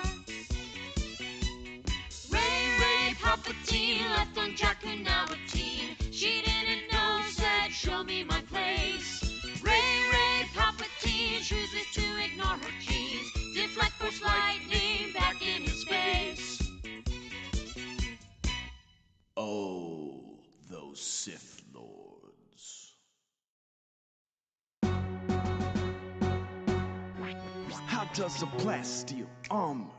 Ray Palpatine left on Jakku, now a teen. She didn't know, said, show me my place. Ray Palpatine chooses to ignore her genes. Deflect Force lightning back in his face. Oh, those Sith Lords. How does a plasteel armor,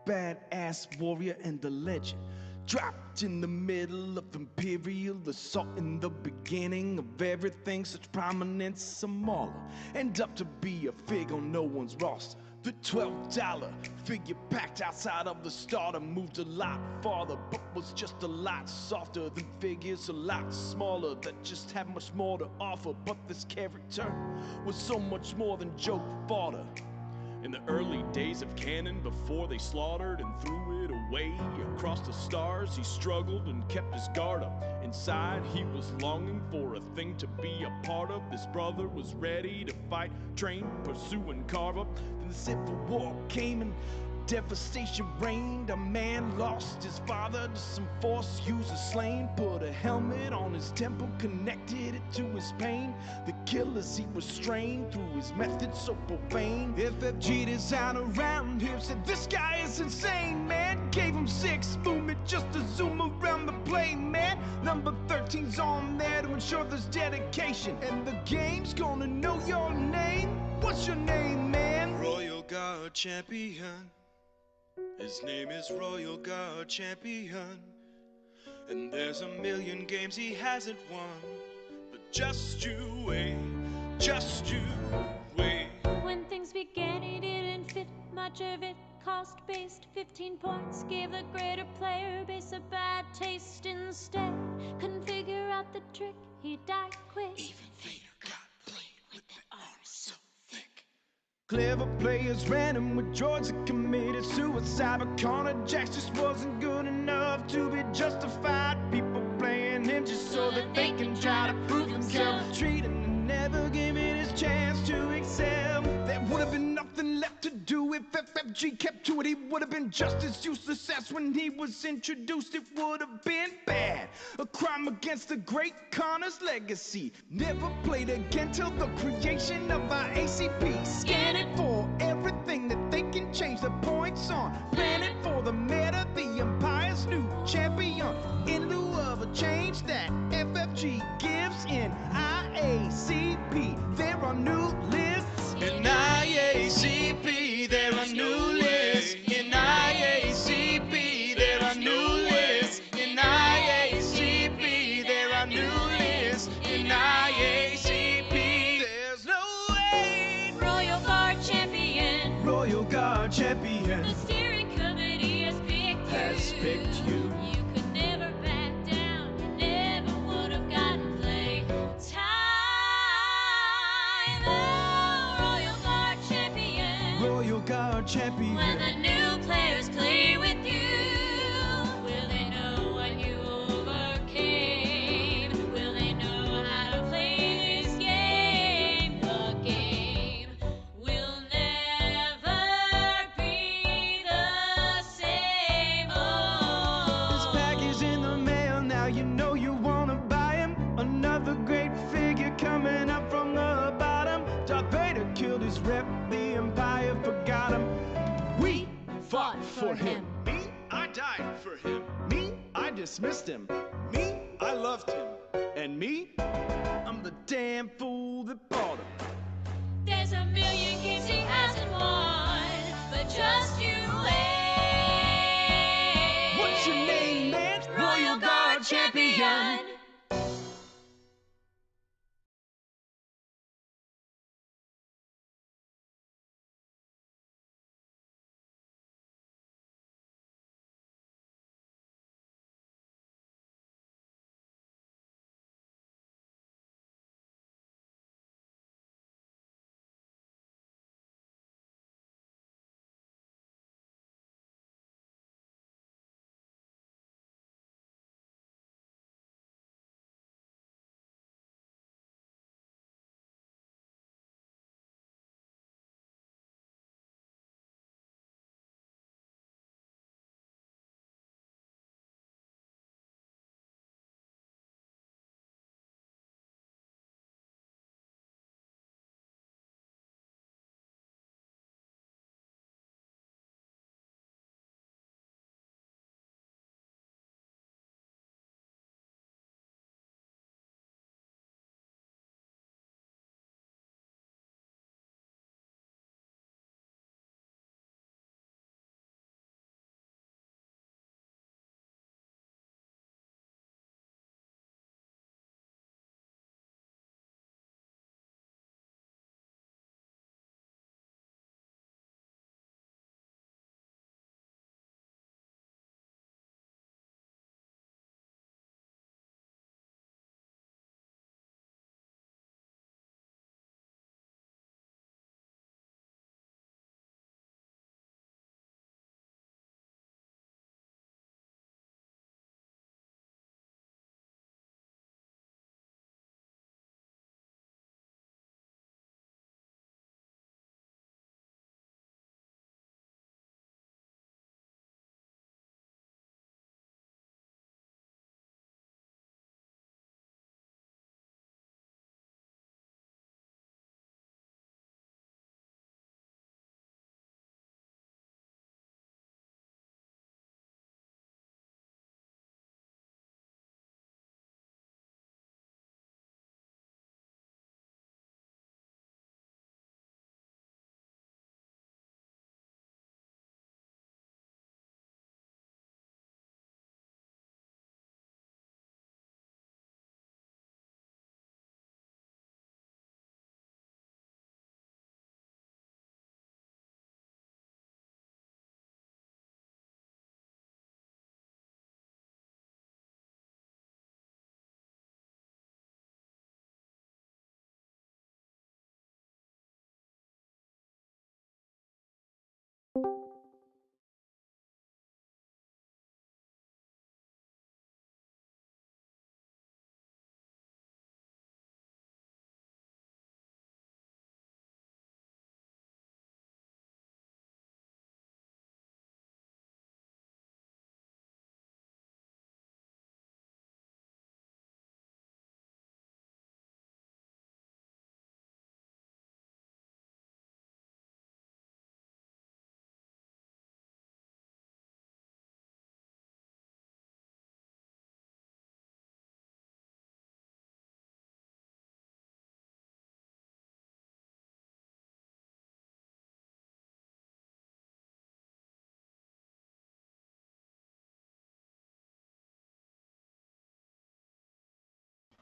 badass warrior and a legend, dropped in the middle of Imperial Assault in the beginning of everything, such prominence, smaller, end up to be a fig on no one's roster? The $12 figure packed outside of the starter moved a lot farther, but was just a lot softer than figures a lot smaller that just had much more to offer. But this character was so much more than joke fodder. In the early days of canon, before they slaughtered and threw it away across the stars, he struggled and kept his guard up. Inside, he was longing for a thing to be a part of. This brother was ready to fight, train, pursue, and carve up. Then the Civil War came and devastation reigned. A man lost his father to some Force user slain. Put a helmet on his temple, connected it to his pain. The killers he restrained through his methods so profane. FFG design around him said this guy is insane, man. Gave him 6 movement just to zoom around the play, man. Number 13's on there to ensure there's dedication, and the game's gonna know your name. What's your name, man? Royal Guard Champion. His name is Royal Guard Champion. And there's a million games he hasn't won. But just you wait, just you wait. When things began, he didn't fit much of it. Cost-based 15 points gave the greater player base a bad taste instead. Couldn't figure out the trick, he died quick. Even Vader got played with that armor so thick. Clever players ran him with droids that committed suicide, but Connor Jax just wasn't good enough to be justified. People playing him just so that they can try to prove themselves, treating and never giving his chance to excel. There would have been nothing left to do if FFG kept to it. He would have been just as useless as when he was introduced. It would have been bad, a crime against the great Connor's legacy. Never played again till the creation of IACP. Scan it for everything that they can change the points on. Plan it for the meta, the Empire's new champion. In lieu of a change that FFG gives in IACP, there are new lists. In IACP, there are new lists. In IACP, there are new lists. In IACP, there are new lists. In IACP, there's no way. Royal Guard Champion. Royal Guard Champion. The steering committee has picked you. You could never back down. You never would have gotten play time. Oh, Royal Guard Champion. Royal Guard Champion. When the new players play with you, will they know what you wanna buy him? Another great figure coming up from the bottom. Darth Vader killed his rep, the Empire forgot him. We fought for him. Me, I died for him. Me, I dismissed him. Me, I loved him. And me, I'm the damn fool that bought him. There's a million games he hasn't won, but just you wait. What's your name, man? Royal Guard Champion.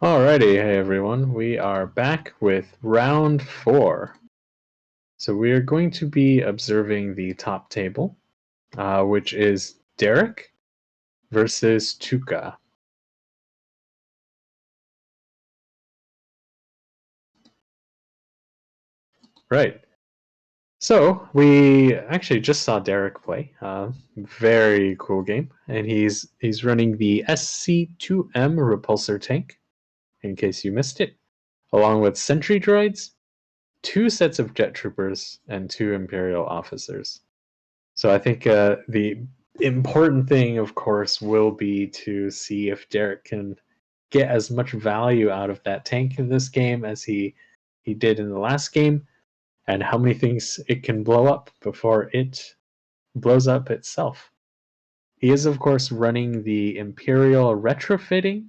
Alrighty, hey everyone, we are back with round 4. So we are going to be observing the top table, which is Derek versus Tuka. Right. So we actually just saw Derek play. Very cool game, and he's running the SC-2M repulsor tank, in case you missed it, along with sentry droids, 2 sets of jet troopers, and 2 Imperial officers. So I think the important thing, of course, will be to see if Derek can get as much value out of that tank in this game as he did in the last game, and how many things it can blow up before it blows up itself. He is, of course, running the Imperial Retrofitting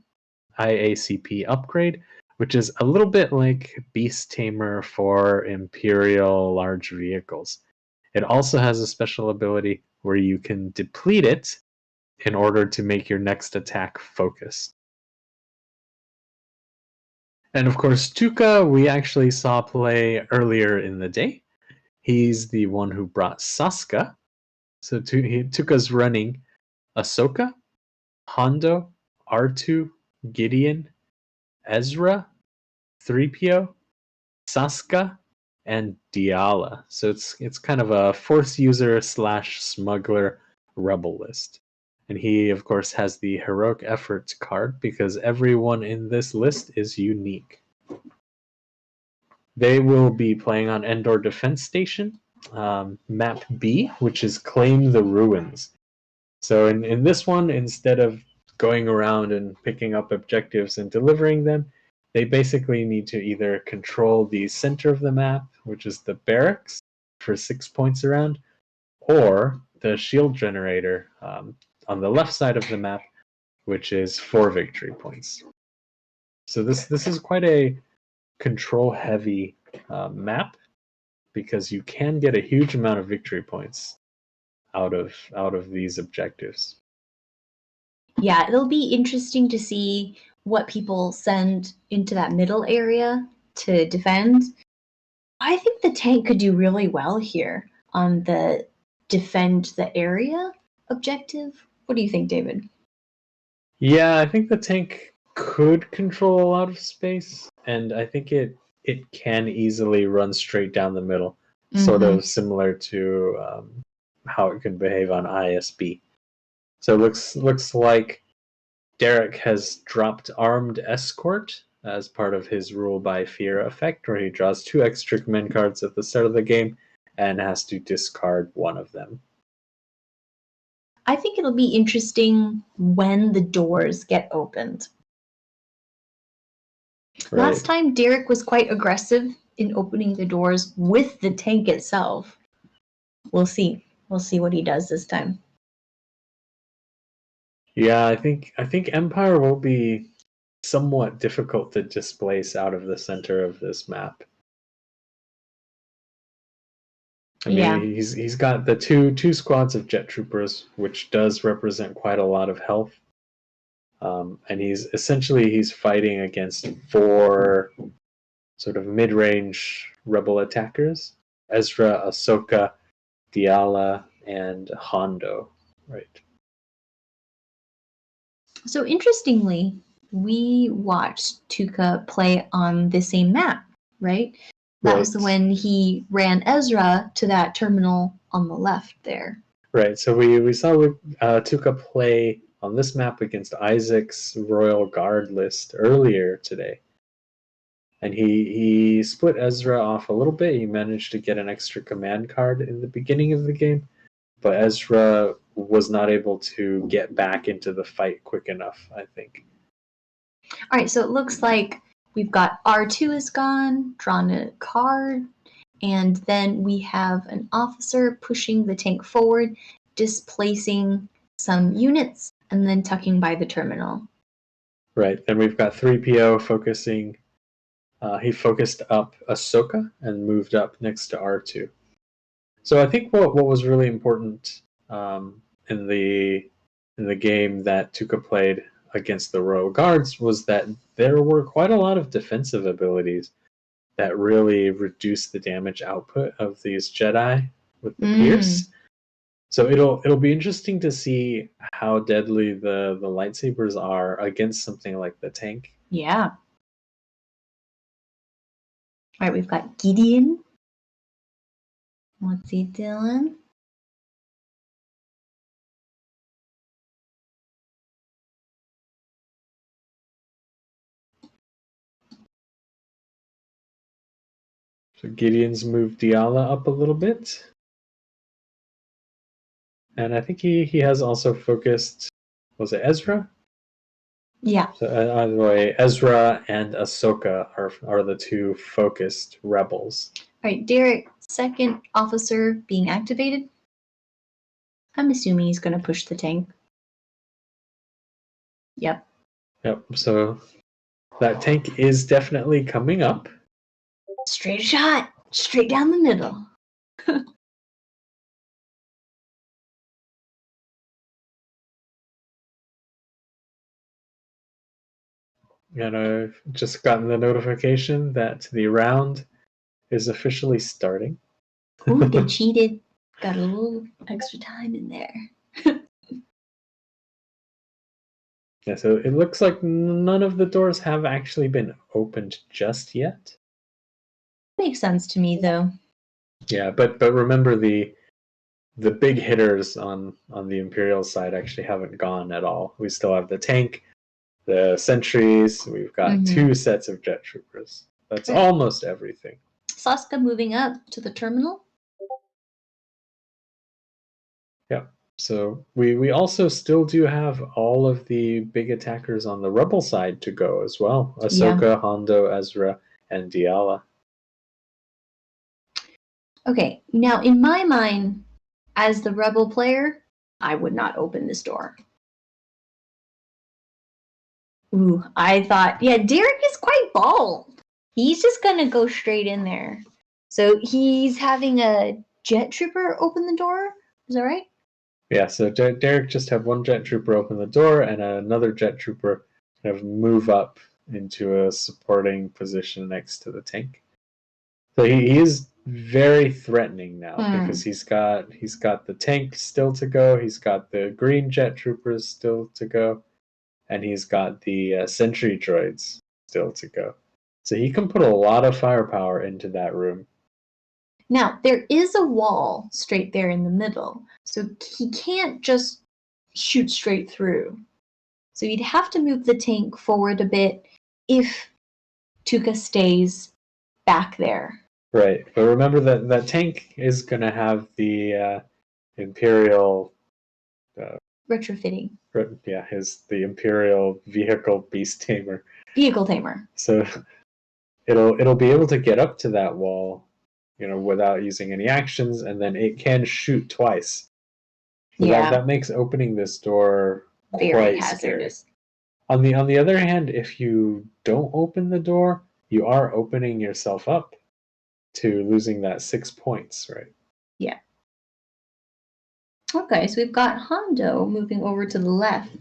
IACP upgrade, which is a little bit like Beast Tamer for Imperial large vehicles. It also has a special ability where you can deplete it in order to make your next attack focused. And of course, Tuka, we actually saw play earlier in the day. He's the one who brought Saska. So Tuka's running Ahsoka, Hondo, R2, Gideon, Ezra, 3PO, Saska, and Diala. So it's kind of a Force user / smuggler rebel list. And he, of course, has the Heroic Efforts card because everyone in this list is unique. They will be playing on Endor Defense Station, Map B, which is Claim the Ruins. So in this one, instead of going around and picking up objectives and delivering them, they basically need to either control the center of the map, which is the barracks, for 6 points around, or the shield generator on the left side of the map, which is 4 victory points. So this is quite a control-heavy map, because you can get a huge amount of victory points out of these objectives. Yeah, it'll be interesting to see what people send into that middle area to defend. I think the tank could do really well here on the defend the area objective. What do you think, David? Yeah, I think the tank could control a lot of space, and I think it can easily run straight down the middle, sort of similar to how it can behave on ISB. So it looks like Derek has dropped Armed Escort as part of his Rule by Fear effect, where he draws 2 extra command cards at the start of the game and has to discard one of them. I think it'll be interesting when the doors get opened. Right. Last time, Derek was quite aggressive in opening the doors with the tank itself. We'll see. We'll see what he does this time. Yeah, I think Empire will be somewhat difficult to displace out of the center of this map. I mean, he's got the two squads of jet troopers, which does represent quite a lot of health. And he's fighting against 4 sort of mid-range rebel attackers: Ezra, Ahsoka, Diala, and Hondo. Right. So interestingly, we watched Tuka play on the same map, right? That was when he ran Ezra to that terminal on the left there. Right, so we saw Tuka play on this map against Isaac's Royal Guard list earlier today. And he split Ezra off a little bit. He managed to get an extra command card in the beginning of the game, but Ezra was not able to get back into the fight quick enough, I think. All right, so it looks like we've got R2 is gone, drawn a card, and then we have an officer pushing the tank forward, displacing some units, and then tucking by the terminal. Right, then we've got 3PO focusing. He focused up Ahsoka and moved up next to R2. So I think what was really important in the game that Tuka played against the Royal Guards was that there were quite a lot of defensive abilities that really reduced the damage output of these Jedi with the Pierce. So it'll be interesting to see how deadly the lightsabers are against something like the tank. Yeah. All right, we've got Gideon. What's he doing? So Gideon's moved Diala up a little bit. And I think he has also focused, was it Ezra? Yeah. So either way, Ezra and Ahsoka are the two focused rebels. All right, Derek, second officer being activated. I'm assuming he's going to push the tank. Yep. Yep. So that tank is definitely coming up. Straight shot, straight down the middle. And I've just gotten the notification that the round is officially starting. Ooh, they cheated. Got a little extra time in there. Yeah, so it looks like none of the doors have actually been opened just yet. Makes sense to me, though. Yeah, but remember the big hitters on the Imperial side actually haven't gone at all. We still have the tank, the sentries. We've got 2 sets of jet troopers. That's almost everything. Saska moving up to the terminal. Yeah. So we also still do have all of the big attackers on the rebel side to go as well. Ahsoka, Hondo, Ezra, and Diala. Okay, now in my mind, as the rebel player, I would not open this door. Ooh, I thought, yeah, Derek is quite bold. He's just gonna go straight in there. So he's having a jet trooper open the door. Is that right? Yeah, so Derek just had one jet trooper open the door and another jet trooper kind of move up into a supporting position next to the tank. So he is very threatening now because he's got the tank still to go, he's got the green jet troopers still to go, and he's got the sentry droids still to go. So he can put a lot of firepower into that room. Now, there is a wall straight there in the middle, so he can't just shoot straight through. So he'd have to move the tank forward a bit if Tuka stays back there. Right, but remember that tank is going to have the Imperial... retrofitting. Yeah, the Imperial Vehicle Beast Tamer. Vehicle Tamer. So it'll be able to get up to that wall, without using any actions, and then it can shoot twice. So that makes opening this door very quite hazardous. Scary. On the other hand, if you don't open the door, you are opening yourself up to losing that 6 points, right? Yeah. Okay, so we've got Hondo moving over to the left.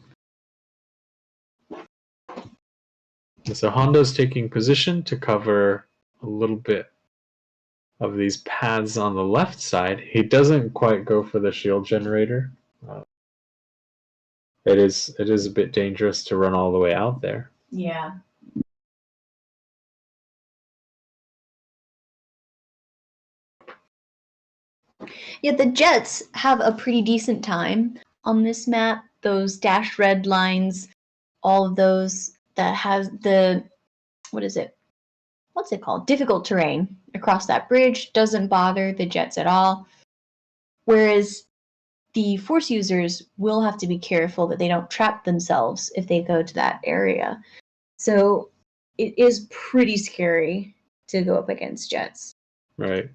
So Hondo's taking position to cover a little bit of these paths on the left side. He doesn't quite go for the shield generator. It is a bit dangerous to run all the way out there. Yeah. Yeah, the Jets have a pretty decent time on this map. Those dashed red lines, all of those that has what's it called? Difficult terrain across that bridge doesn't bother the Jets at all. Whereas the Force users will have to be careful that they don't trap themselves if they go to that area. So it is pretty scary to go up against Jets. Right.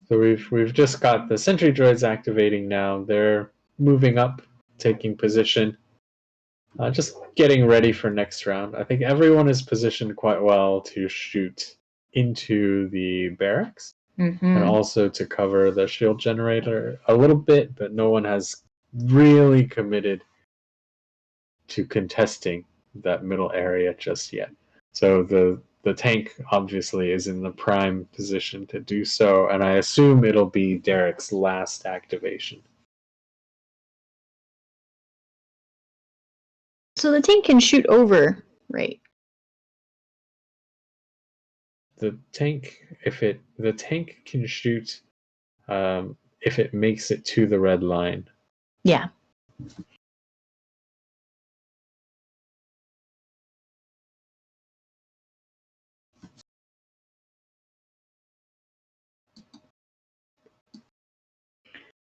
So we've just got the sentry droids activating now. They're moving up, taking position, just getting ready for next round. I think everyone is positioned quite well to shoot into the barracks and also to cover the shield generator a little bit, but no one has really committed to contesting that middle area just yet. So the tank obviously is in the prime position to do so, and I assume it'll be Derek's last activation. So the tank can shoot over, right? The tank can shoot if it makes it to the red line. Yeah.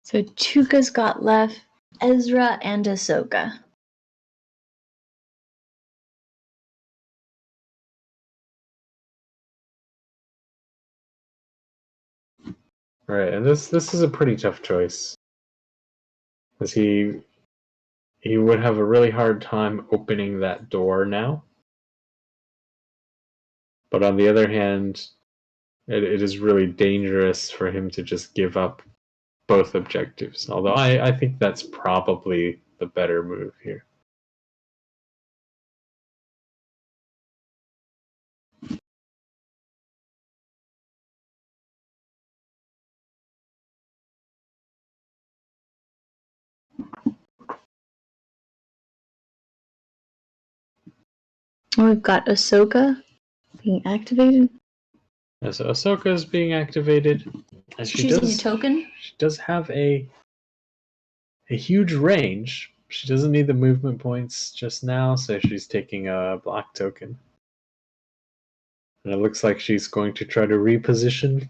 So Tuka's got left Ezra and Ahsoka. Right, and this is a pretty tough choice. Because he would have a really hard time opening that door now. But on the other hand, it is really dangerous for him to just give up both objectives. Although I think that's probably the better move here. We've got Ahsoka being activated. So Ahsoka is being activated. And she Choosing a token. She does have a huge range. She doesn't need the movement points just now, so she's taking a black token. And it looks like she's going to try to reposition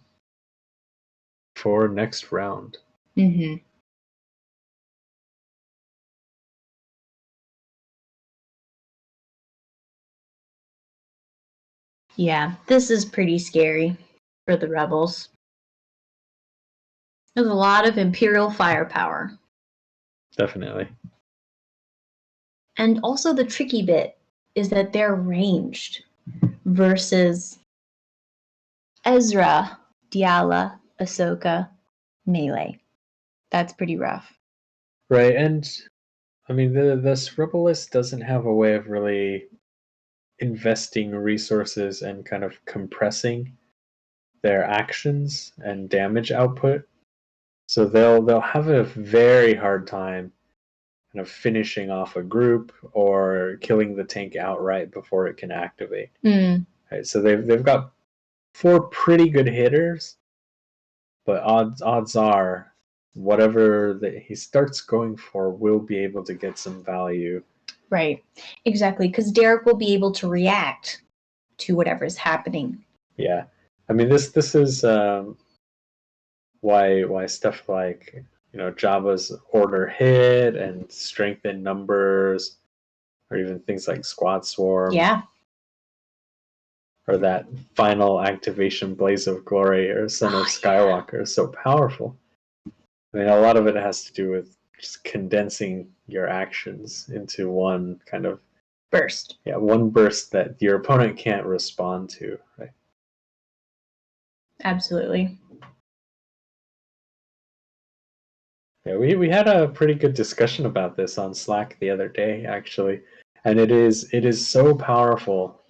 for next round. Mm-hmm. Yeah, this is pretty scary for the rebels. There's a lot of Imperial firepower. Definitely. And also the tricky bit is that they're ranged versus Ezra, Diala, Ahsoka, melee. That's pretty rough. Right, and I mean this rebel list doesn't have a way of really investing resources and kind of compressing their actions and damage output. So they'll have a very hard time kind of finishing off a group or killing the tank outright before it can activate. Right, so they've got 4 pretty good hitters, but odds are whatever that he starts going for will be able to get some value. Right, exactly, because Derek will be able to react to whatever's happening. Yeah, I mean this is why stuff like Jabba's order hit and strength in numbers, or even things like Squad Swarm. Yeah. Or that final activation Blaze of Glory or Son of Skywalker is so powerful. I mean, a lot of it has to do with just condensing your actions into one kind of burst. Yeah, one burst that your opponent can't respond to, right? Absolutely. Yeah, we had a pretty good discussion about this on Slack the other day, actually, and it is so powerful,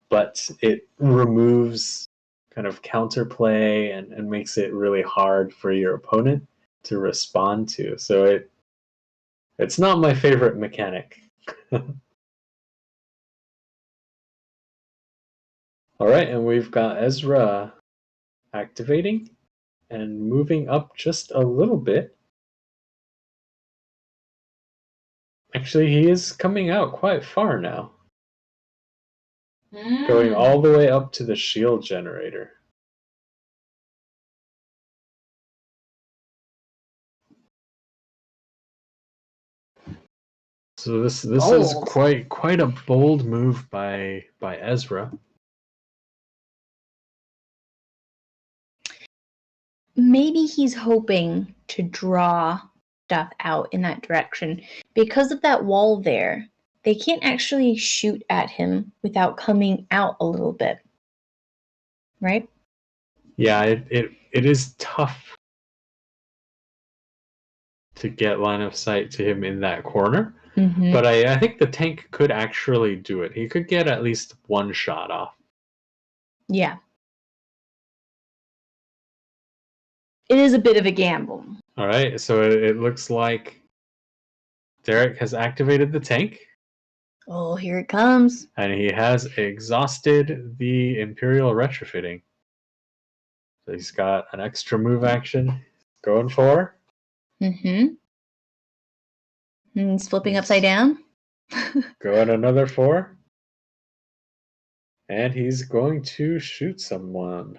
but it removes kind of counterplay and makes it really hard for your opponent to respond to. So it's not my favorite mechanic. All right, and we've got Ezra activating and moving up just a little bit. Actually, he is coming out quite far now. Going all the way up to the shield generator. So this is quite a bold move by Ezra. Maybe he's hoping to draw stuff out in that direction. Because of that wall there, they can't actually shoot at him without coming out a little bit. Right? Yeah, it is tough to get line of sight to him in that corner. Mm-hmm. But I think the tank could actually do it. He could get at least one shot off. Yeah. It is a bit of a gamble. All right, so it looks like Derek has activated the tank. Oh, here it comes. And he has exhausted the Imperial retrofitting. So he's got an extra move action going for. Mm-hmm. And he's flipping upside down. Going another 4. And he's going to shoot someone.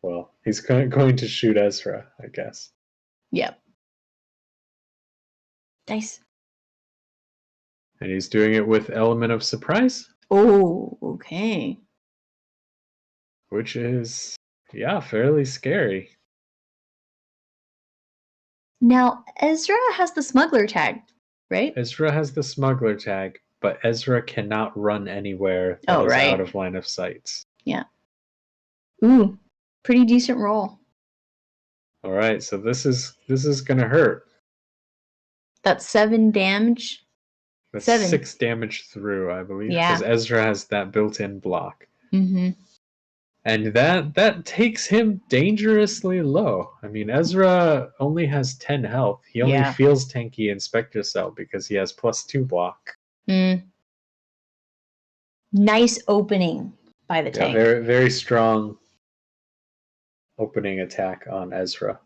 Well, he's going to shoot Ezra, I guess. Yep. Dice. And he's doing it with element of surprise. Oh, okay. Which is Yeah, fairly scary. Now, Ezra has the smuggler tag, right? Ezra has the smuggler tag, but Ezra cannot run anywhere that is out of line of sight. Yeah. Ooh, pretty decent roll. All right, so this is gonna hurt. That's 7 damage. That's 7. 6 damage through, I believe, Yeah. because Ezra has that built-in block. Mm-hmm. And that takes him dangerously low. I mean, Ezra only has 10 health. He only feels tanky in Spectre Cell because he has +2 block. Nice opening by the tank. Very, very strong opening attack on Ezra.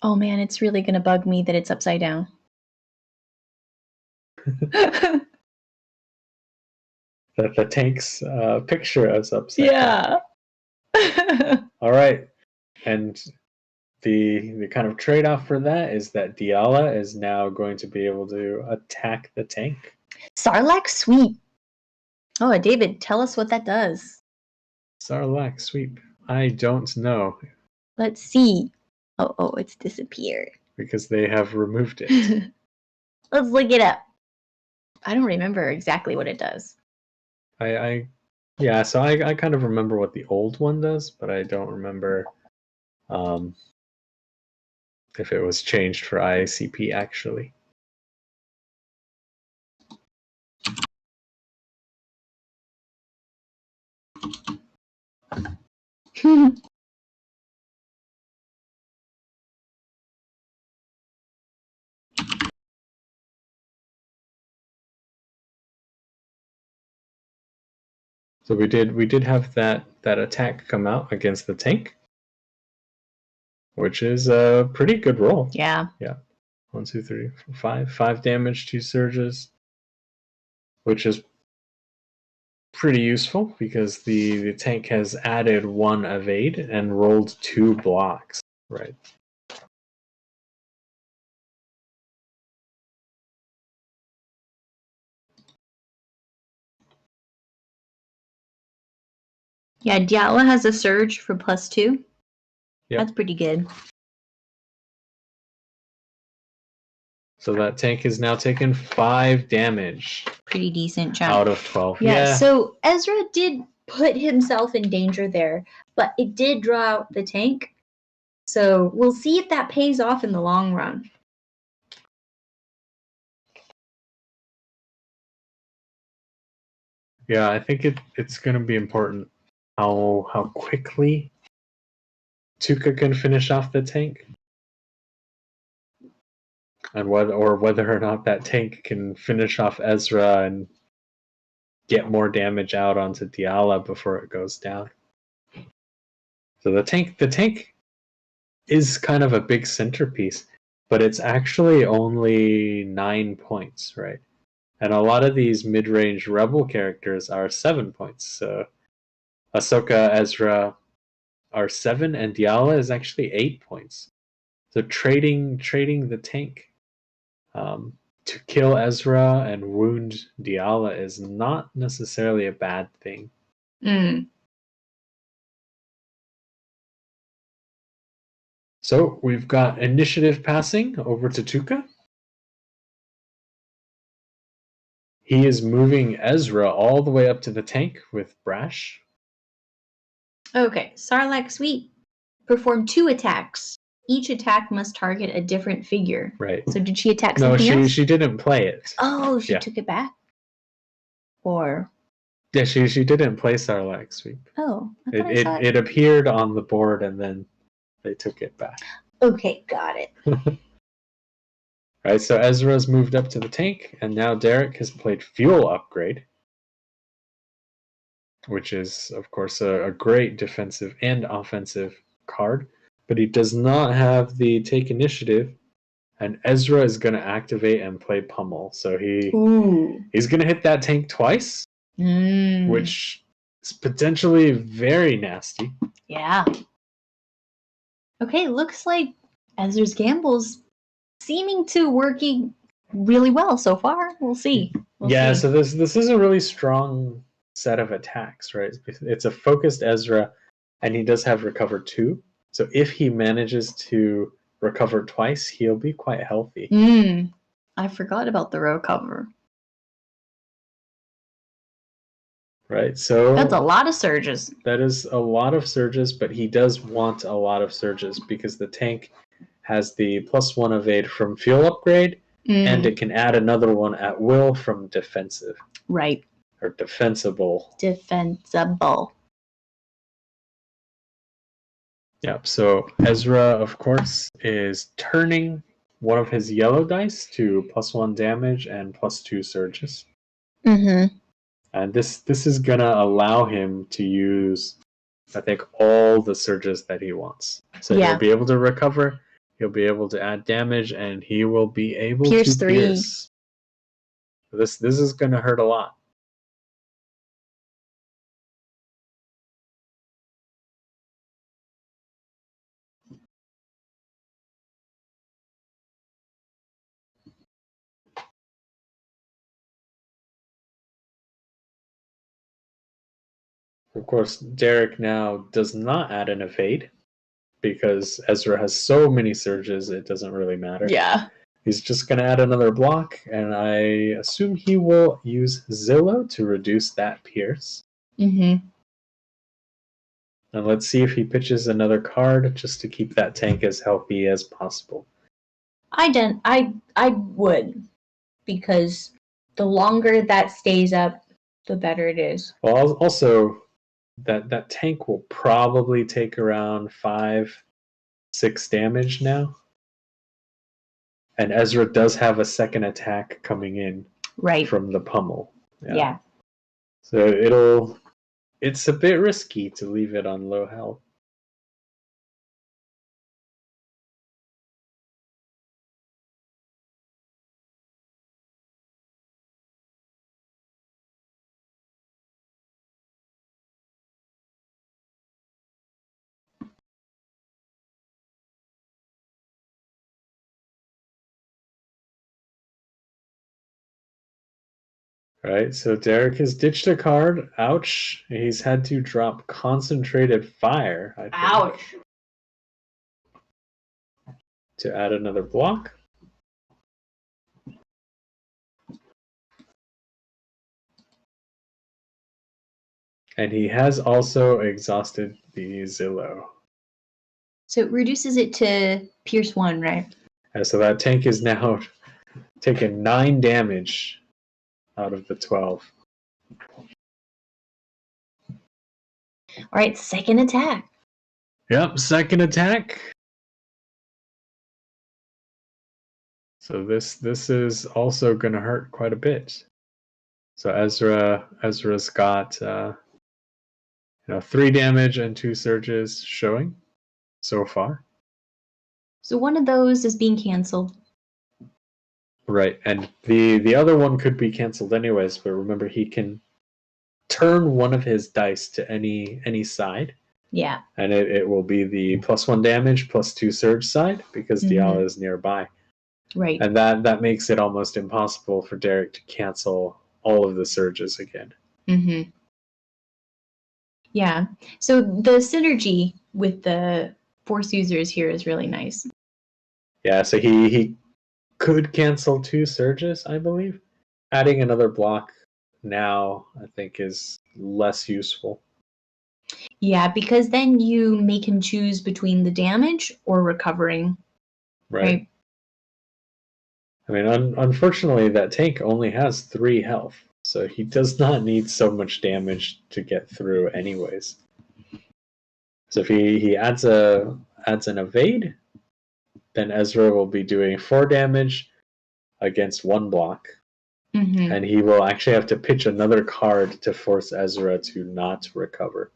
Oh man, it's really gonna bug me that it's upside down. That the tank's picture is upside down. All right, and the kind of trade-off for that is that Diala is now going to be able to attack the tank. Sarlacc sweep. Oh, David, tell us what that does. Sarlacc sweep. I don't know. Let's see. Oh, it's disappeared. Because they have removed it. Let's look it up. I don't remember exactly what it does. So I kind of remember what the old one does, but I don't remember if it was changed for IACP actually. So we did have that attack come out against the tank, which is a pretty good roll. Yeah. 1, 2, 3, 4, 5 damage, 2 surges, which is pretty useful because the tank has added 1 evade and rolled 2 blocks. Right. Yeah, Diala has a surge for +2. Yep. That's pretty good. So that tank is now taking 5 damage. Pretty decent chunk. Out of 12. Yeah, so Ezra did put himself in danger there, but it did draw out the tank. So we'll see if that pays off in the long run. Yeah, I think it's going to be important how quickly Tuca can finish off the tank. And whether or not that tank can finish off Ezra and get more damage out onto Diala before it goes down. So the tank is kind of a big centerpiece, but it's actually only 9 points, right? And a lot of these mid-range rebel characters are 7 points. So Ahsoka, Ezra are 7, and Diala is actually 8 points. So trading the tank to kill Ezra and wound Diala is not necessarily a bad thing. So we've got initiative passing over to Tuca. He is moving Ezra all the way up to the tank with Brash. Okay, Sarlacc sweep. Perform 2 attacks. Each attack must target a different figure. Right. So did she attack something else? No, she didn't play it. Oh, she took it back? Or... Yeah, she didn't play Sarlacc sweep. Oh, I thought I saw it. It appeared on the board and then they took it back. Okay, got it. Right, so Ezra's moved up to the tank, and now Derek has played Fuel Upgrade, which is, of course, a great defensive and offensive card, but he does not have the Take Initiative, and Ezra is going to activate and play Pummel. So he's going to hit that tank twice, which is potentially very nasty. Yeah. Okay, looks like Ezra's Gamble's seeming to working really well so far. We'll see. So this is a really strong set of attacks, right? It's a focused Ezra and he does have recover 2. So if he manages to recover twice, he'll be quite healthy. I forgot about the recover. Right, so that's a lot of surges. That is a lot of surges, but he does want a lot of surges because the tank has the +1 evade from fuel upgrade, and it can add another one at will from defensive. Right. Or defensible. Defensible. Yep, so Ezra, of course, is turning one of his yellow dice to +1 damage and +2 surges. And this is gonna allow him to use, I think, all the surges that he wants. So he'll be able to recover, he'll be able to add damage, and he will be able to pierce. This is gonna hurt a lot. Of course, Derek now does not add an evade because Ezra has so many surges, it doesn't really matter. Yeah. He's just going to add another block, and I assume he will use Zillow to reduce that pierce. And let's see if he pitches another card just to keep that tank as healthy as possible. I would, because the longer that stays up, the better it is. Well, also, that tank will probably take around 5-6 damage now. And Ezra does have a second attack coming in from the pummel. Yeah. So it's a bit risky to leave it on low health. Right, so Derek has ditched a card. Ouch. He's had to drop Concentrated Fire, I think. Ouch. To add another block. And he has also exhausted the Zillow. So it reduces it to Pierce 1, right? And so that tank is now taking 9 damage out of the 12. All right, second attack. Yep, second attack. So this is also going to hurt quite a bit. So Ezra's got 3 damage and 2 surges showing so far. So one of those is being canceled. Right, and the other one could be canceled anyways, but remember he can turn one of his dice to any side. Yeah. And it will be the +1 damage +2 surge side because Diala is nearby. Right. And that makes it almost impossible for Derek to cancel all of the surges again. Yeah. So the synergy with the force users here is really nice. Yeah, so he could cancel 2 surges, I believe. Adding another block now, I think, is less useful. Yeah, because then you make him choose between the damage or recovering. Right. I mean, unfortunately, that tank only has 3 health, so he does not need so much damage to get through anyways. So if he adds an evade, then Ezra will be doing 4 damage against 1 block. And he will actually have to pitch another card to force Ezra to not recover.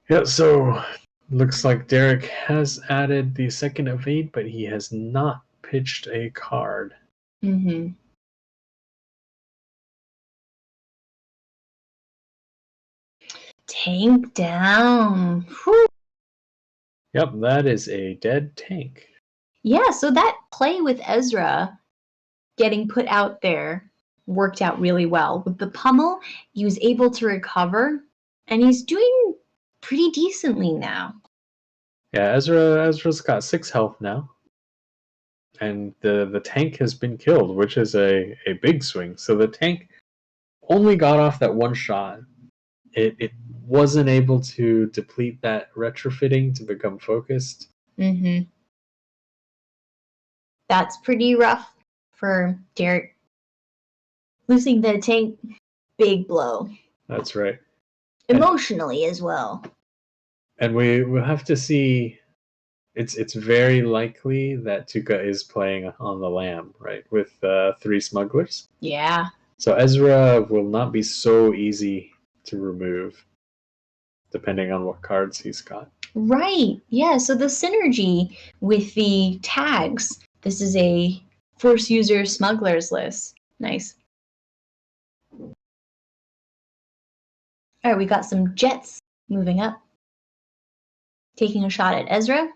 Yeah, so looks like Derek has added the second evade, but he has not pitched a card. tank down. Whew. Yep, that is a dead tank. Yeah, so that play with Ezra getting put out there worked out really well. With the pummel, he was able to recover, and he's doing pretty decently now. Yeah, Ezra's got 6 health now. And the tank has been killed, which is a big swing. So the tank only got off that one shot. It wasn't able to deplete that retrofitting to become focused. Mm-hmm. That's pretty rough for Derek. Losing the tank, big blow. That's right. Emotionally as well. And we'll have to see. It's very likely that Tuka is playing on the Lamb, right, with 3 smugglers. Yeah. So Ezra will not be so easy to remove, depending on what cards he's got. Right. Yeah, so the synergy with the tags. This is a Force user smugglers list. Nice. All right, we got some jets moving up. Taking a shot at Ezra.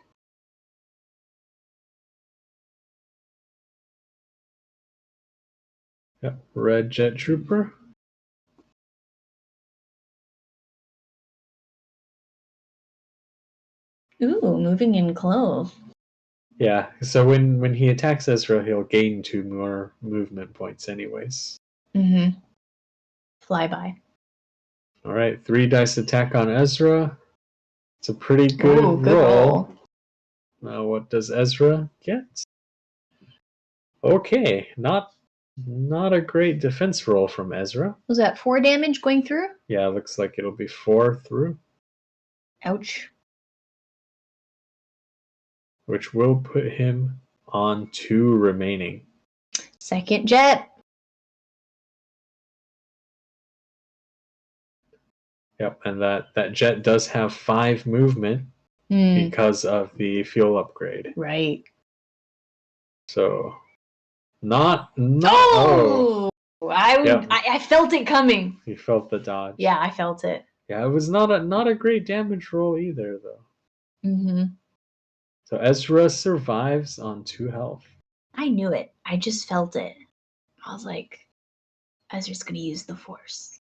Yep, red jet trooper. Ooh, moving in clove. Yeah, so when he attacks Ezra, he'll gain 2 more movement points anyways. Mm-hmm. Flyby. All right, 3 dice attack on Ezra. It's a pretty good, good roll. Now what does Ezra get? Okay, not a great defense roll from Ezra. Was that 4 damage going through? Yeah, looks like it'll be 4 through. Ouch. Which will put him on 2 remaining. Second jet. Yep, and that jet does have 5 movement because of the fuel upgrade. Right. So, oh! I felt it coming. You felt the dodge. Yeah, I felt it. Yeah, it was not a great damage roll either, though. Mm-hmm. So Ezra survives on 2 health. I knew it. I just felt it. I was like, Ezra's gonna use the Force.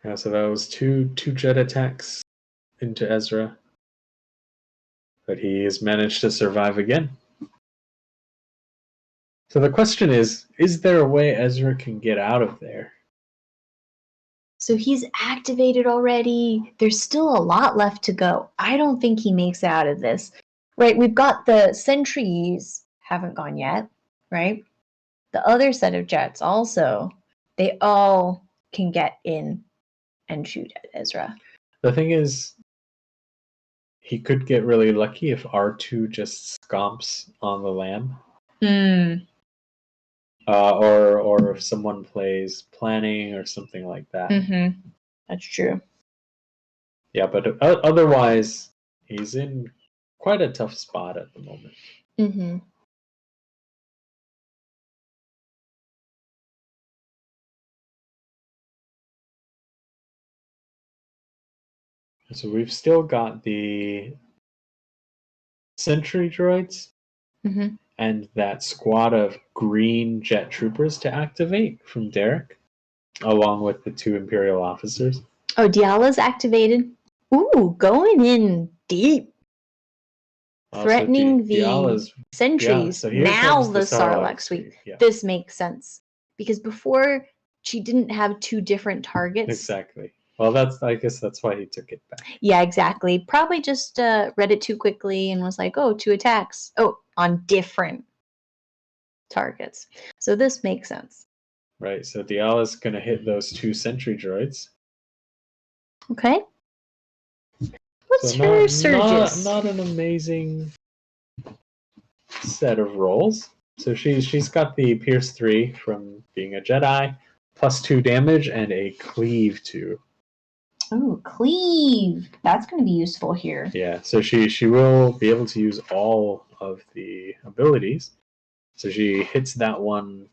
Yeah, so that was two jet attacks into Ezra. But he has managed to survive again. So the question is there a way Ezra can get out of there? So he's activated already. There's still a lot left to go. I don't think he makes it out of this. Right, we've got the sentries haven't gone yet, right? The other set of jets also, they all can get in and shoot at Ezra. The thing is, he could get really lucky if R2 just scomps on the Lamb. Or if someone plays planning or something like that. Mm-hmm. That's true. Yeah, but otherwise, he's in quite a tough spot at the moment. Mm-hmm. So we've still got the sentry droids and that squad of green jet troopers to activate from Derek, along with the 2 Imperial officers. Oh, Diala's activated. Ooh, going in deep. Threatening the sentries. So now the Sarlacc suite. Yeah. This makes sense. Because before, she didn't have 2 different targets. Exactly. Well, I guess that's why he took it back. Yeah, exactly. Probably just read it too quickly and was like, oh, 2 attacks. Oh, on different targets. So this makes sense. Right, so Diala's going to hit those 2 sentry droids. Okay. What's her Surges? Not an amazing set of rolls. So she's got the Pierce 3 from being a Jedi, plus 2 damage, and a Cleave 2. Ooh, cleave. That's going to be useful here. Yeah, so she will be able to use all of the abilities. So she hits that one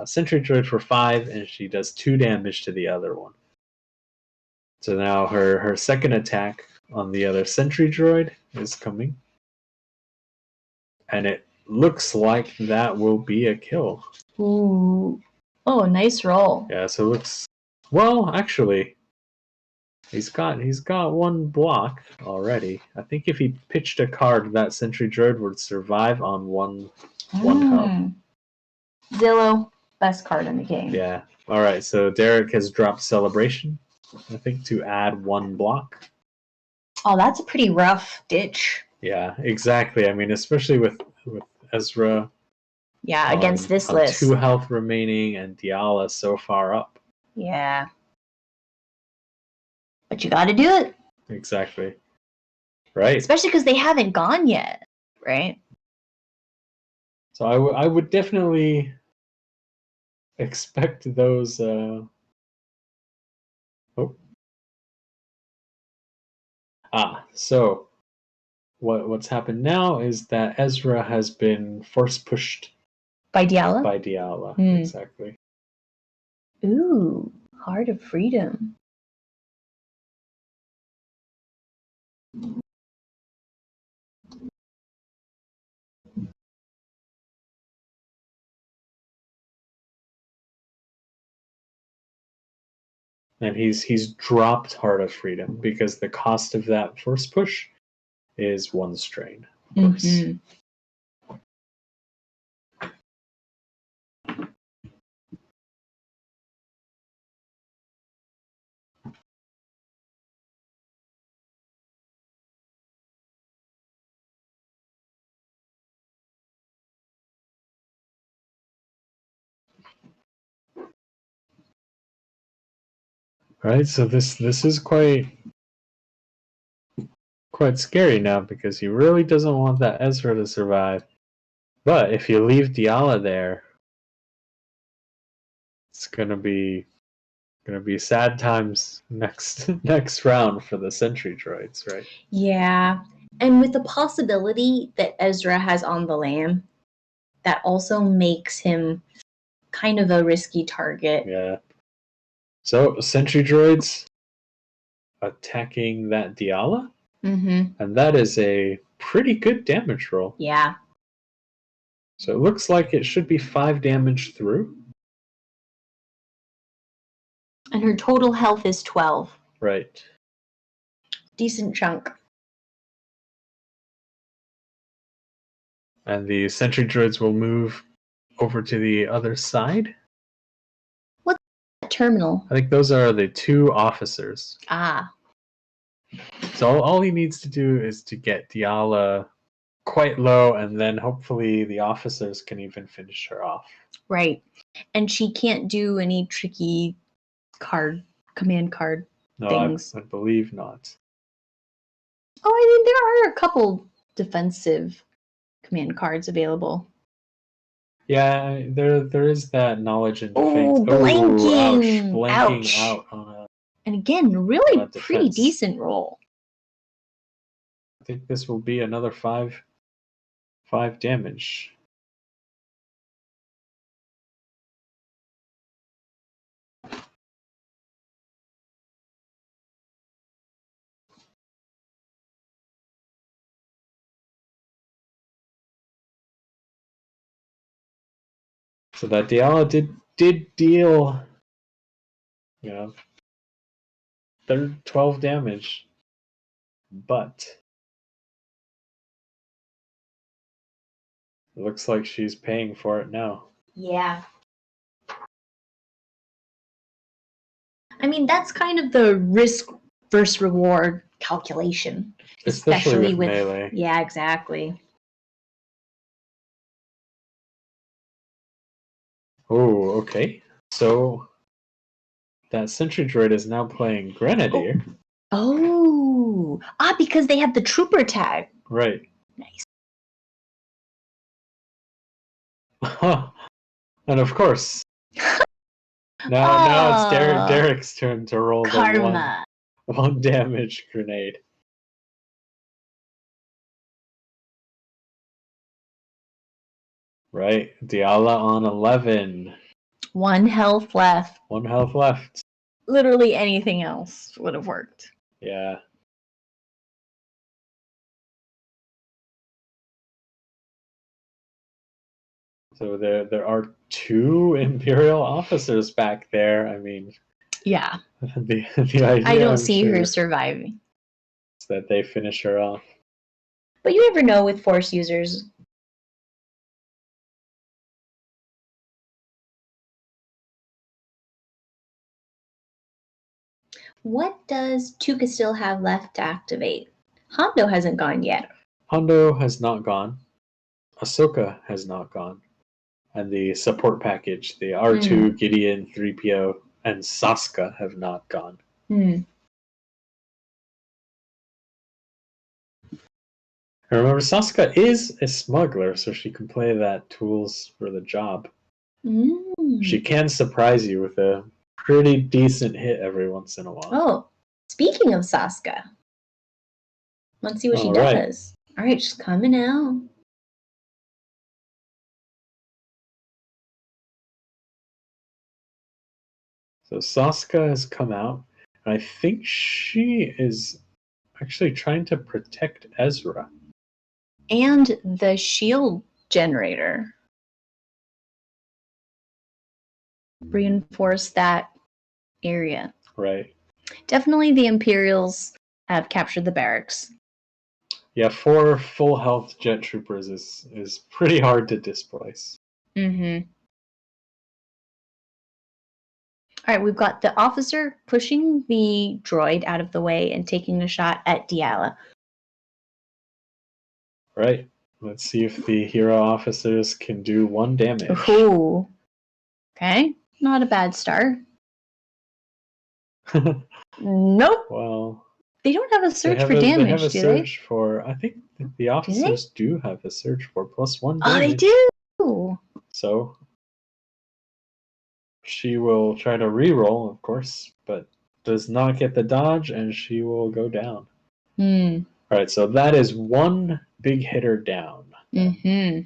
sentry droid for 5, and she does 2 damage to the other one. So now her second attack on the other sentry droid is coming. And it looks like that will be a kill. Ooh. Oh, nice roll. Yeah, so it looks... Well, actually, he's got 1 block already. I think if he pitched a card, that sentry droid would survive on one hub. Zillow, best card in the game. Yeah. Alright, so Derek has dropped Celebration, I think, to add 1 block. Oh, that's a pretty rough ditch. Yeah, exactly. I mean, especially with Ezra. Yeah, against this on list. 2 health remaining and Diala so far up. Yeah. But you gotta do it. Exactly. Right. Especially because they haven't gone yet, right? So I would definitely expect those... Oh. So what's happened now is that Ezra has been force pushed by Diala. Exactly. Ooh, Heart of Freedom. And he's dropped Heart of Freedom because the cost of that force push is 1 strain, of course. Mm-hmm. Right, so this is quite scary now because he really doesn't want that Ezra to survive. But if you leave Diala there, it's gonna be sad times next round for the sentry droids, right? Yeah, and with the possibility that Ezra has on the lam, that also makes him kind of a risky target. Yeah. So sentry droids attacking that Diala, and that is a pretty good damage roll. Yeah. So it looks like it should be 5 damage through. And her total health is 12. Right. Decent chunk. And the sentry droids will move over to the other side. What's that terminal? I think those are the 2 officers. Ah. So all he needs to do is to get Diala quite low, and then hopefully the officers can even finish her off. Right. And she can't do any tricky command card things. I believe not. Oh, I mean, there are a couple defensive command cards available. Yeah, there is that knowledge and defense. Oh, blanking! Blanking Ouch. out on a... And again, really pretty decent roll. I think this will be another 5 damage. So that Diala did deal, 12 damage, but it looks like she's paying for it now. Yeah. I mean, that's kind of the risk versus reward calculation. Especially with melee. Yeah, exactly. Oh, okay. So that sentry droid is now playing Grenadier. Oh. Because they have the trooper tag. Right. Nice. And of course, now it's Derek's turn to roll Karma. the 1 damage grenade. Right, Diala on 11. 1 health left. 1 health left. Literally anything else would have worked. Yeah. So there are 2 Imperial officers back there. I mean, yeah. the idea, I don't I'm see sure, her surviving. is that they finish her off. But you never know with Force users. What does Tuka still have left to activate? Hondo hasn't gone yet. Hondo has not gone. Ahsoka has not gone. And the support package, the R2, Gideon, 3PO, and Saska have not gone. And remember, Saska is a smuggler, so she can play that tools for the job. She can surprise you with a pretty decent hit every once in a while. Oh, speaking of Saska, let's see what she does. All right, she's coming out. So Saska has come out, and I think she is actually trying to protect Ezra. And the shield generator. Reinforce that area. Right. Definitely the Imperials have captured the barracks. Yeah, 4 full health jet troopers is pretty hard to displace. All right, we've got the officer pushing the droid out of the way and taking a shot at Diala. Right. Let's see if the hero officers can do 1 damage. Ooh. Okay, not a bad start. Nope. Well, they don't have a search for damage, they have a do search for. I think the officers do have a search for +1 damage. Oh, they do. So she will try to re-roll, of course, but does not get the dodge, and she will go down. All right, so that is 1 big hitter down. On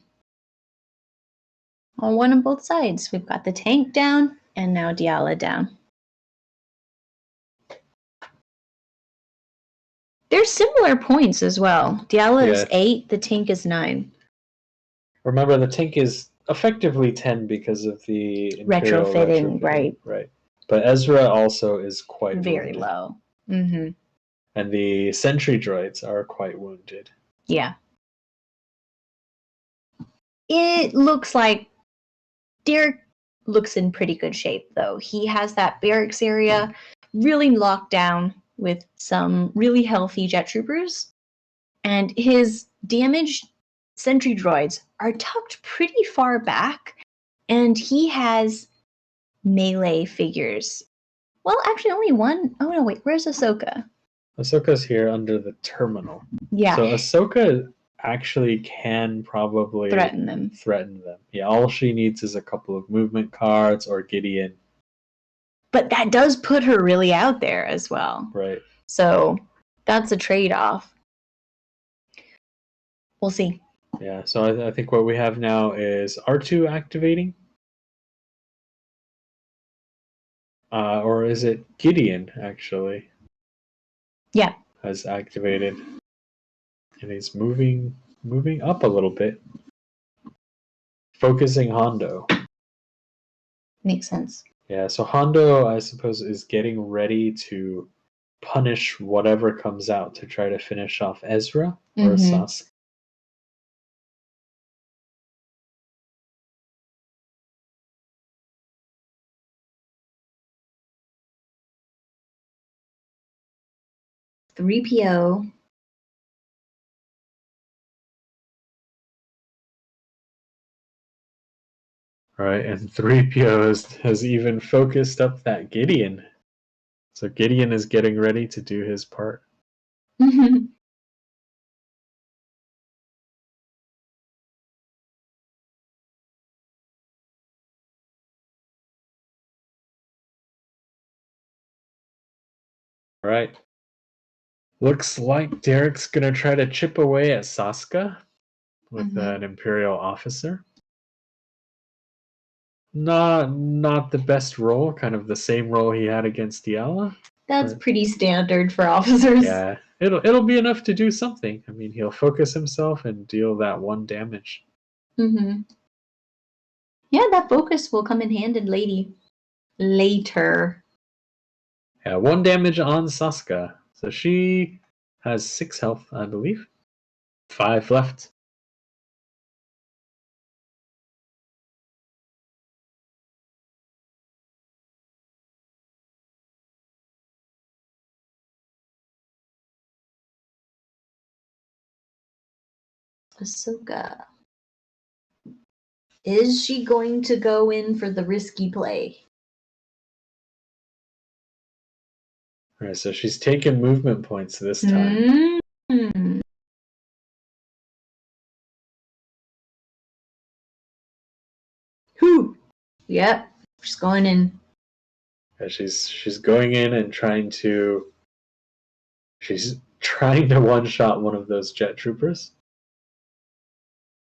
one on both sides. We've got the tank down, and now Diala down. There's similar points as well. Diala is 8, the tank is 9. Remember, the tank is effectively 10 because of the Imperial retrofitting, right? Right. But Ezra also is quite very wounded. low. And the sentry droids are quite wounded. Yeah. It looks like Derek looks in pretty good shape, though. He has that barracks area really locked down with some really healthy jet troopers. And his damaged sentry droids are tucked pretty far back. And he has melee figures. Well, actually, only 1. Oh, no, wait. Where's Ahsoka? Ahsoka's here under the terminal. Yeah. So Ahsoka actually can probably threaten them. Yeah, all she needs is a couple of movement cards or Gideon. But that does put her really out there as well. Right. So that's a trade-off. We'll see. Yeah, so I think what we have now is R2 activating. Or is it Gideon, actually? Yeah. Has activated. And he's moving up a little bit. Focusing Hondo. Makes sense. Yeah, so Hondo, I suppose, is getting ready to punish whatever comes out to try to finish off Ezra or Saska. .3PO. Right, and 3PO has even focused up that Gideon. So Gideon is getting ready to do his part. Right. Looks like Derek's gonna try to chip away at Saska with an Imperial officer. Not the best roll, kind of the same roll he had against Diala. That's pretty standard for officers. Yeah, it'll be enough to do something. I mean, he'll focus himself and deal that 1 damage. Yeah, that focus will come in handy later. Yeah, 1 damage on Saska. So she has 6 health, I believe. 5 left. Ahsoka. Is she going to go in for the risky play? All right, so she's taken movement points this time. Whew. Yep, she's going in. Yeah, she's going in and trying to one-shot one of those jet troopers.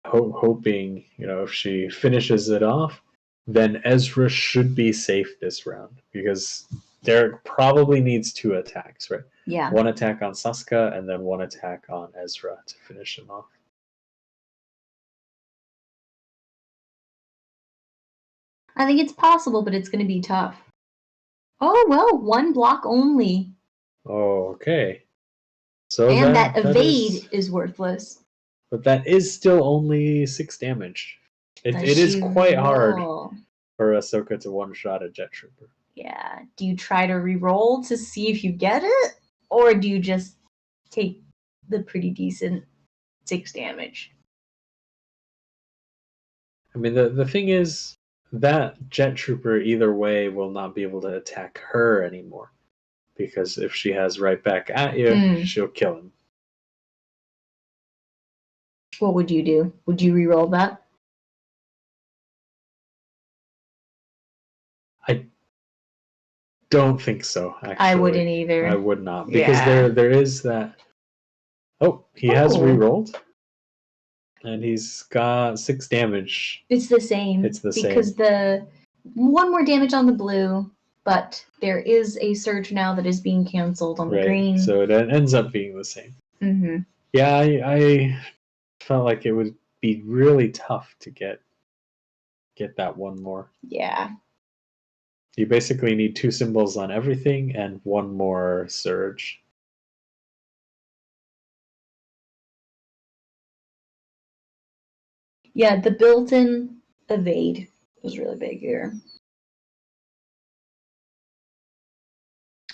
Hoping, if she finishes it off, then Ezra should be safe this round, because Derek probably needs 2 attacks, right? Yeah. 1 attack on Saska and then 1 attack on Ezra to finish him off. I think it's possible, but it's going to be tough. Oh, well, 1 block only. Oh, okay. So and that evade is worthless. But that is still only 6 damage. It is quite hard for Ahsoka to one-shot a jet trooper. Yeah. Do you try to re-roll to see if you get it? Or do you just take the pretty decent 6 damage? I mean, the thing is, that jet trooper either way will not be able to attack her anymore. Because if she has right back at you, she'll kill him. What would you do? Would you re-roll that? I don't think so, actually. I wouldn't either. I would not. Because there is that... Oh, he has re-rolled. And he's got 6 damage. It's the same. It's the same. Because the 1 more damage on the blue, but there is a surge now that is being canceled on the green. So it ends up being the same. Mm-hmm. Yeah, I felt like it would be really tough to get that 1 more. Yeah. You basically need 2 symbols on everything and 1 more surge. Yeah, the built-in evade was really big here.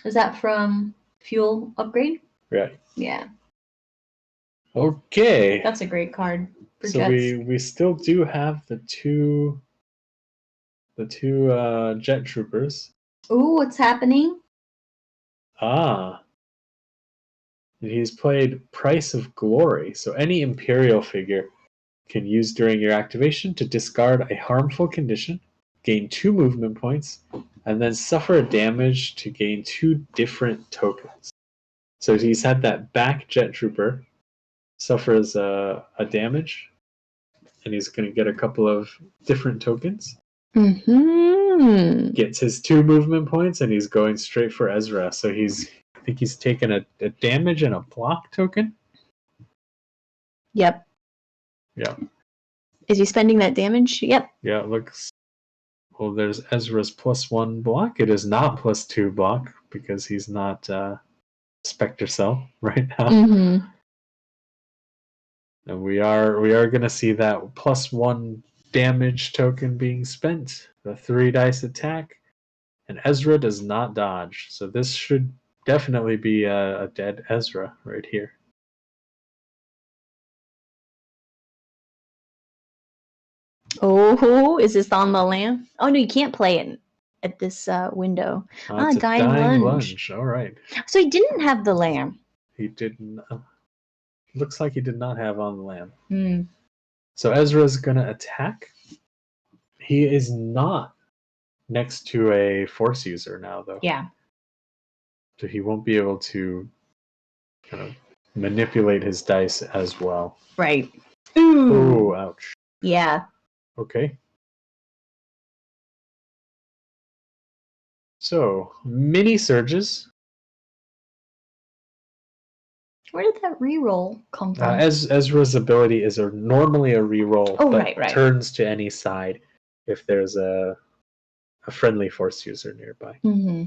Is that from fuel upgrade? Right. Yeah. Okay. That's a great card for so jets. we still do have the two jet troopers. Ooh, what's happening? Ah. He's played Price of Glory. So any Imperial figure can use during your activation to discard a harmful condition, gain 2 movement points, and then suffer a damage to gain 2 different tokens. So he's had that back jet trooper suffers a damage, and he's going to get a couple of different tokens. Gets his 2 movement points, and he's going straight for Ezra. So I think he's taken a damage and a block token. Yep. Yeah. Is he spending that damage? Yep. Yeah, it looks... Well, there's Ezra's +1 block. It is not +2 block, because he's not Spectre Cell right now. And we are going to see that +1 damage token being spent. The 3 dice attack. And Ezra does not dodge. So this should definitely be a dead Ezra right here. Oh, is this on the lamp? Oh no, you can't play it at this window. It's a dying lunge. All right. So he didn't have the lamb. He didn't. Looks like he did not have on the lamb. So Ezra's gonna attack. He is not next to a Force user now, though. Yeah. So he won't be able to kind of manipulate his dice as well. Right. Ooh, ouch. Yeah. Okay. So, mini surges. Where did that reroll come from? Ezra's ability is normally a reroll, but right. turns to any side if there's a friendly force user nearby. Mm-hmm.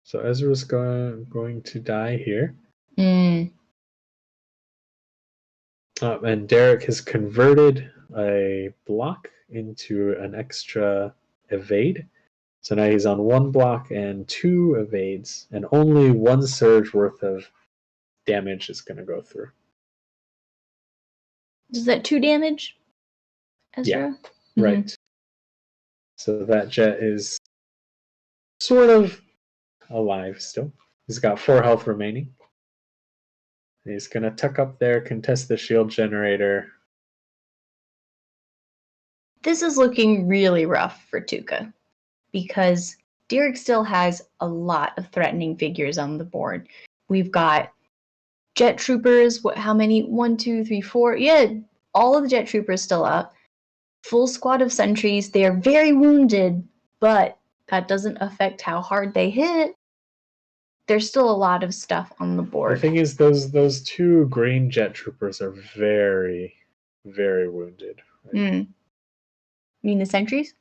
So Ezra's going to die here. Mm. And Derek has converted a block into an extra evade. So now he's on 1 block and 2 evades, and only 1 surge worth of damage is going to go through. Is that 2 damage, Ezra? Yeah, right. So that jet is sort of alive still. He's got 4 health remaining. He's going to tuck up there, contest the shield generator. This is looking really rough for Tuca because Derek still has a lot of threatening figures on the board. We've got jet troopers. How many? 1, 2, 3, 4. Yeah, all of the jet troopers still up. Full squad of sentries. They are very wounded, but that doesn't affect how hard they hit. There's still a lot of stuff on the board. The thing is, those 2 green jet troopers are very, very wounded. Right? You mean the sentries?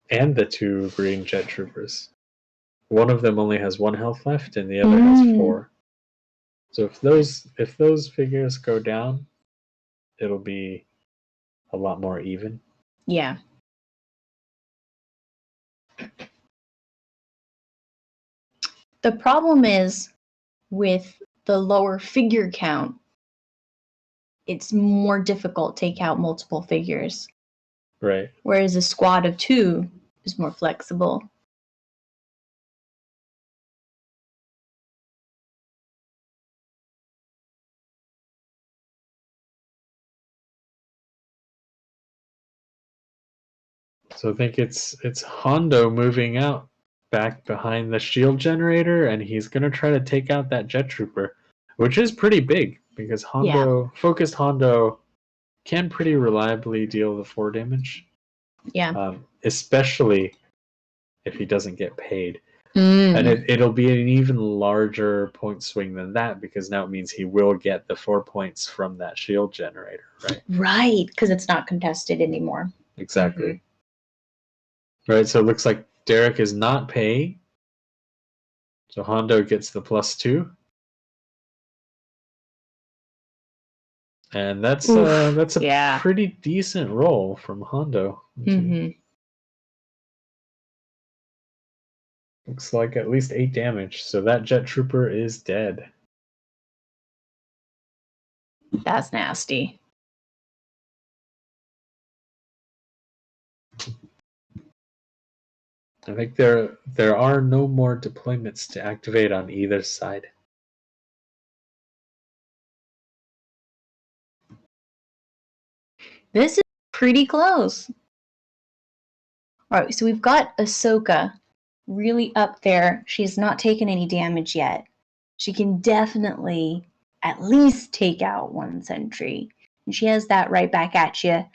And the 2 green jet troopers. One of them only has 1 health left, and the other has 4. So if those figures go down, it'll be a lot more even. Yeah. The problem is with the lower figure count, it's more difficult to take out multiple figures. Right. Whereas a squad of 2 is more flexible. So I think it's Hondo moving out back behind the shield generator, and he's going to try to take out that jet trooper, which is pretty big because focused Hondo can pretty reliably deal the 4 damage. Yeah. Especially if he doesn't get paid. And it'll be an even larger point swing than that because now it means he will get the 4 points from that shield generator, right? Right, because it's not contested anymore. Exactly. Right, so it looks like Derek is not paying. So Hondo gets the +2. And that's a pretty decent roll from Hondo. Looks like at least 8 damage. So that jet trooper is dead. That's nasty. I think there are no more deployments to activate on either side. This is pretty close. Alright, so we've got Ahsoka really up there. She's not taken any damage yet. She can definitely at least take out 1 sentry. And she has that right back at you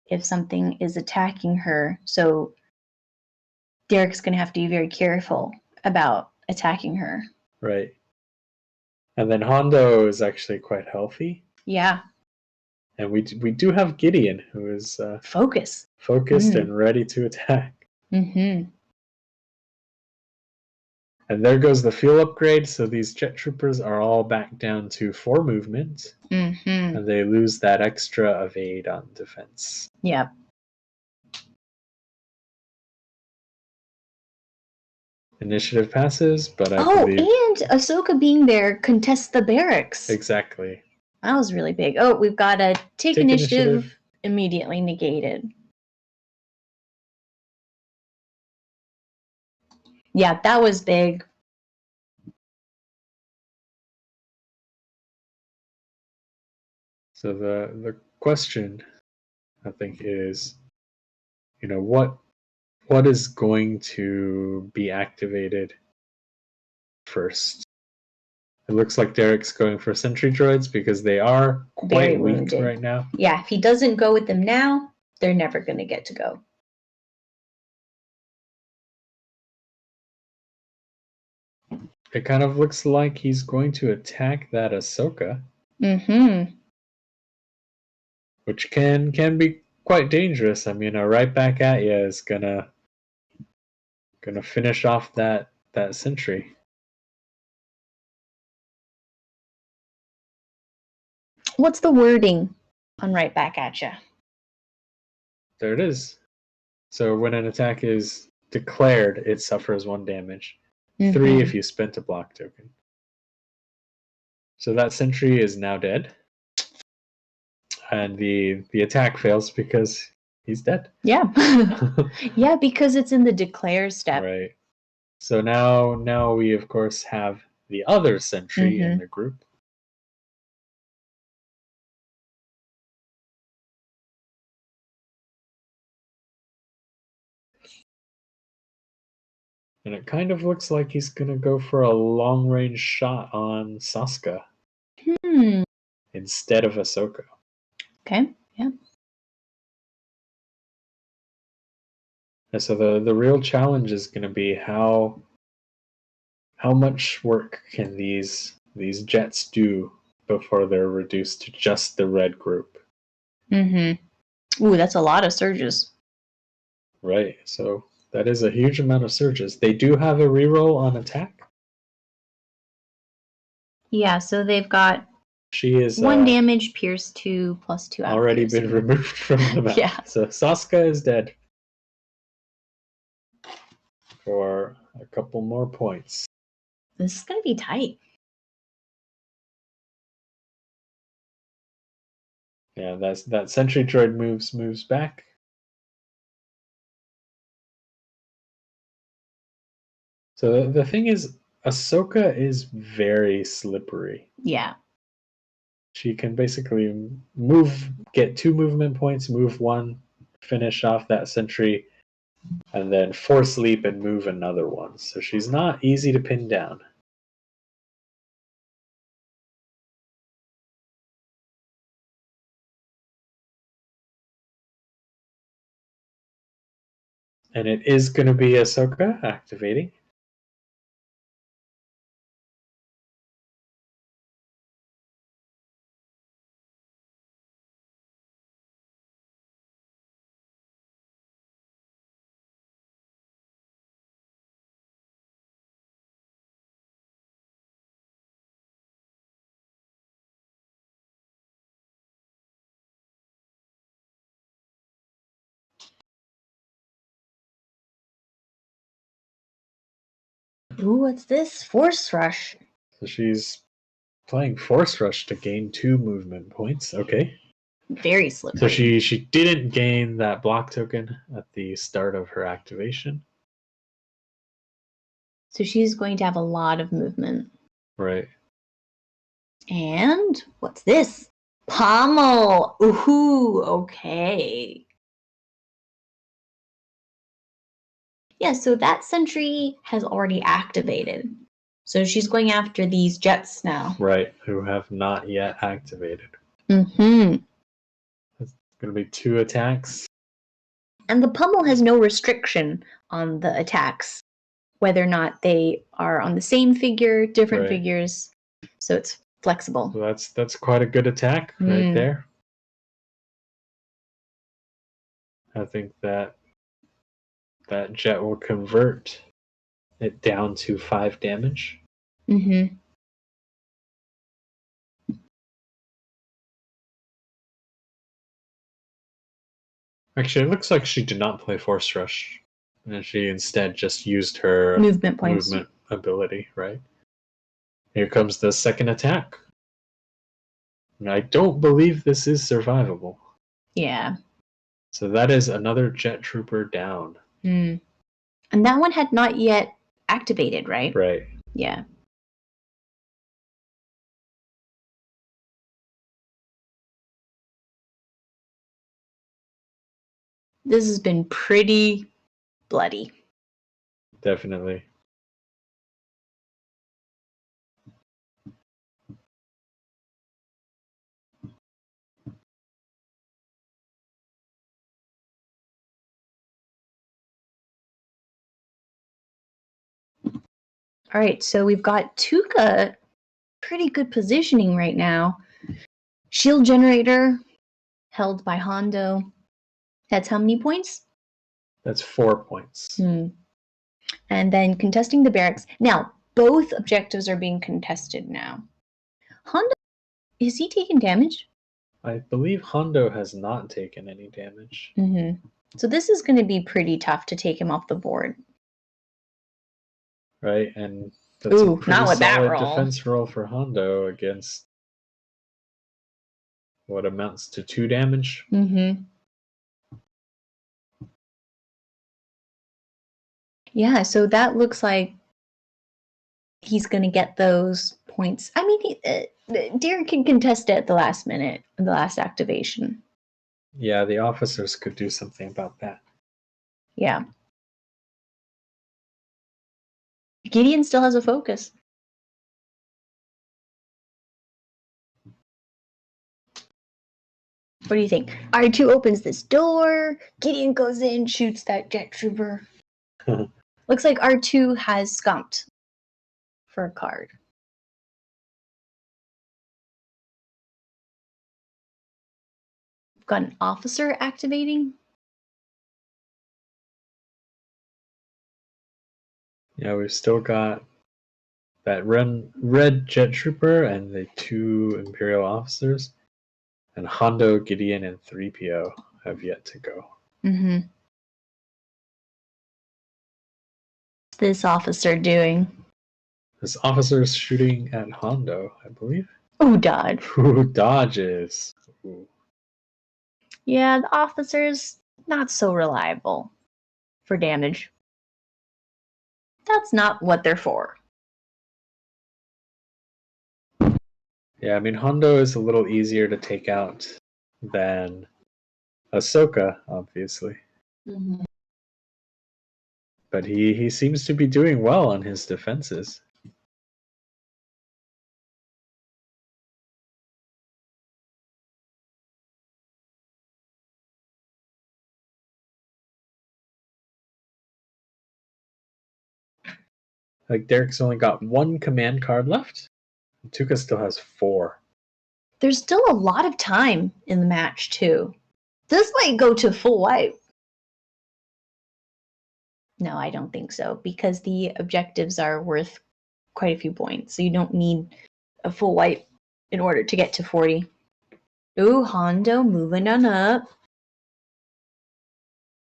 if something is attacking her. So Derek's going to have to be very careful about attacking her. Right. And then Hondo is actually quite healthy. Yeah. And we do have Gideon, who is focused and ready to attack. Mm-hmm. And there goes the fuel upgrade. So these jet troopers are all back down to 4 movement. Mm-hmm. And they lose that extra evade on defense. Yep. Initiative passes, but I believe... and Ahsoka being there contests the barracks. Exactly. That was really big. Oh, we've got a take initiative immediately negated. Yeah, that was big. So the question, I think, is, what is going to be activated first. It looks like Derek's going for sentry droids because they are Very quite weak wounded. right now. Yeah, if he doesn't go with them now, they're never going to get to go. It kind of looks like he's going to attack that Ahsoka. Mm-hmm. Which can be quite dangerous. I mean, a right back at you is gonna finish off that sentry. What's the wording on right back at you? There it is. So when an attack is declared, it suffers 1 damage. 3 if you spent a block token. So that sentry is now dead. And the attack fails because he's dead. Yeah. Yeah, because it's in the declare step. Right. So now we of course have the other sentry in the group. And it kind of looks like he's gonna go for a long-range shot on Saska instead of Ahsoka. Okay, yeah. And so the real challenge is gonna be how much work can these jets do before they're reduced to just the red group. Ooh, that's a lot of surges. Right. So that is a huge amount of surges. They do have a reroll on attack. Yeah, so they've got She is 1 damage, pierce 2, plus 2 out. Already been removed from the map. Yeah. So Saska is dead for a couple more points. This is gonna be tight. Yeah, that sentry droid moves back. So the thing is, Ahsoka is very slippery. Yeah. She can basically get 2 movement points, move 1, finish off that sentry, and then force leap and move another one. So she's not easy to pin down. And it is going to be Ahsoka activating. Ooh, what's this? Force rush. So she's playing Force Rush to gain 2 movement points. Okay. Very slippery. So she didn't gain that block token at the start of her activation. So she's going to have a lot of movement. Right. And what's this? Pommel. Ooh, okay. Yeah, so that sentry has already activated. So she's going after these jets now. Right, who have not yet activated. Mm-hmm. It's going to be 2 attacks. And the pommel has no restriction on the attacks, whether or not they are on the same figure, different figures. So it's flexible. So that's quite a good attack right there. I think that jet will convert it down to 5 damage. Mm-hmm. Actually, it looks like she did not play Force Rush. And she instead just used her movement points. Movement ability, right? Here comes the second attack. And I don't believe this is survivable. Yeah. So that is another jet trooper down. And that one had not yet activated, right? Right. Yeah. This has been pretty bloody. Definitely. All right, so we've got Tuca, pretty good positioning right now. Shield generator held by Hondo. That's how many points? That's 4 points. And then contesting the barracks. Now, both objectives are being contested now. Hondo, is he taking damage? I believe Hondo has not taken any damage. So this is going to be pretty tough to take him off the board. Right, and that's a pretty not with that solid roll. defense roll for Hondo against what amounts to 2 damage. Yeah, so that looks like he's going to get those points. I mean, Derek can contest it at the last minute, the last activation. Yeah, the officers could do something about that. Yeah. Gideon still has a focus. What do you think? R2 opens this door. Gideon goes in, shoots that jet trooper. Looks like R2 has skunked for a card. We've got an officer activating. Yeah, we've still got that red jet trooper and the 2 Imperial officers. And Hondo, Gideon, and 3PO have yet to go. What's this officer doing? This officer is shooting at Hondo, I believe. Oh, dodge. Who dodges? Ooh. Yeah, the officer's not so reliable for damage. That's not what they're for. Yeah, I mean, Hondo is a little easier to take out than Ahsoka, obviously. But he seems to be doing well on his defenses. Like, Derek's only got 1 command card left. Tuca still has 4. There's still a lot of time in the match, too. This might go to full wipe. No, I don't think so, because the objectives are worth quite a few points, so you don't need a full wipe in order to get to 40. Ooh, Hondo moving on up.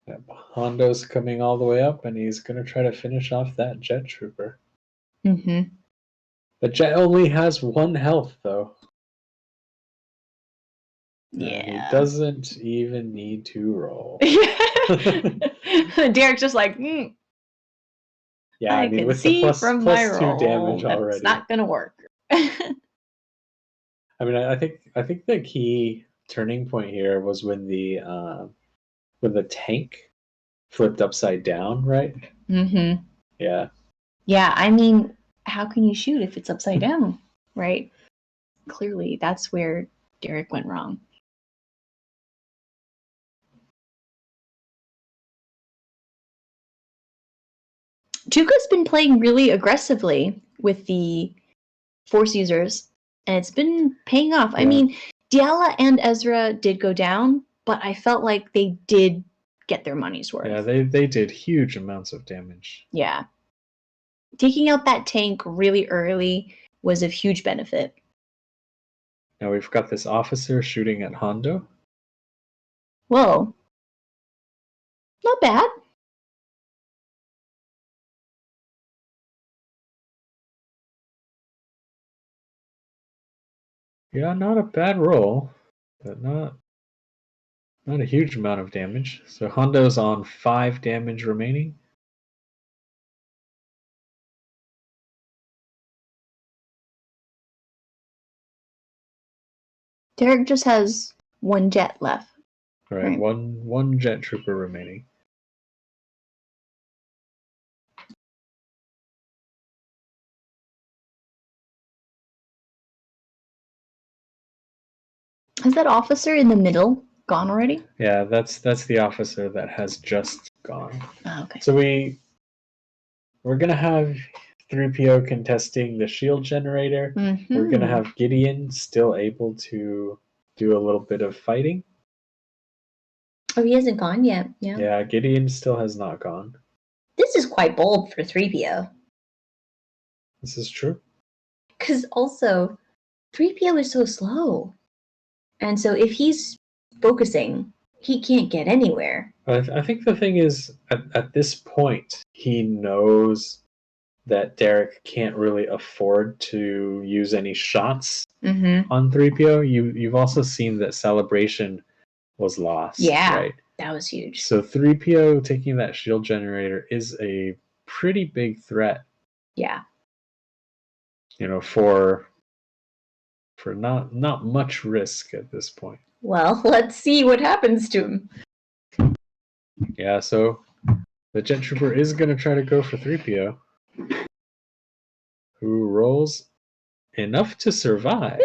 Yep, Hondo's coming all the way up, and he's going to try to finish off that jet trooper. The jet only has 1 health, though. Yeah. And he doesn't even need to roll. Derek's just like, Yeah, I I mean, can with see the plus from my 2 roll damage already. it's not gonna work. I mean, I think the key turning point here was when the tank flipped upside down, right? Yeah. Yeah, I mean, how can you shoot if it's upside down, right? Clearly, that's where Derek went wrong. Tuca's been playing really aggressively with the Force users, and it's been paying off. Yeah. I mean, Diala and Ezra did go down, but I felt like they did get their money's worth. Yeah, they did huge amounts of damage. Yeah. Taking out that tank really early was of huge benefit. Now we've got this officer shooting at Hondo. Whoa. Not bad. Yeah, not a bad roll, but not a huge amount of damage. So Hondo's on 5 damage remaining. Derek just has 1 jet left. Right. One jet trooper remaining. Has that officer in the middle gone already? Yeah, that's the officer that has just gone. Oh, okay. So we're gonna have 3PO contesting the shield generator. We're going to have Gideon still able to do a little bit of fighting. Oh, he hasn't gone yet. Yeah. Yeah, Gideon still has not gone. This is quite bold for 3PO. This is true. Because also, 3PO is so slow. And so if he's focusing, he can't get anywhere. I think the thing is, at this point, he knows that Derek can't really afford to use any shots on 3PO. You've also seen that Celebration was lost. Yeah, right? That was huge. So 3PO taking that shield generator is a pretty big threat. Yeah. You know, for not much risk at this point. Well, let's see what happens to him. Yeah, so the Jet Trooper is going to try to go for 3PO, who rolls enough to survive.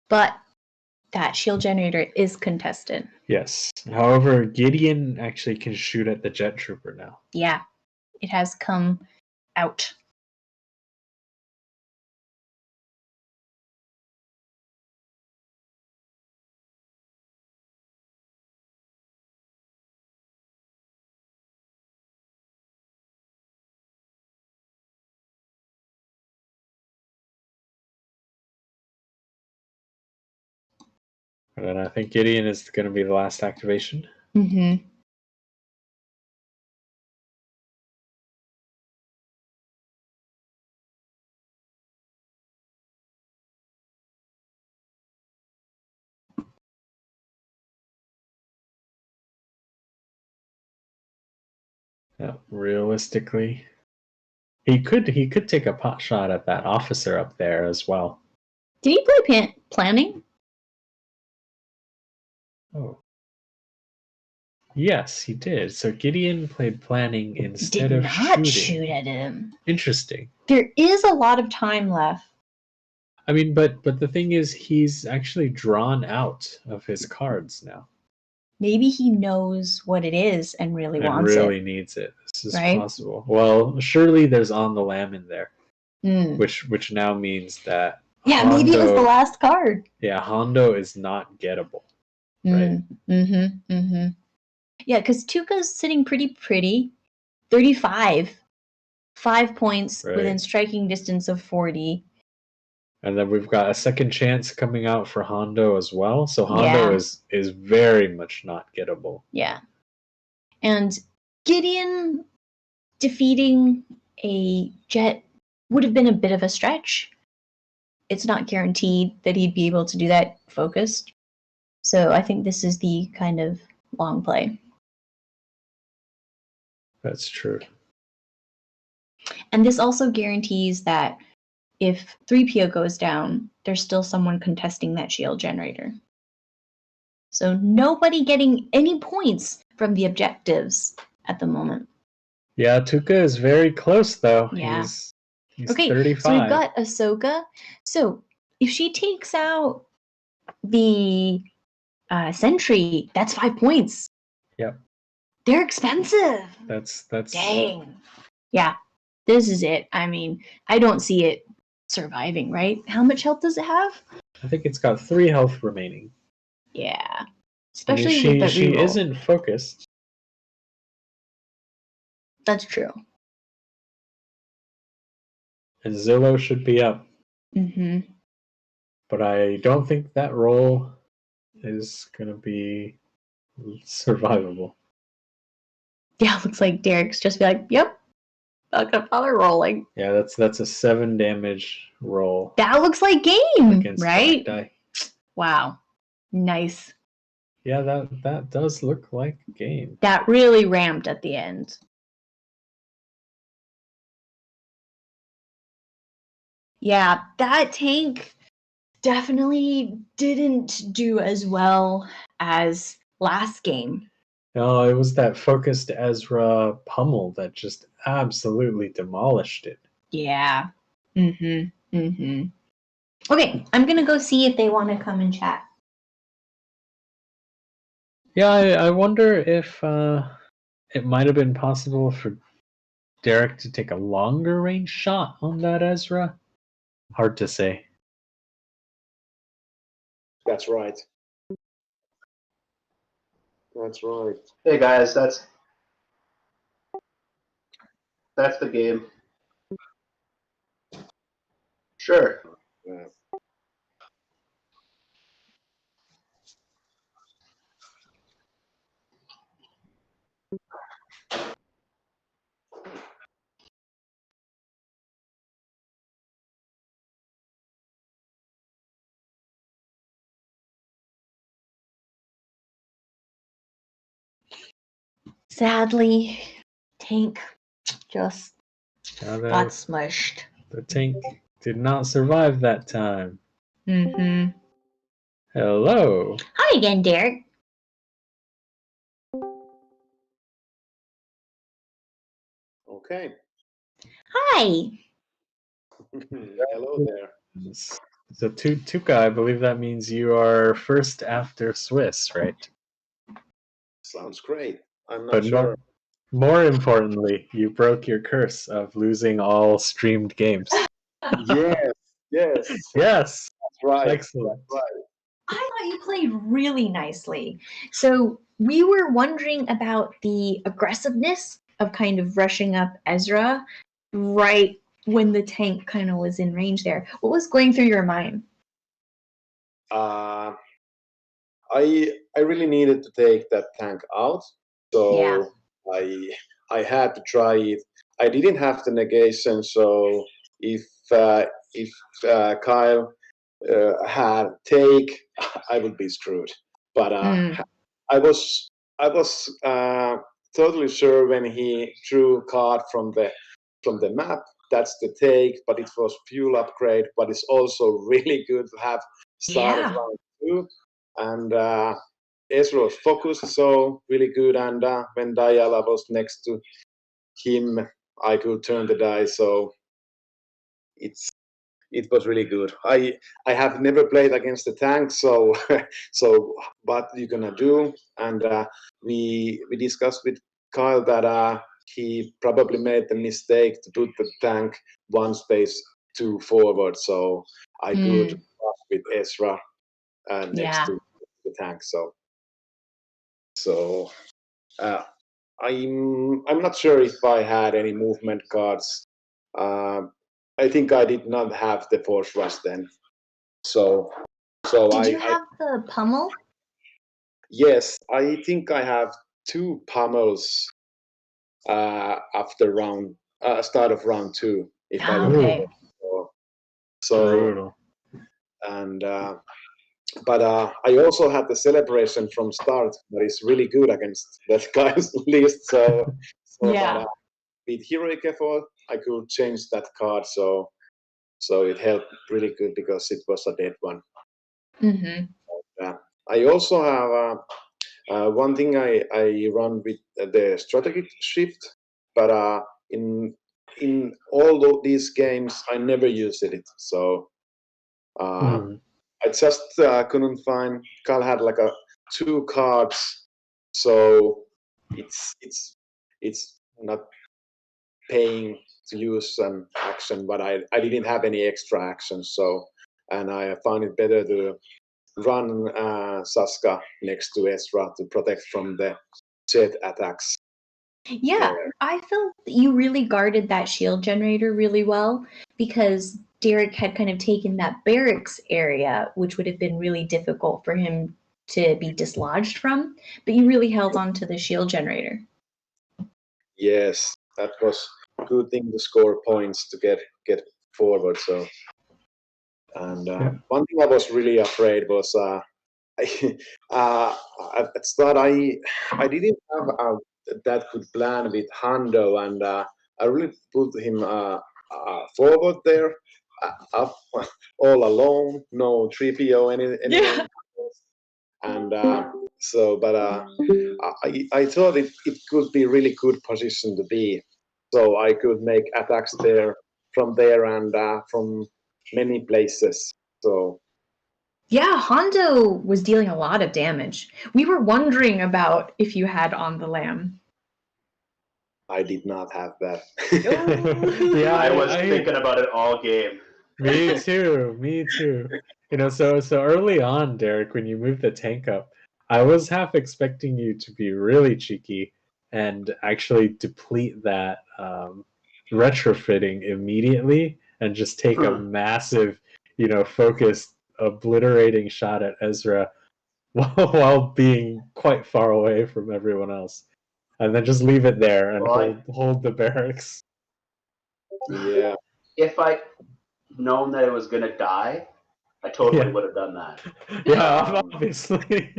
But that shield generator is contested. Yes. However, Gideon actually can shoot at the Jet Trooper now. Yeah, it has come out. And then I think Gideon is going to be the last activation. Yeah, realistically, he could take a pot shot at that officer up there as well. Did he play planning? Oh. Yes, he did. So Gideon played planning instead of shooting. Did not shoot at him. Interesting. There is a lot of time left. I mean, but the thing is, he's actually drawn out of his cards now. Maybe he knows what it is and really wants it. And really needs it. This is possible. Well, surely there's On the Lam in there, which now means that Hondo, maybe it was the last card. Yeah, Hondo is not gettable. Right? Yeah, because Tuca's sitting pretty. 35. 5 points within striking distance of 40. And then we've got a second chance coming out for Hondo as well. So Hondo is very much not gettable. Yeah. And Gideon defeating a jet would have been a bit of a stretch. It's not guaranteed that he'd be able to do that focused. So I think this is the kind of long play. That's true. And this also guarantees that if 3PO goes down, there's still someone contesting that shield generator. So nobody getting any points from the objectives at the moment. Yeah, Tuca is very close, though. Yeah. He's okay, 35. so we've got Ahsoka. So if she takes out the sentry, that's 5 points. Yep. They're expensive. That's Dang. Yeah, this is it. I mean, I don't see it surviving, right? How much health does it have? I think it's got 3 health remaining. Yeah. Especially I mean, with the she reroll. isn't focused. That's true. And Zillow should be up. But I don't think that roll is going to be survivable. Yeah, looks like Derek's just be like, yep, not gonna bother rolling. Yeah, that's a 7 damage roll. That looks like game, against right? Black Die. Wow. Nice. Yeah, that does look like game. That really ramped at the end. Yeah, that tank definitely didn't do as well as last game. No, it was that focused Ezra pummel that just absolutely demolished it. Yeah. Okay, I'm gonna go see if they want to come and chat. Yeah, I wonder if it might have been possible for Derek to take a longer range shot on that Ezra. Hard to say. That's right. That's right. Hey guys, that's the game. Sure. Yeah. Sadly, tank just Got got smushed. The tank did not survive that time. Mm-hmm. Hello. Hi again, Derek. Okay. Hi. Hello there. So Tuka, I believe that means you are first after Swiss, right? Sounds great. I'm not But sure. more importantly, you broke your curse of losing all streamed games. Yes. Yes. Yes. That's right. Excellent. That's right. I thought you played really nicely. So we were wondering about the aggressiveness of kind of rushing up Ezra right when the tank kind of was in range there. What was going through your mind? I really needed to take that tank out, so Yeah. I had to try it. I didn't have the negation, so if Kyle had take, I would be screwed. But I was totally sure when he drew a card from the map. That's the take, but it was fuel upgrade. But it's also really good to have start of round 2. And Ezra was focused, so really good. And when Diala was next to him, I could turn the die. So it was really good. I have never played against the tank, so so what you gonna do? And we discussed with Kyle that he probably made the mistake to put the tank one space too forward, so I could pass with Ezra next to the tank. So I'm not sure if I had any movement cards. I think I did not have the force rush then. So Did you have the pummel? Yes, I think I have 2 pummels after start of round 2. If I Okay. so brutal. And but I also had the celebration from start that is really good against that guy's list. Yeah. But, with heroic effort, I could change that card, so it helped really good because it was a dead one. Mm-hmm. I also have one thing I run with the strategic shift, but in all these games I never used it. So I just couldn't find. Carl had like 2 cards, so it's not paying to use an action, but I didn't have any extra actions, so and I found it better to run Saska next to Ezra to protect from the jet attacks. Yeah, I felt that you really guarded that shield generator really well because Derek had kind of taken that barracks area, which would have been really difficult for him to be dislodged from, but you really held on to the shield generator. Yes, that was a good thing to score points to get forward. So, and one thing I was really afraid was at start I didn't have that good plan with Hando, and I really put him forward there, up all alone, no 3PO anyone. And but I thought it could be really good position to be, so I could make attacks there from there and from many places. So Yeah, Hondo was dealing a lot of damage. We were wondering about if you had On the Lam. I did not have that. Yeah, I was thinking about it all game. Me too. Me too. So early on, Derek, when you moved the tank up, I was half expecting you to be really cheeky and actually deplete that retrofitting immediately and just take a massive, focused, obliterating shot at Ezra while being quite far away from everyone else, and then just leave it there and hold the barracks. Yeah. If I known that it was gonna die, I totally would have done that. Yeah, obviously.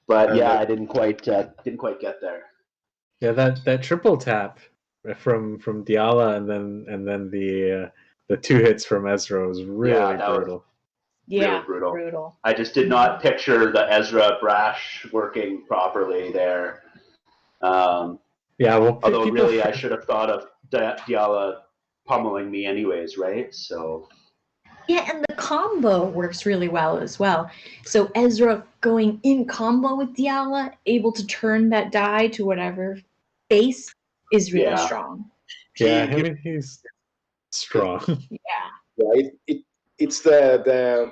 But yeah, I didn't quite get there. Yeah, that triple tap from Diala and then the 2 hits from Ezra was really brutal. Really brutal. I just did not picture the Ezra Brash working properly there. Yeah, well, although really I should have thought of Diala pummeling me anyways, right? So yeah, and the combo works really well as well. So Ezra going in combo with Diala, able to turn that die to whatever face is really strong. Yeah, he's strong. Yeah. It's the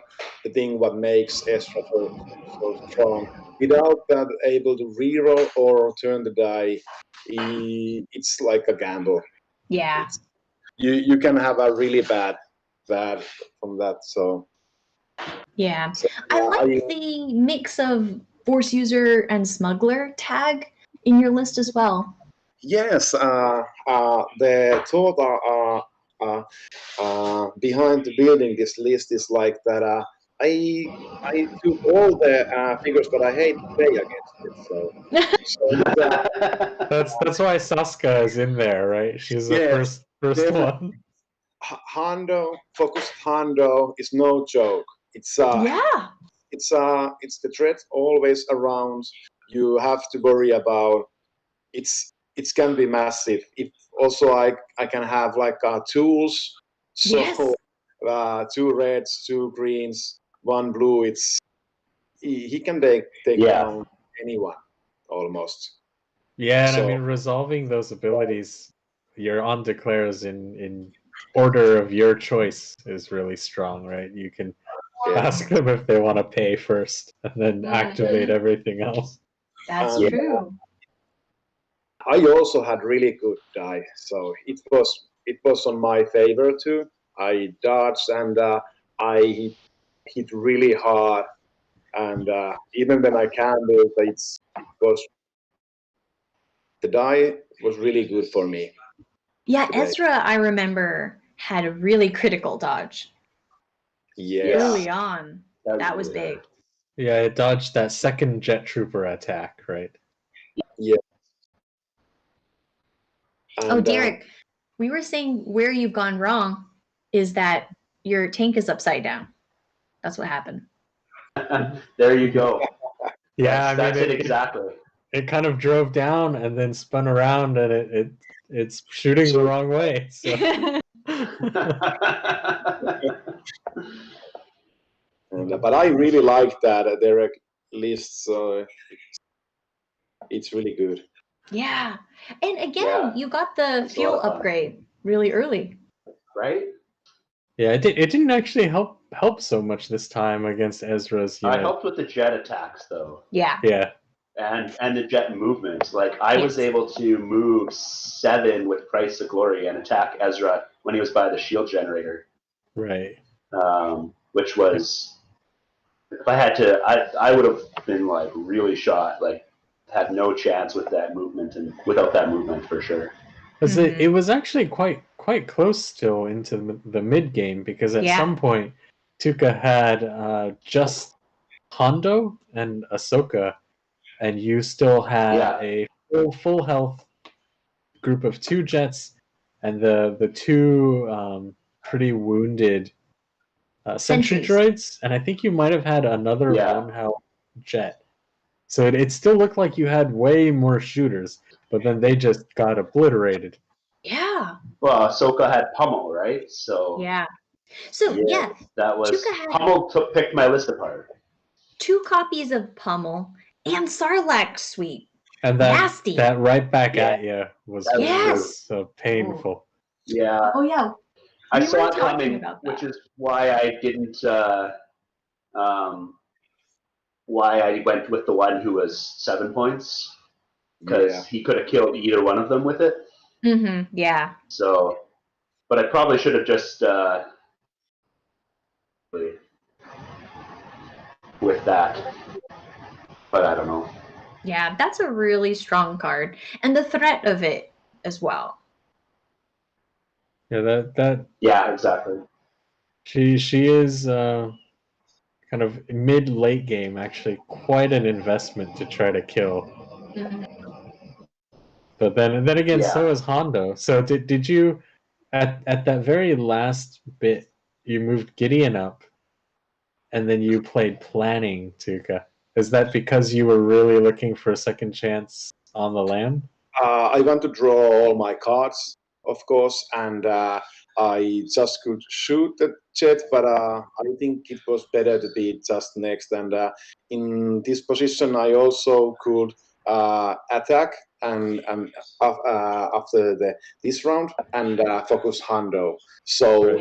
thing what makes Ezra so strong. Without that able to reroll or turn the die, it's like a gamble. Yeah. You can have a really bad from that. So yeah, I like the mix of Force User and Smuggler tag in your list as well. Yes, the thought behind the building this list is like that. I took all the figures, but I hate to play against it. So That's why Saska is in there, right? She's the first one. Focused Hondo is no joke. It's it's the threat always around. You have to worry about it can be massive. If also I can have like tools. So 2 reds, 2 greens, 1 blue. He can take down anyone almost. Yeah, and I mean resolving those abilities, your on declares in order of your choice is really strong, right? You can ask them if they want to pay first and then activate everything else. That's true. I also had really good die, so it was on my favor too. I dodged and I hit really hard, and even when I can do it, the die was really good for me. Yeah, today. Ezra, I remember, had a really critical dodge. Yes. Early on, that was big. Yeah, it dodged that second Jet Trooper attack, right? Yeah. And, Derek, we were saying where you've gone wrong is that your tank is upside down. That's what happened. There you go. Yeah, that's it exactly. It kind of drove down and then spun around, and it's shooting the wrong way. So. But I really like that Derek list. It's really good. Yeah, and again, you got the fuel upgrade really early, right? Yeah, it didn't actually help so much this time against Ezra's unit. I helped with the jet attacks though. Yeah. Yeah. And the jet movements. Like I was able to move 7 with Price of Glory and attack Ezra when he was by the shield generator. Right. Which was, if I had to, I would have been like really shot. Like had no chance with that movement and without that movement for sure. It was actually quite close still into the mid game because at some point Tuka had just Hondo and Ahsoka, and you still had a full health group of 2 jets and the 2 pretty wounded sentry droids, and I think you might have had another 1 health jet. So it still looked like you had way more shooters, but then they just got obliterated. Yeah. Well, Ahsoka had pummel, right? So yeah. So yeah, that was Chuka had Hummel picked my list apart. 2 copies of Pummel and Sarlacc Sweep. And that Nasty. that right back at you was Yes. so painful. Yeah. Oh yeah. I We saw were it talking coming, about that. which is why I didn't. Why I went with the one who was 7 points, because he could have killed either one of them with it. Mm-hmm. Yeah. So, but I probably should have just with that. But I don't know. Yeah, that's a really strong card, and the threat of it as well. Yeah, that. Yeah, exactly. She is kind of mid-late game, actually quite an investment to try to kill. Mm-hmm. But then again, so is Hondo. So did you at that very last bit you moved Gideon up, and then you played planning, Tuka? Is that because you were really looking for a second chance on the lamb? I want to draw all my cards, of course, and I just could shoot the jet, but I think it was better to be just next. And in this position, I also could attack and after this round and focus Hondo. So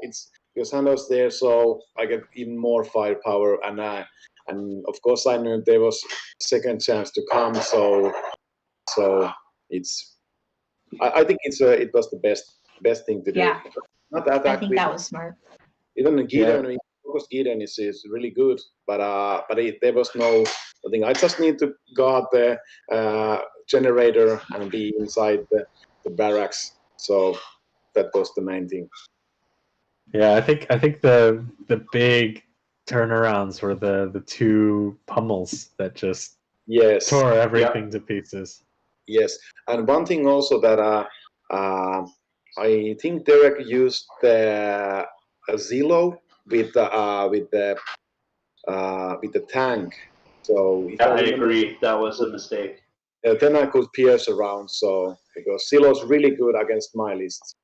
it's because Hondo's there, so I get even more firepower, and of course I knew there was second chance to come, so it's I think it was the best thing to do. Yeah. Not attack I think that was smart. even Gideon, of course Gideon is really good, but there was no thing. I just need to guard the generator and be inside the barracks. So that was the main thing. Yeah, I think the big turnarounds were the 2 pummels that just tore everything to pieces. Yes, and one thing also that I think Derek used the Zillow with the tank. So if I agree, that was a mistake. Then I could pierce around. So because Zillow's really good against my list.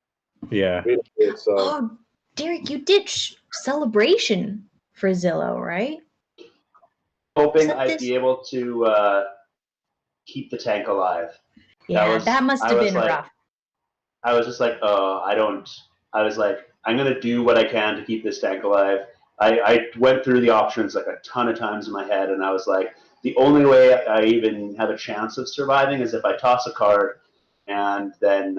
Yeah. Really good. So. Oh, Derek, you did celebration for Zillow, right? Hoping I'd be able to keep the tank alive. Yeah, that must have been rough. I was just like, I was like, I'm going to do what I can to keep this tank alive. I went through the options like a ton of times in my head, and I was like, the only way I even have a chance of surviving is if I toss a card and then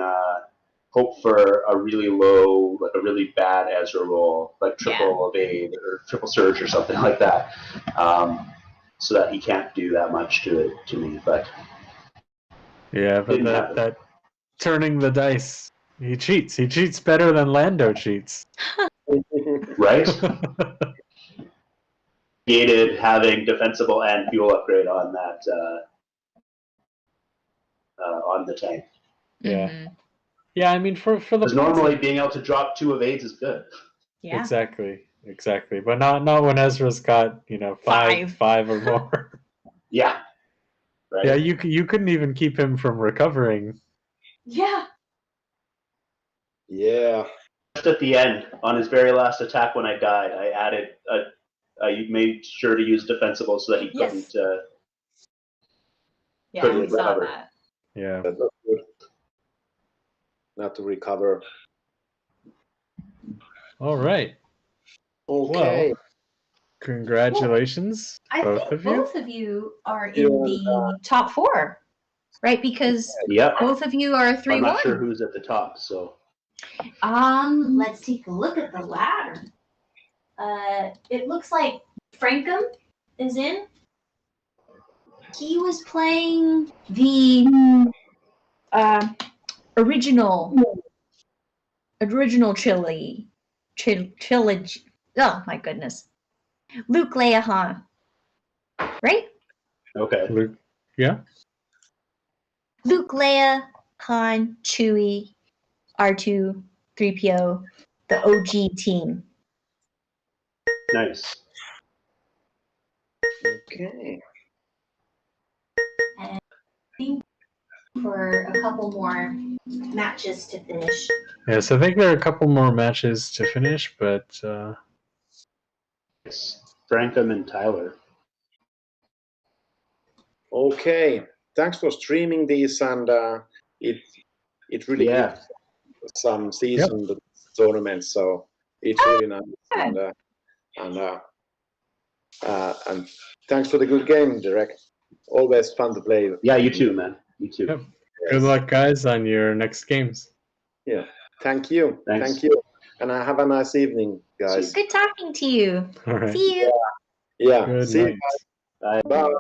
hope for a really low, like a really bad Ezra roll, like triple evade or triple surge or something like that, so that he can't do that much to me. But yeah, but that turning the dice, he cheats. He cheats better than Lando cheats. Right? Gated having defensible and fuel upgrade on that on the tank. Yeah. Mm-hmm. Yeah, I mean for the because normally being able to drop 2 evades is good. Yeah. Exactly. But not when Ezra's got, five or more. Yeah. Right. Yeah, you couldn't even keep him from recovering. Yeah. Yeah. Just at the end, on his very last attack when I died, I added I made sure to use defensible so that he couldn't couldn't recover. Saw that. Yeah. That's good. Not to recover. All right. Okay. Well, congratulations, both of you. Both of you are in the top 4, right? Because both of you are 3-1. I'm not sure who's at the top, so. Let's take a look at the ladder. It looks like Frankum is in. He was playing the original trilogy. Oh my goodness, Luke, Leia, Han. Right? Okay. Luke, yeah. Luke, Leia, Han, Chewie, R2, 3PO, the OG team. Nice. Okay. And for a couple more matches to finish. Yeah, so I think there are a couple more matches to finish, but It's Frankham and Tyler. Okay, thanks for streaming this, and it really gives some seasoned tournaments. So it's really nice, and thanks for the good game, Derek. Always fun to play. Yeah, you too, man. You too. Yep. Good luck, guys, on your next games. Yeah, thank you. Thanks. Thank you, and have a nice evening, guys. Good talking to you. All right. See you. Yeah. Good See night. you guys. Bye.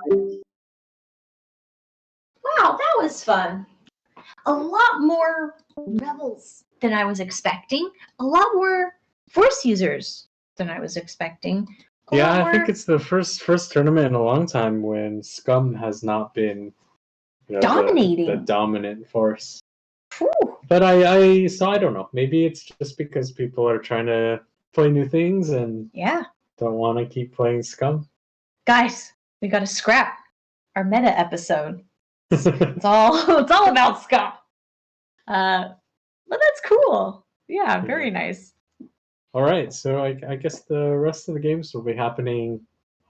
Wow, that was fun. A lot more rebels than I was expecting. A lot more force users than I was expecting. Yeah, I think it's the first tournament in a long time when Scum has not been dominating the dominant force. Whew. But I don't know. Maybe it's just because people are trying to play new things and don't want to keep playing Scum. Guys, we got to scrap our meta episode. It's all about Scum. But that's cool. Yeah, very nice. All right, so I guess the rest of the games will be happening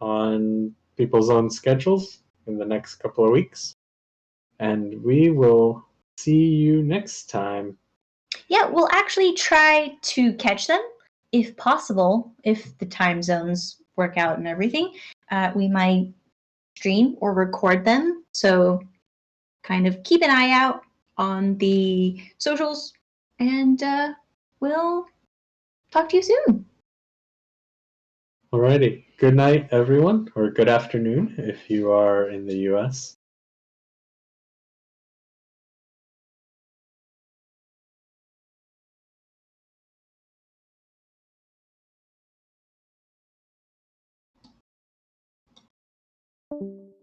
on people's own schedules in the next couple of weeks. And we will see you next time. Yeah, we'll actually try to catch them if possible, if the time zones work out and everything. We might stream or record them. So kind of keep an eye out on the socials, and we'll talk to you soon. Alrighty. Good night, everyone, or good afternoon if you are in the US. Thank you.